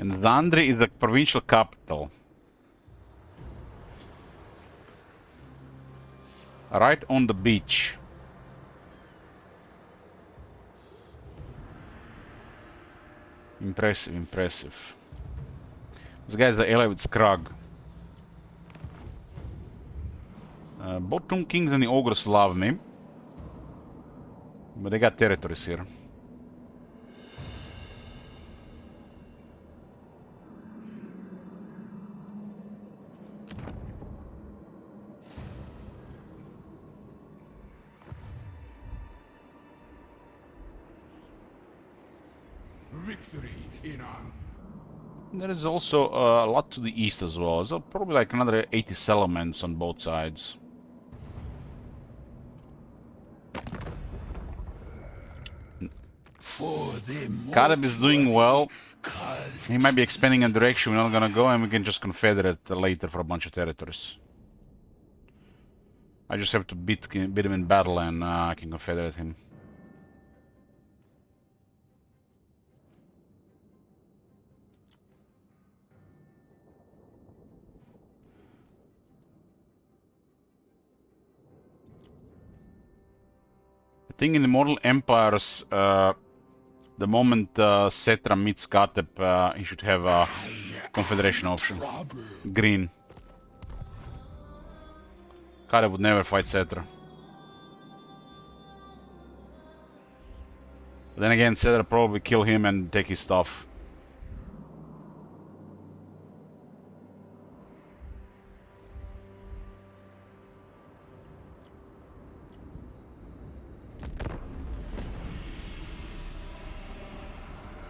And Zandri is the provincial capital. Right on the beach. Impressive, impressive. This guy's the ally with Scrog. Both Tomb Kings and the Ogres love me. But they got territories here. Victory in our... There is also a lot to the east as well. So probably like another 80 settlements on both sides. Caleb is doing well. He might be expanding in a direction we're not gonna go, and we can just confederate later for a bunch of territories. I just have to beat him in battle, and I can confederate him. I think in the Mortal Empires, the moment Cetra meets Katep, he should have a confederation option. Green. Katep would never fight Cetra. But then again, Cetra probably kill him and take his stuff.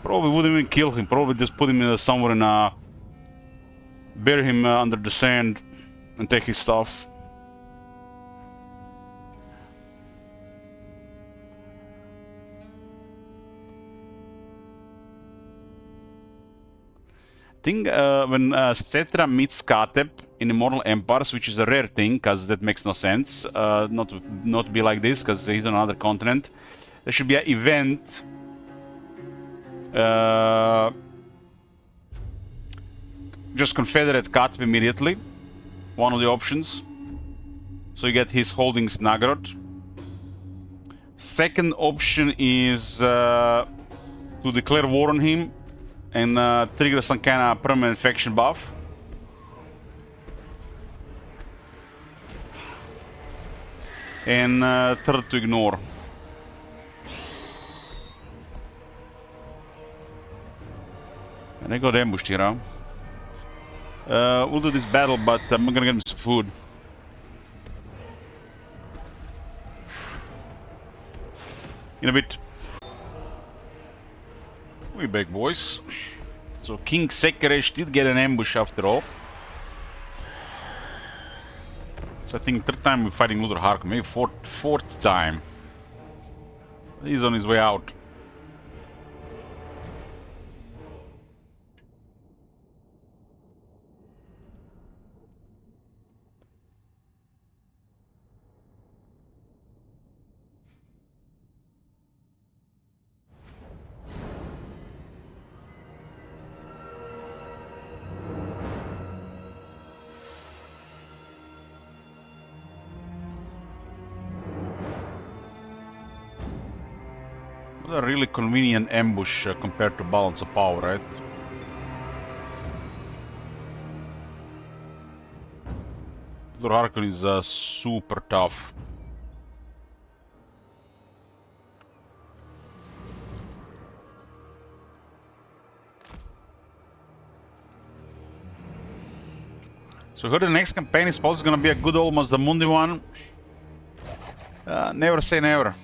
Probably wouldn't even kill him, probably just put him somewhere and bury him under the sand and take his stuff. I think when Cetra meets Katep in Immortal Empires, which is a rare thing, because that makes no sense, not be like this, because he's on another continent, there should be an event. Just confederate Katep immediately. One of the options. So you get his holdings in Nagorod. Second option is to declare war on him and trigger some kind of permanent faction buff. And third, to ignore. And they got ambushed here, huh? We'll do this battle, but I'm gonna get me some food. In a bit. We back, boys. So King Sekeresh did get an ambush after all. So I think third time we're fighting Luther Hark, maybe fourth time. He's on his way out. a really convenient ambush compared to balance of power, right? Lord Harkon is super tough. So here the next campaign is supposed to gonna be a good almost the Mundi one. Never say never.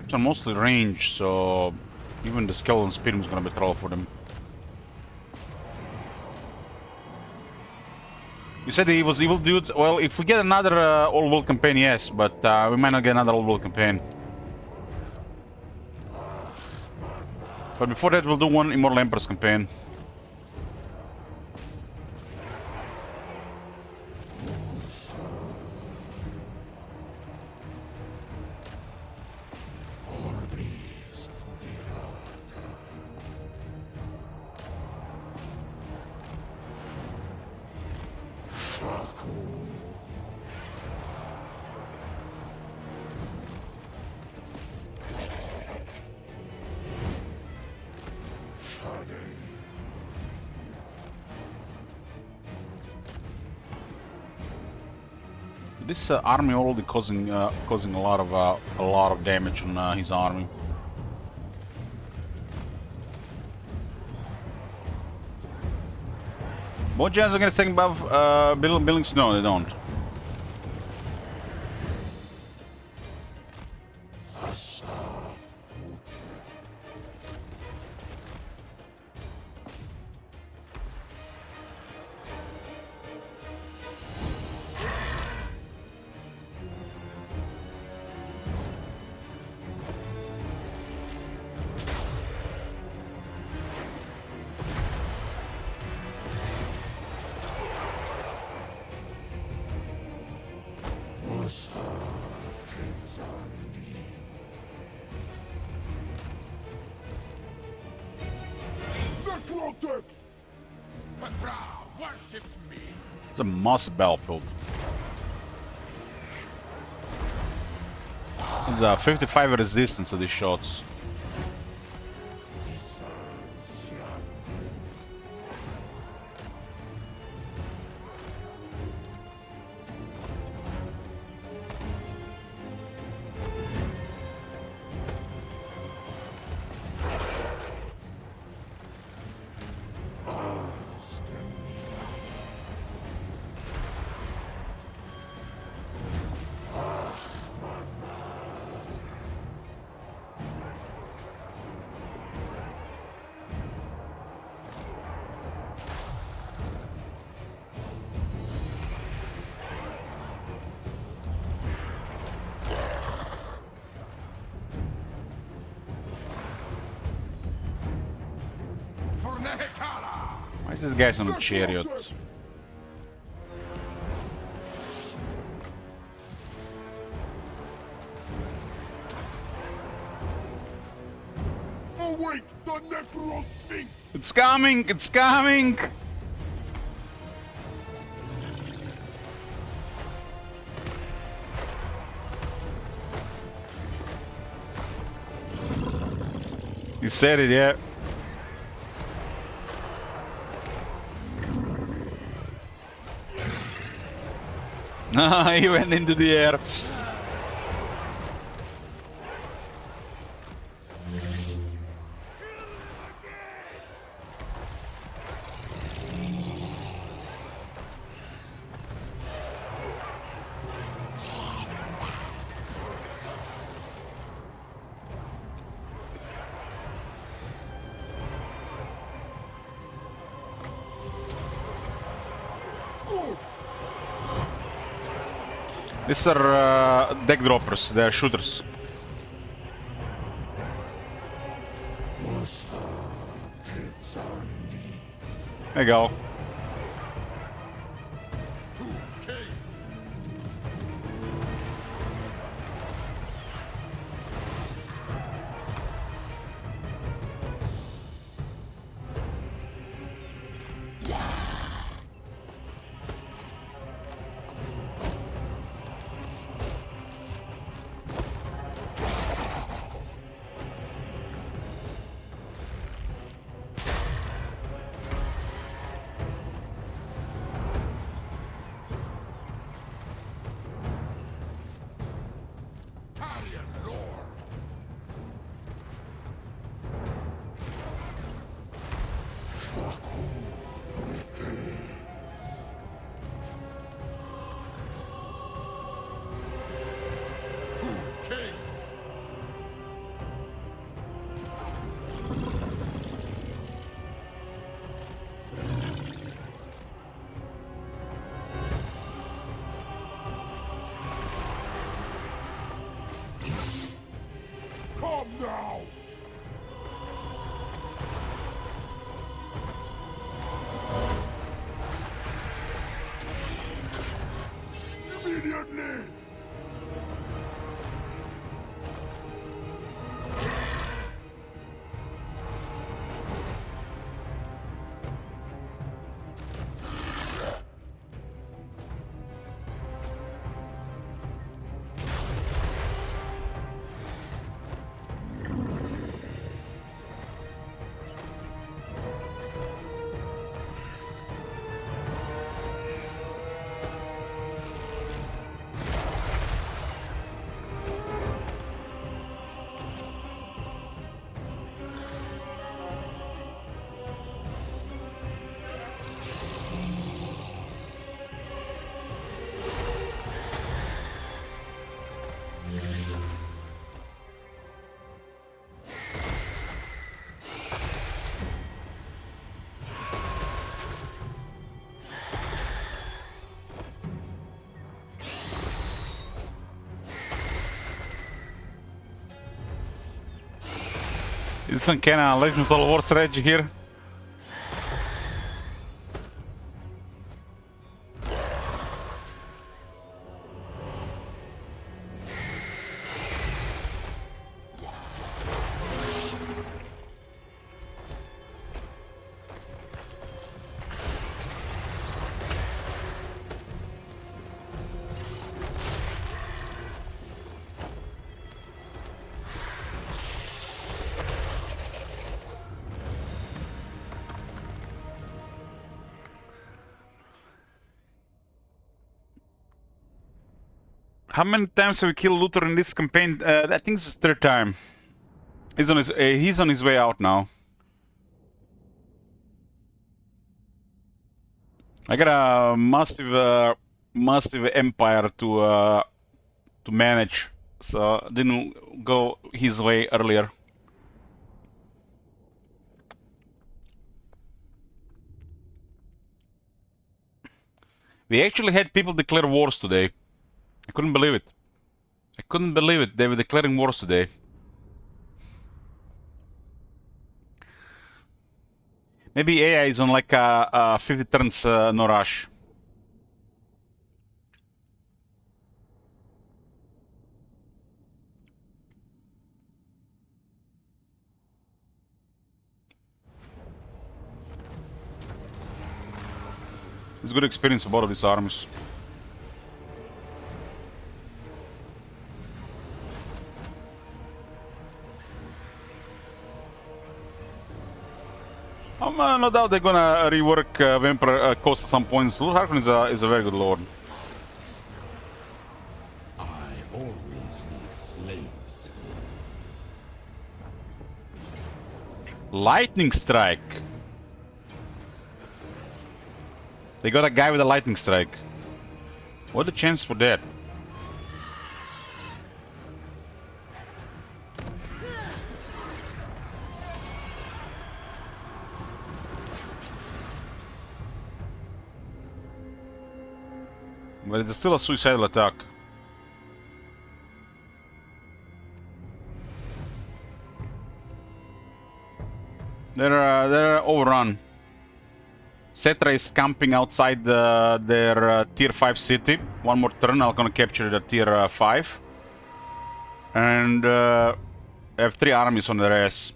It's mostly range, so even the skeleton speed is gonna be trouble for them. You said he was evil dudes. Well, if we get another all world campaign, yes, but we might not get another all world campaign. But before that, we'll do one Immortal Empress campaign. This army already causing a lot of damage on his army. Both giants are getting second buff buildings? No, they don't. It's a massive battlefield. There's a 55 resistance to these shots. Why is this guy on a chariot? Await the Necro Sphinx! It's coming! It's coming! You said it, yeah. He went into the air. These are deck droppers, they're shooters. There you go. Come now! Immediately! Is this some kind of Legend of Total War strategy here? How many times have we killed Luther in this campaign? I think this is the third time. He's on his way out now. I got a massive empire to manage, so didn't go his way earlier. We actually had people declare wars today. I couldn't believe it. I couldn't believe it. They were declaring wars today. Maybe AI is on like 50 turns no rush. It's a good experience for both of these armies. No doubt they're gonna rework Vampire Coast at some points. Lord Harkon is a very good lord. I always need slaves. Lightning Strike! They got a guy with a Lightning Strike. What the chance for that? But it's still a suicidal attack. They're overrun. Cetra is camping outside their tier 5 city. One more turn, I'm gonna capture the tier 5. And I have 3 armies on their ass.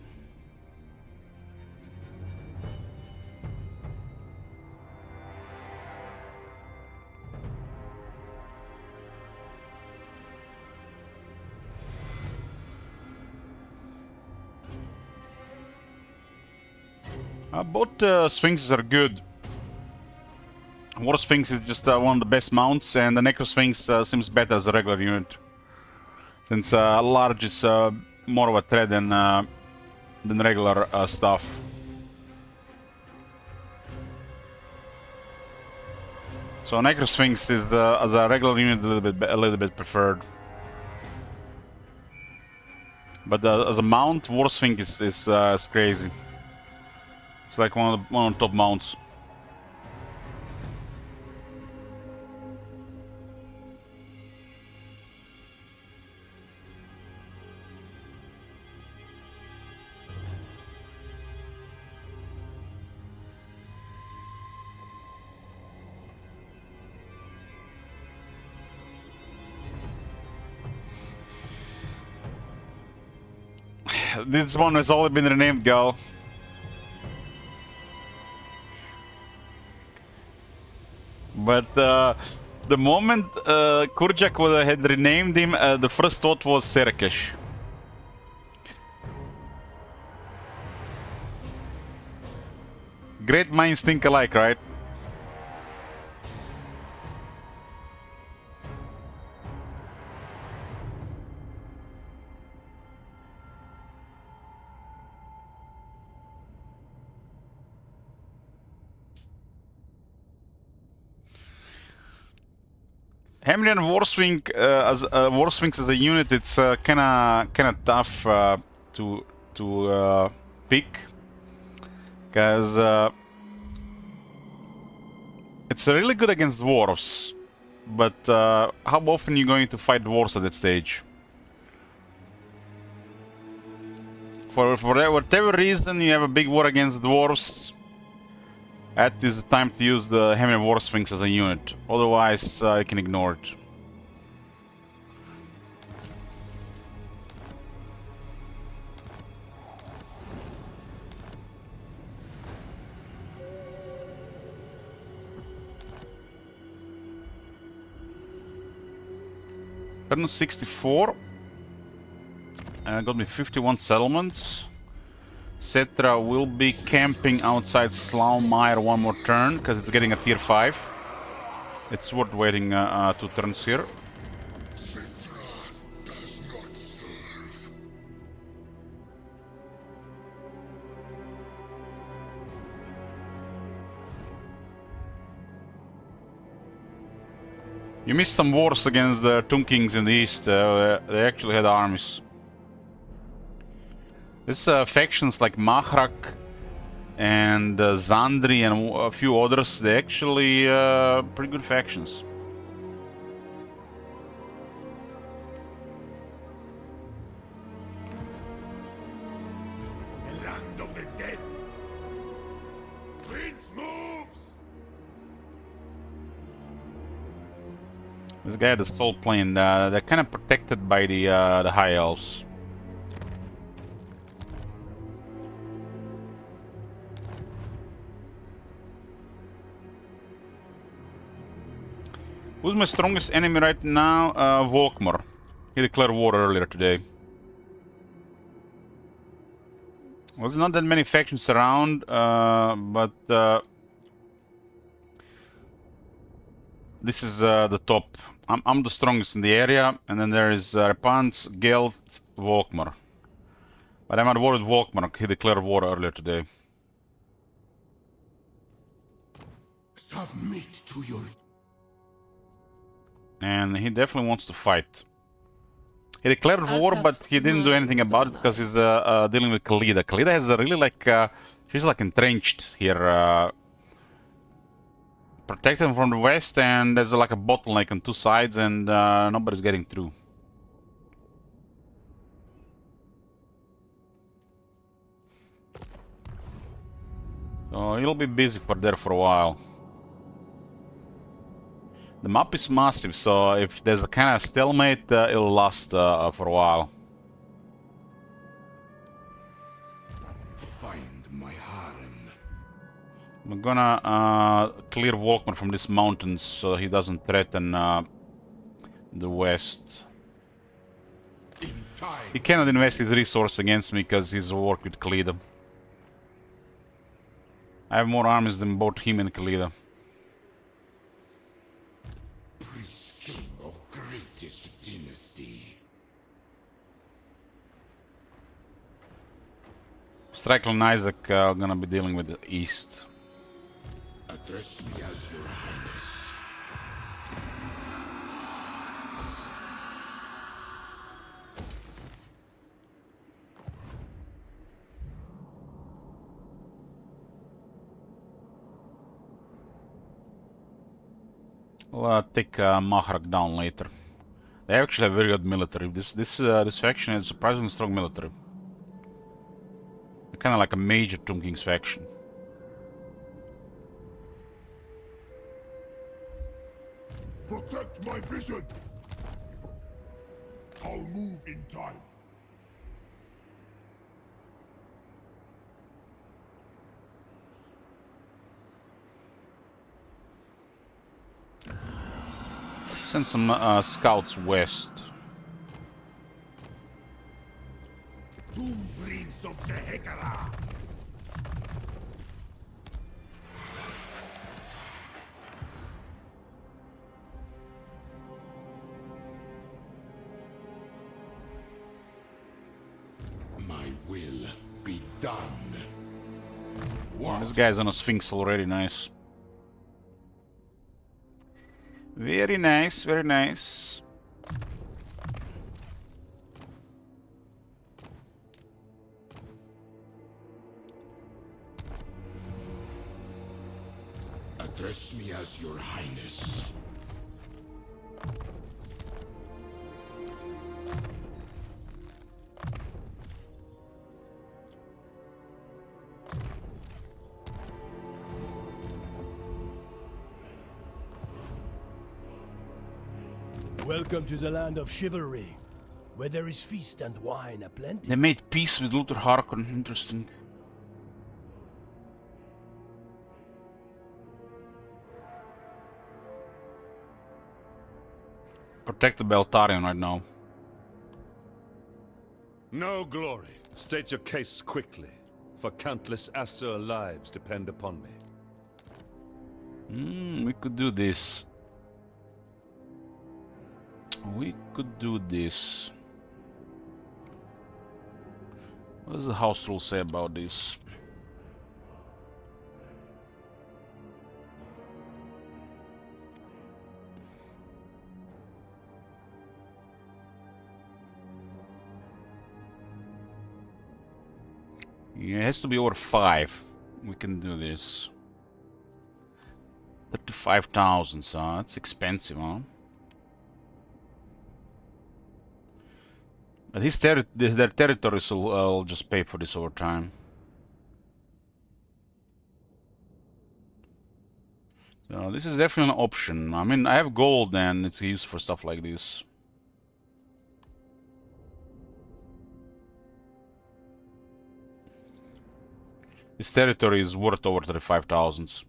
Both Sphinxes are good. War Sphinx is just one of the best mounts, and the Necro Sphinx seems better as a regular unit. Since large is more of a threat than regular stuff. So Necro Sphinx is as a regular unit a little bit preferred. But as a mount, War Sphinx is crazy. It's like one of the top mounts. This one has already been renamed, Gal. But the moment Kurjak had renamed him, the first thought was Serkesh. Great minds think alike, right? Khemri and War Sphinx as a unit, it's kinda tough to pick, because it's really good against dwarves, but how often are you going to fight dwarves at that stage? For whatever reason you have a big war against dwarves, that is the time to use the Khemri War Sphinx as a unit. Otherwise, you can ignore it. Turn 64. Got me 51 settlements. Cetra will be camping outside Slaumire one more turn, because it's getting a tier 5. It's worth waiting 2 turns here. Cetra does not serve. You missed some wars against the Tomb Kings in the east. They actually had armies. These factions like Mahrak and Zandri and a few others, they're actually pretty good factions. The land of the dead. Prince moves! This guy had the Soul Plane, they're kind of protected by the High Elves. Who's my strongest enemy right now? Volkmar. He declared war earlier today. Well, there's not that many factions around, but this is the top. I'm the strongest in the area, and then there is Repans, Gelt, Volkmar. But I'm at war with Volkmar. He declared war earlier today. Submit to your... And he definitely wants to fight. He declared war, but he didn't do anything about it because he's dealing with Khalida. Khalida has a really she's like entrenched here. Protected from the west, and there's like a bottleneck on 2 sides, and nobody's getting through. So he'll be busy for there for a while. The map is massive, so if there's a kind of stalemate, it'll last for a while. Find my harem. I'm gonna clear Walkman from these mountains so he doesn't threaten the west. In time. He cannot invest his resource against me because he's worked with Khalida. I have more armies than both him and Khalida. Priest king of greatest dynasty. Strikel and Isaac are gonna be dealing with the east. Address me as your highness. I'll take Mahrak down later. They actually have very good military. This faction has surprisingly strong military. They're kind of like a major Tomb King's faction. Protect my vision! I'll move in time. Let's send some scouts west. Tomb Prince of the Hekara. My will be done. This guy's on a Sphinx already, nice. Very nice, very nice. Address me as your highness. Welcome to the land of chivalry, where there is feast and wine aplenty. They made peace with Luther Harkon, interesting. Protect the Beltarion right now. No glory. State your case quickly, for countless Asur lives depend upon me. We could do this. We could do this. What does the house rule say about this? Yeah, it has to be over 5. We can do this. 35,000, so that's expensive, huh? But their territories will just pay for this over time. So this is definitely an option. I mean, I have gold and it's used for stuff like this. This territory is worth over 35,000.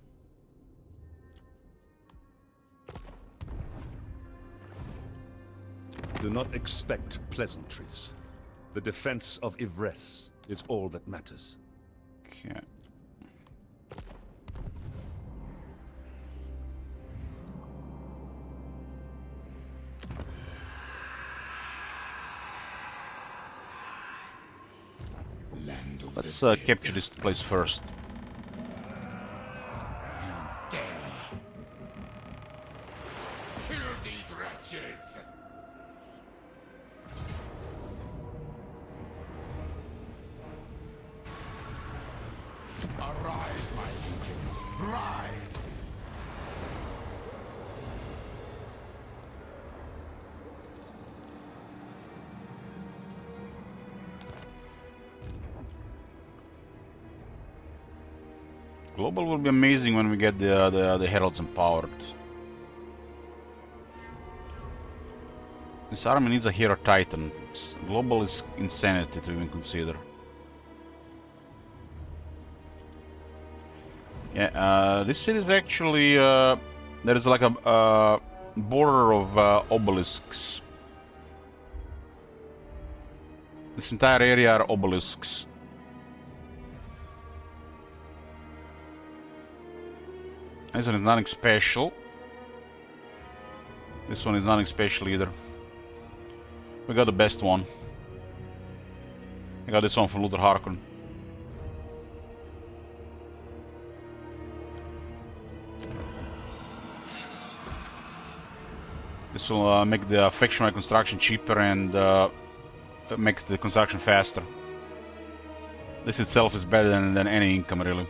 Do not expect pleasantries. The defense of Yvresse is all that matters. Okay. Land of Let's the capture this place first. dare. Kill these wretches. Arise, my legions, rise! Global will be amazing when we get the heralds empowered. This army needs a hero titan. Global is insanity to even consider. Yeah, this city is actually there is like a border of obelisks. This entire area are obelisks. This one is nothing special. This one is nothing special either. We got the best one. I got this one from Luther Harkon. This will make the factional construction cheaper and make the construction faster. This itself is better than any income, really.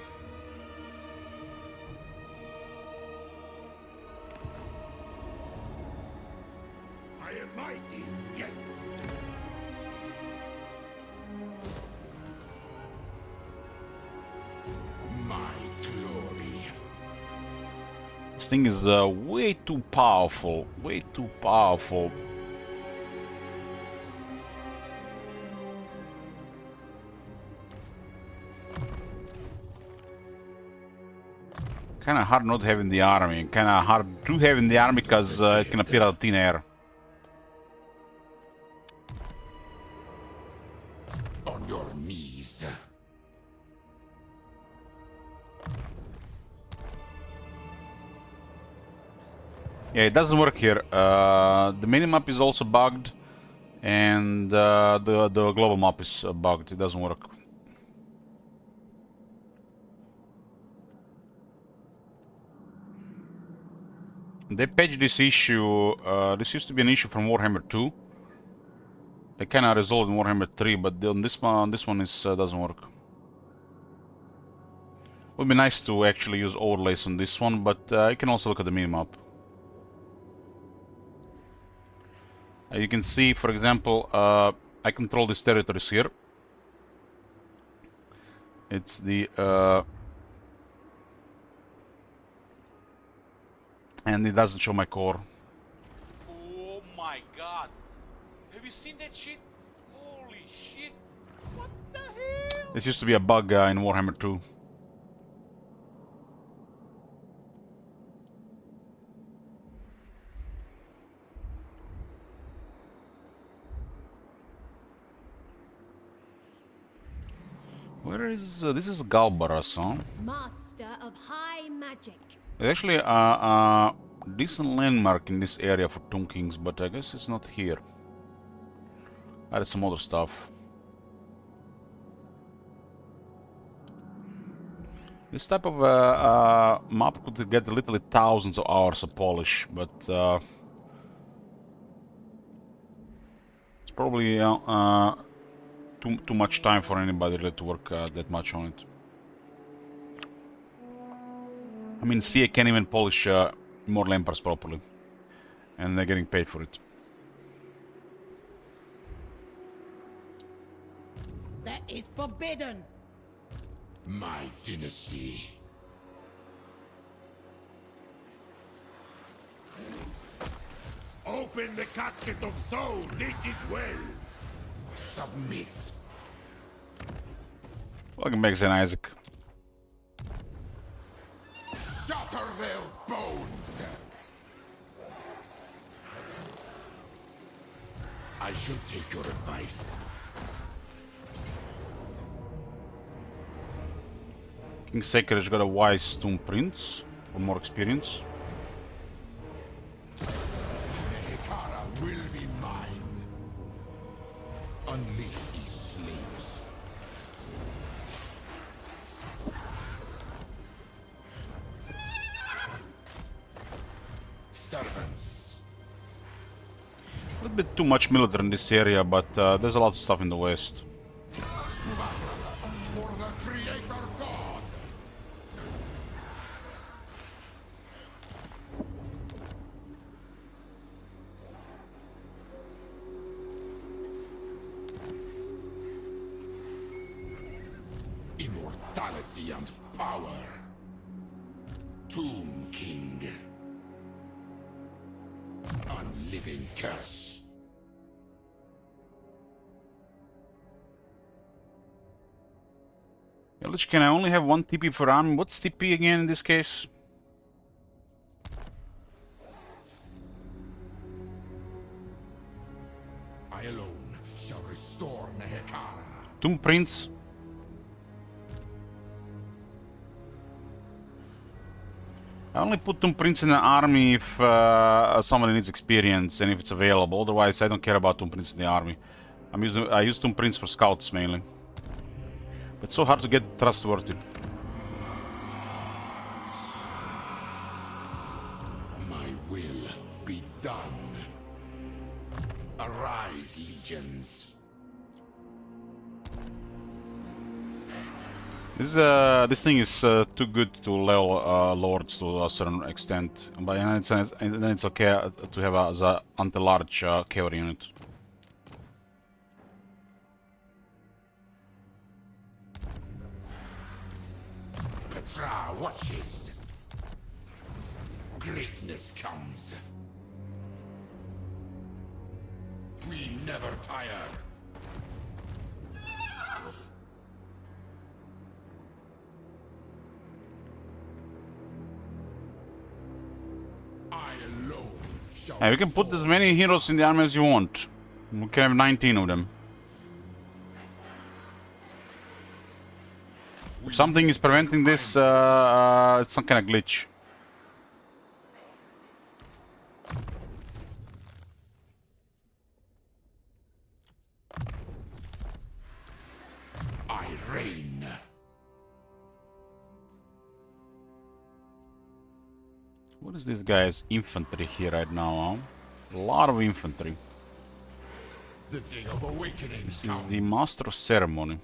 I am mighty, yes. My glory. This thing is way too powerful. Way too powerful. Kinda hard not having the army. Kinda hard to have in the army because it can appear out of thin air. On your knees. Yeah, it doesn't work here. The minimap is also bugged, and the global map is bugged. It doesn't work. They patched this issue. This used to be an issue from Warhammer 2. They kind of resolved in Warhammer 3, but on this one is doesn't work. Would be nice to actually use overlays on this one, but you can also look at the minimap. You can see, for example, I control these territories here. It's the and it doesn't show my core. Oh my god! Have you seen that shit? Holy shit! What the hell? This used to be a bug in Warhammer 2. Where is this? Is Galbaras, huh? Master of high magic. There's actually a decent landmark in this area for Tomb Kings, but I guess it's not here. There's some other stuff. This type of map could get literally thousands of hours of polish, but it's probably too much time for anybody really to work that much on it. I mean, CA can't even polish more lamparts properly, and they're getting paid for it. That is forbidden. My dynasty. Open the casket of soul. This is well. Submit. Welcome back, Zen Isaac. Shatter their bones. I shall take your advice. King Sacred got a wise Tomb Prince for more experience. Hekara will be mine. Unleash these slaves. Servants. A little bit too much military in this area, but there's a lot of stuff in the west. For the Creator God. Immortality and power. Tomb King. Unliving curse. Yeah, Lich, can I only have one TP for army? What's TP again in this case? I alone shall restore Nehekara. Tomb Prince. I only put Tomb Prince in the army if somebody needs experience and if it's available. Otherwise, I don't care about Tomb Prince in the army. I use Tomb Prince for scouts mainly. But it's so hard to get trustworthy. My will be done. Arise, legions. This thing is too good to level lords to a certain extent, but then it's okay to have as an anti-large cavalry unit. Petra watches. Greatness comes. We never tire. I alone shall Yeah, we can put as many heroes in the army as you want. We can have 19 of them. If something is preventing this, it's some kind of glitch. I reign. What is this guy's infantry here right now? Huh? A lot of infantry. The day of awakening This is comes. the Master of Ceremony.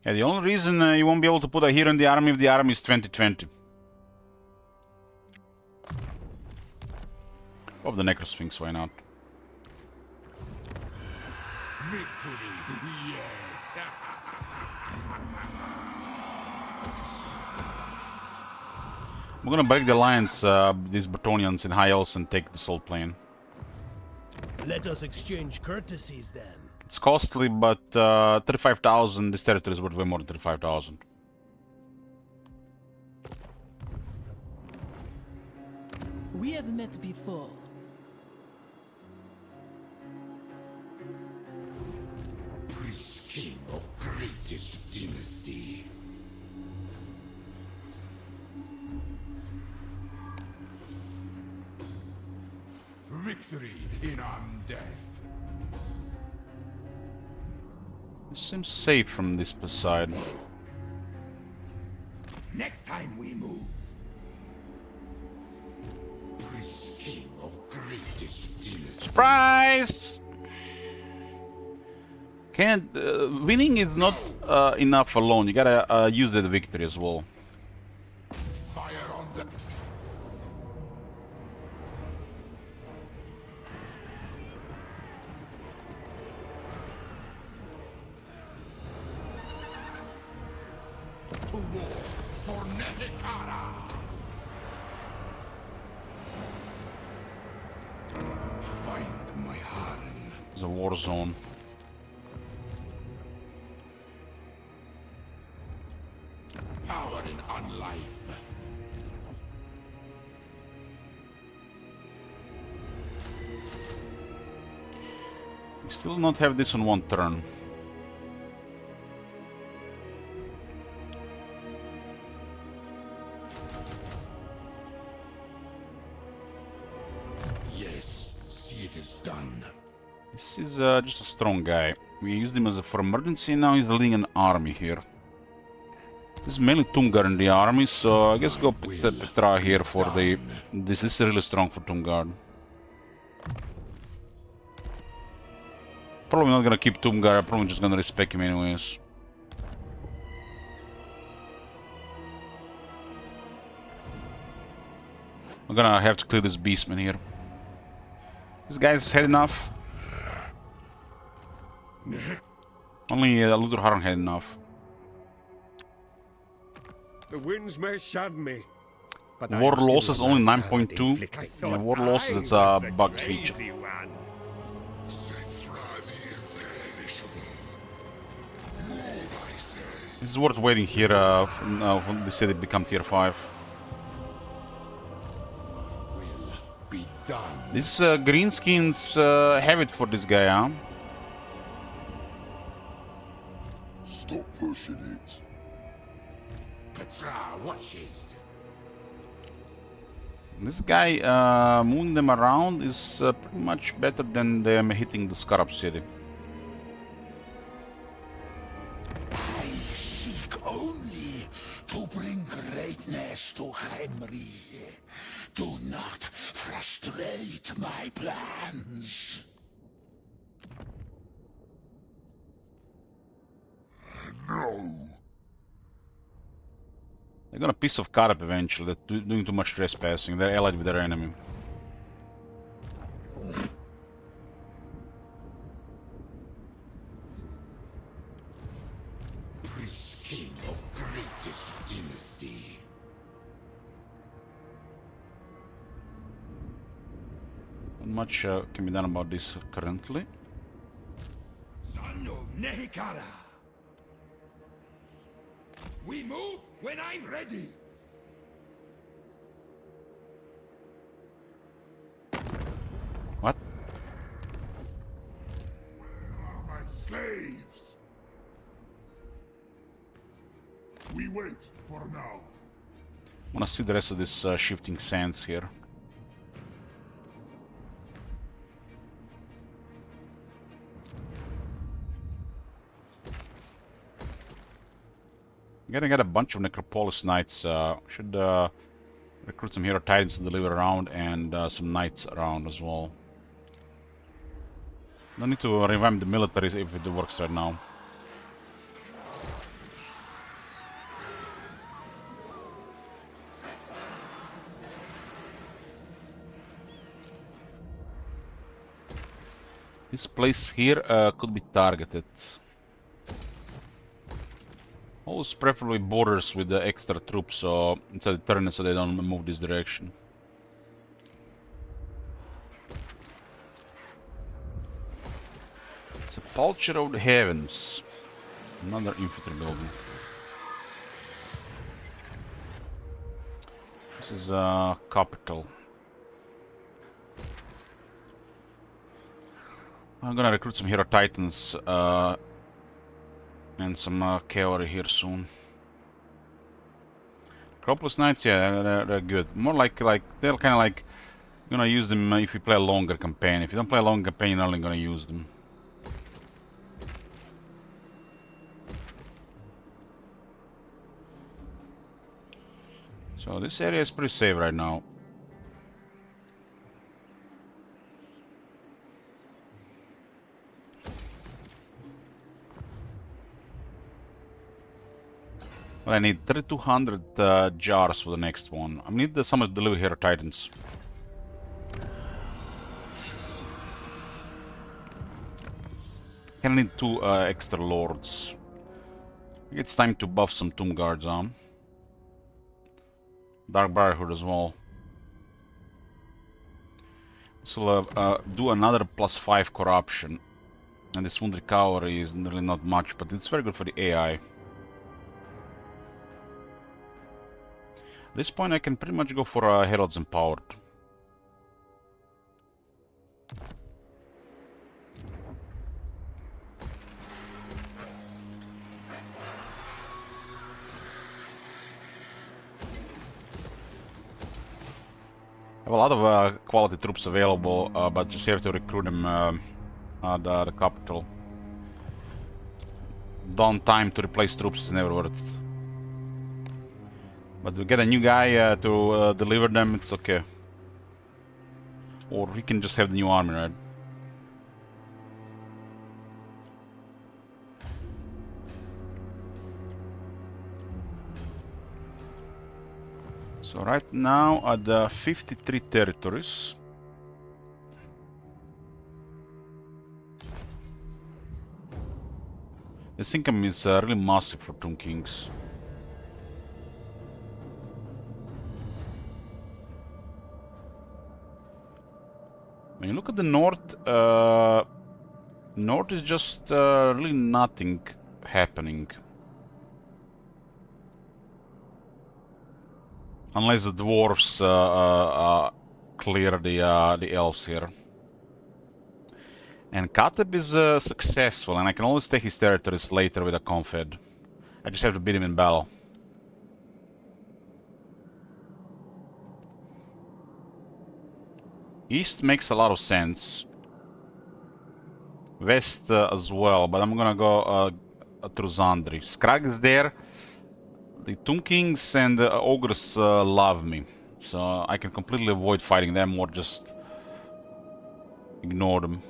Yeah, the only reason you won't be able to put a hero in the army if the army is 2020. Of the Necrosphinx, why not? Victory, yes. I'm gonna break the alliance, these Bretonians in High Elves, and take the Salt Plain. Let us exchange courtesies then. It's costly, but 35,000, this territory is worth way more than 35,000. We have met before. Priest king of greatest dynasty. Victory in undeath. This seems safe from this side. Next time we move. Priest king of greatest dynasty. Surprise! Can't winning is not enough alone. You gotta use that victory as well. Fire on the to war for Nehekara. Find my harem. It's a war zone. Power in unlife. We still not have this on one turn. Yes, see it is done. This is just a strong guy. We used him for emergency, now he's leading an army here. This is mainly Toomgar in the army, so I guess go Petra here for the... This is really strong for Toomgar. Probably not gonna keep Toomgar, I'm probably just gonna respec him anyways. I'm gonna have to clear this beastman here. This guy's had enough. Only a little hard had enough. The winds may shun me, but War I am still losses the only master at 9.2. inflicting. Yeah, war losses it's a bug feature. It's worth waiting here for the city become tier 5. Be done. These greenskins have it for this guy, huh? Stop pushing it. Petra watches. This guy moving them around is pretty much better than them hitting the Scarab city. I seek only to bring greatness to Khemri. Do not frustrate my plans. No. They're gonna piece of Karab eventually. They're doing too much trespassing. They're allied with their enemy. Priest king of greatest dynasty. Not much can be done about this currently. Son of Nehikara. We move when I'm ready. What? My slaves. We wait for now. Wanna see the rest of this shifting sands here. Gonna get a bunch of Necropolis Knights. Should recruit some Hero Titans to deliver around and some Knights around as well. Don't need to revamp the military if it works right now. This place here could be targeted. Always preferably borders with the extra troops, so it's a deterrent so they don't move this direction. It's a Pulcher of the Heavens. Another infantry building. This is a capital. I'm gonna recruit some Hero Titans and some cavalry here soon. Necropolis Knights, yeah, they're good. More like they're kind of like gonna use them if you play a longer campaign. If you don't play a long campaign, you're only gonna use them. So this area is pretty safe right now. Well, I need 3200 jars for the next one. I need someone to deliver Hero Titans. I need 2 extra lords. I think it's time to buff some Tomb Guards on. Dark Brotherhood as well. This will do another +5 corruption. And this Wounded Cavalry is really not much, but it's very good for the AI. At this point I can pretty much go for Heralds Empowered. I have a lot of quality troops available, but just have to recruit them at the capital. Downtime to replace troops is never worth it. But to get a new guy to deliver them, it's okay. Or we can just have the new army, right? So right now at the 53 territories. This income is really massive for Tomb Kings. When you look at the north, north is just really nothing happening. Unless the dwarves clear the elves here. And Kateb is successful, and I can always take his territories later with a confed. I just have to beat him in battle. East makes a lot of sense. West as well, but I'm gonna go through Zandri. Skrag is there. The Tomb Kings and Ogres love me, so I can completely avoid fighting them or just ignore them.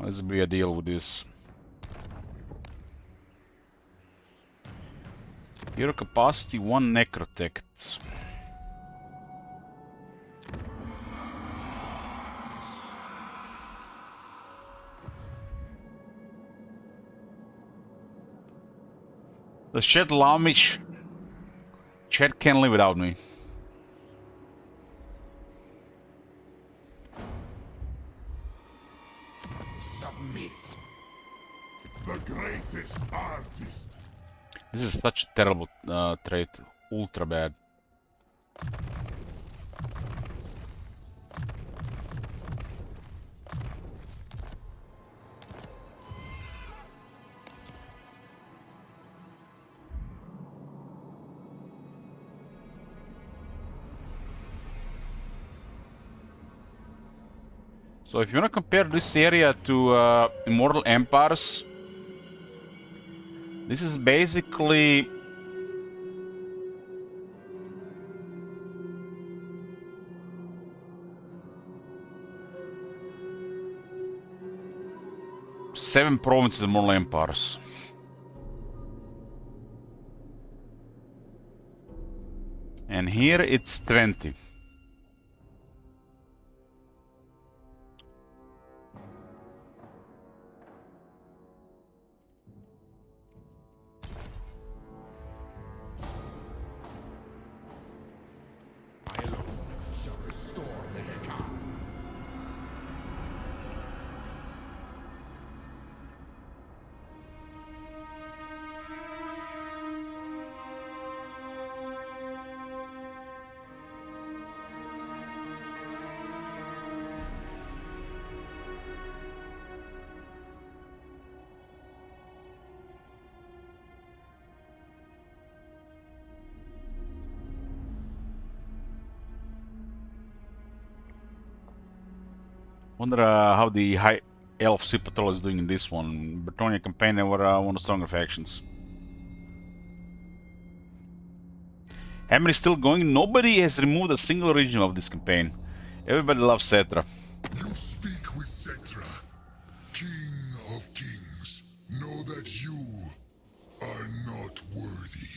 Let's be a deal with this. Hero capacity 1 necrotect. Does Chet allow me? Chet can't live without me. Submit. The greatest artist. This is such a terrible trait. Ultra bad. So if you want to compare this area to Immortal Empires, this is basically seven provinces in Immortal Empires. And here it's 20. Wonder how the High Elf Sea Patrol is doing in this one. Bretonia campaign, they were one of the stronger factions. Khemri is still going. Nobody has removed a single region of this campaign. Everybody loves Cetra. You speak with Cetra, King of Kings. Know that you are not worthy.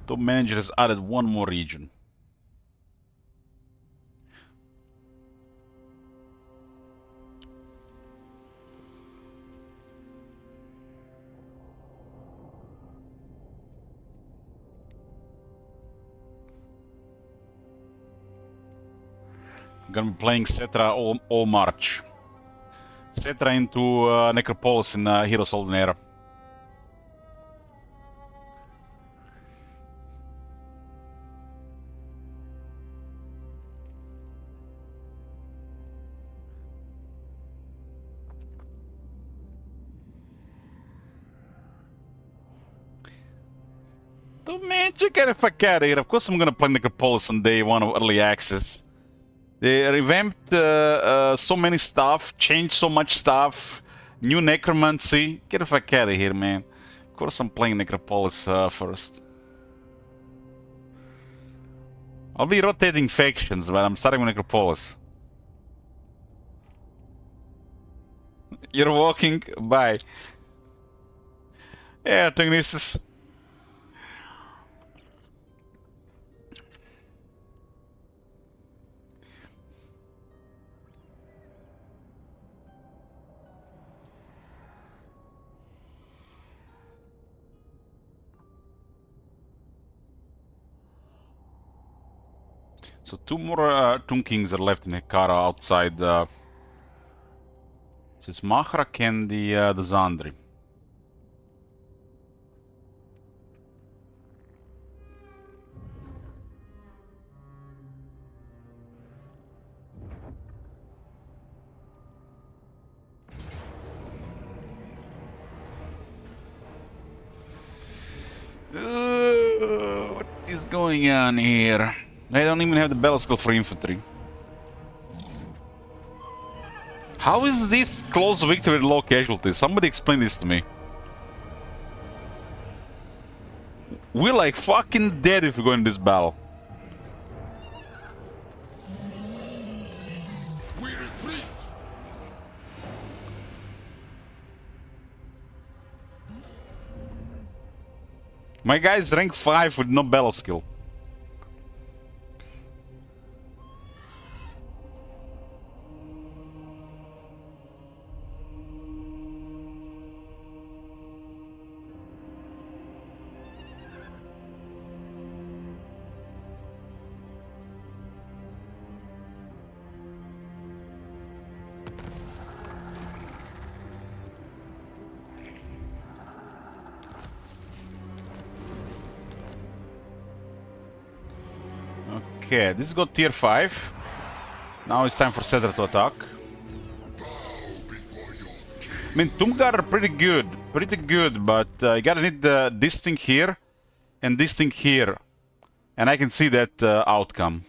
Top manager has added one more region. I'm gonna be playing Cetra all March. Cetra into Necropolis in Heroes Olden Era. Don't man, you get the fuck out of here. Of course I'm gonna play Necropolis on day one of early access. They revamped so many stuff, changed so much stuff, new necromancy. Get the fuck out of here, man. Of course I'm playing Necropolis first. I'll be rotating factions, but I'm starting with Necropolis. You're walking. Bye. Yeah, I think this is. So two more Tomb Kings are left in Hekara outside. So it's Mahrak and the Zandri. What is going on here? I don't even have the battle skill for infantry. How is this close victory with low casualties? Somebody explain this to me. We're like fucking dead if we go in this battle. We retreat! My guy's rank 5 with no battle skill. Okay, this got tier 5. Now it's time for Setter to attack. I mean, Tungar are pretty good, but you gotta need this thing here and this thing here. And I can see that outcome.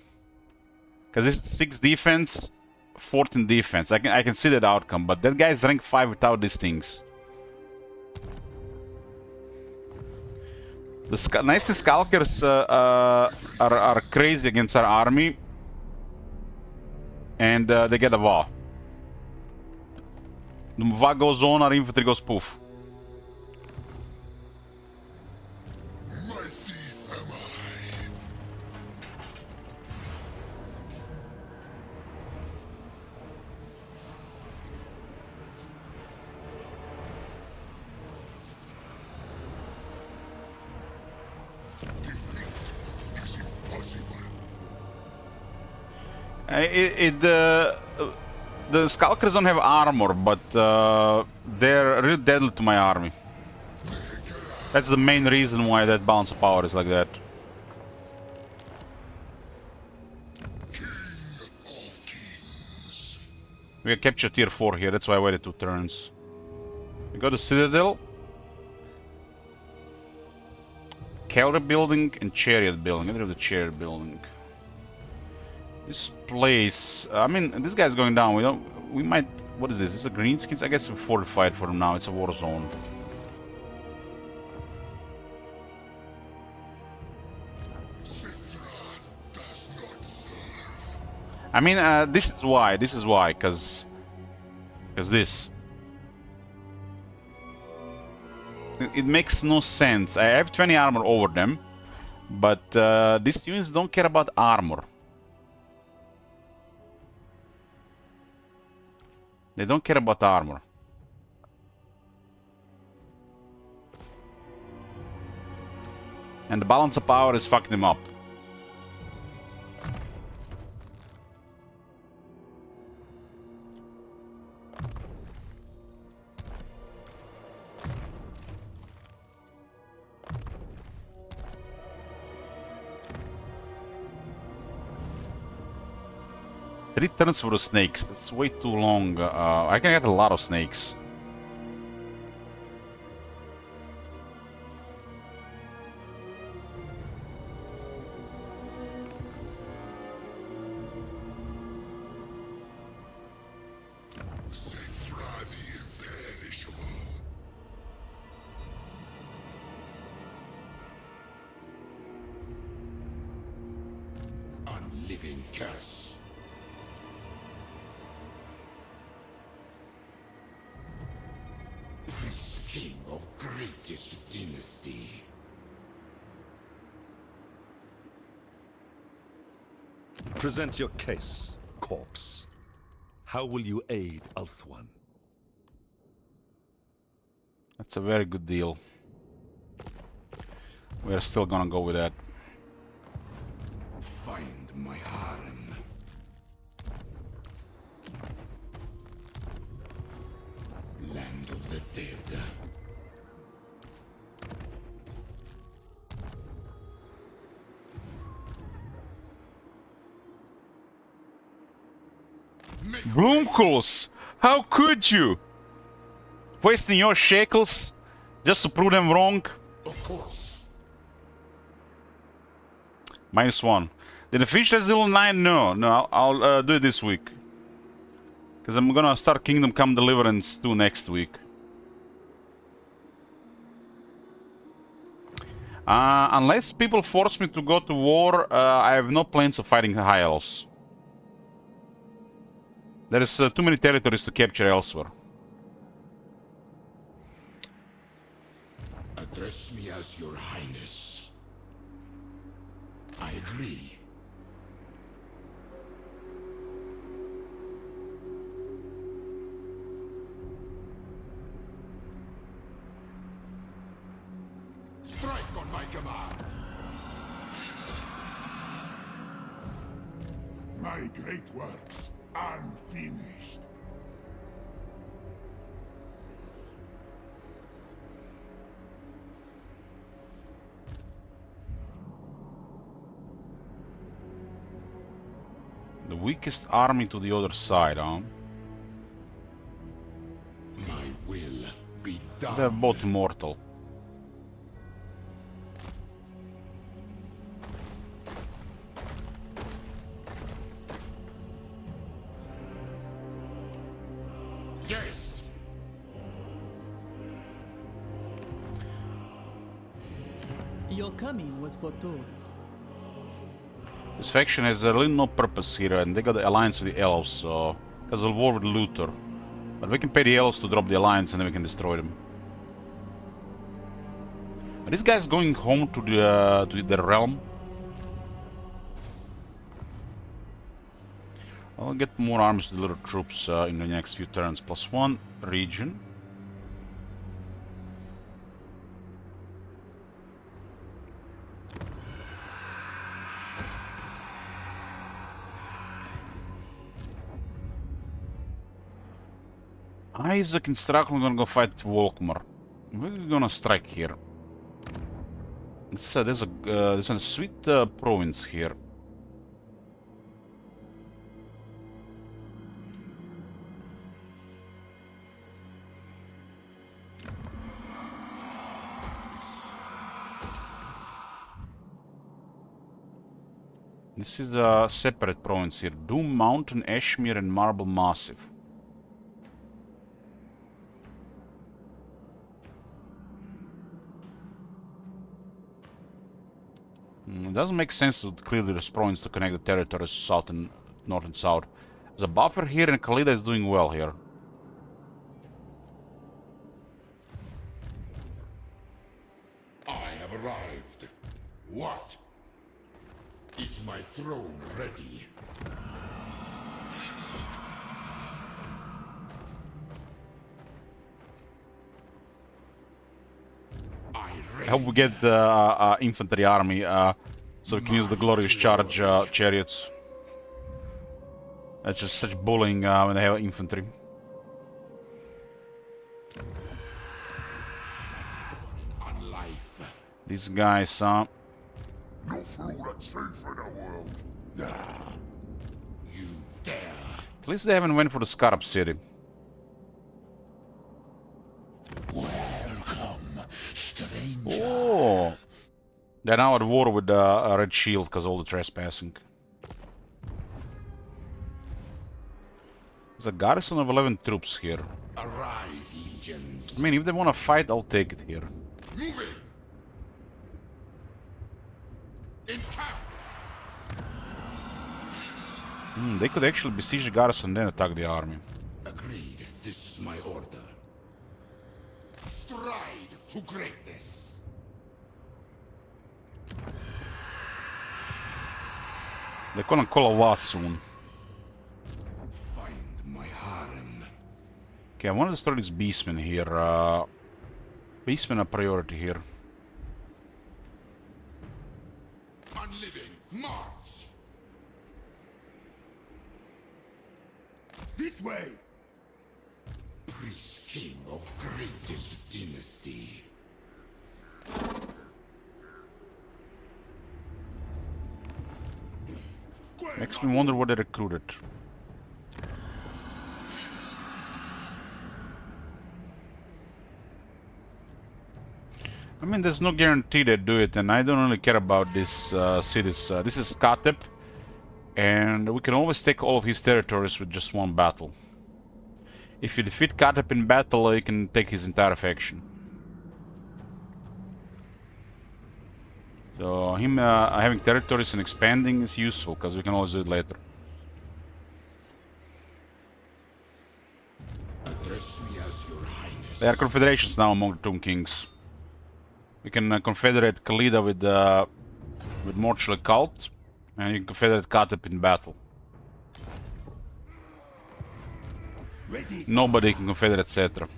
Because it's 6 defense, 14 defense. I can see that outcome, but that guy's rank 5 without these things. The Nasty Skulkers are crazy against our army. And they get a VA. The VA goes on, our infantry goes poof. The Skulkers don't have armor, but they're really deadly to my army. That's the main reason why that balance of power is like that. We capture tier 4 here, that's why I waited 2 turns. We got the Citadel, Cavalry building, and Chariot building. Get rid of the Chariot building. This place, I mean, this guy's going down. We might. What is this? This is a greenskins? I guess we're fortified for him now. It's a war zone. I mean, this is why. This is why, because this. It makes no sense. I have 20 armor over them, but these units don't care about armor. They don't care about armor. And the balance of power is fucking them up. Three turns for the snakes. That's way too long. I can get a lot of snakes. Unliving curse. Priest king of greatest dynasty. Present your case, corpse. How will you aid Ulthuan? That's a very good deal. We're still gonna go with that. Find my harem. Land of the dead. Bloomkos! How could you? Wasting your shekels just to prove them wrong? Of course. -1. Did I finish Resident Evil 9? No, I'll do it this week. Because I'm gonna start Kingdom Come Deliverance 2 next week. Unless people force me to go to war, I have no plans of fighting High Elves. There is too many territories to capture elsewhere. Address me as your highness. I agree. Strike on my command. My great works unfinished. The weakest army to the other side, huh? My will be done. They're both immortal. Yes. Your coming was foretold. This faction has really no purpose here, and they got the alliance with the elves, so... Because of war with Luther. But we can pay the elves to drop the alliance and then we can destroy them. Are these guys going home to their realm? I'll get more armies to deliver troops in the next few turns. +1 region. Isaac and Strackle are gonna go fight Volkmar. We're gonna strike here. There's a sweet province here. This is a separate province here. Doom Mountain, Ashmere and Marble Massif. It doesn't make sense to clear this province to connect the territories south and north and south. There's a buffer here and Khalida is doing well here. I have arrived. What? Is my throne ready? I hope we get the infantry army so we can use the glorious charge chariots. That's just such bullying when they have infantry. On life. These guys, Not for all that's safe in the world. You dare. at least they haven't went for the Scarab City. Welcome, stranger. Oh! They're now at war with the Red Shield because of all the trespassing. There's a garrison of 11 troops here. Arise, legions. I mean, if they want to fight, I'll take it here. Moving. In camp. They could actually besiege the garrison and then attack the army. Agreed. This is my order. stride to greatness. They're gonna call a was soon. Find my harem. Okay, I want to destroy this beastman here. Beastman a priority here. Unliving, march! This way! Priest king of greatest dynasty. Makes me wonder what they recruited. I mean, there's no guarantee they do it, and I don't really care about this cities. This is Katep, and we can always take all of his territories with just one battle. If you defeat Katep in battle, you can take his entire faction. So him having territories and expanding is useful, because we can always do it later. Address me as your highness. There are confederations now among the Tomb Kings. We can confederate Khalida with Mortuary Cult, and you can confederate Katep in battle. Ready. Nobody can confederate Cetra.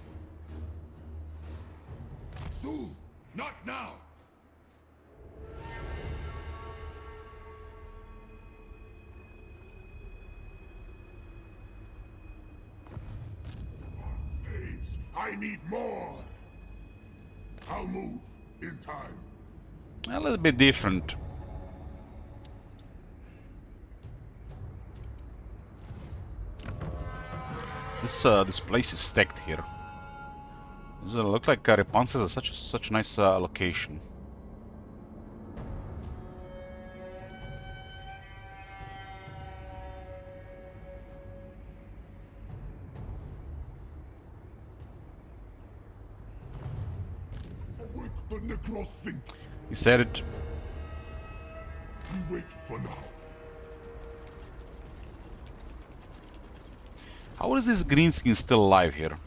Soon, not now. I need more. I'll move in time. A little bit different. This place is stacked here. Does it look like Repanses is such a nice location? Awake the Necrosphinx. He said it. We wait for now. How is this greenskin still alive here?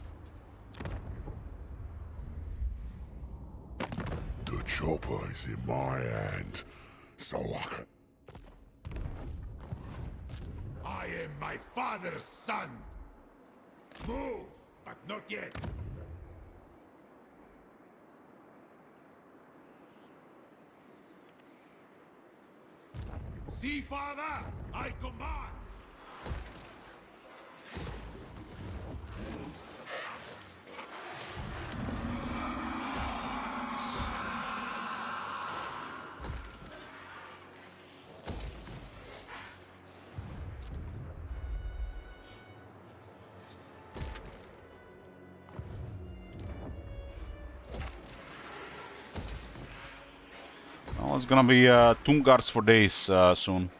The chopper is in my hand, so I am my father's son. Move, but not yet. See, father, I command. Well, it's gonna be tomb guards for days soon.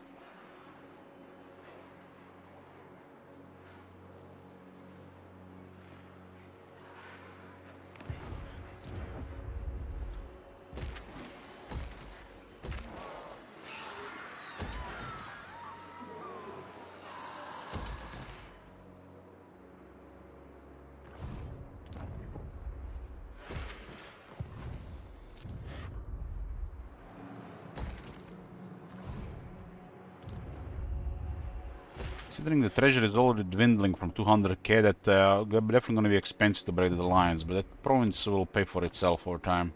Considering the treasure is already dwindling from 200k, that definitely going to be expensive to break the alliance, but that province will pay for itself over time.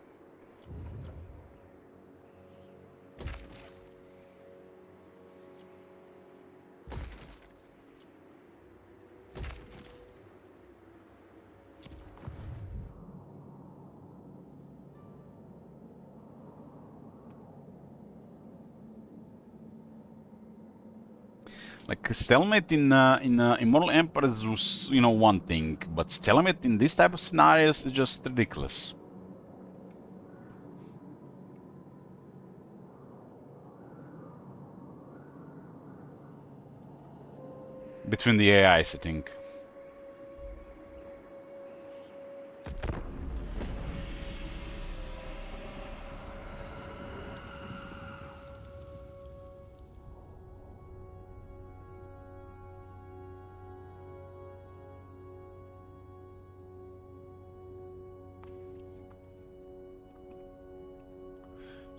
Like stalemate in Immortal Empires was, you know, one thing, but stalemate in this type of scenarios is just ridiculous. Between the AIs, I think.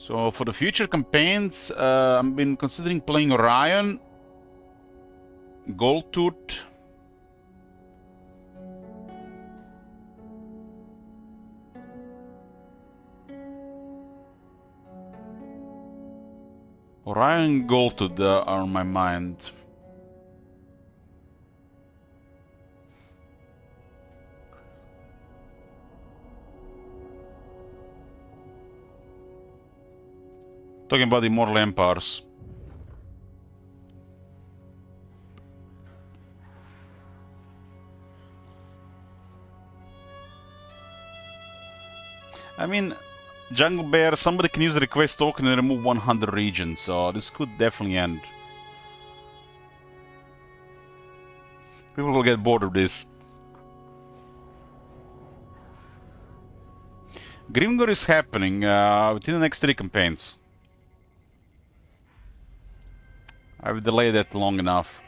So for the future campaigns, I've been considering playing Orion, Goldtooth, Orion and Goldtooth are on my mind. Talking about the Immortal Empires. I mean, Jungle Bear, somebody can use the request token and remove 100 regions, so this could definitely end. People will get bored of this. Grimgor is happening within the next 3 campaigns. I've delayed that long enough.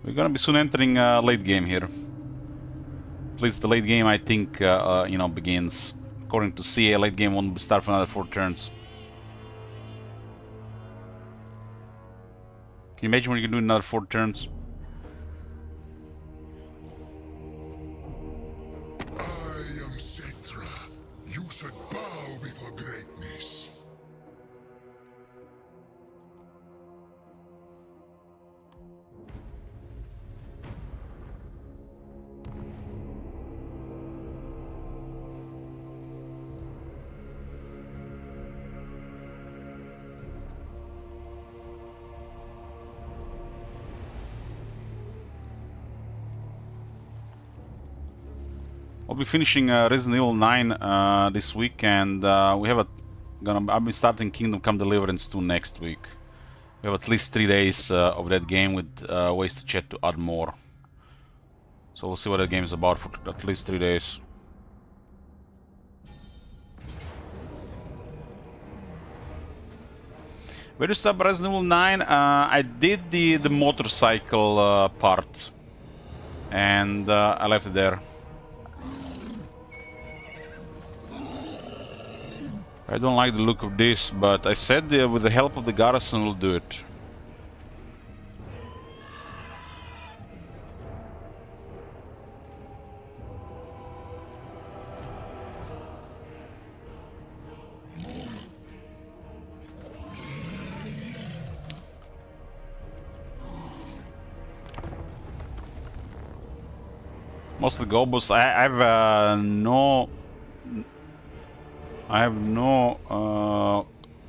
We're gonna be soon entering late game here. At least the late game, I think, you know, begins. According to CA, late game won't start for another 4 turns. Can you imagine when you can do another 4 turns? I am Cetra. You should bow before greatness. I'll be finishing Resident Evil 9 this week, and we have I'll be starting Kingdom Come Deliverance 2 next week. We have at least 3 days of that game with ways to chat to add more. So we'll see what that game is about for at least 3 days. Where do you stop Resident Evil 9? I did the motorcycle part, and I left it there. I don't like the look of this, but I said with the help of the garrison we'll do it. Most of the gobos, I have no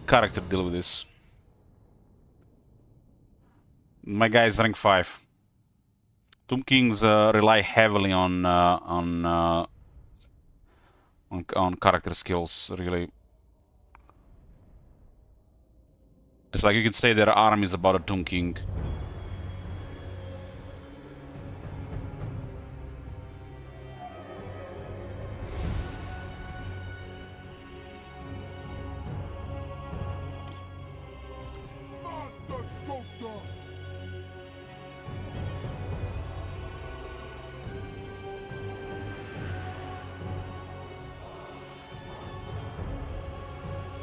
character deal with this. My guy is rank 5. Tomb Kings rely heavily on character skills, really. It's like you can say their army is about a Tomb King.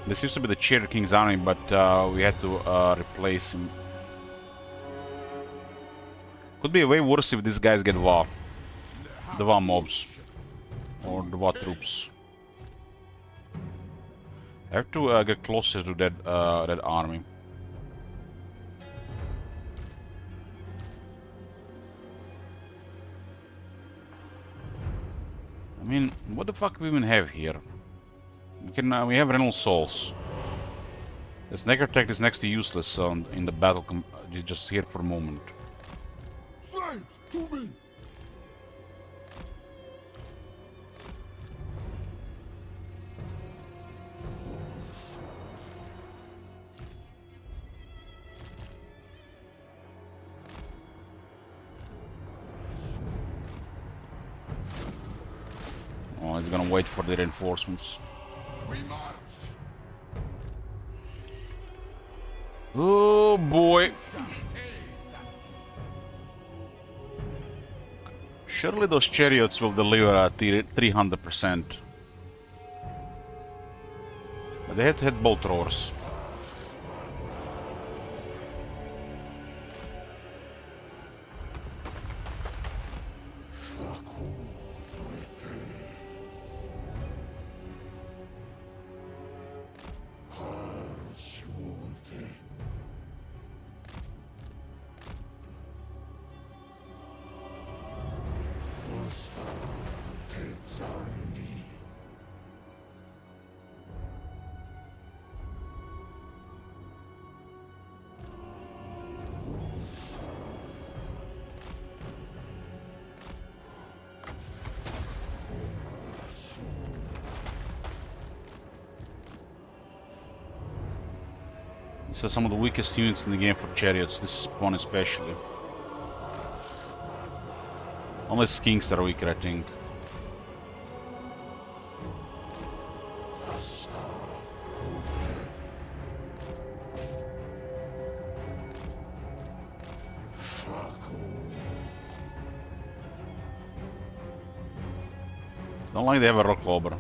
This used to be the Cherry King's army, but we had to replace him. Could be way worse if these guys get VA. The VA mobs. Or the VA troops. I have to get closer to that army. I mean, what the fuck do we even have here? We have Renal Souls. This Necrotech is next to useless in the battle. You're just here for a moment. Slaves, to me! gonna wait for the reinforcements. We march. Oh boy. Surely those chariots will deliver at 300%. But they had to hit both throwers. These are some of the weakest units in the game for chariots, this one especially. Unless kings are weaker, I think. Don't like they have a rock clobber.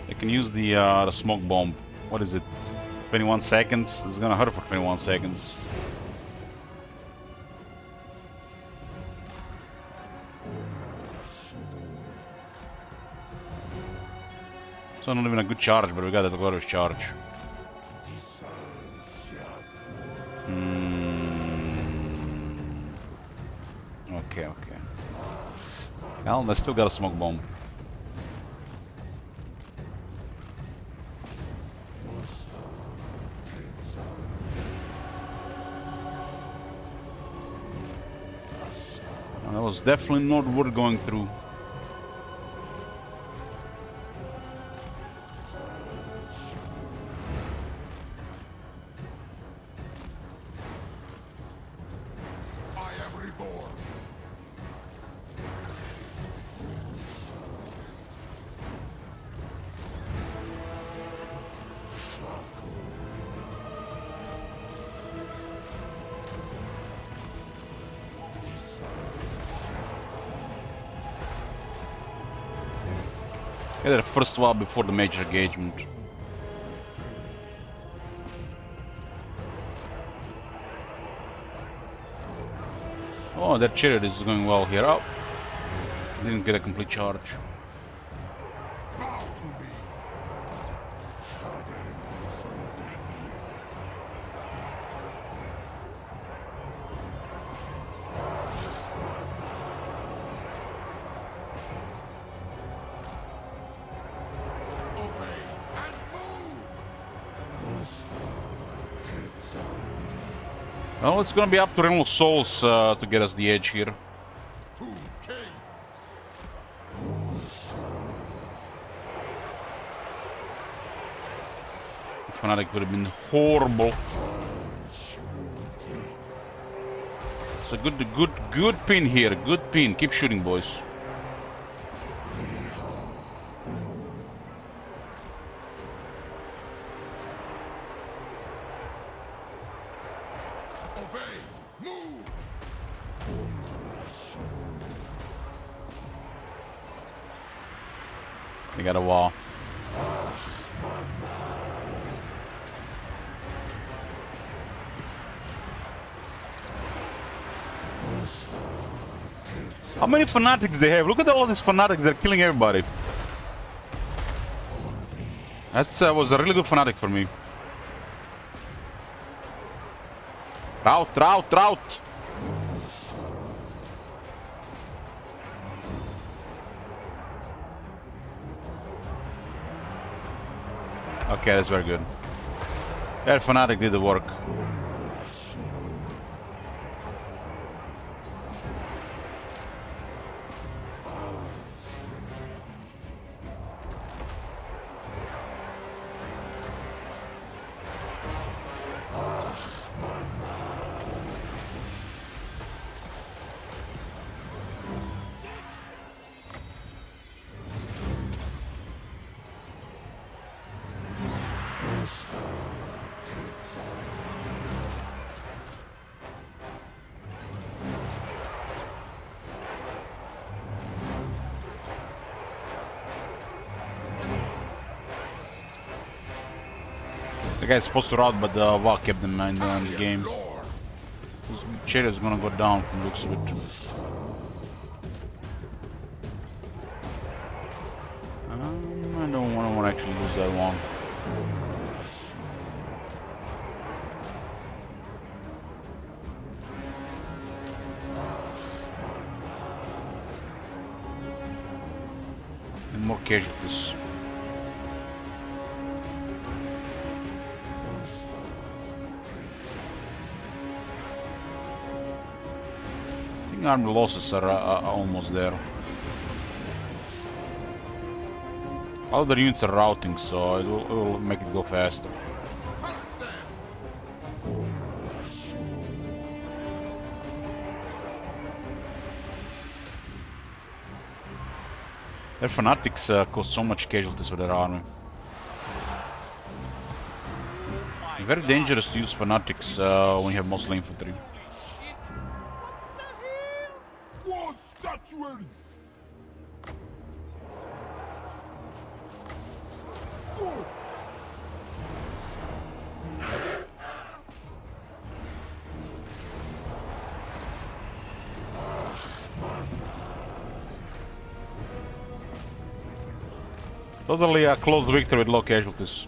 They can use the smoke bomb. What is it? 21 seconds? It's gonna hurt for 21 seconds. So not even a good charge, but we got a glorious charge. Okay, okay. Well, they still got a smoke bomb. That was definitely not worth going through. I am reborn. Get their first swap before the major engagement. Oh, their chariot is going well here. Oh, didn't get a complete charge. Bow to me. Obey and move. Well, it's gonna be up to Renal Souls to get us the edge here. To king. Fnatic would have been horrible. So good pin here. Good pin. Keep shooting, boys. Obey. Move. They got a wall. How many fanatics they have? Look at all these fanatics, they're killing everybody. That was a really good fanatic for me. Route! Okay, that's very good. That fanatic did the work. guy's supposed to rout, but Wa kept them in the game. This chariot is gonna go down from the looks of it. I don't want to actually lose that one. And more casualties. I think army losses are almost there. Other units are routing, so it will make it go faster. Their fanatics cause so much casualties with their army. Very dangerous to use fanatics when you have mostly infantry. War statuary! Totally a close victory with low casualties.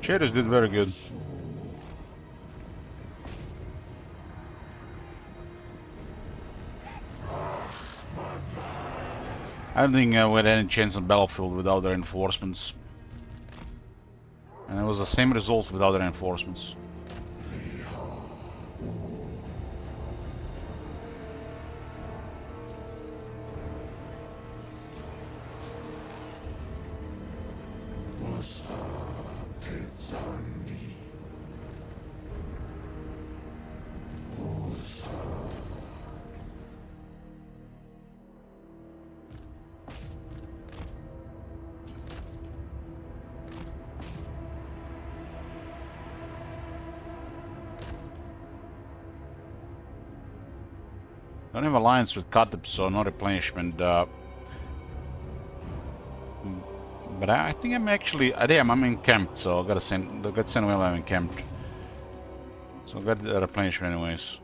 Chariots did very good. I don't think we had any chance on battlefield without the reinforcements. And it was the same result without the reinforcements. Don't have alliance with Katep, so no replenishment. But I think I'm actually. Damn, I'm encamped, so I gotta send while I'm encamped. So I got the replenishment anyways.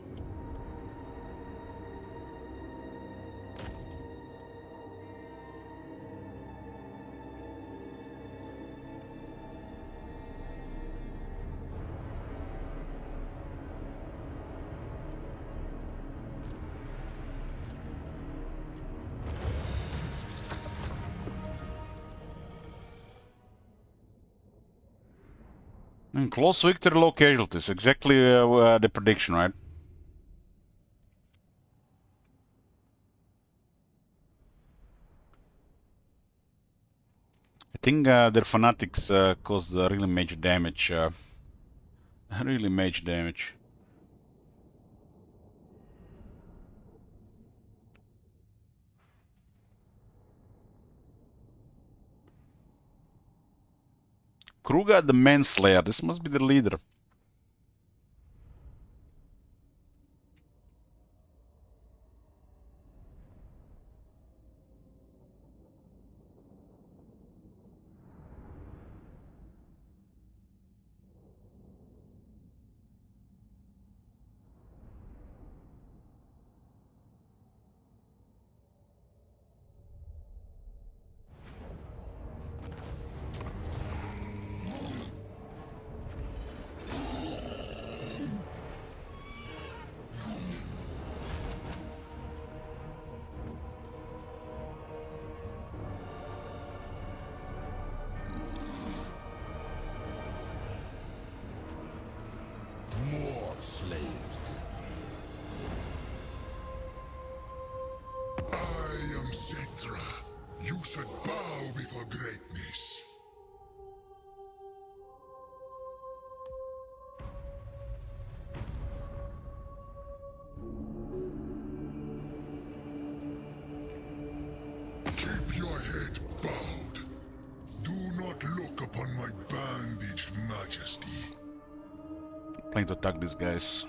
And close victory, low casualties. Exactly the prediction, right? I think their fanatics caused really major damage. Really major damage. Kruga the Manslayer. This must be the leader. More slaves. I am Cetra. You should bow before greatness. Keep your head bow. Planning to attack these guys.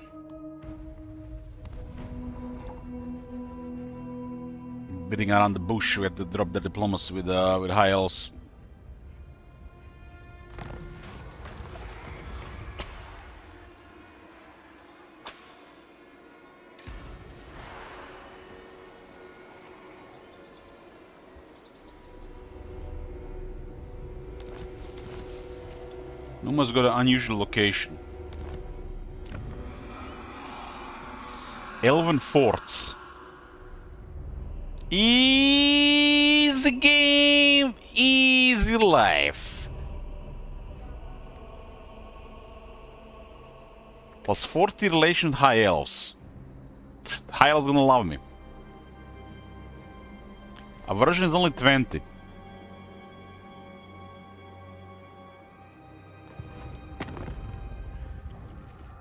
Beating around the bush, we had to drop the diplomacy with high elves. Numa's got an unusual location. Elven forts. Easy game, easy life. Plus 40 relation with high elves. High elves gonna love me. Aversion is only 20.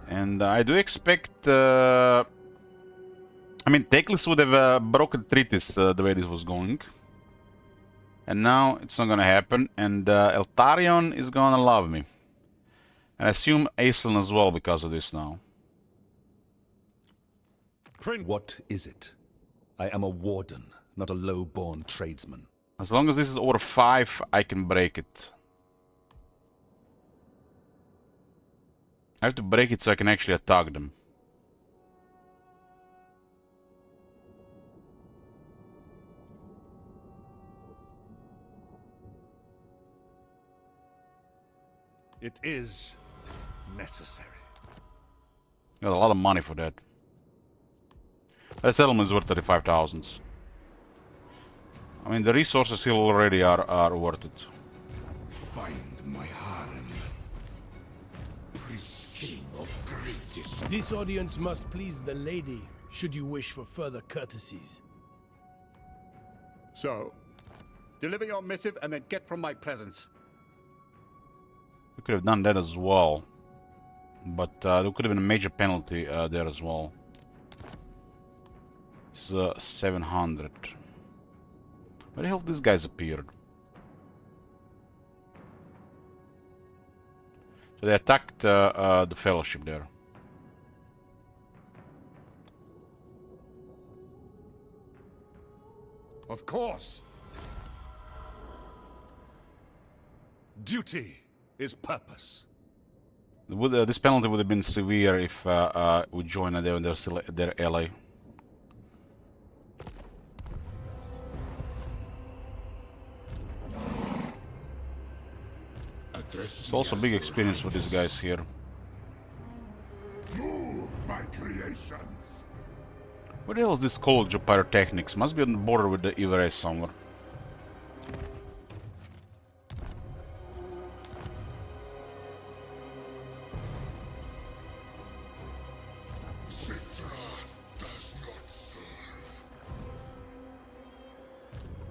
And I do expect... I mean, Teclis would have broken treaties the way this was going. And now it's not gonna happen. And Eltarion is gonna love me. And I assume Aislinn as well because of this now. What is it? I am a warden, not a low-born tradesman. As long as this is over 5, I can break it. I have to break it so I can actually attack them. It is necessary. Got a lot of money for that. That settlement is worth 35,000. I mean, the resources here already are worth it. Find my harem. Priest king of greatest. This audience must please the lady, should you wish for further courtesies. So, deliver your missive and then get from my presence. We could have done that as well. But there could have been a major penalty there as well. It's 700. Where the hell these guys appeared? So they attacked the Fellowship there. Of course. Duty is purpose. This penalty would have been severe if we joined them and they're still their ally. It's also big experience for these guys here. Move, my creations. Where the hell is this College of Pyrotechnics? Must be on the border with the Ivere somewhere.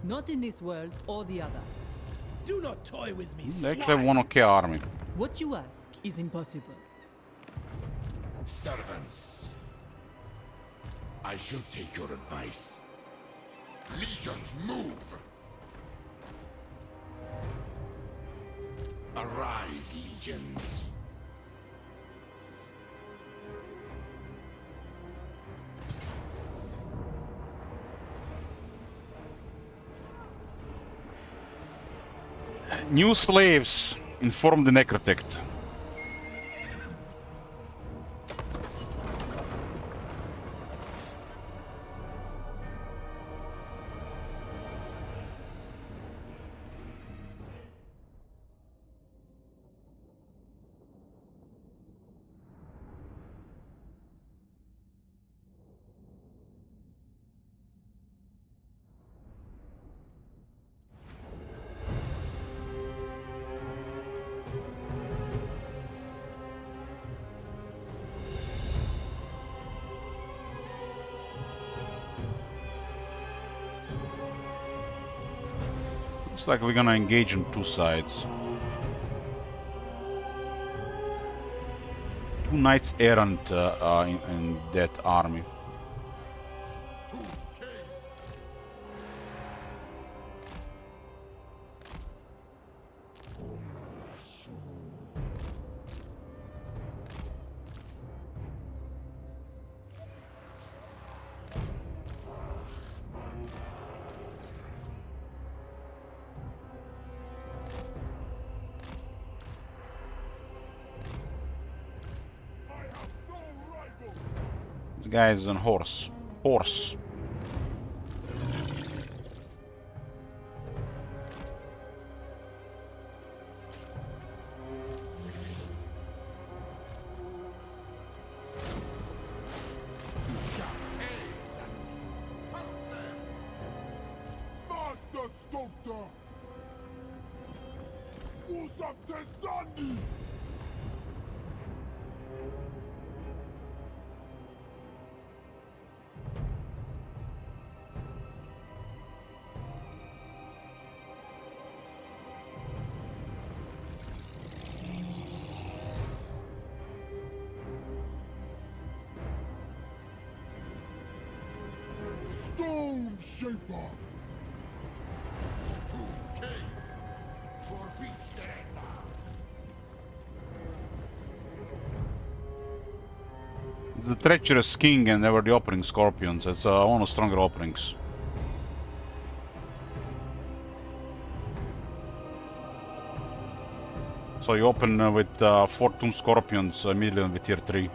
Not in this world or the other. Do not toy with me, They actually have one okay army. What you ask is impossible. Servants, I should take your advice. Legions, move! Arise, legions. New slaves, inform the Necrotect. Looks like we're gonna engage on two sides. Two knights errant in that army. This guy is on horse. Horse. Master Sculptor! Usam Tesandi! Stone Shaper! It's the treacherous king and they were the opening scorpions. It's one of the stronger openings. So you open with 4 tomb scorpions immediately with tier 3.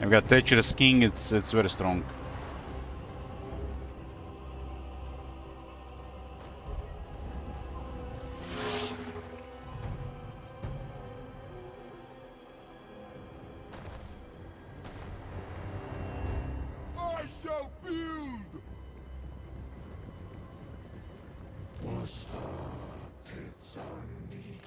And we got treacherous king, it's very strong. I shall build! Wasa Tetsani.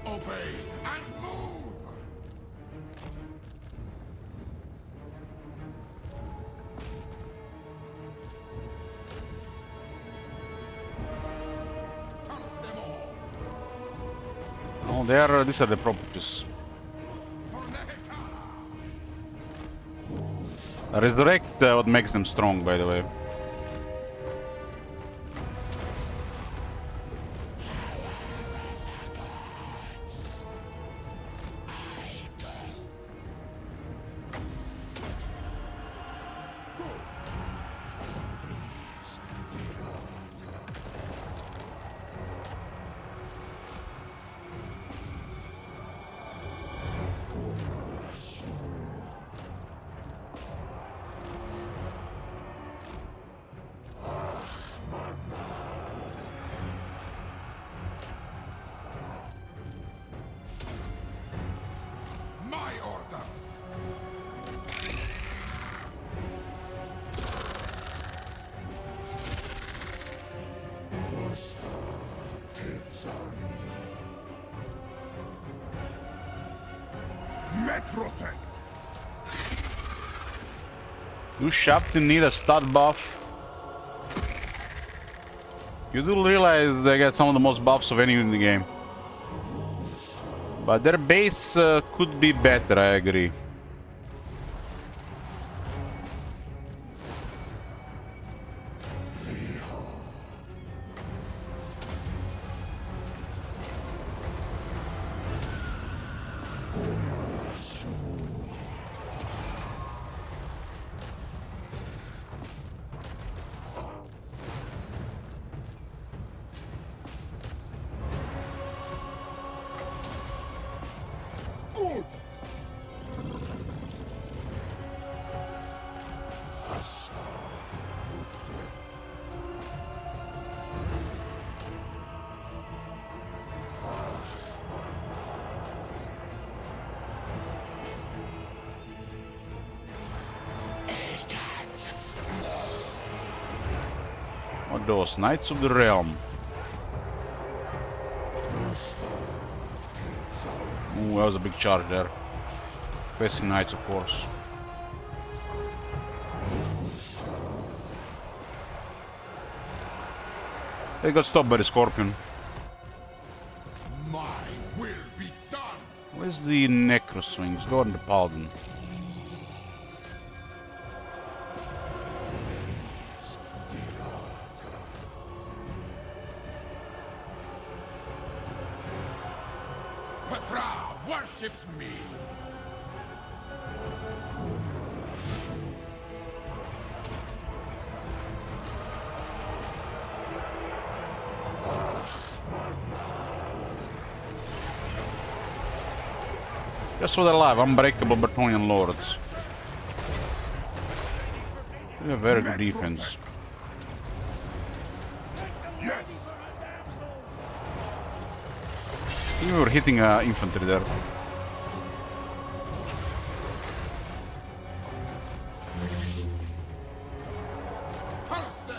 Obey and move! Oh, these are the properties. Resurrect what makes them strong, by the way. My orders! Wasa Tetsani. Metrotect! You Shaptin need a stat buff. You do realize they get some of the most buffs of any unit in the game. But their base could be better, I agree. Good! What those? Knights of the Realm. Ooh, that was a big charge there. Facing Knights, of course. They got stopped by the Scorpion. My will be done! Where's the Necro Swings? Go on the Paladin. Petra worships me! Just for their life, unbreakable Bretonnian lords. They have very good defense. Yes. I think we were hitting infantry there. Curse them.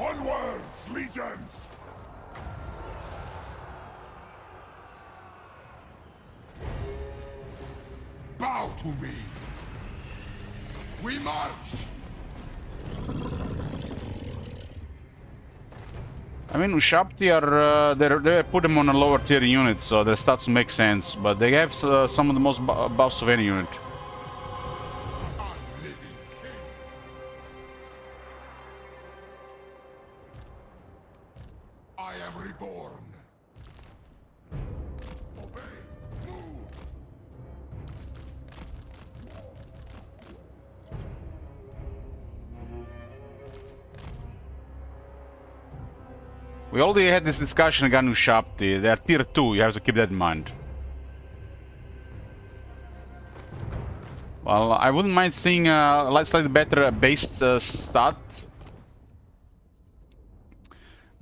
Onwards, legions! Bow to me! We march! I mean, Ushabti are they put them on a lower tier unit, so their stats make sense. But they have some of the most buffs of any unit. I am reborn. Obey. Move. We already had this discussion again with Ushabti. They are tier 2, you have to keep that in mind. Well, I wouldn't mind seeing a slightly better base stat.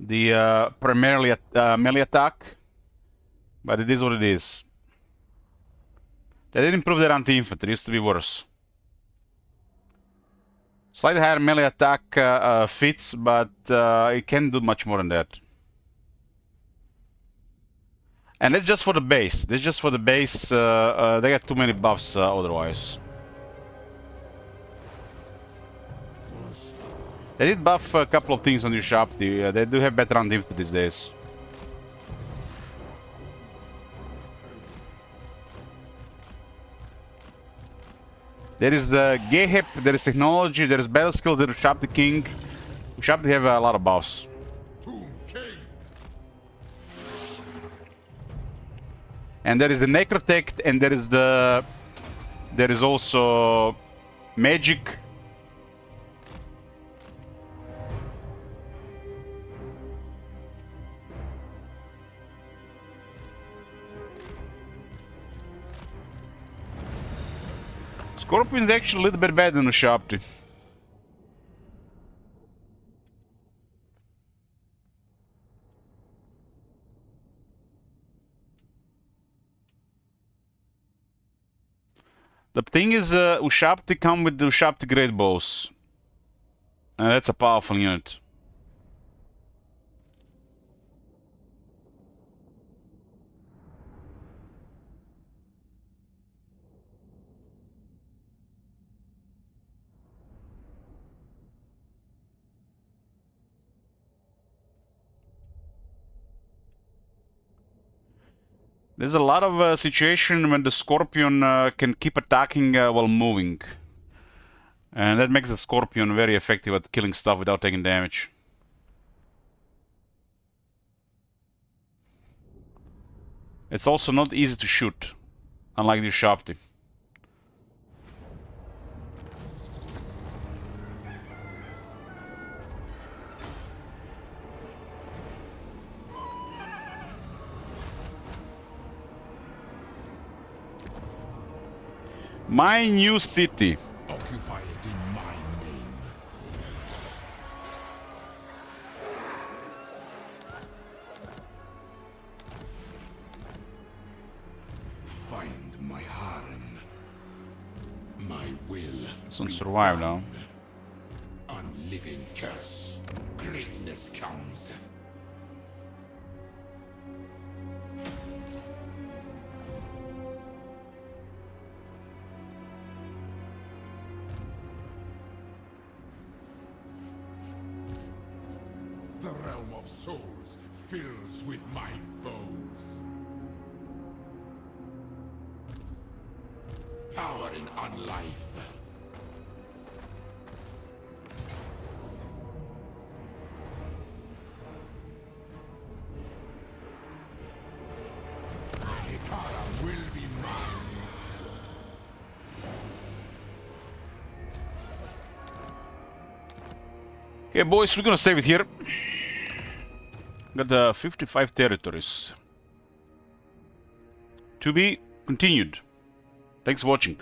The primarily melee attack. But it is what it is. They did improve their anti-infantry, it used to be worse. Slightly higher melee attack fits, but it can't do much more than that. And that's just for the base. That's just for the base. They got too many buffs otherwise. They did buff a couple of things on Ushabti. They do have better anti-infantry these days. There is Gehep, there is technology, there is battle skills, there is Ushabti King. Ushabti have a lot of buffs. And there is the Necrotect, and there is also magic. Scorpion is actually a little bit better than Ushabti. The thing is, Ushabti come with the Ushabti Great Bows. And that's a powerful unit. There's a lot of situation when the Scorpion can keep attacking while moving. And that makes the Scorpion very effective at killing stuff without taking damage. It's also not easy to shoot, unlike the Ushabti. My new city. Occupy it in my name. Find my harem. My will. Some survive now. Unliving curse. Greatness comes. The realm of souls fills with my foes. Power in unlife. Hekara will be mine. Okay, boys, we're gonna save it here. Got 55 territories. To be continued. Thanks for watching.